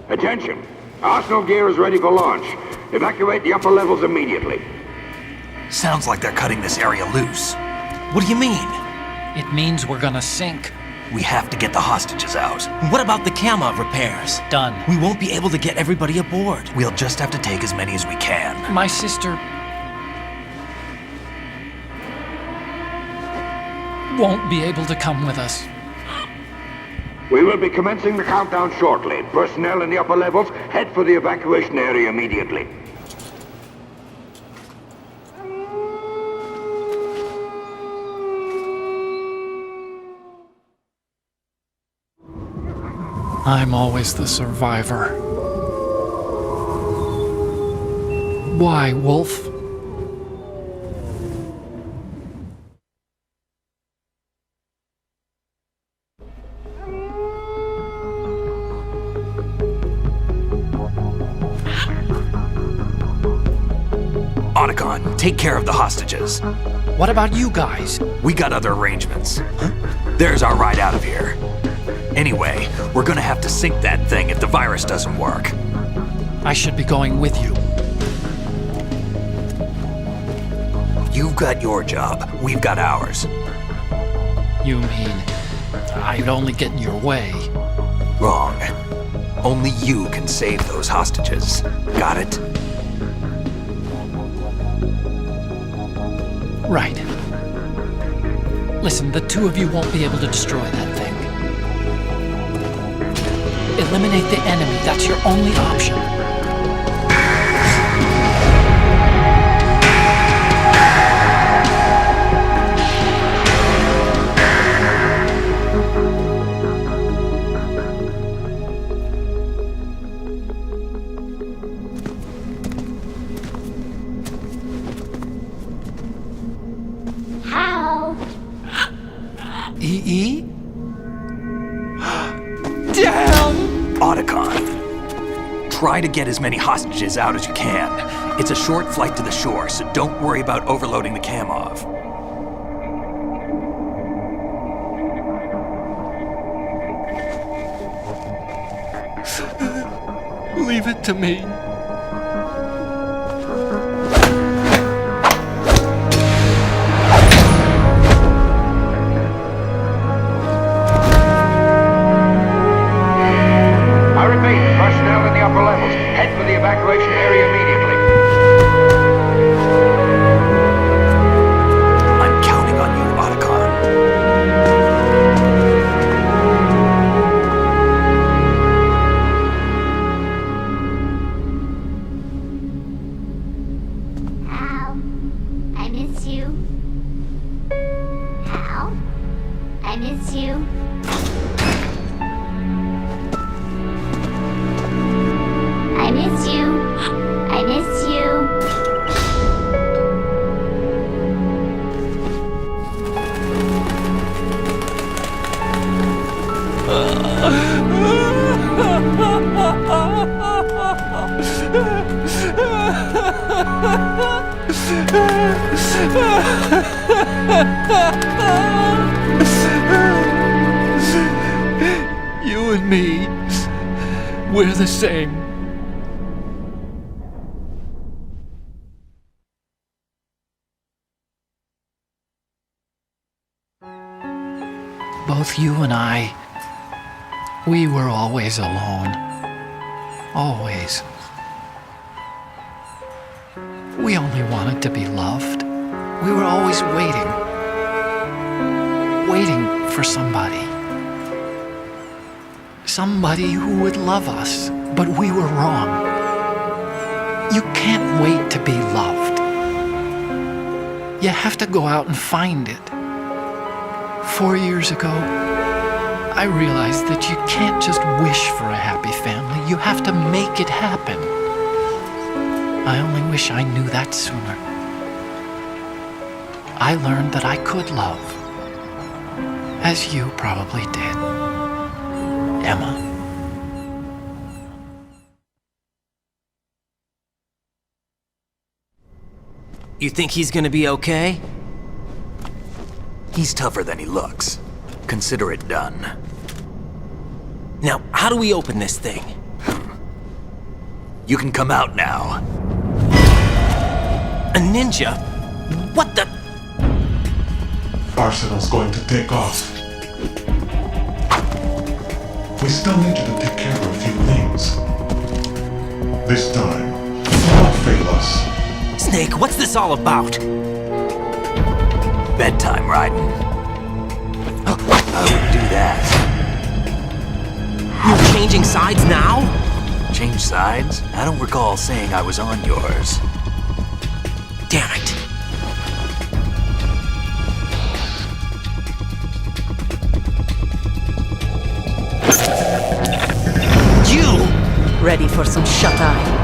Attention! Arsenal gear is ready for launch. Evacuate the upper levels immediately. Sounds like they're cutting this area loose. What do you mean? It means we're gonna sink. We have to get the hostages out. What about the camo repairs? Done. We won't be able to get everybody aboard. We'll just have to take as many as we can. My sister... won't be able to come with us. We will be commencing the countdown shortly. Personnel in the upper levels, head for the evacuation area immediately. I'm always the survivor. Why, Wolf? Otacon, take care of the hostages. What about you guys? We got other arrangements. There's our ride out of here. Anyway, we're gonna have to sink that thing if the virus doesn't work. I should be going with you. You've got your job, we've got ours. You mean I'd only get in your way? Wrong. Only you can save those hostages. Got it? Right. Listen, the two of you won't be able to destroy that thing. Eliminate the enemy, that's your only option. How? EE? Damn! Otacon, try to get as many hostages out as you can. It's a short flight to the shore, so don't worry about overloading the Kamov. Leave it to me. I repeat, personnel in the upper levels, head for the evacuation area immediately. I'm counting on you, Otacon. Hal, I miss you. Hal, I miss you. I miss you. I miss you. You and me, we're the same. Both you and I, we were always alone. Always. We only wanted to be loved. We were always waiting. Waiting for somebody. Somebody who would love us, but we were wrong. You can't wait to be loved. You have to go out and find it. 4 years ago, I realized that you can't just wish for a happy family. You have to make it happen. I only wish I knew that sooner. I learned that I could love, as you probably did, Emma. You think he's gonna be okay? He's tougher than he looks. Consider it done. Now, how do we open this thing? You can come out now. A ninja? What the? Arsenal's going to take off. We still need you to take care of a few things. This time, don't fail us. Snake, what's this all about? Bedtime, Raiden. I would do that. You're changing sides now? Change sides? I don't recall saying I was on yours. Damn it. You! Ready for some shut-eye?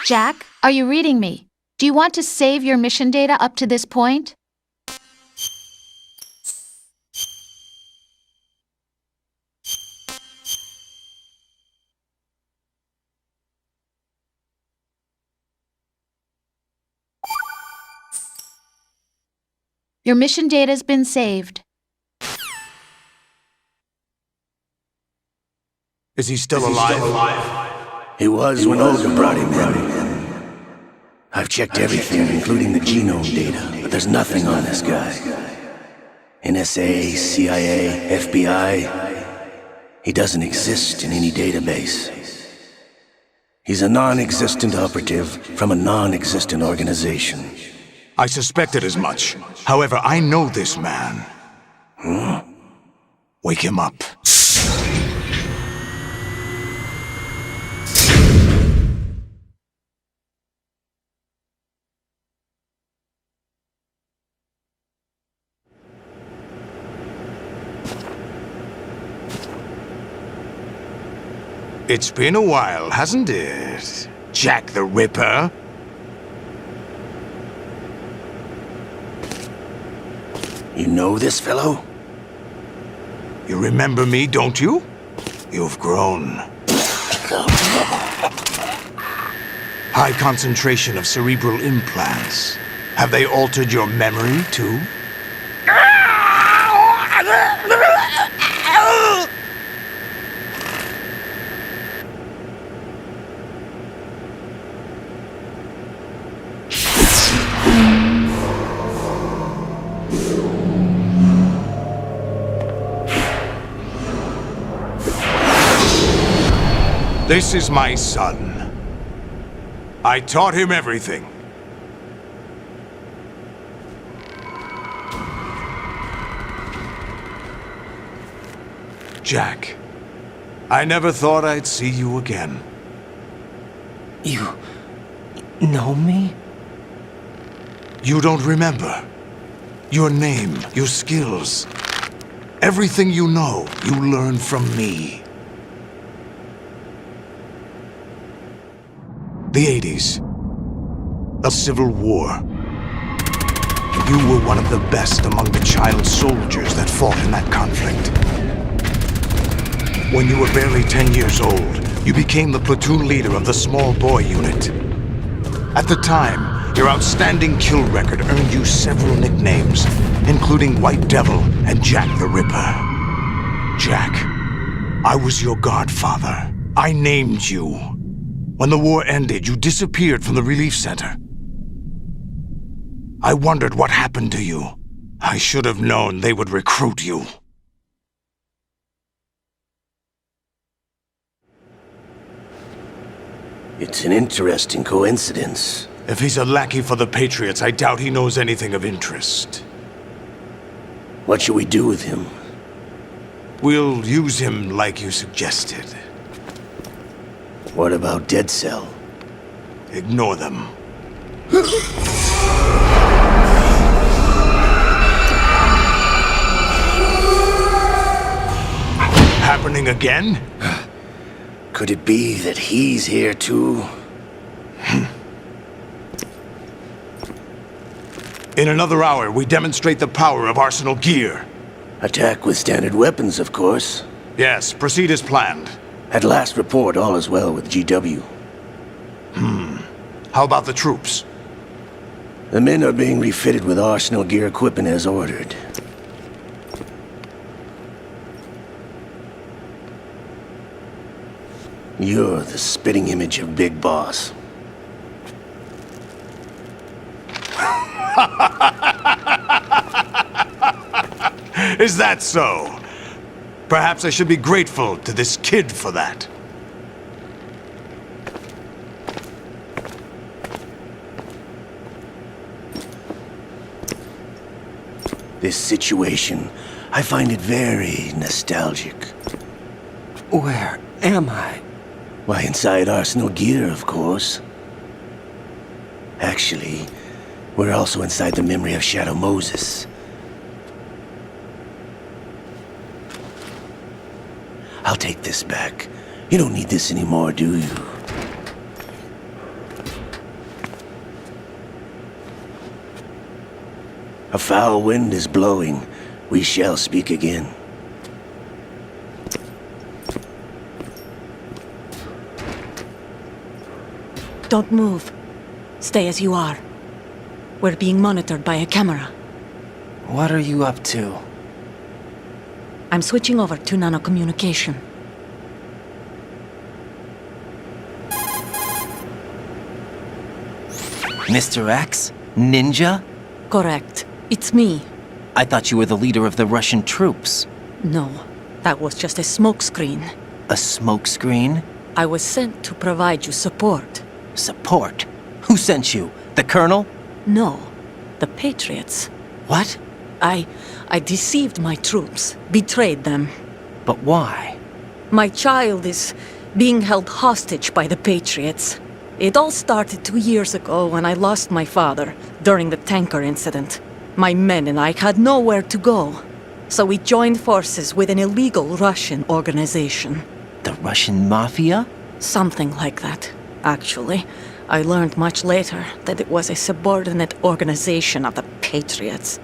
Jack, are you reading me? Do you want to save your mission data up to this point? Your mission data's been saved. Is he still alive? He was when Olga brought him in. I've checked everything, including the genome data, but there's nothing on this guy. NSA, CIA, FBI. He doesn't exist in any database. He's a non-existent operative from a non-existent organization. I suspected as much. However, I know this man. Wake him up. It's been a while, hasn't it? Jack the Ripper? You know this fellow? You remember me, don't you? You've grown. High concentration of cerebral implants. Have they altered your memory, too? This is my son. I taught him everything. Jack, I never thought I'd see you again. You know me? You don't remember. Your name, your skills. Everything you know, you learned from me. The 80s. A civil war. You were one of the best among the child soldiers that fought in that conflict. When you were barely 10 years old, you became the platoon leader of the small boy unit. At the time, your outstanding kill record earned you several nicknames, including White Devil and Jack the Ripper. Jack, I was your godfather. I named you. When the war ended, you disappeared from the relief center. I wondered what happened to you. I should have known they would recruit you. It's an interesting coincidence. If he's a lackey for the Patriots, I doubt he knows anything of interest. What should we do with him? We'll use him like you suggested. What about Dead Cell? Ignore them. Happening again? Could it be that he's here too? In another hour, we demonstrate the power of Arsenal gear. Attack with standard weapons, of course. Yes, proceed as planned. At last report, all is well with GW. How about the troops? The men are being refitted with Arsenal gear equipment as ordered. You're the spitting image of Big Boss. Is that so? Perhaps I should be grateful to this kid for that. This situation, I find it very nostalgic. Where am I? Why, inside Arsenal gear, of course. Actually, we're also inside the memory of Shadow Moses. I'll take this back. You don't need this anymore, do you? A foul wind is blowing. We shall speak again. Don't move. Stay as you are. We're being monitored by a camera. What are you up to? I'm switching over to nanocommunication. Mr. X? Ninja? Correct. It's me. I thought you were the leader of the Russian troops. No, that was just a smokescreen. A smokescreen? I was sent to provide you support. Support? Who sent you? The Colonel? No, the Patriots. What? I deceived my troops, betrayed them. But why? My child is being held hostage by the Patriots. It all started 2 years ago when I lost my father during the tanker incident. My men and I had nowhere to go. So we joined forces with an illegal Russian organization. The Russian Mafia? Something like that, actually. I learned much later that it was a subordinate organization of the Patriots.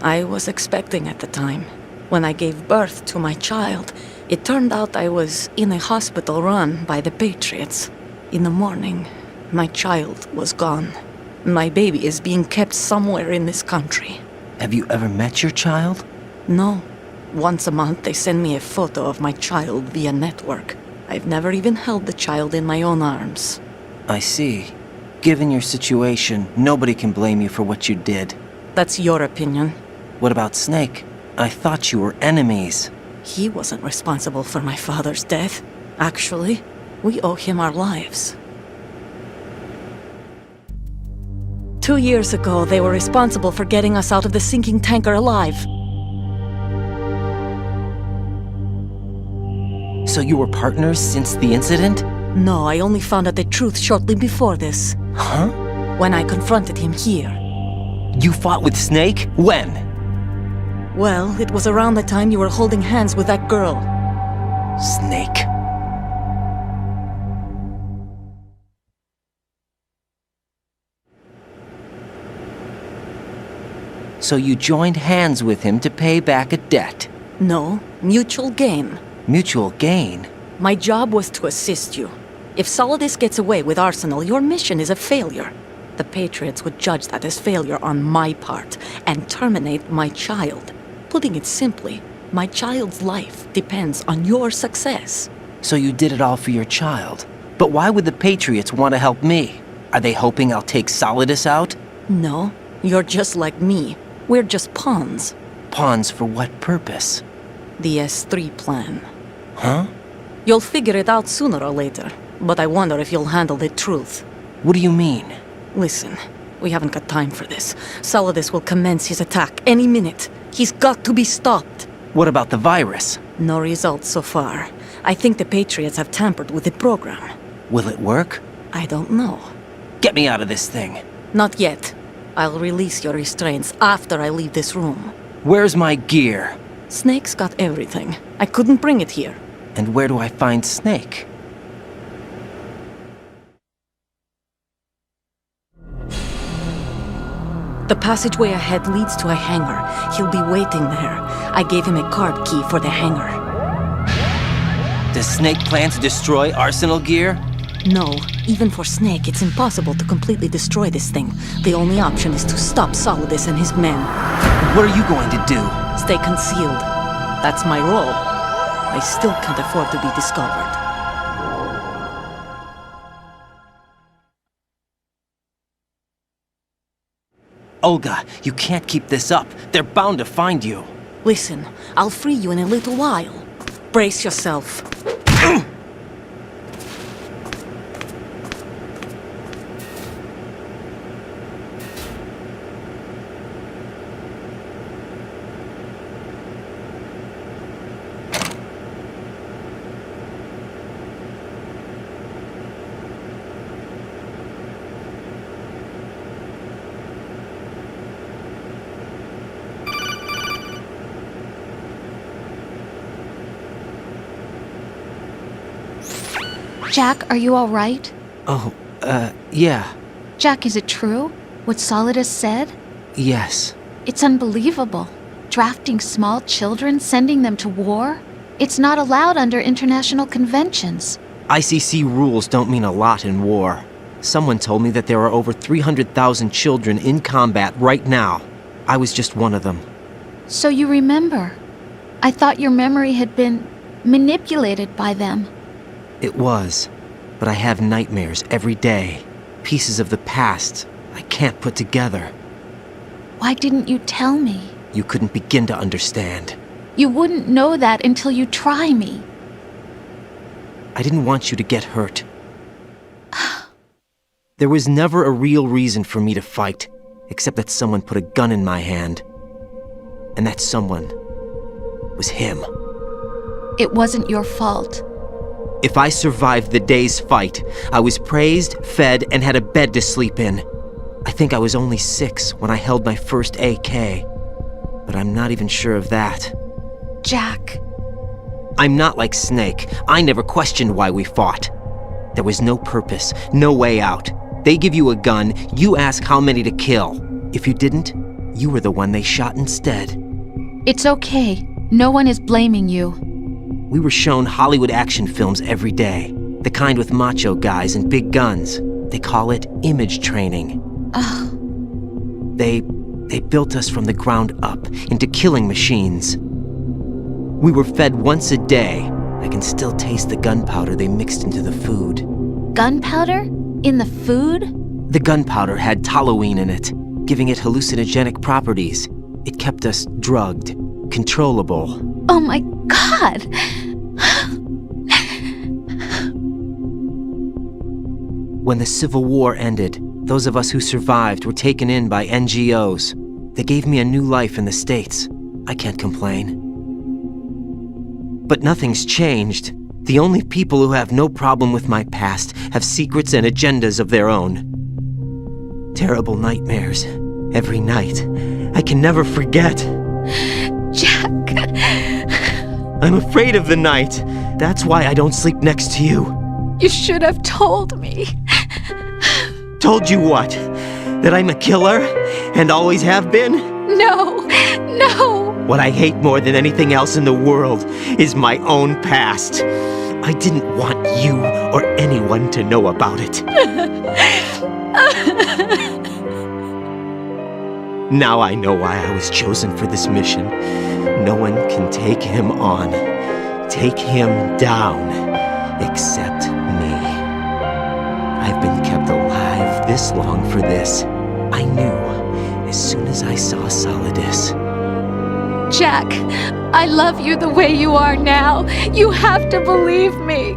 I was expecting at the time. When I gave birth to my child, it turned out I was in a hospital run by the Patriots. In the morning, my child was gone. My baby is being kept somewhere in this country. Have you ever met your child? No. Once a month they send me a photo of my child via network. I've never even held the child in my own arms. I see. Given your situation, nobody can blame you for what you did. That's your opinion. What about Snake? I thought you were enemies. He wasn't responsible for my father's death. Actually, we owe him our lives. 2 years ago, they were responsible for getting us out of the sinking tanker alive. So you were partners since the incident? No, I only found out the truth shortly before this. Huh? When I confronted him here. You fought with Snake? When? Well, it was around the time you were holding hands with that girl. Snake. So you joined hands with him to pay back a debt? No, mutual gain. Mutual gain? My job was to assist you. If Solidus gets away with Arsenal, your mission is a failure. The Patriots would judge that as failure on my part and terminate my child. Putting it simply, my child's life depends on your success. So you did it all for your child. But why would the Patriots want to help me? Are they hoping I'll take Solidus out? No, you're just like me. We're just pawns. Pawns for what purpose? The S3 plan. Huh? You'll figure it out sooner or later, but I wonder if you'll handle the truth. What do you mean? Listen, we haven't got time for this. Solidus will commence his attack any minute. He's got to be stopped. What about the virus? No results so far. I think the Patriots have tampered with the program. Will it work? I don't know. Get me out of this thing. Not yet. I'll release your restraints after I leave this room. Where's my gear? Snake's got everything. I couldn't bring it here. And where do I find Snake? The passageway ahead leads to a hangar. He'll be waiting there. I gave him a card key for the hangar. Does Snake plan to destroy Arsenal gear? No. Even for Snake, it's impossible to completely destroy this thing. The only option is to stop Solidus and his men. What are you going to do? Stay concealed. That's my role. I still can't afford to be discovered. Olga, you can't keep this up. They're bound to find you. Listen, I'll free you in a little while. Brace yourself. Jack, are you all right? Oh, yeah. Jack, is it true? What Solidus said? Yes. It's unbelievable. Drafting small children, sending them to war? It's not allowed under international conventions. ICC rules don't mean a lot in war. Someone told me that there are over 300,000 children in combat right now. I was just one of them. So you remember? I thought your memory had been manipulated by them. It was, but I have nightmares every day. Pieces of the past I can't put together. Why didn't you tell me? You couldn't begin to understand. You wouldn't know that until you try me. I didn't want you to get hurt. There was never a real reason for me to fight, except that someone put a gun in my hand. And that someone was him. It wasn't your fault. If I survived the day's fight, I was praised, fed, and had a bed to sleep in. I think I was only 6 when I held my first AK. But I'm not even sure of that. Jack. I'm not like Snake. I never questioned why we fought. There was no purpose, no way out. They give you a gun, you ask how many to kill. If you didn't, you were the one they shot instead. It's okay. No one is blaming you. We were shown Hollywood action films every day. The kind with macho guys and big guns. They call it image training. They built us from the ground up into killing machines. We were fed once a day. I can still taste the gunpowder they mixed into the food. Gunpowder? In the food? The gunpowder had toluene in it, giving it hallucinogenic properties. It kept us drugged, controllable. Oh my God! When the Civil War ended, those of us who survived were taken in by NGOs. They gave me a new life in the States. I can't complain. But nothing's changed. The only people who have no problem with my past have secrets and agendas of their own. Terrible nightmares. Every night. I can never forget. Jack. I'm afraid of the night. That's why I don't sleep next to you. You should have told me. Told you what? That I'm a killer? And always have been? No, no. What I hate more than anything else in the world is my own past. I didn't want you or anyone to know about it. Now I know why I was chosen for this mission. No one can take him on, take him down, except me. I've been kept alive this long for this. I knew as soon as I saw Solidus. Jack, I love you the way you are now. You have to believe me.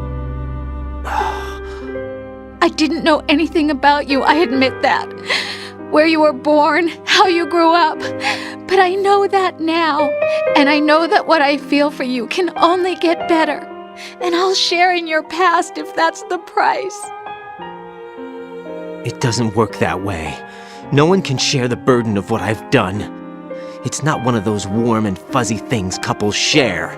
I didn't know anything about you, I admit that. where you were born, how you grew up. But I know that now, and I know that what I feel for you can only get better. And I'll share in your past if that's the price. It doesn't work that way. No one can share the burden of what I've done. It's not one of those warm and fuzzy things couples share.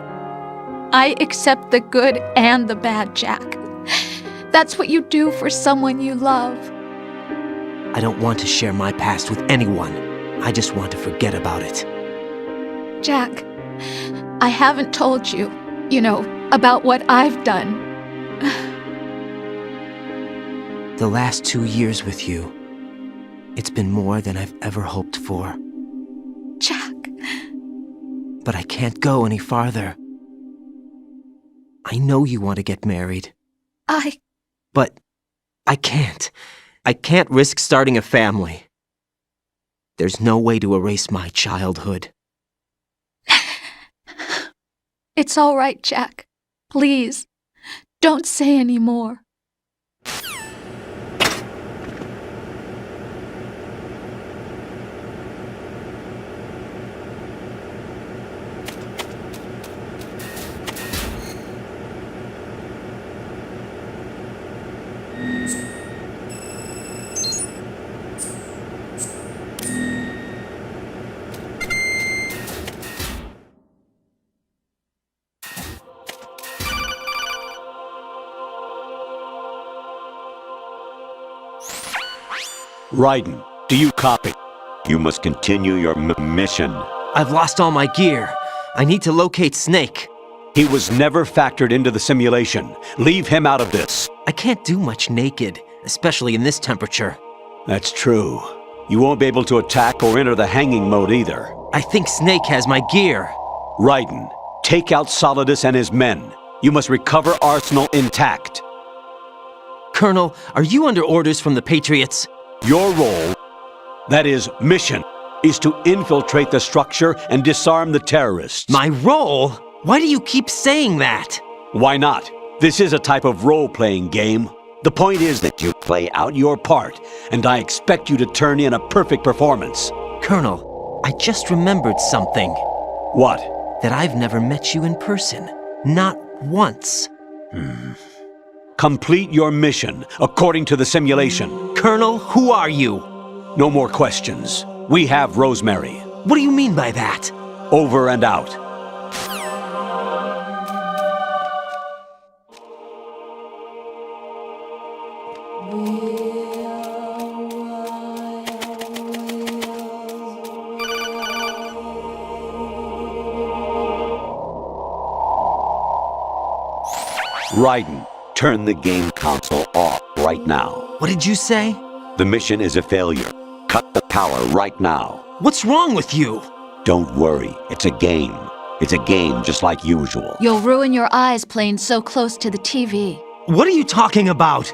I accept the good and the bad, Jack. That's what you do for someone you love. I don't want to share my past with anyone. I just want to forget about it. Jack, I haven't told you, about what I've done. The last 2 years with you, it's been more than I've ever hoped for. Jack. But I can't go any farther. I know you want to get married. But I can't. I can't risk starting a family. There's no way to erase my childhood. It's all right, Jack. Please, don't say any more. Raiden, do you copy? You must continue your mission. I've lost all my gear. I need to locate Snake. He was never factored into the simulation. Leave him out of this. I can't do much naked, especially in this temperature. That's true. You won't be able to attack or enter the hanging mode either. I think Snake has my gear. Raiden, take out Solidus and his men. You must recover Arsenal intact. Colonel, are you under orders from the Patriots? Your role, that is, mission, is to infiltrate the structure and disarm the terrorists. My role? Why do you keep saying that? Why not? This is a type of role-playing game. The point is that you play out your part, and I expect you to turn in a perfect performance. Colonel, I just remembered something. What? That I've never met you in person. Not once. Complete your mission, according to the simulation. Colonel, who are you? No more questions. We have Rosemary. What do you mean by that? Over and out. Raiden, turn the game console off right now. What did you say? The mission is a failure. Cut the power right now. What's wrong with you? Don't worry, it's a game. It's a game just like usual. You'll ruin your eyes playing so close to the TV. What are you talking about?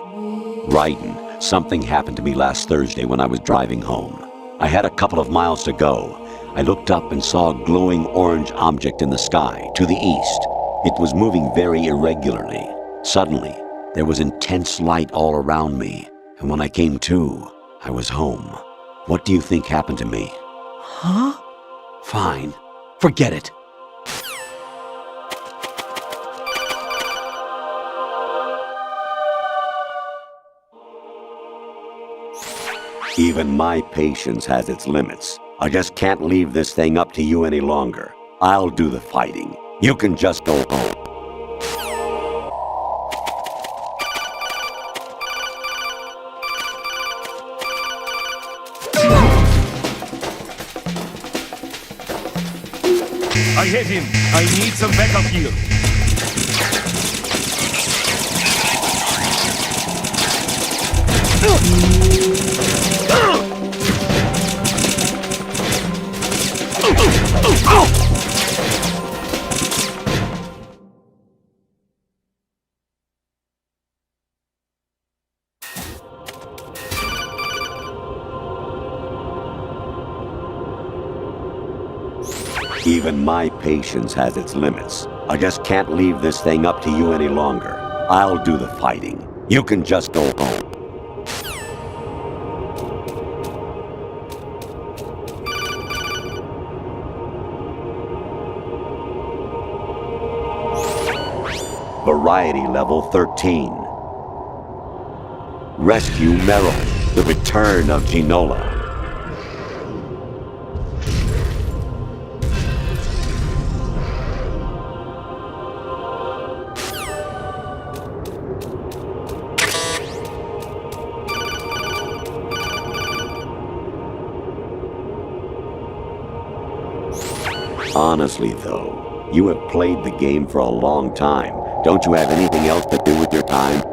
Raiden, something happened to me last Thursday when I was driving home. I had a couple of miles to go. I looked up and saw a glowing orange object in the sky, to the east. It was moving very irregularly. Suddenly, there was intense light all around me, and when I came to, I was home. What do you think happened to me? Huh? Fine. Forget it. Even my patience has its limits. I just can't leave this thing up to you any longer. I'll do the fighting. You can just go home. I hit him. I need some backup gear. Even my patience has its limits. I just can't leave this thing up to you any longer. I'll do the fighting. You can just go home. Variety level 13. Rescue Merrill, the return of Ginola. Honestly, though, you have played the game for a long time. Don't you have anything else to do with your time?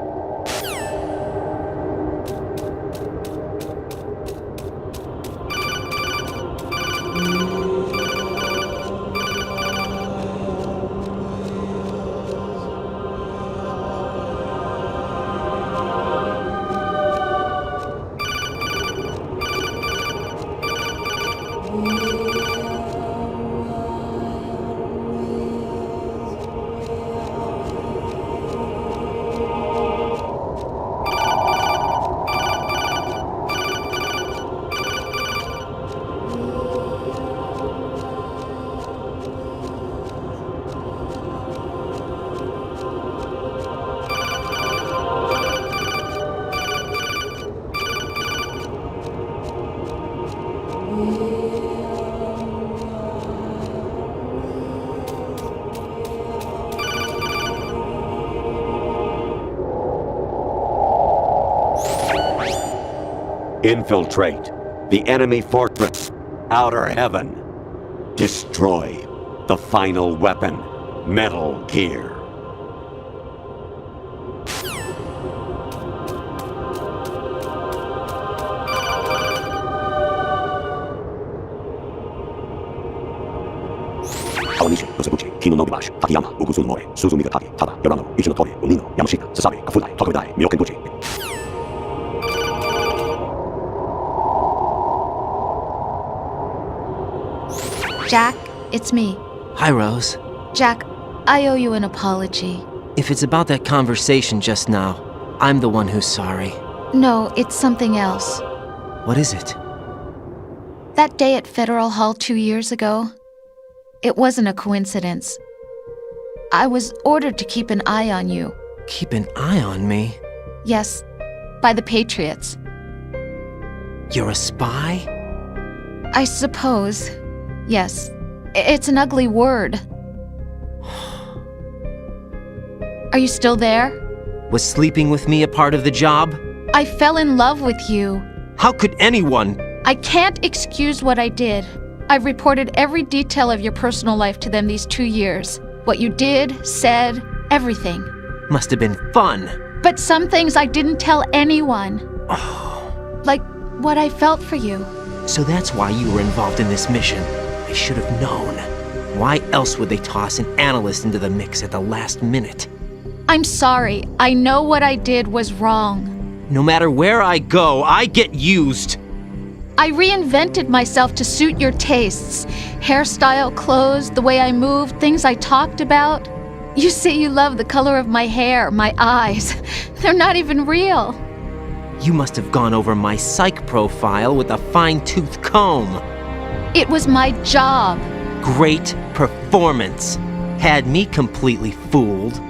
Infiltrate the enemy fortress, Outer Heaven. Destroy the final weapon, Metal Gear. Aonisha, Yosebuchi, Kino no Gibash, Takayama, Uguzu More, Suzumi Gataki, Tada, Yorano, Ichino Tori, Unino, Yamashita, Sasabe, Kafudai, Tokodai, Myokenbuchi. Jack, it's me. Hi, Rose. Jack, I owe you an apology. If it's about that conversation just now, I'm the one who's sorry. No, it's something else. What is it? That day at Federal Hall 2 years ago, it wasn't a coincidence. I was ordered to keep an eye on you. Keep an eye on me? Yes, by the Patriots. You're a spy? I suppose. Yes. It's an ugly word. Are you still there? Was sleeping with me a part of the job? I fell in love with you. How could anyone? I can't excuse what I did. I've reported every detail of your personal life to them these 2 years. What you did, said, everything. Must have been fun. But some things I didn't tell anyone. Like what I felt for you. So that's why you were involved in this mission. I should have known. Why else would they toss an analyst into the mix at the last minute? I'm sorry. I know what I did was wrong. No matter where I go, I get used. I reinvented myself to suit your tastes. Hairstyle, clothes, the way I moved, things I talked about. You say you love the color of my hair, my eyes. They're not even real. You must have gone over my psych profile with a fine-tooth comb. It was my job. Great performance. Had me completely fooled.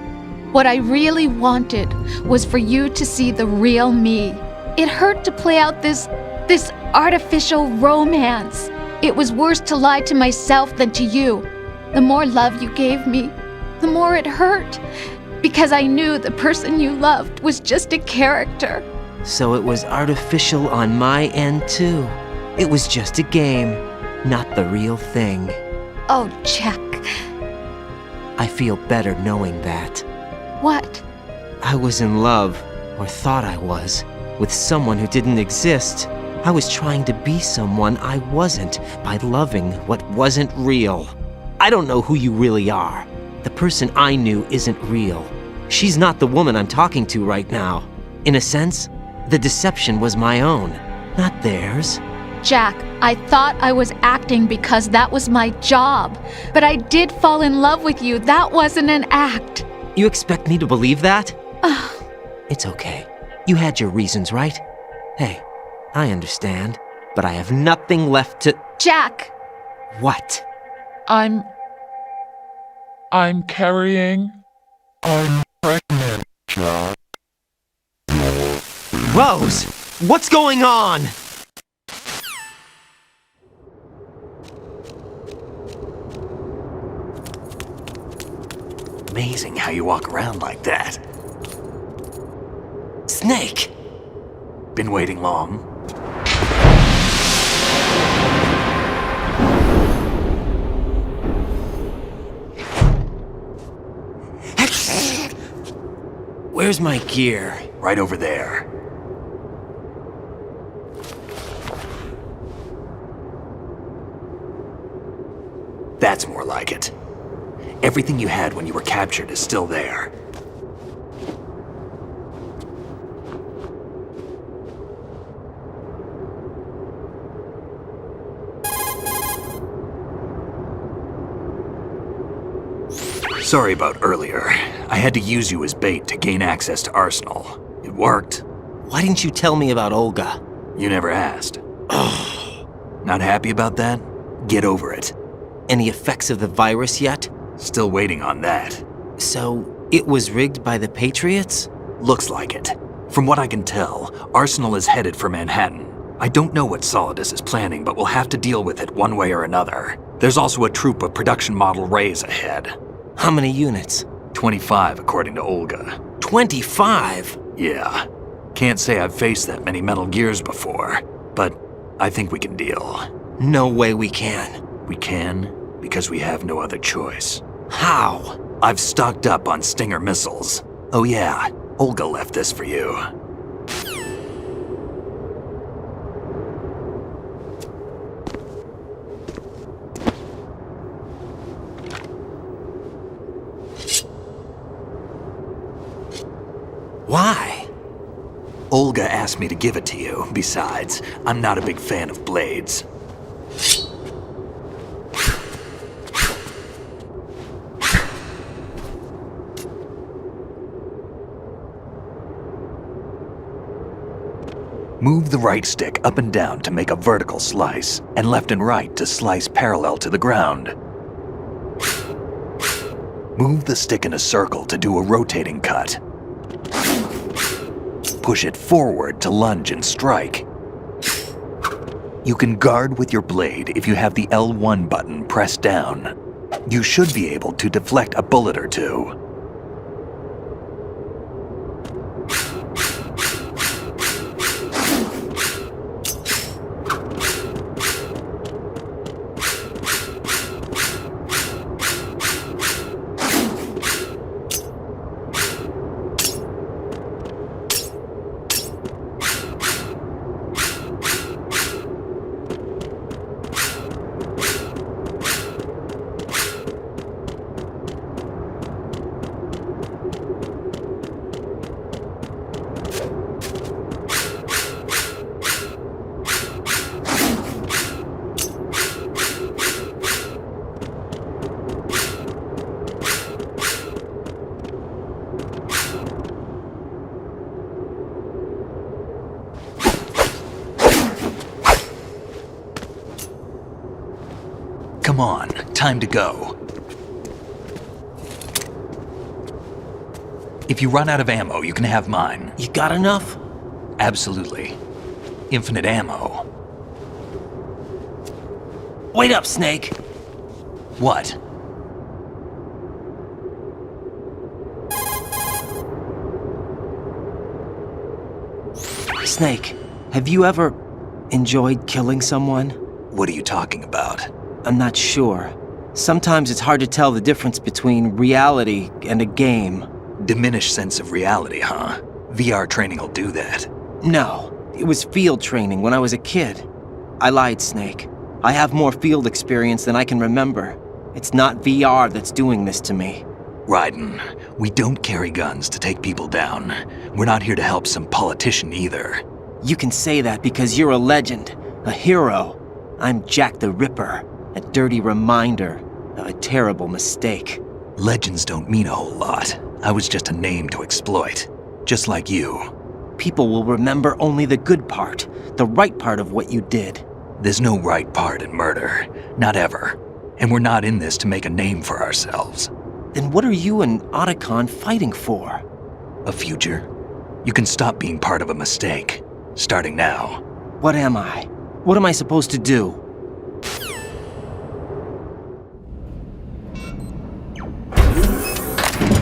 What I really wanted was for you to see the real me. It hurt to play out this artificial romance. It was worse to lie to myself than to you. The more love you gave me, the more it hurt. Because I knew the person you loved was just a character. So it was artificial on my end too. It was just a game, not the real thing. Oh, Jack. I feel better knowing that. What? I was in love, or thought I was, with someone who didn't exist. I was trying to be someone I wasn't by loving what wasn't real. I don't know who you really are. The person I knew isn't real. She's not the woman I'm talking to right now. In a sense, the deception was my own, not theirs. Jack, I thought I was acting because that was my job. But I did fall in love with you. That wasn't an act. You expect me to believe that? It's okay. You had your reasons, right? Hey, I understand, but I have nothing left to— Jack! What? I'm carrying Rose, what's going on? Amazing how you walk around like that. Snake! Been waiting long? Where's my gear? Right over there. That's more like it. Everything you had when you were captured is still there. Sorry about earlier. I had to use you as bait to gain access to Arsenal. It worked. Why didn't you tell me about Olga? You never asked. Not happy about that? Get over it. Any effects of the virus yet? Still waiting on that. So, it was rigged by the Patriots? Looks like it. From what I can tell, Arsenal is headed for Manhattan. I don't know what Solidus is planning, but we'll have to deal with it one way or another. There's also a troop of production model Rays ahead. How many units? 25, according to Olga. 25? Yeah. Can't say I've faced that many Metal Gears before, but I think we can deal. No way we can. We can, because we have no other choice. How? I've stocked up on Stinger missiles. Oh yeah, Olga left this for you. Why? Olga asked me to give it to you. Besides, I'm not a big fan of blades. Move the right stick up and down to make a vertical slice, and left and right to slice parallel to the ground. Move the stick in a circle to do a rotating cut. Push it forward to lunge and strike. You can guard with your blade if you have the L1 button pressed down. You should be able to deflect a bullet or two. Come on, time to go. If you run out of ammo, you can have mine. You got enough? Absolutely. Infinite ammo. Wait up, Snake. What? Snake, have you ever enjoyed killing someone? What are you talking about? I'm not sure. Sometimes it's hard to tell the difference between reality and a game. Diminished sense of reality, huh? VR training will do that. No, it was field training when I was a kid. I lied, Snake. I have more field experience than I can remember. It's not VR that's doing this to me. Raiden, we don't carry guns to take people down. We're not here to help some politician either. You can say that because you're a legend, a hero. I'm Jack the Ripper, a dirty reminder of a terrible mistake. Legends don't mean a whole lot. I was just a name to exploit, just like you. People will remember only the good part, the right part of what you did. There's no right part in murder, not ever. And we're not in this to make a name for ourselves. Then what are you and Otacon fighting for? A future? You can stop being part of a mistake. Starting now. What am I? What am I supposed to do?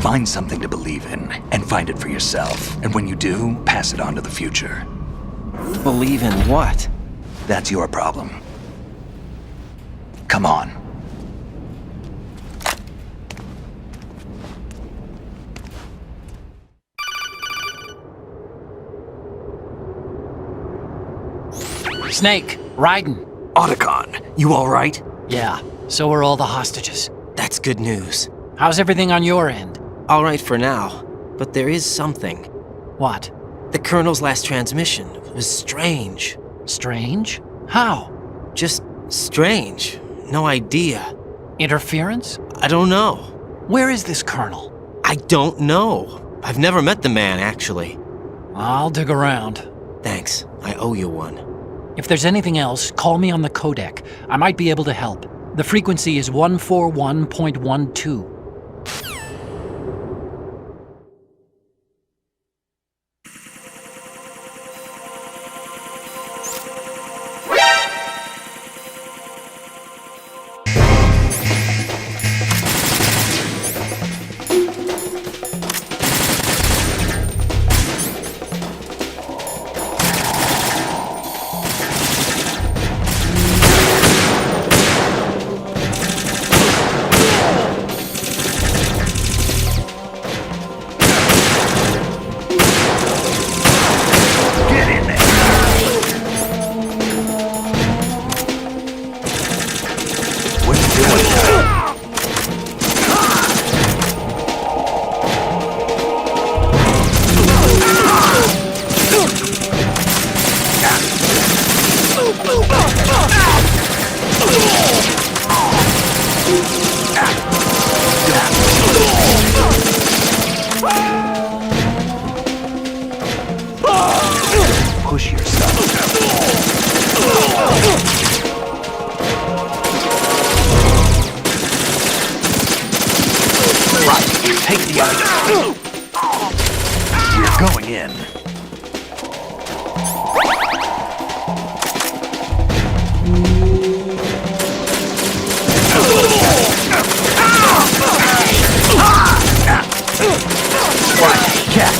Find something to believe in, and find it for yourself. And when you do, pass it on to the future. Believe in what? That's your problem. Come on. Snake, Raiden. Otacon, you all right? Yeah, so are all the hostages. That's good news. How's everything on your end? All right for now, but there is something. What? The Colonel's last transmission was strange. Strange? How? Just strange. No idea. Interference? I don't know. Where is this Colonel? I don't know. I've never met the man, actually. I'll dig around. Thanks. I owe you one. If there's anything else, call me on the codec. I might be able to help. The frequency is 141.12. Push yourself. Right, take the item. We're going in. Right, catch.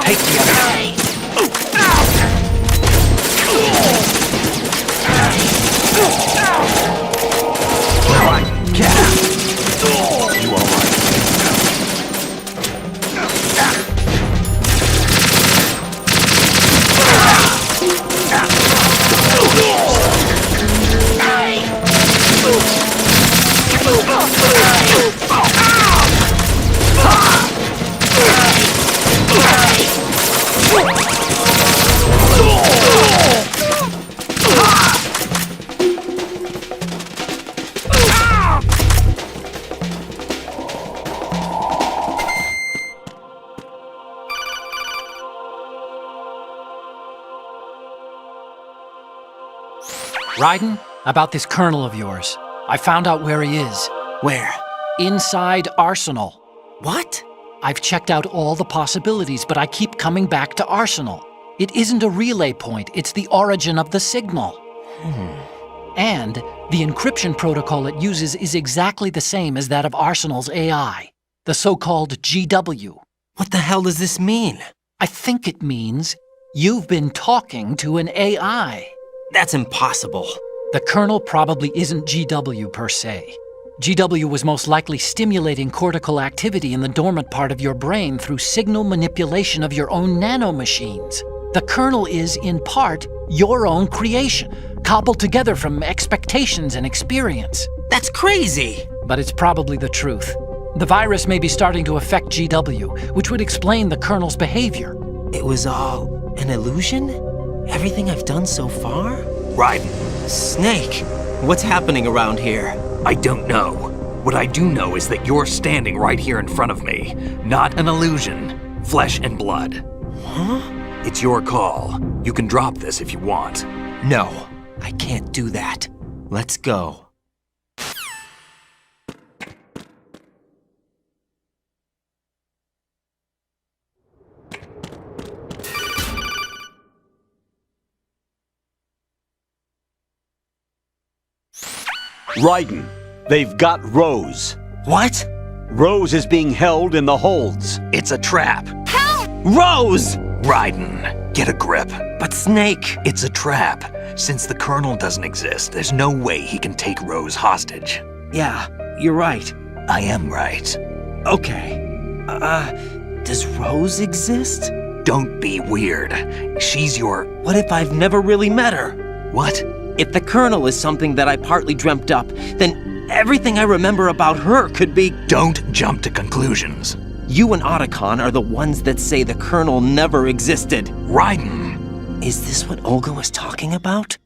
Take the other. Right, get out. You all right? Raiden, about this colonel of yours. I found out where he is. Where? Inside Arsenal. What? I've checked out all the possibilities, but I keep coming back to Arsenal. It isn't a relay point, it's the origin of the signal. And the encryption protocol it uses is exactly the same as that of Arsenal's AI, the so-called GW. What the hell does this mean? I think it means you've been talking to an AI. That's impossible. The Colonel probably isn't GW per se. GW was most likely stimulating cortical activity in the dormant part of your brain through signal manipulation of your own nanomachines. The Colonel is, in part, your own creation, cobbled together from expectations and experience. That's crazy! But it's probably the truth. The virus may be starting to affect GW, which would explain the Colonel's behavior. It was all an illusion? Everything I've done so far? Raiden. Snake, what's happening around here? I don't know. What I do know is that you're standing right here in front of me. Not an illusion. Flesh and blood. Huh? It's your call. You can drop this if you want. No. I can't do that. Let's go. Raiden, they've got Rose. What? Rose is being held in the holds. It's a trap. Help! Rose! Raiden, get a grip. But Snake... It's a trap. Since the Colonel doesn't exist, there's no way he can take Rose hostage. Yeah, you're right. I am right. Okay. Does Rose exist? Don't be weird. She's your... What if I've never really met her? What? If the Colonel is something that I partly dreamt up, then everything I remember about her could be... Don't jump to conclusions. You and Otacon are the ones that say the Colonel never existed. Raiden! Is this what Olga was talking about?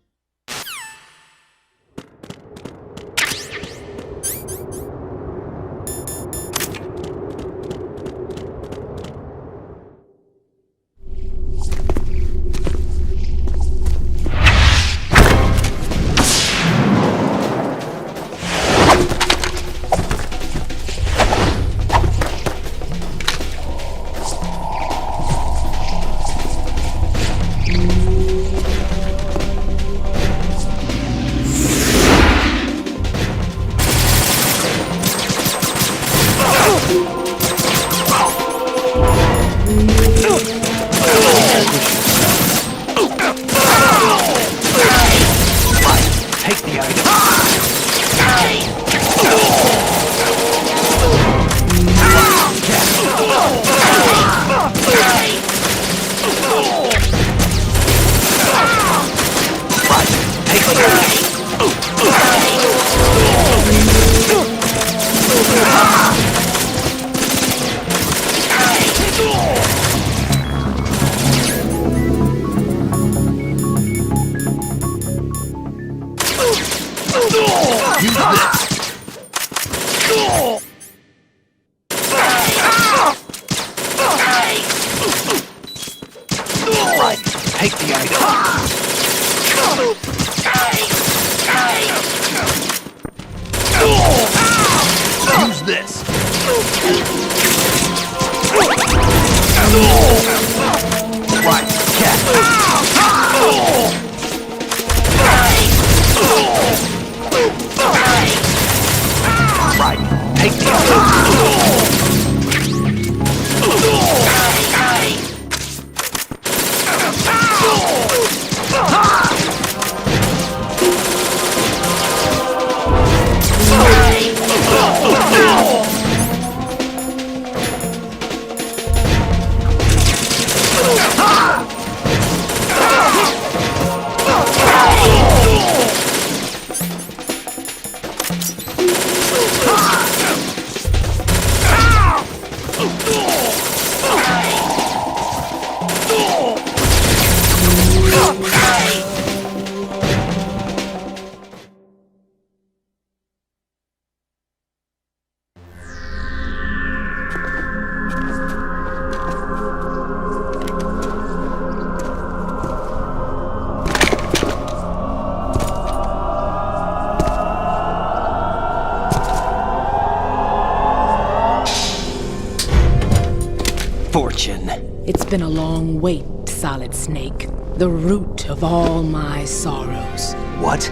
It's been a long wait, Solid Snake. The root of all my sorrows. What?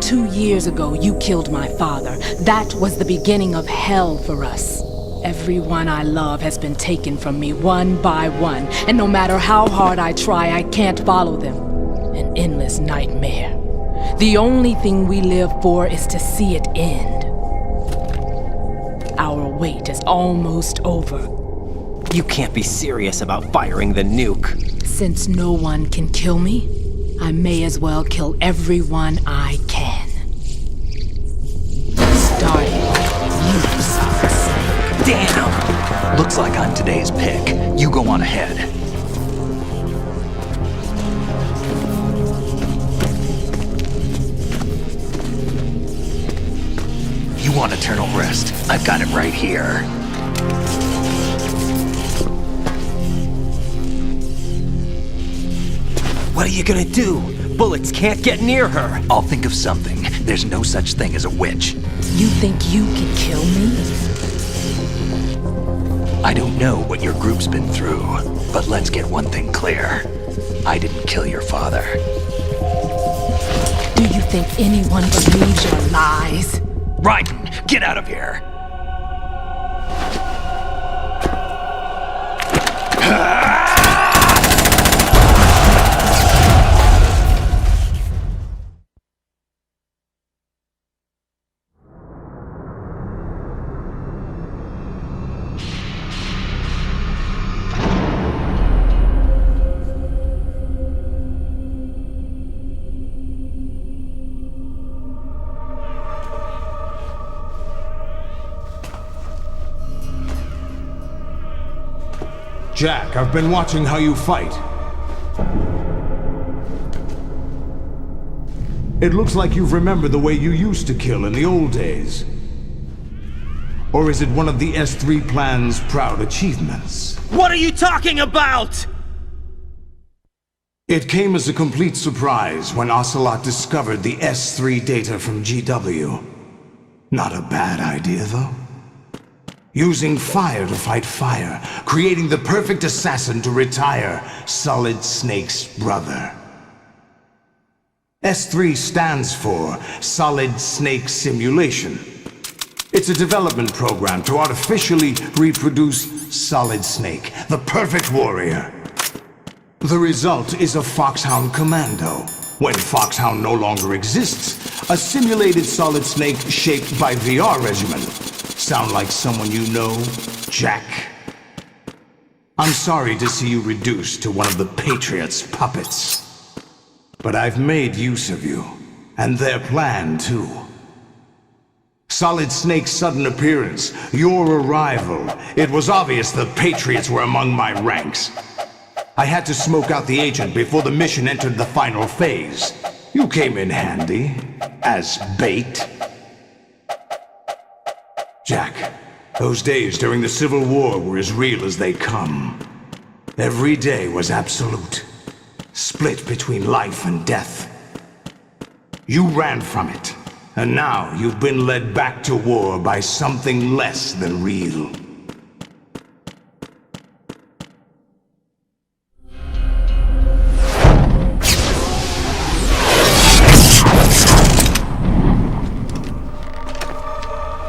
2 years ago, you killed my father. That was the beginning of hell for us. Everyone I love has been taken from me one by one, and no matter how hard I try, I can't follow them. An endless nightmare. The only thing we live for is to see it end. Our wait is almost over. You can't be serious about firing the nuke. Since no one can kill me, I may as well kill everyone I can. Starting with you, Solid Snake. Damn! Looks like I'm today's pick. You go on ahead. You want eternal rest? I've got it right here. What are you gonna do? bullets can't get near her. I'll think of something. There's no such thing as a witch. You think you can kill me? I don't know what your group's been through, but let's get one thing clear. I didn't kill your father. Do you think anyone believes your lies? Raiden, get out of here! Jack, I've been watching how you fight. It looks like you've remembered the way you used to kill in the old days. Or is it one of the S3 plan's proud achievements? What are you talking about? It came as a complete surprise when Ocelot discovered the S3 data from GW. Not a bad idea, though. Using fire to fight fire, creating the perfect assassin to retire Solid Snake's brother. S3 stands for Solid Snake Simulation. It's a development program to artificially reproduce Solid Snake, the perfect warrior. The result is a Foxhound Commando. When Foxhound no longer exists, a simulated Solid Snake shaped by VR regimen. Sound like someone you know, Jack? I'm sorry to see you reduced to one of the Patriots' puppets. But I've made use of you, and their plan too. Solid Snake's sudden appearance, your arrival, it was obvious the Patriots were among my ranks. I had to smoke out the agent before the mission entered the final phase. You came in handy, as bait. Jack, those days during the Civil War were as real as they come. Every day was absolute, split between life and death. You ran from it, and now you've been led back to war by something less than real.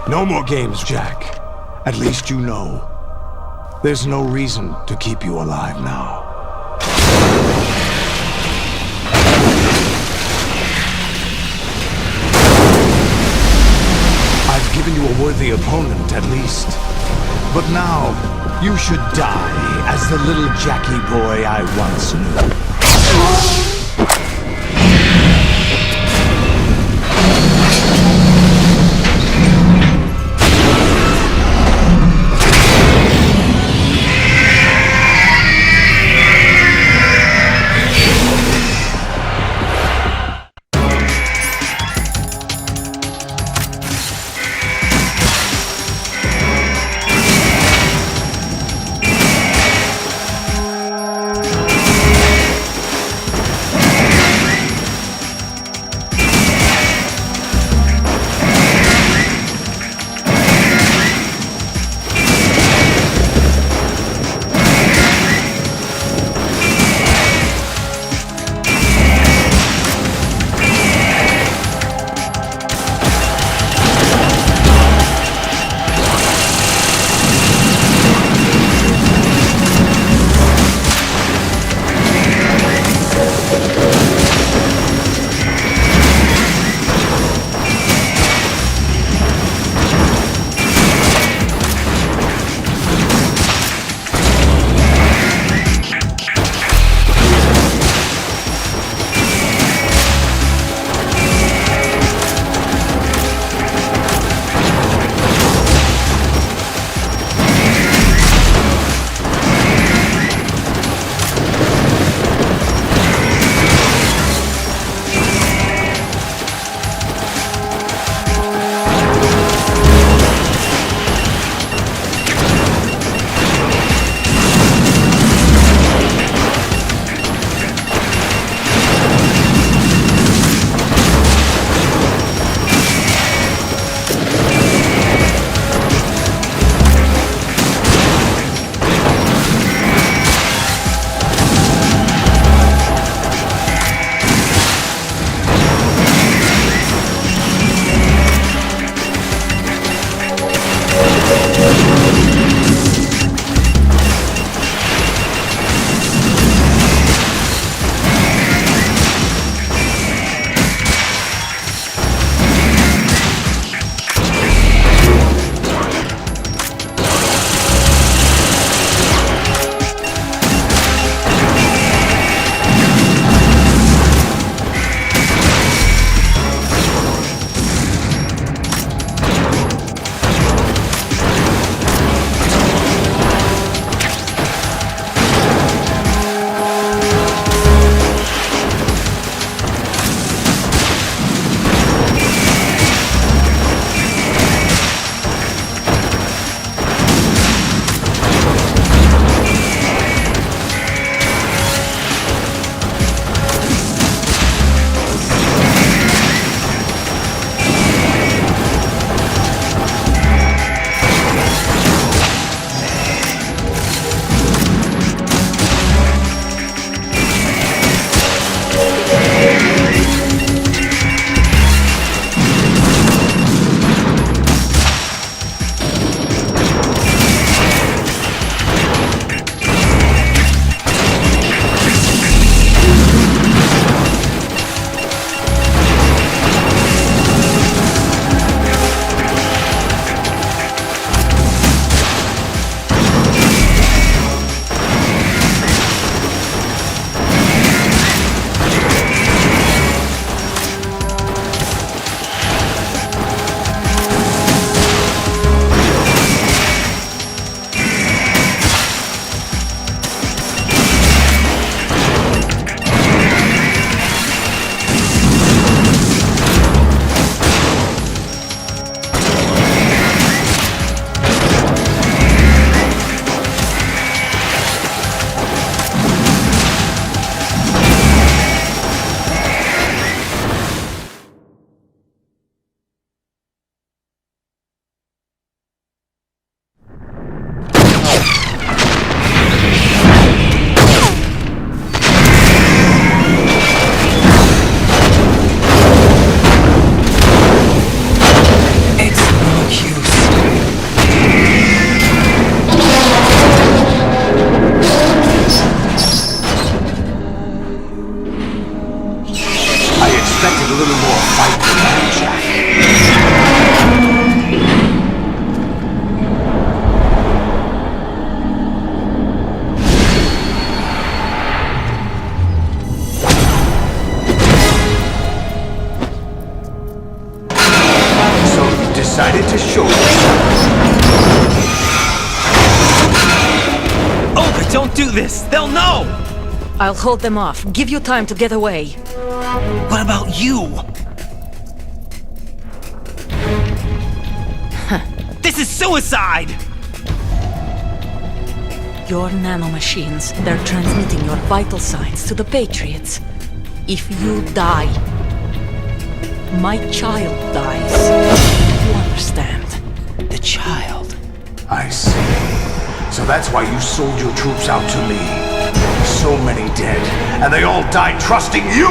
No more games, Jack. At least you know. There's no reason to keep you alive now. I've given you a worthy opponent, at least. But now, you should die as the little Jackie boy I once knew. I'll hold them off. Give you time to get away. What about you? This is suicide! Your nanomachines, they're transmitting your vital signs to the Patriots. If you die, my child dies. You understand? The child. I see. So that's why you sold your troops out to me. So many dead, and they all died trusting you!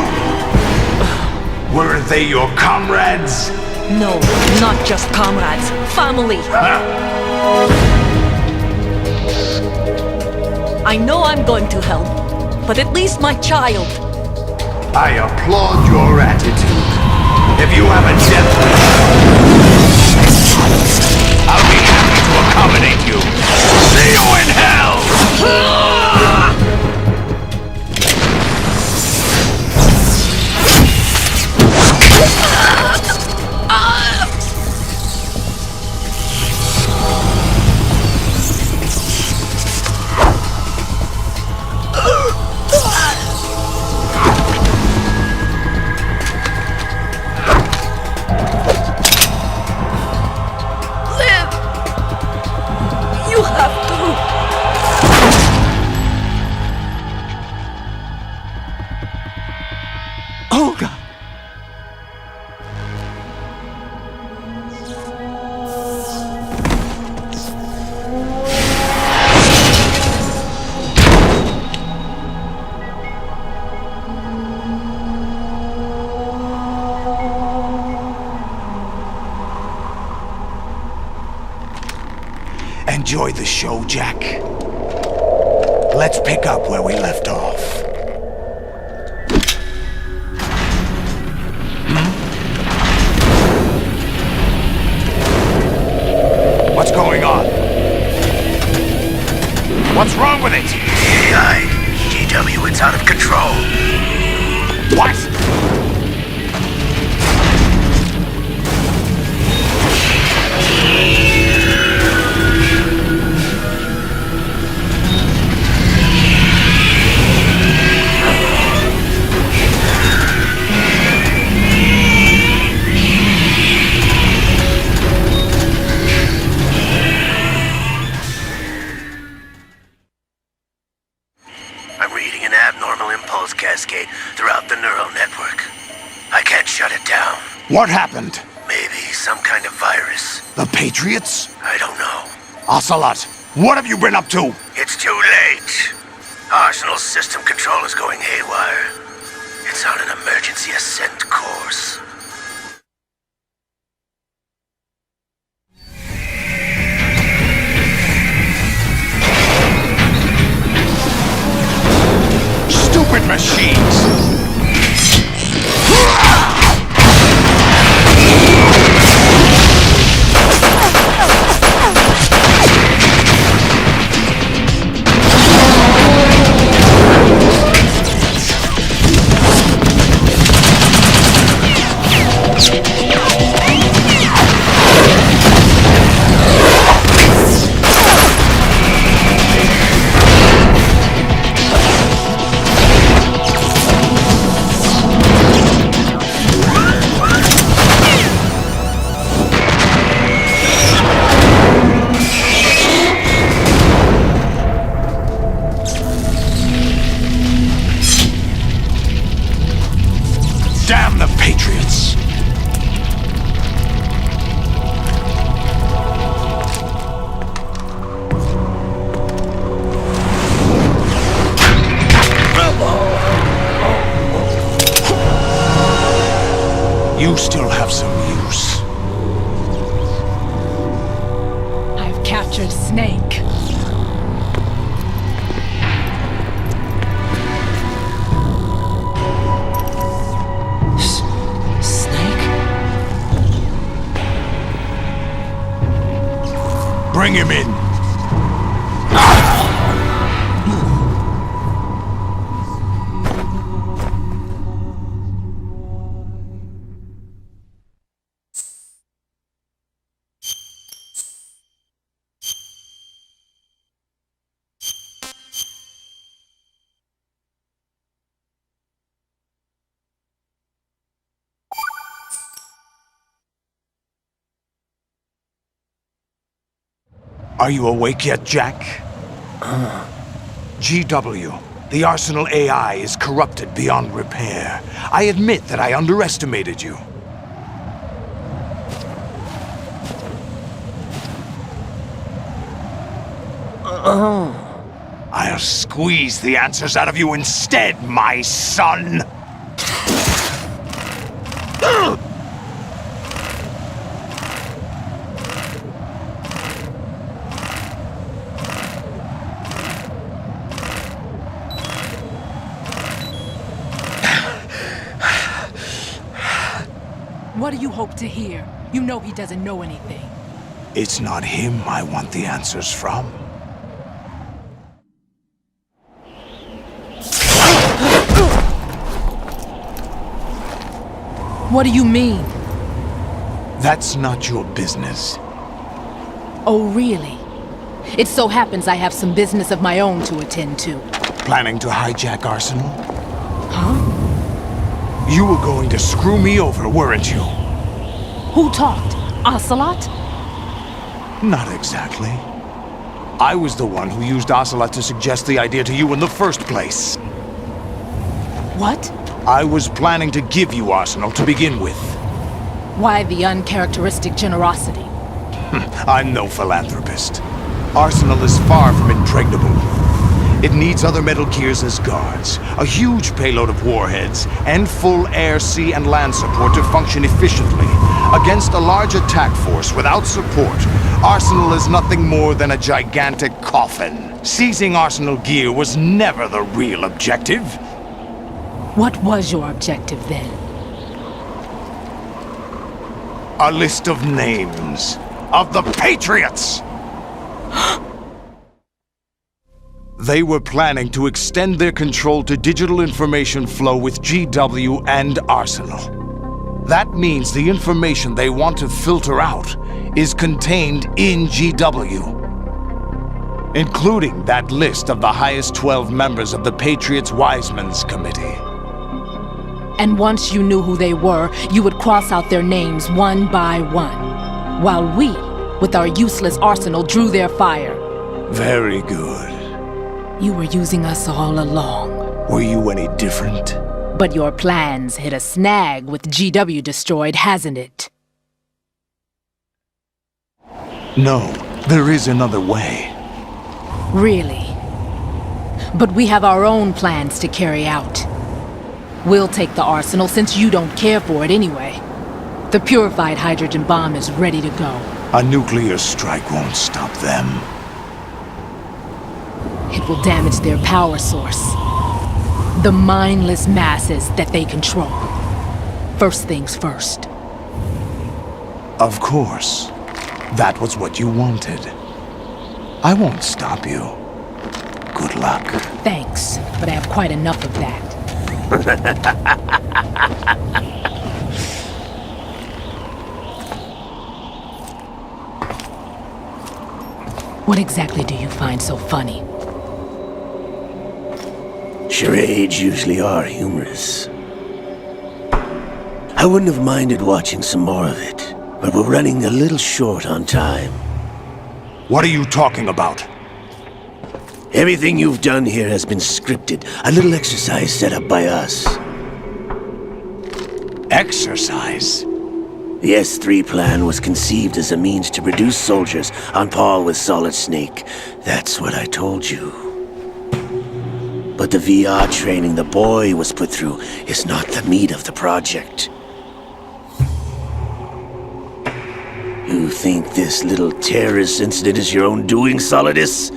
Weren't they your comrades? No, not just comrades. Family! I know I'm going to hell, but at least my child. I applaud your attitude. If you have a death wish, I'll be happy to accommodate you. See you in hell! Enjoy the show, Jack. Let's pick up where we left off. What's going on? What's wrong with it? GW, it's out of control. What? Cascade throughout the neural network. I can't shut it down. What happened? Maybe some kind of virus. The Patriots? I don't know. Ocelot, what have you been up to? It's too late. Arsenal's system control is going haywire. It's on an emergency ascent course. Stupid machines! Damn the Patriots! You still have some use. I've captured Snake. Bring him in. Are you awake yet, Jack? GW, the Arsenal AI is corrupted beyond repair. I admit that I underestimated you. I'll squeeze the answers out of you instead, my son! What do you hope to hear? You know he doesn't know anything. It's not him I want the answers from. What do you mean? That's not your business. Oh, really? It so happens I have some business of my own to attend to. Planning to hijack Arsenal? Huh? You were going to screw me over, weren't you? Who talked? Ocelot? Not exactly. I was the one who used Ocelot to suggest the idea to you in the first place. What? I was planning to give you Arsenal to begin with. Why the uncharacteristic generosity? I'm no philanthropist. Arsenal is far from impregnable. It needs other Metal Gears as guards, a huge payload of warheads, and full air, sea, and land support to function efficiently. Against a large attack force without support, Arsenal is nothing more than a gigantic coffin. Seizing Arsenal gear was never the real objective. What was your objective then? A list of names of the Patriots! They were planning to extend their control to digital information flow with GW and Arsenal. That means the information they want to filter out is contained in GW, including that list of the highest 12 members of the Patriots Wiseman's Committee. And once you knew who they were, you would cross out their names one by one, while we, with our useless arsenal, drew their fire. Very good. You were using us all along. Were you any different? But your plans hit a snag with GW destroyed, hasn't it? No, there is another way. Really? But we have our own plans to carry out. We'll take the arsenal since you don't care for it anyway. The purified hydrogen bomb is ready to go. A nuclear strike won't stop them. It will damage their power source. The mindless masses that they control. First things first. Of course. That was what you wanted. I won't stop you. Good luck. Thanks, but I have quite enough of that. What exactly do you find so funny? Charades usually are humorous. I wouldn't have minded watching some more of it, but we're running a little short on time. What are you talking about? Everything you've done here has been scripted, a little exercise set up by us. Exercise? The S3 plan was conceived as a means to reduce soldiers on par with Solid Snake. That's what I told you. But the VR training the boy was put through is not the meat of the project. You think this little terrorist incident is your own doing, Solidus?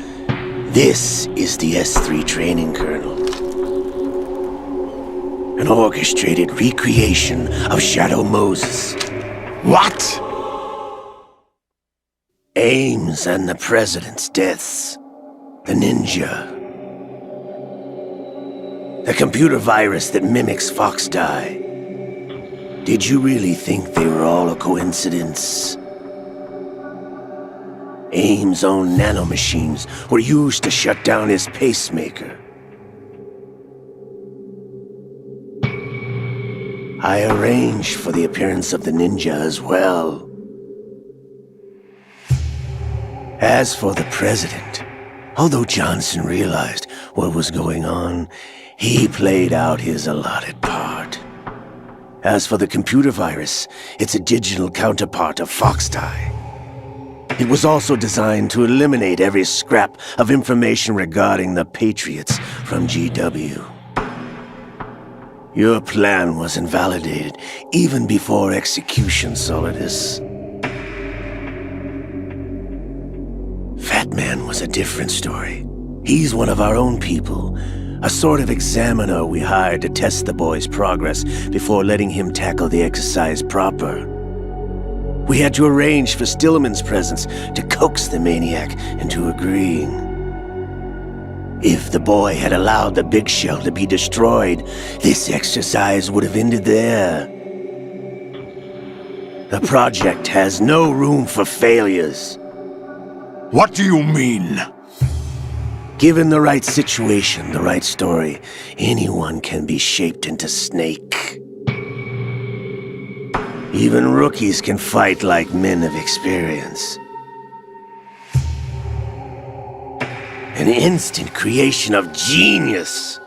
This is the S3 training kernel. An orchestrated recreation of Shadow Moses. What? Ames and the President's deaths. The ninja. The computer virus that mimics Foxdie. Did you really think they were all a coincidence? Ames' own nanomachines were used to shut down his pacemaker. I arranged for the appearance of the ninja as well. As for the president, although Johnson realized what was going on, he played out his allotted part. As for the computer virus, it's a digital counterpart of Foxtie. It was also designed to eliminate every scrap of information regarding the Patriots from GW. Your plan was invalidated even before execution, Solidus. Fat Man was a different story. He's one of our own people, a sort of examiner we hired to test the boy's progress before letting him tackle the exercise proper. We had to arrange for Stillman's presence to coax the maniac into agreeing. If the boy had allowed the big shell to be destroyed, this exercise would have ended there. The project has no room for failures. What do you mean? Given the right situation, the right story, anyone can be shaped into Snake. Even rookies can fight like men of experience. An instant creation of genius.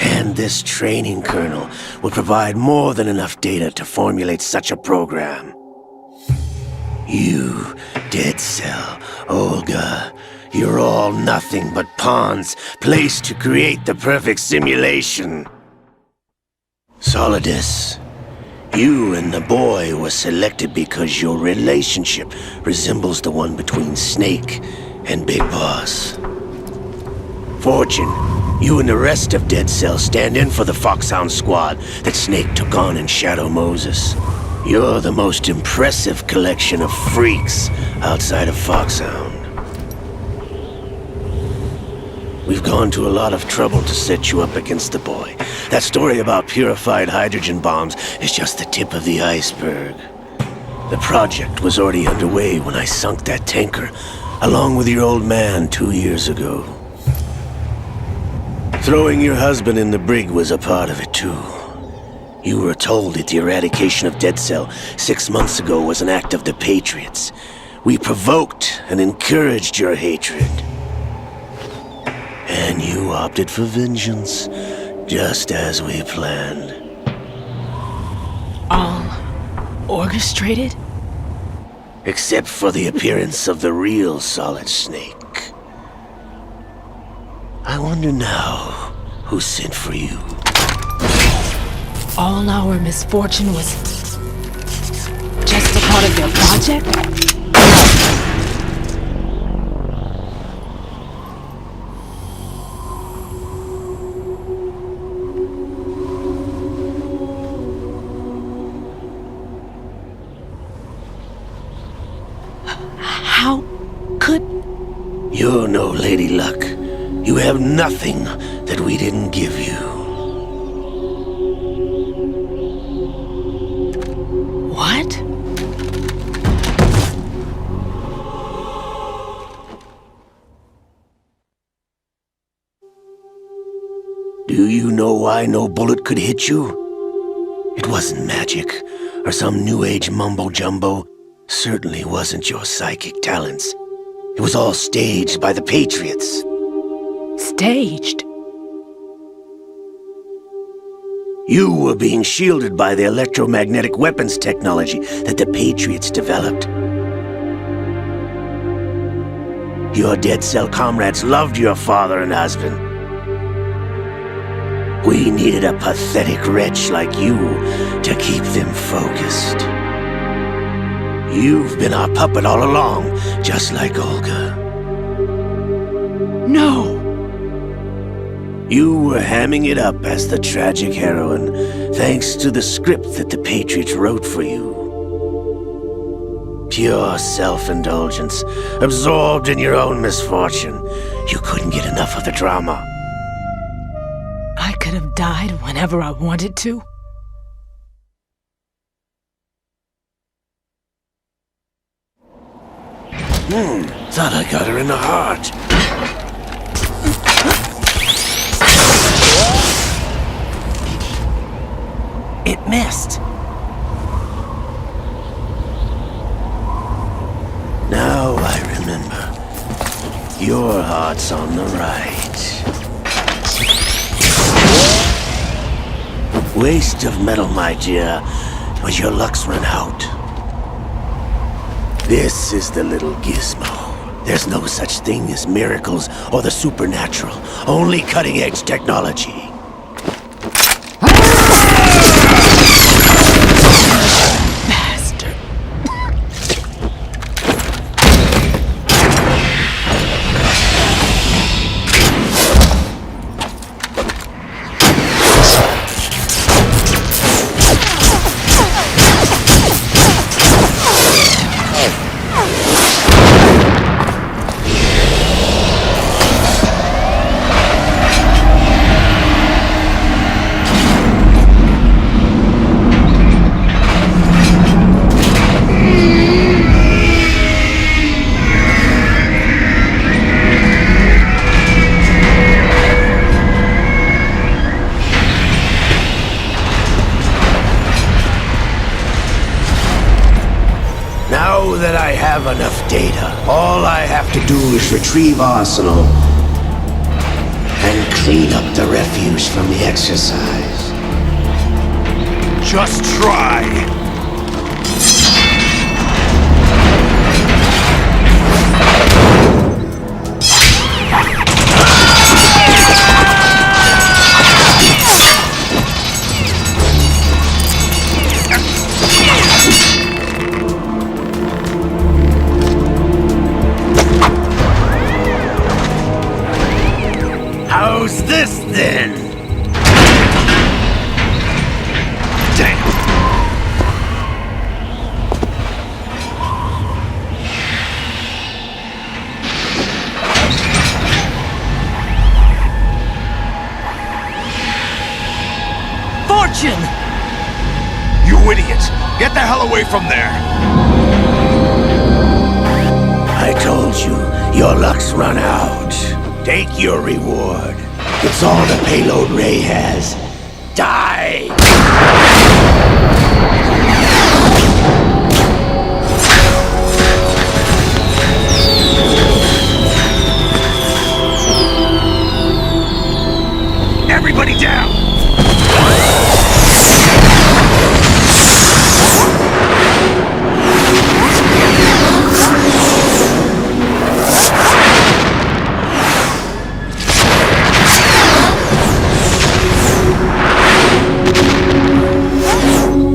And this training kernel will provide more than enough data to formulate such a program. You, Dead Cell, Olga, you're all nothing but pawns placed to create the perfect simulation. Solidus, you and the boy were selected because your relationship resembles the one between Snake and Big Boss. Fortune, you and the rest of Dead Cell stand in for the Foxhound squad that Snake took on in Shadow Moses. You're the most impressive collection of freaks outside of Foxhound. We've gone to a lot of trouble to set you up against the boy. That story about purified hydrogen bombs is just the tip of the iceberg. The project was already underway when I sunk that tanker, along with your old man 2 years ago. Throwing your husband in the brig was a part of it too. You were told that the eradication of Dead Cell 6 months ago was an act of the Patriots. We provoked and encouraged your hatred. And you opted for vengeance, just as we planned. All orchestrated? Except for the appearance of the real Solid Snake. I wonder now who sent for you. All our misfortune was just a part of your project? How could... You're no Lady Luck. You have nothing that we didn't give you. What? Do you know why no bullet could hit you? It wasn't magic, or some new age mumbo-jumbo. Certainly wasn't your psychic talents. It was all staged by the Patriots. Staged? You were being shielded by the electromagnetic weapons technology that the Patriots developed. Your Dead Cell comrades loved your father and husband. We needed a pathetic wretch like you to keep them focused. You've been our puppet all along, just like Olga. No! You were hamming it up as the tragic heroine, thanks to the script that the Patriots wrote for you. Pure self-indulgence, absorbed in your own misfortune. You couldn't get enough of the drama. I could have died whenever I wanted to. Thought I got her in the heart. It missed. house on the right. Waste of metal, my dear, but your luck's run out. This is the little gizmo. There's no such thing as miracles or the supernatural, only cutting-edge technology. Now that I have enough data, all I have to do is retrieve Arsenal and clean up the refuse from the exercise. Just try. How's this then? Damn. Fortune! You idiot! Get the hell away from there! I told you, your luck's run out. Take your reward. It's all the payload Ray has. Die! Everybody down!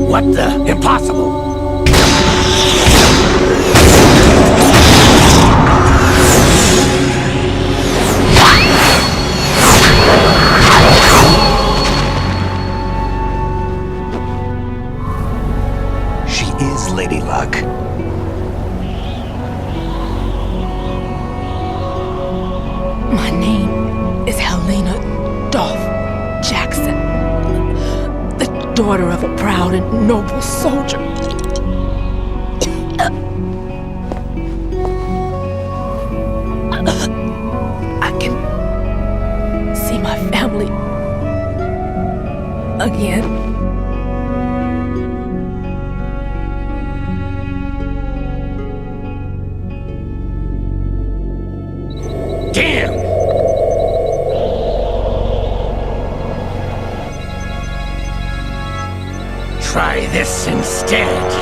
What the? Impossible! She is Lady Luck. My name is Helena Dolph Jackson, the daughter of a proud and noble soldier. I can see my family again. Damn! Try this instead.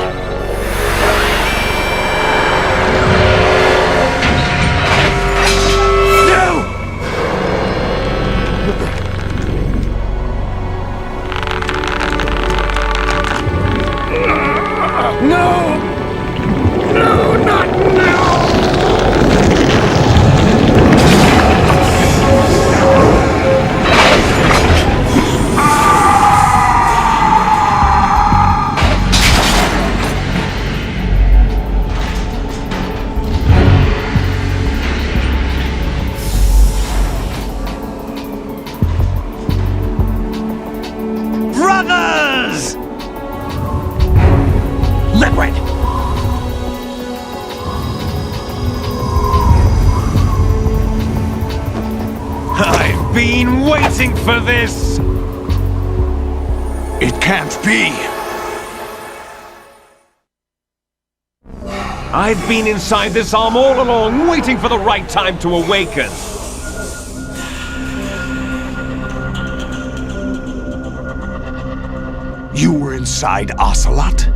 No! No, not now! Brothers! Liquid! I've been waiting for this! It can't be! I've been inside this arm all along, waiting for the right time to awaken. You were inside Ocelot?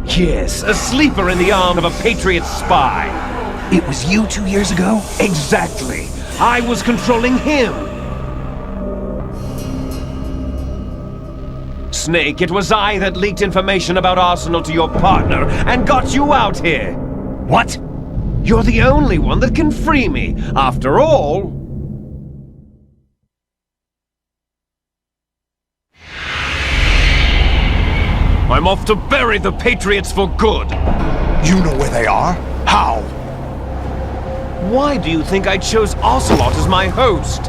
Yes, a sleeper in the arm of a Patriot spy. It was you 2 years ago? Exactly. I was controlling him. Snake, it was I that leaked information about Arsenal to your partner and got you out here. What? You're the only one that can free me. After all... I'm off to bury the Patriots for good. You know where they are? How? Why do you think I chose Ocelot as my host?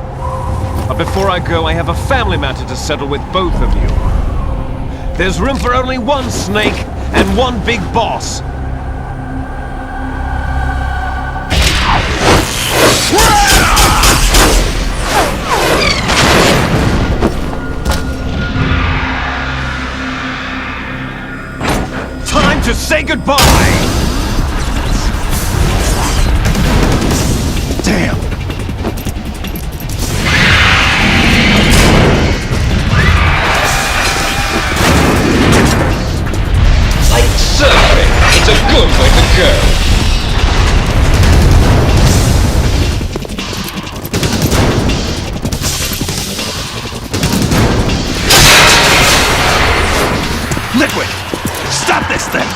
But before I go, I have a family matter to settle with both of you. There's room for only one Snake and one big boss. Time to say goodbye! Damn! Like surfing, it's a good way to go. Liquid! Stop this thing!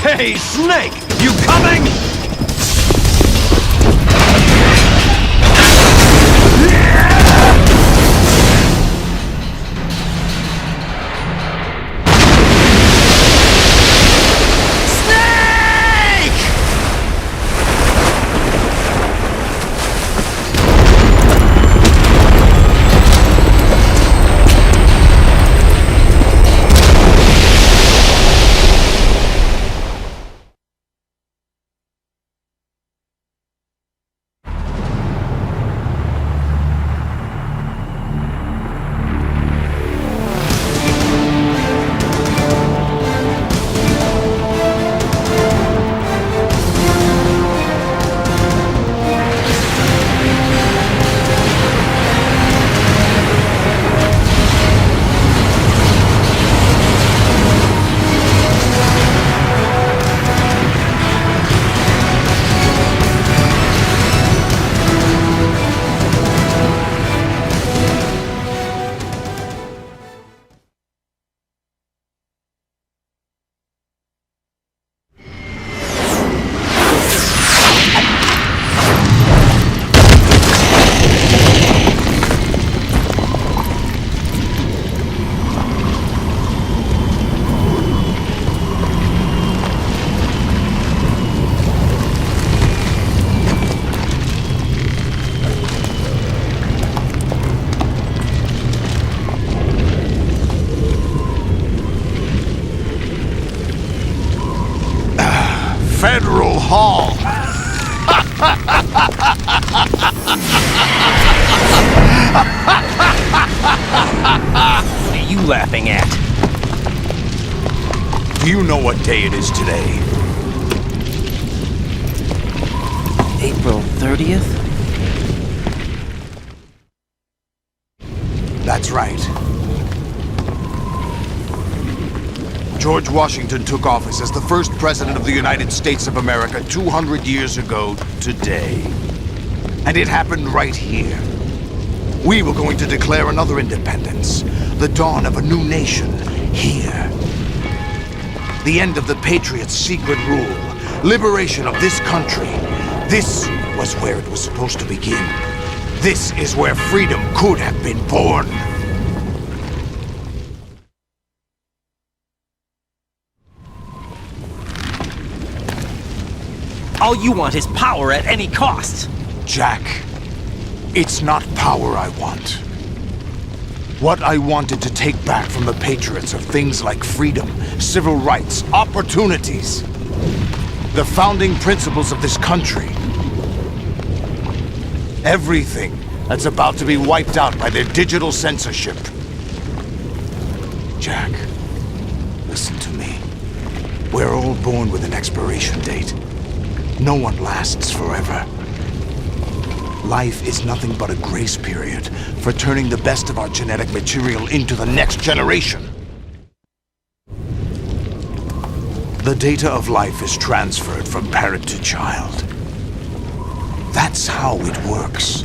Hey, Snake! You coming? Federal Hall! What are you laughing at? Do you know what day it is today? April 30th? That's right. George Washington took office as the first president of the United States of America 200 years ago today. And it happened right here. We were going to declare another independence, the dawn of a new nation, here. The end of the Patriots' secret rule, liberation of this country. This was where it was supposed to begin. This is where freedom could have been born. All you want is power at any cost. Jack, it's not power I want. What I wanted to take back from the Patriots are things like freedom, civil rights, opportunities. The founding principles of this country. Everything that's about to be wiped out by their digital censorship. Jack, listen to me. We're all born with an expiration date. No one lasts forever. Life is nothing but a grace period for turning the best of our genetic material into the next generation. The data of life is transferred from parent to child. That's how it works.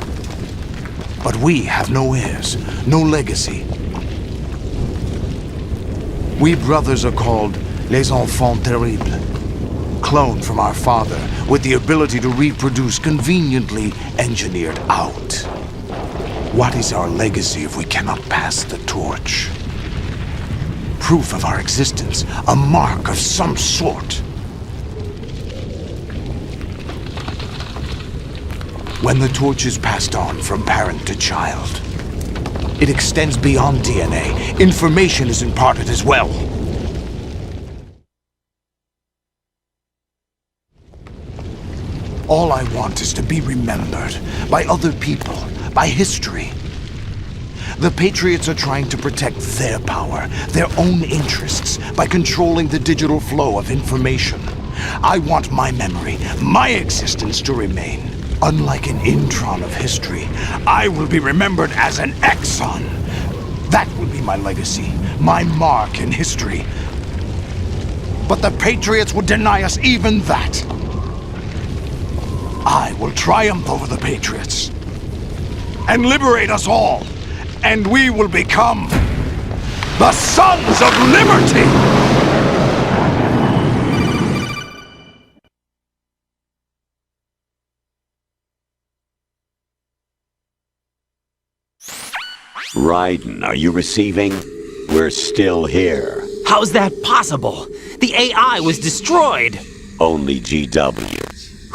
But we have no heirs, no legacy. We brothers are called les enfants terribles, cloned from our father with the ability to reproduce conveniently engineered out. What is our legacy if we cannot pass the torch? Proof of our existence, a mark of some sort. When the torch is passed on from parent to child, it extends beyond DNA. Information is imparted as well. All I want is to be remembered by other people, by history. The Patriots are trying to protect their power, their own interests, by controlling the digital flow of information. I want my memory, my existence to remain. Unlike an intron of history, I will be remembered as an exon. That will be my legacy, my mark in history. But the Patriots would deny us even that. I will triumph over the Patriots and liberate us all, and we will become the Sons of Liberty! Raiden, are you receiving? We're still here. How's that possible? The AI was destroyed! Only GW.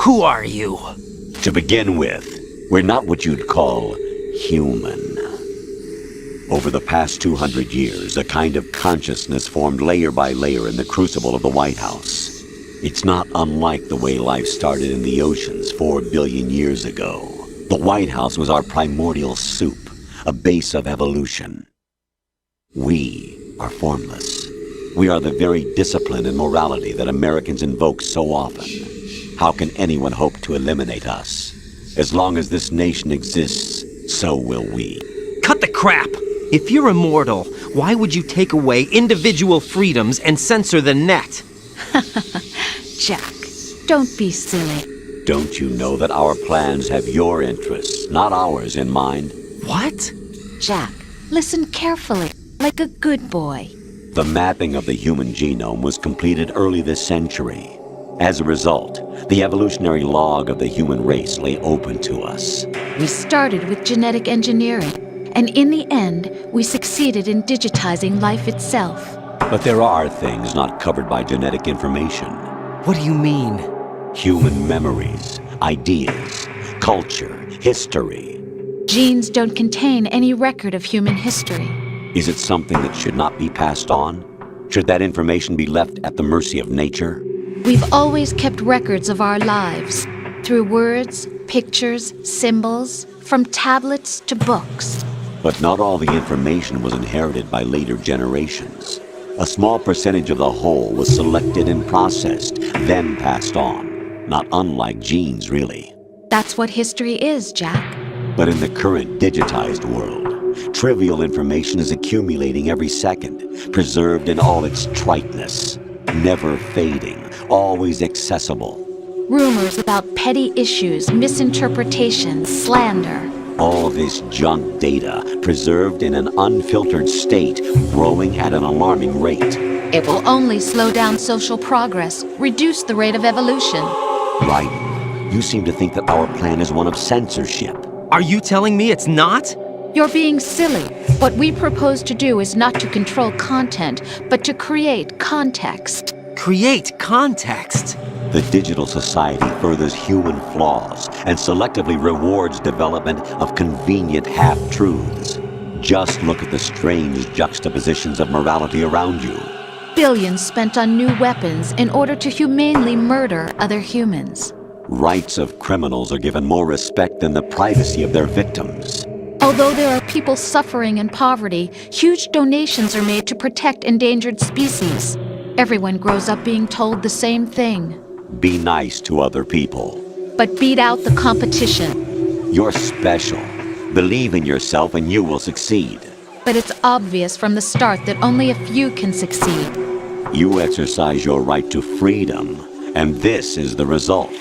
Who are you? To begin with, we're not what you'd call human. Over the past 200 years, a kind of consciousness formed layer by layer in the crucible of the White House. It's not unlike the way life started in the oceans 4 billion years ago. The White House was our primordial soup, a base of evolution. We are formless. We are the very discipline and morality that Americans invoke so often. How can anyone hope to eliminate us? As long as this nation exists, so will we. Cut the crap! If you're immortal, why would you take away individual freedoms and censor the net? Jack, don't be silly. Don't you know that our plans have your interests, not ours, in mind? What? Jack, listen carefully, like a good boy. The mapping of the human genome was completed early this century. As a result, the evolutionary log of the human race lay open to us. We started with genetic engineering, and in the end, we succeeded in digitizing life itself. But there are things not covered by genetic information. What do you mean? Human memories, ideas, culture, history. Genes don't contain any record of human history. Is it something that should not be passed on? Should that information be left at the mercy of nature? We've always kept records of our lives, through words, pictures, symbols, from tablets to books. But not all the information was inherited by later generations. A small percentage of the whole was selected and processed, then passed on. Not unlike genes, really. That's what history is, Jack. But in the current digitized world, trivial information is accumulating every second, preserved in all its triteness, never fading, always accessible. Rumors about petty issues, misinterpretations, slander. All this junk data, preserved in an unfiltered state, growing at an alarming rate. It will only slow down social progress, reduce the rate of evolution. Raiden, you seem to think that our plan is one of censorship. Are you telling me it's not? You're being silly. What we propose to do is not to control content, but to create context. Create context? The digital society furthers human flaws and selectively rewards development of convenient half-truths. Just look at the strange juxtapositions of morality around you. Billions spent on new weapons in order to humanely murder other humans. Rights of criminals are given more respect than the privacy of their victims. Although there are people suffering in poverty, huge donations are made to protect endangered species. Everyone grows up being told the same thing. Be nice to other people. But beat out the competition. You're special. Believe in yourself and you will succeed. But it's obvious from the start that only a few can succeed. You exercise your right to freedom, and this is the result.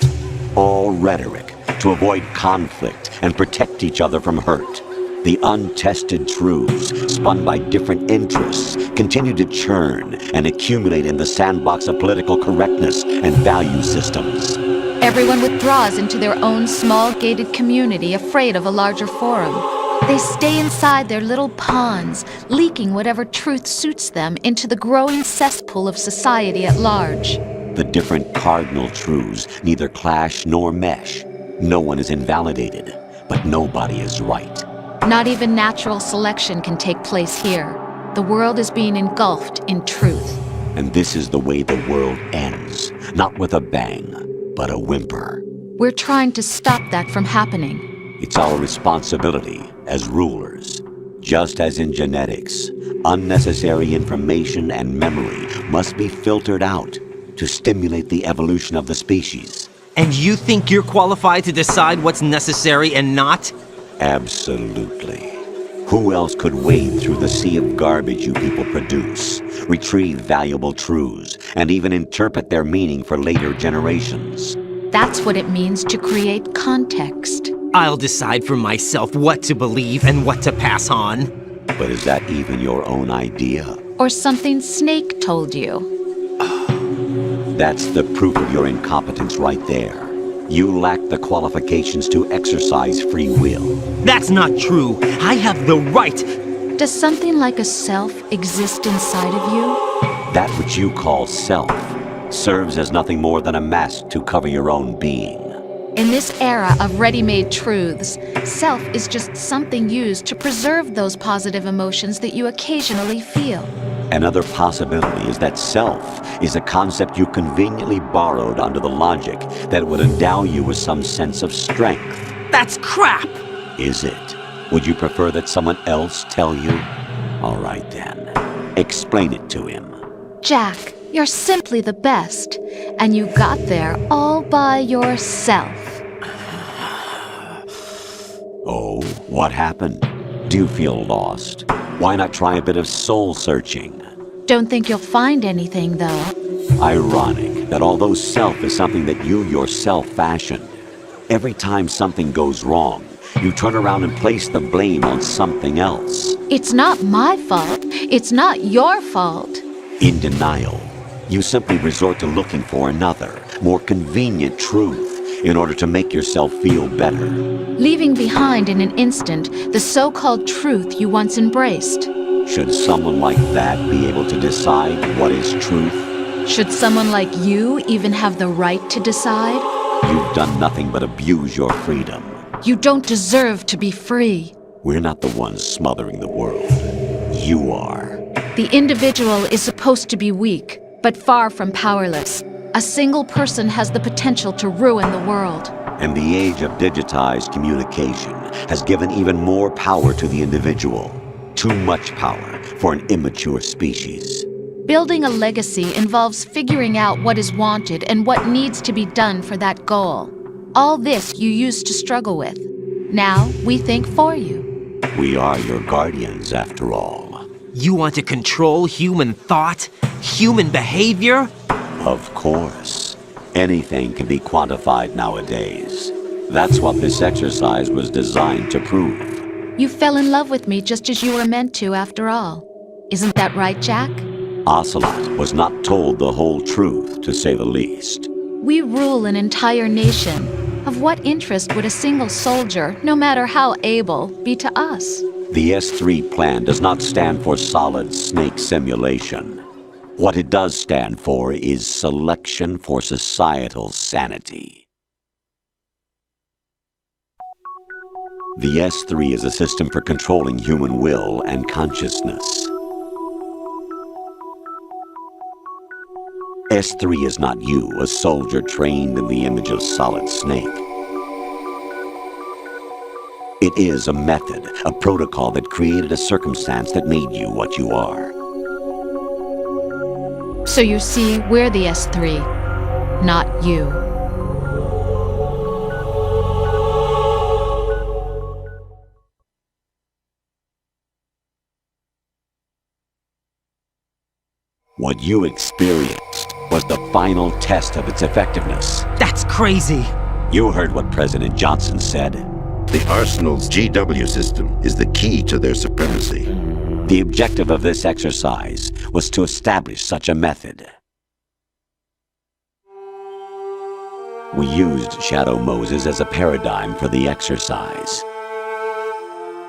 All rhetoric to avoid conflict and protect each other from hurt. The untested truths, spun by different interests, continue to churn and accumulate in the sandbox of political correctness and value systems. Everyone withdraws into their own small gated community, afraid of a larger forum. They stay inside their little ponds, leaking whatever truth suits them into the growing cesspool of society at large. The different cardinal truths neither clash nor mesh. No one is invalidated, but nobody is right. Not even natural selection can take place here. The world is being engulfed in truth. And this is the way the world ends. Not with a bang, but a whimper. We're trying to stop that from happening. It's our responsibility as rulers. Just as in genetics, unnecessary information and memory must be filtered out to stimulate the evolution of the species. And you think you're qualified to decide what's necessary and not? Absolutely. Who else could wade through the sea of garbage you people produce, retrieve valuable truths, and even interpret their meaning for later generations? That's what it means to create context. I'll decide for myself what to believe and what to pass on. But is that even your own idea? Or something Snake told you? That's the proof of your incompetence right there. You lack the qualifications to exercise free will. That's not true. I have the right. Does something like a self exist inside of you? That which you call self serves as nothing more than a mask to cover your own being. In this era of ready-made truths, self is just something used to preserve those positive emotions that you occasionally feel. Another possibility is that self is a concept you conveniently borrowed under the logic that would endow you with some sense of strength. That's crap! Is it? Would you prefer that someone else tell you? All right then. Explain it to him. Jack, you're simply the best, and you got there all by yourself. Oh, what happened? Do you feel lost? Why not try a bit of soul searching? Don't think you'll find anything, though. Ironic that although self is something that you yourself fashioned, every time something goes wrong, you turn around and place the blame on something else. It's not my fault. It's not your fault. In denial, you simply resort to looking for another, more convenient truth in order to make yourself feel better. Leaving behind in an instant the so-called truth you once embraced. Should someone like that be able to decide what is truth? Should someone like you even have the right to decide? You've done nothing but abuse your freedom. You don't deserve to be free. We're not the ones smothering the world. You are. The individual is supposed to be weak, but far from powerless. A single person has the potential to ruin the world. And the age of digitized communication has given even more power to the individual. Too much power for an immature species. Building a legacy involves figuring out what is wanted and what needs to be done for that goal. All this you used to struggle with. Now we think for you. We are your guardians, after all. You want to control human thought? Human behavior? Of course. Anything can be quantified nowadays. That's what this exercise was designed to prove. You fell in love with me just as you were meant to, after all. Isn't that right, Jack? Ocelot was not told the whole truth, to say the least. We rule an entire nation. Of what interest would a single soldier, no matter how able, be to us? The S3 plan does not stand for solid snake simulation. What it does stand for is selection for societal sanity. The S3 is a system for controlling human will and consciousness. S3 is not you, a soldier trained in the image of Solid Snake. It is a method, a protocol that created a circumstance that made you what you are. So you see, we're the S3, not you. What you experienced was the final test of its effectiveness. That's crazy! You heard what President Johnson said. The Arsenal's GW system is the key to their supremacy. The objective of this exercise was to establish such a method. We used Shadow Moses as a paradigm for the exercise.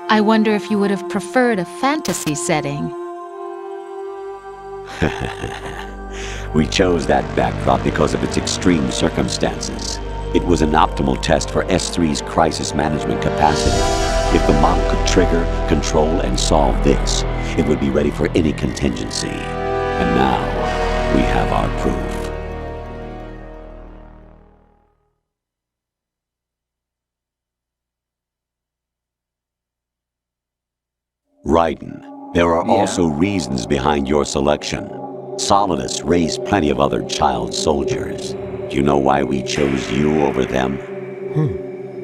I wonder if you would have preferred a fantasy setting. We chose that backdrop because of its extreme circumstances. It was an optimal test for S3's crisis management capacity. If the model could trigger, control, and solve this, it would be ready for any contingency. And now, we have our proof. Raiden, there are also reasons behind your selection. Solidus raised plenty of other child soldiers. Do you know why we chose you over them?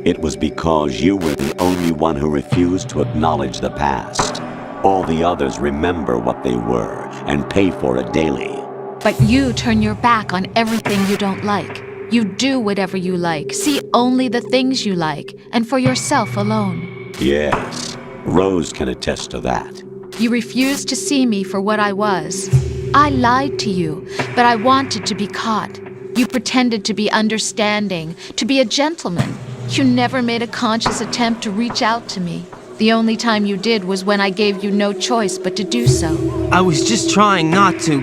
It was because you were the only one who refused to acknowledge the past. All the others remember what they were and pay for it daily. But you turn your back on everything you don't like. You do whatever you like, see only the things you like, and for yourself alone. Yes, Rose can attest to that. You refused to see me for what I was. I lied to you, but I wanted to be caught. You pretended to be understanding, to be a gentleman. You never made a conscious attempt to reach out to me. The only time you did was when I gave you no choice but to do so. I was just trying not to...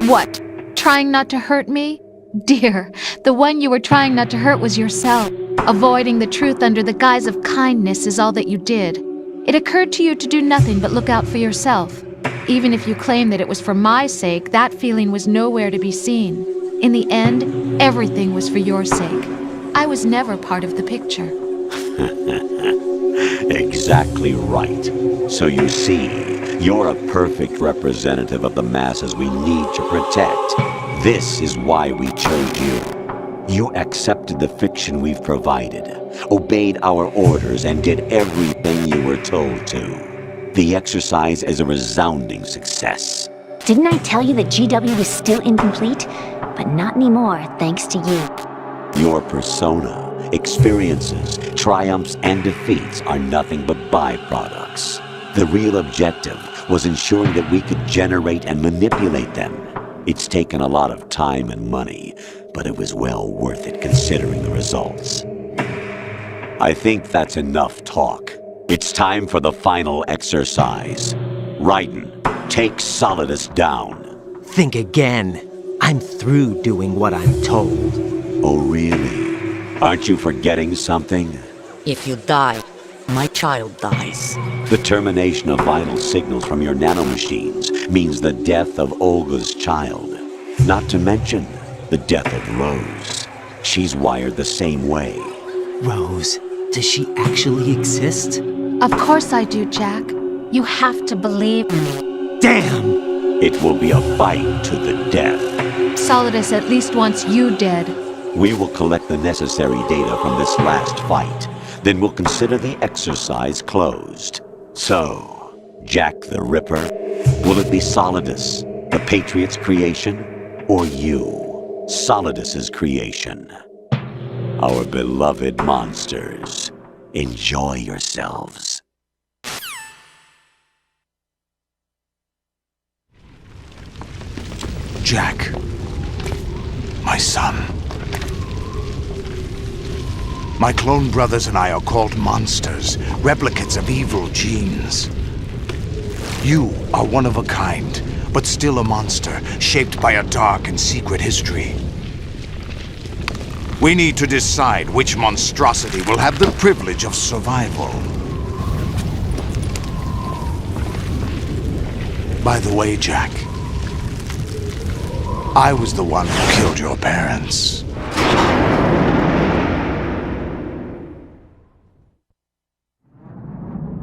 What? Trying not to hurt me? Dear, the one you were trying not to hurt was yourself. Avoiding the truth under the guise of kindness is all that you did. It occurred to you to do nothing but look out for yourself. Even if you claim that it was for my sake, that feeling was nowhere to be seen. In the end, everything was for your sake. I was never part of the picture. Exactly right. So you see, you're a perfect representative of the masses we need to protect. This is why we chose you. You accepted the fiction we've provided, obeyed our orders, and did everything you were told to. The exercise is a resounding success. Didn't I tell you that GW was still incomplete? But not anymore, thanks to you. Your persona, experiences, triumphs, and defeats are nothing but byproducts. The real objective was ensuring that we could generate and manipulate them. It's taken a lot of time and money, but it was well worth it considering the results. I think that's enough talk. It's time for the final exercise. Raiden, take Solidus down. Think again. I'm through doing what I'm told. Oh, really? Aren't you forgetting something? If you die, my child dies. The termination of vital signals from your nanomachines means the death of Olga's child. Not to mention the death of Rose. She's wired the same way. Rose, does she actually exist? Of course I do, Jack. You have to believe me. Damn! It will be a fight to the death. Solidus at least wants you dead. We will collect the necessary data from this last fight. Then we'll consider the exercise closed. So, Jack the Ripper, will it be Solidus, the Patriot's creation, or you, Solidus's creation? Our beloved monsters, enjoy yourselves. Jack, my son. My clone brothers and I are called monsters, replicates of evil genes. You are one of a kind, but still a monster, shaped by a dark and secret history. We need to decide which monstrosity will have the privilege of survival. By the way, Jack, I was the one who killed your parents.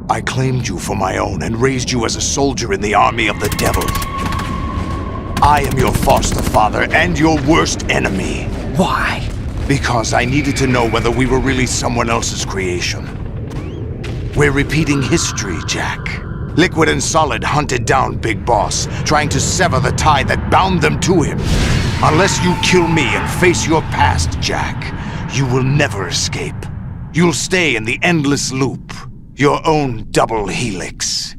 I claimed you for my own and raised you as a soldier in the army of the devil. I am your foster father and your worst enemy. Why? Because I needed to know whether we were really someone else's creation. We're repeating history, Jack. Liquid and Solid hunted down Big Boss, trying to sever the tie that bound them to him. Unless you kill me and face your past, Jack, you will never escape. You'll stay in the endless loop, your own double helix.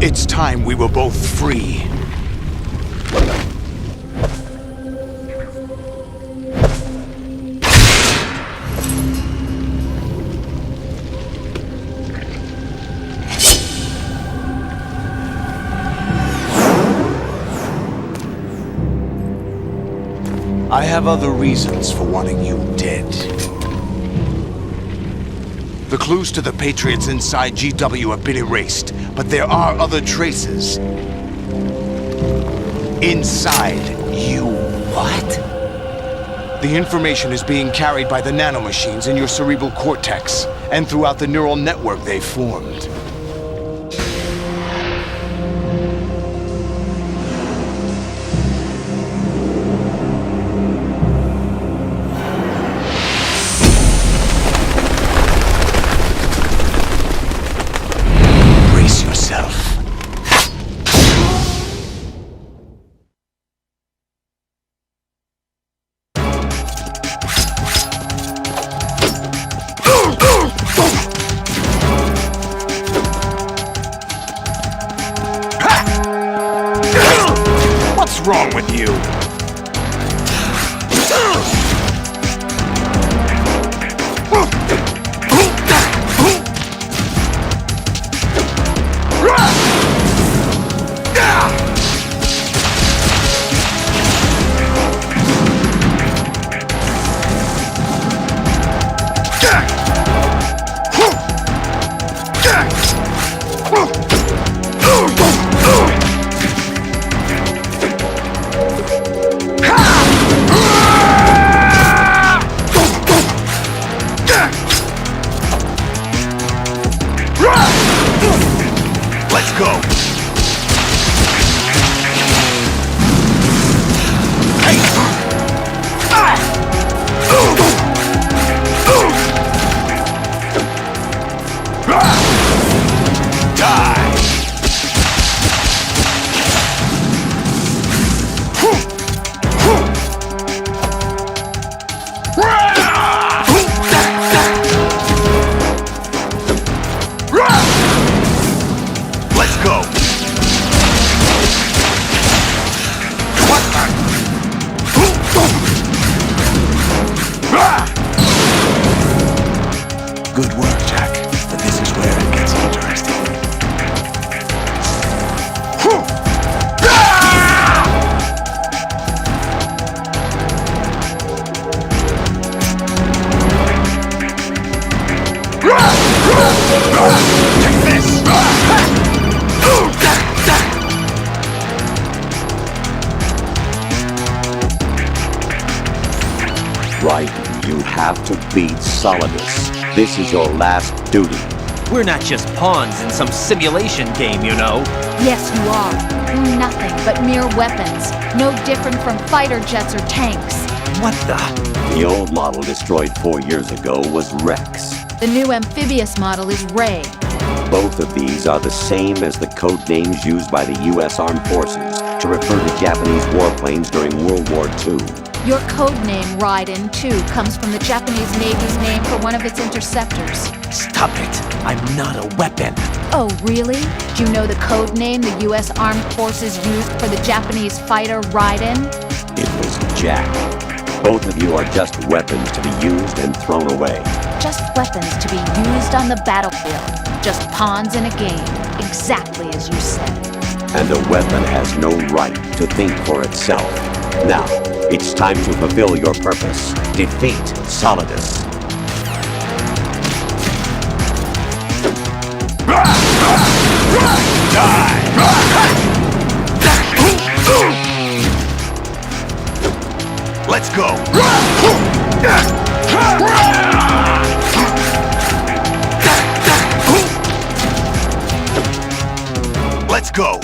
It's time we were both free. I have other reasons for wanting you dead. The clues to the Patriots inside GW have been erased, but there are other traces. Inside you. What? The information is being carried by the nanomachines in your cerebral cortex, and throughout the neural network they formed. What's wrong with you? Let's go! Good work, Jack. But this is where it gets interesting. Take this! Right, you have to beat Solidus. This is your last duty. We're not just pawns in some simulation game, you know. Yes, you are. You're nothing but mere weapons. No different from fighter jets or tanks. What the? The old model destroyed 4 years ago was Rex. The new amphibious model is Ray. Both of these are the same as the code names used by the U.S. Armed Forces to refer to Japanese warplanes during World War II. Your code name, Raiden, too, comes from the Japanese Navy's name for one of its interceptors. Stop it. I'm not a weapon. Oh, really? Do you know the code name the U.S. Armed Forces used for the Japanese fighter Raiden? It was Jack. Both of you are just weapons to be used and thrown away. Just weapons to be used on the battlefield. Just pawns in a game, exactly as you said. And a weapon has no right to think for itself. Now, it's time to fulfill your purpose. Defeat Solidus. Let's go! Let's go!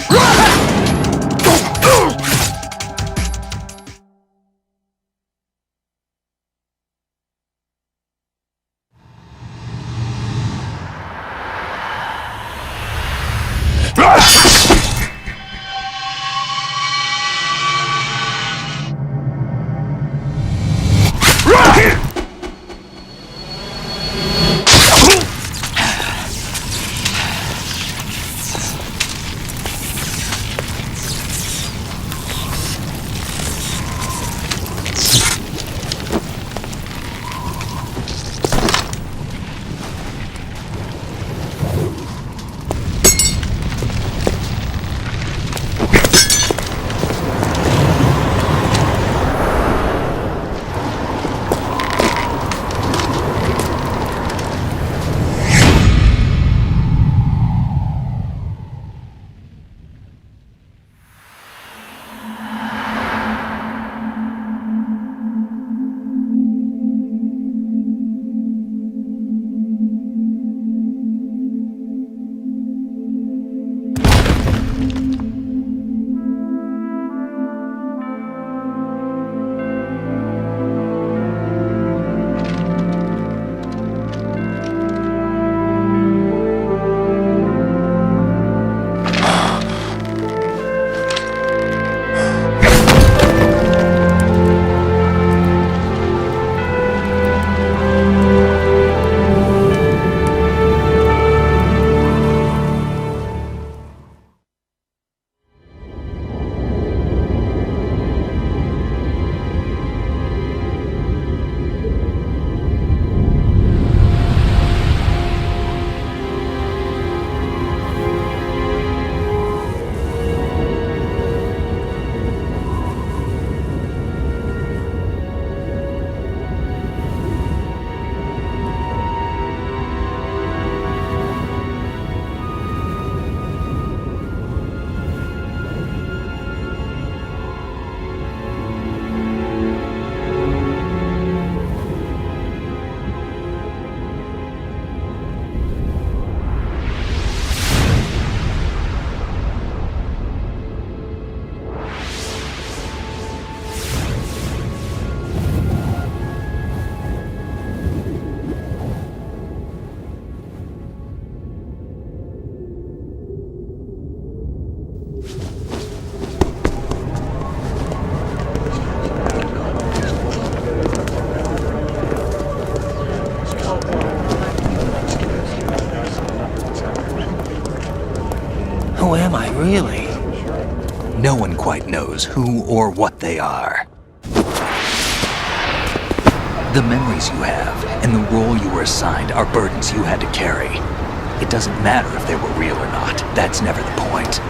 Who am I, really? No one quite knows who or what they are. The memories you have and the role you were assigned are burdens you had to carry. It doesn't matter if they were real or not. That's never the point.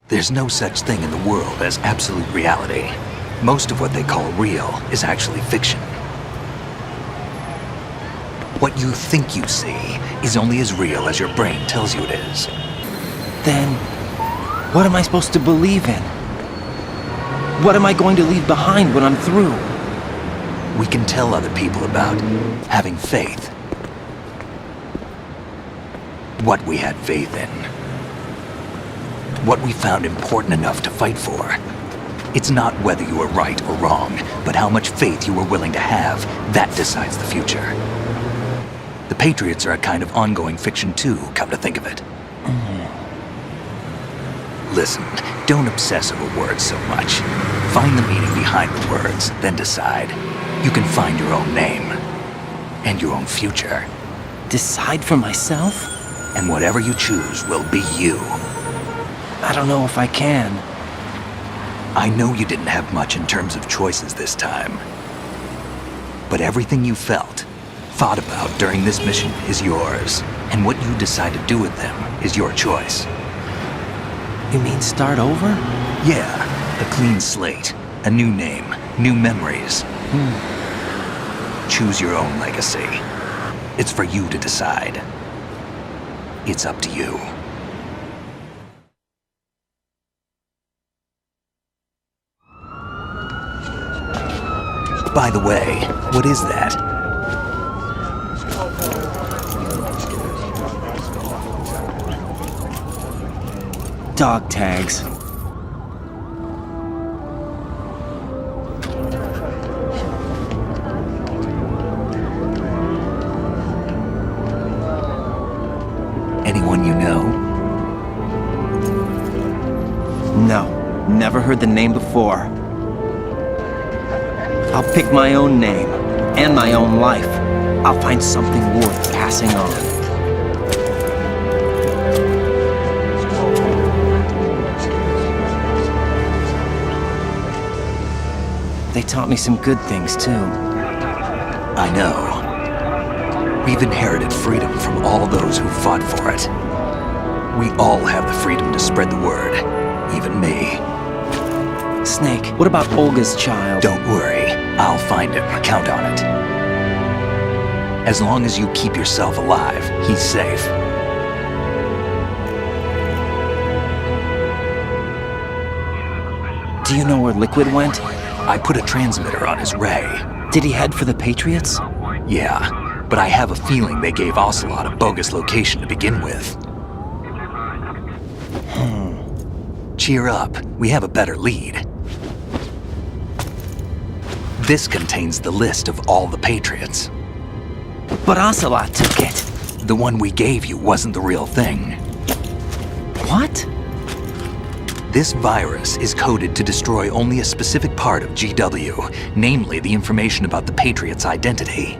There's no such thing in the world as absolute reality. Most of what they call real is actually fiction. What you think you see is only as real as your brain tells you it is. Then, what am I supposed to believe in? What am I going to leave behind when I'm through? We can tell other people about having faith. What we had faith in. What we found important enough to fight for. It's not whether you were right or wrong, but how much faith you were willing to have. That decides the future. The Patriots are a kind of ongoing fiction too, come to think of it. Listen, don't obsess over words so much. Find the meaning behind the words, then decide. You can find your own name. And your own future. Decide for myself? And whatever you choose will be you. I don't know if I can. I know you didn't have much in terms of choices this time. But everything you felt, thought about during this mission is yours. And what you decide to do with them is your choice. You mean start over? Yeah, a clean slate, a new name, new memories. Choose your own legacy. It's for you to decide. It's up to you. By the way, what is that? Dog tags. Anyone you know? No, never heard the name before. I'll pick my own name, and my own life. I'll find something worth passing on. They taught me some good things, too. I know. We've inherited freedom from all those who fought for it. We all have the freedom to spread the word, even me. Snake, what about Olga's child? Don't worry. I'll find him. Count on it. As long as you keep yourself alive, he's safe. Do you know where Liquid went? I put a transmitter on his ray. Did he head for the Patriots? Yeah, but I have a feeling they gave Ocelot a bogus location to begin with. Cheer up. We have a better lead. This contains the list of all the Patriots. But Ocelot took it. The one we gave you wasn't the real thing. What? This virus is coded to destroy only a specific part of GW, namely the information about the Patriots' identity.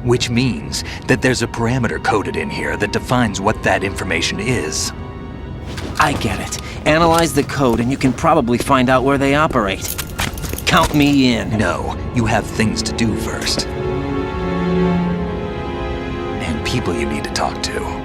Which means that there's a parameter coded in here that defines what that information is. I get it. Analyze the code and you can probably find out where they operate. Count me in. No, you have things to do first. And people you need to talk to.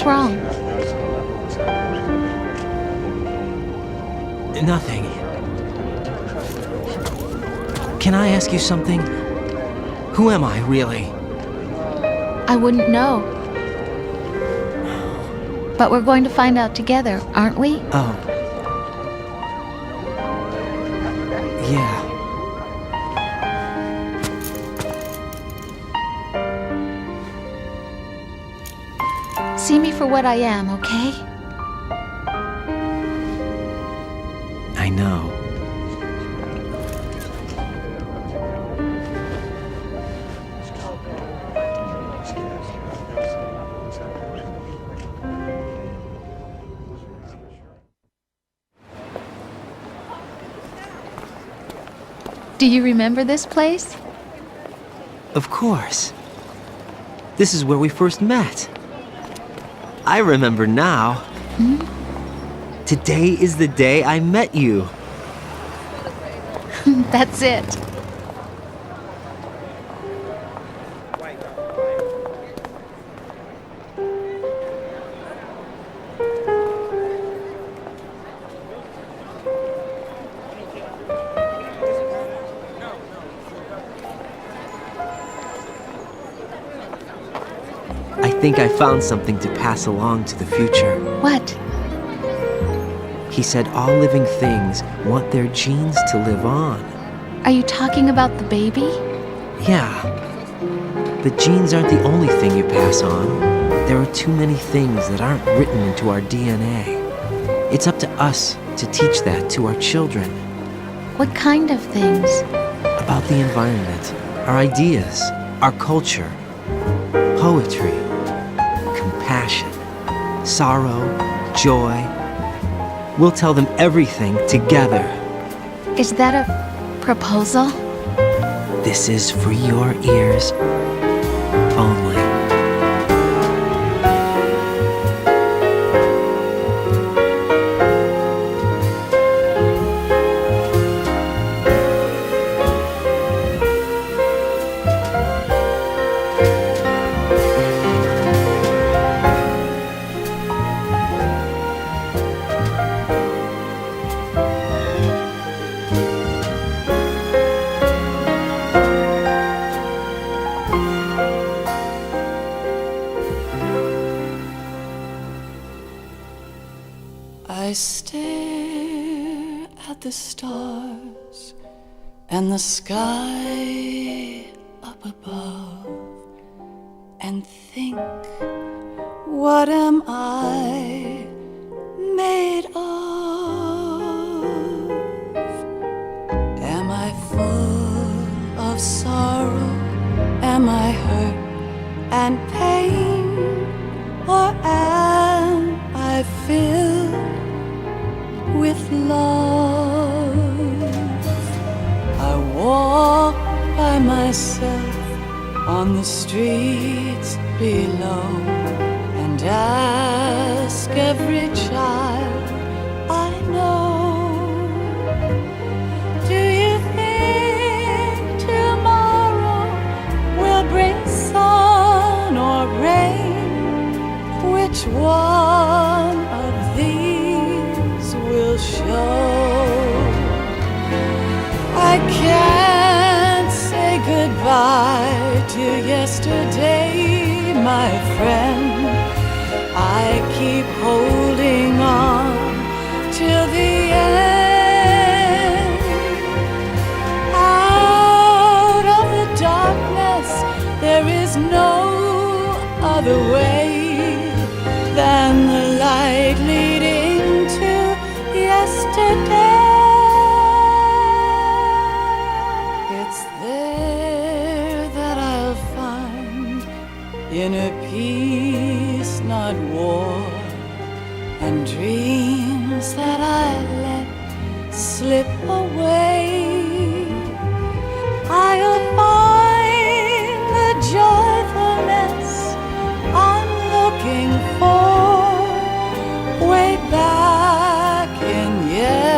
wrong? Nothing. Can I ask you something? Who am I, really? I wouldn't know. But we're going to find out together, aren't we? Oh. Yeah. See me for what I am, okay? I know. Do you remember this place? Of course. This is where we first met. I remember now. Hmm? Today is the day I met you. That's it. I think I found something to pass along to the future. What? He said all living things want their genes to live on. Are you talking about the baby? Yeah. The genes aren't the only thing you pass on. There are too many things that aren't written into our DNA. It's up to us to teach that to our children. What kind of things? About the environment, our ideas, our culture, poetry, compassion, sorrow, joy. We'll tell them everything together. Is that a proposal? This is for your ears only. I stare at the stars and the sky up above and think, what am I made of? Am I full of sorrow? Am I hurt and pain? Or am I filled with love? I walk by myself on the streets below and ask every child I know, do you think tomorrow will bring sun or rain? Which one of these will show? I can't say goodbye to yesterday, my friend. I keep holding on till the end. Out of the darkness, there is no other way than the light leading to yesterday. It's there that I'll find inner peace, not war, and dreams that I let slip away. I'll find the joyfulness I'm looking for way back in yesterday.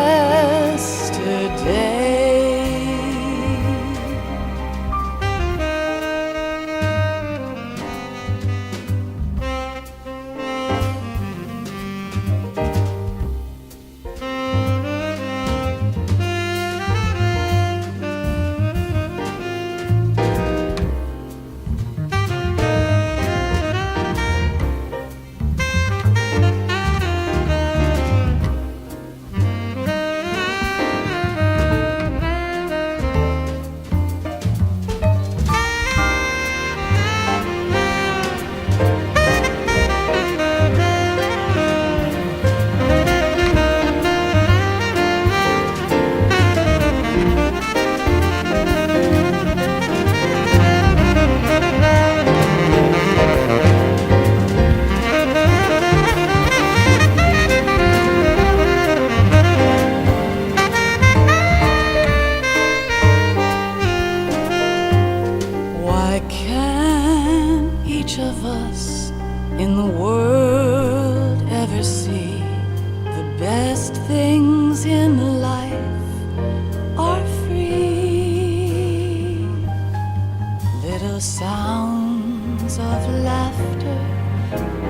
little sounds of laughter,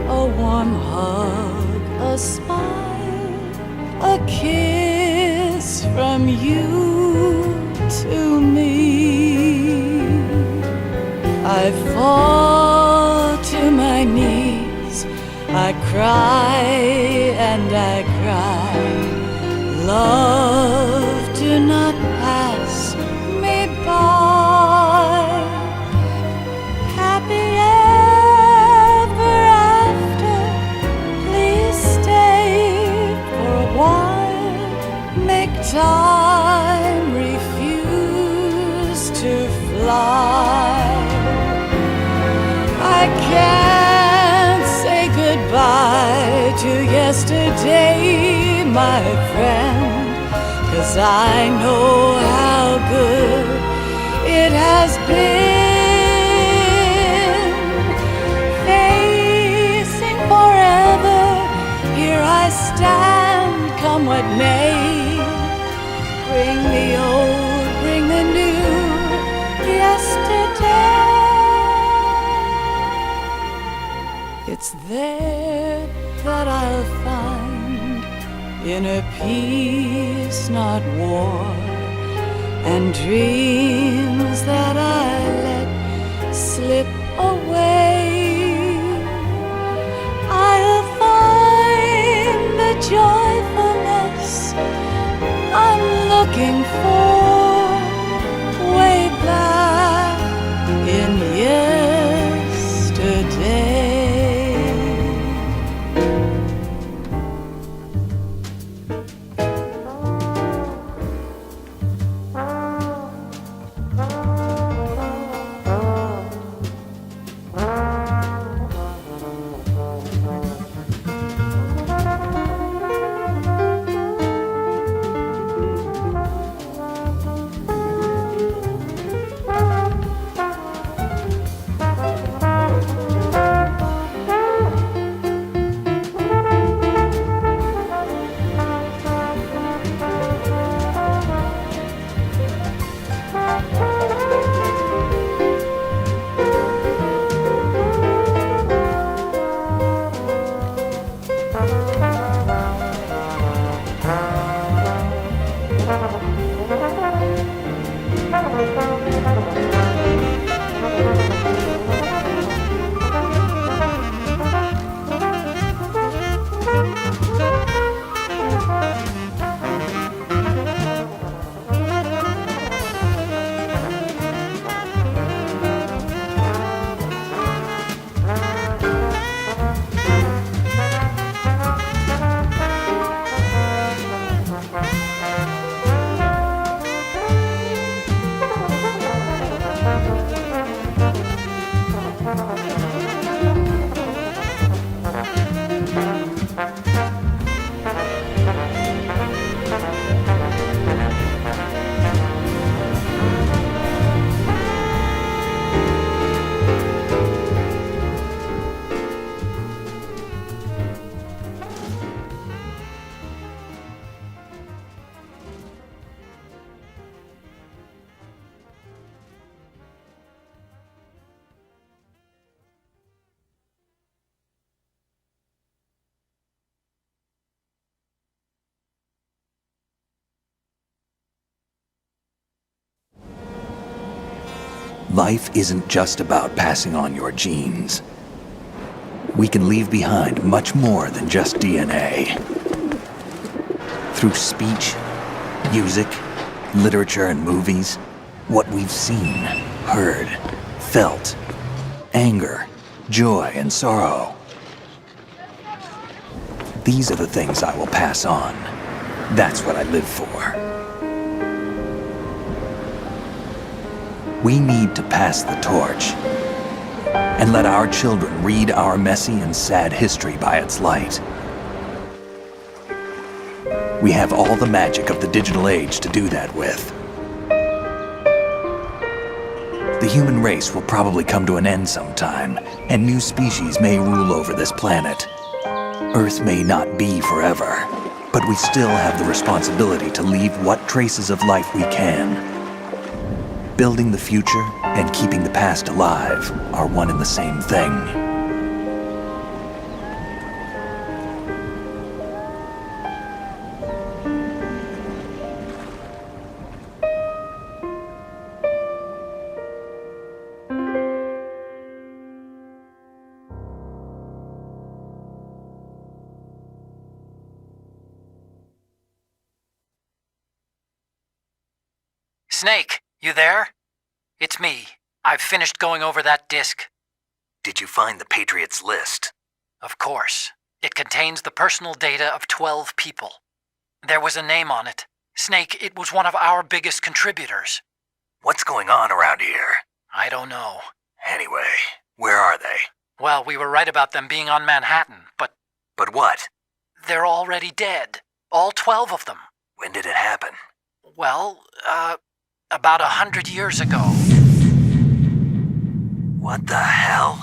a warm hug, a smile, a kiss from you to me. I fall to my knees, I cry and I cry. Love, do not pass me by. Happy ever after, please stay for a while. Make time, refuse to fly. I can't say goodbye to yesterday, my friend, 'cause I know how good it has been. Facing forever, here I stand, come what may. Bring the old, bring the new, yesterday. It's there that I'll find inner peace, not war, and dreams that I let slip away. I'll find the joyfulness I'm looking for way back in yesterday. Life isn't just about passing on your genes. We can leave behind much more than just DNA. Through speech, music, literature, and movies, what we've seen, heard, felt, anger, joy, and sorrow. These are the things I will pass on. That's what I live for. We need to pass the torch and let our children read our messy and sad history by its light. We have all the magic of the digital age to do that with. The human race will probably come to an end sometime, and new species may rule over this planet. Earth may not be forever, but we still have the responsibility to leave what traces of life we can. Building the future and keeping the past alive are one and the same thing. Snake, you there? It's me. I've finished going over that disk. Did you find the Patriots list? Of course. It contains the personal data of 12 people. There was a name on it. Snake, it was one of our biggest contributors. What's going on around here? I don't know. Anyway, where are they? Well, we were right about them being on Manhattan, but... But what? They're already dead. All 12 of them. When did it happen? Well, about 100 years ago. What the hell?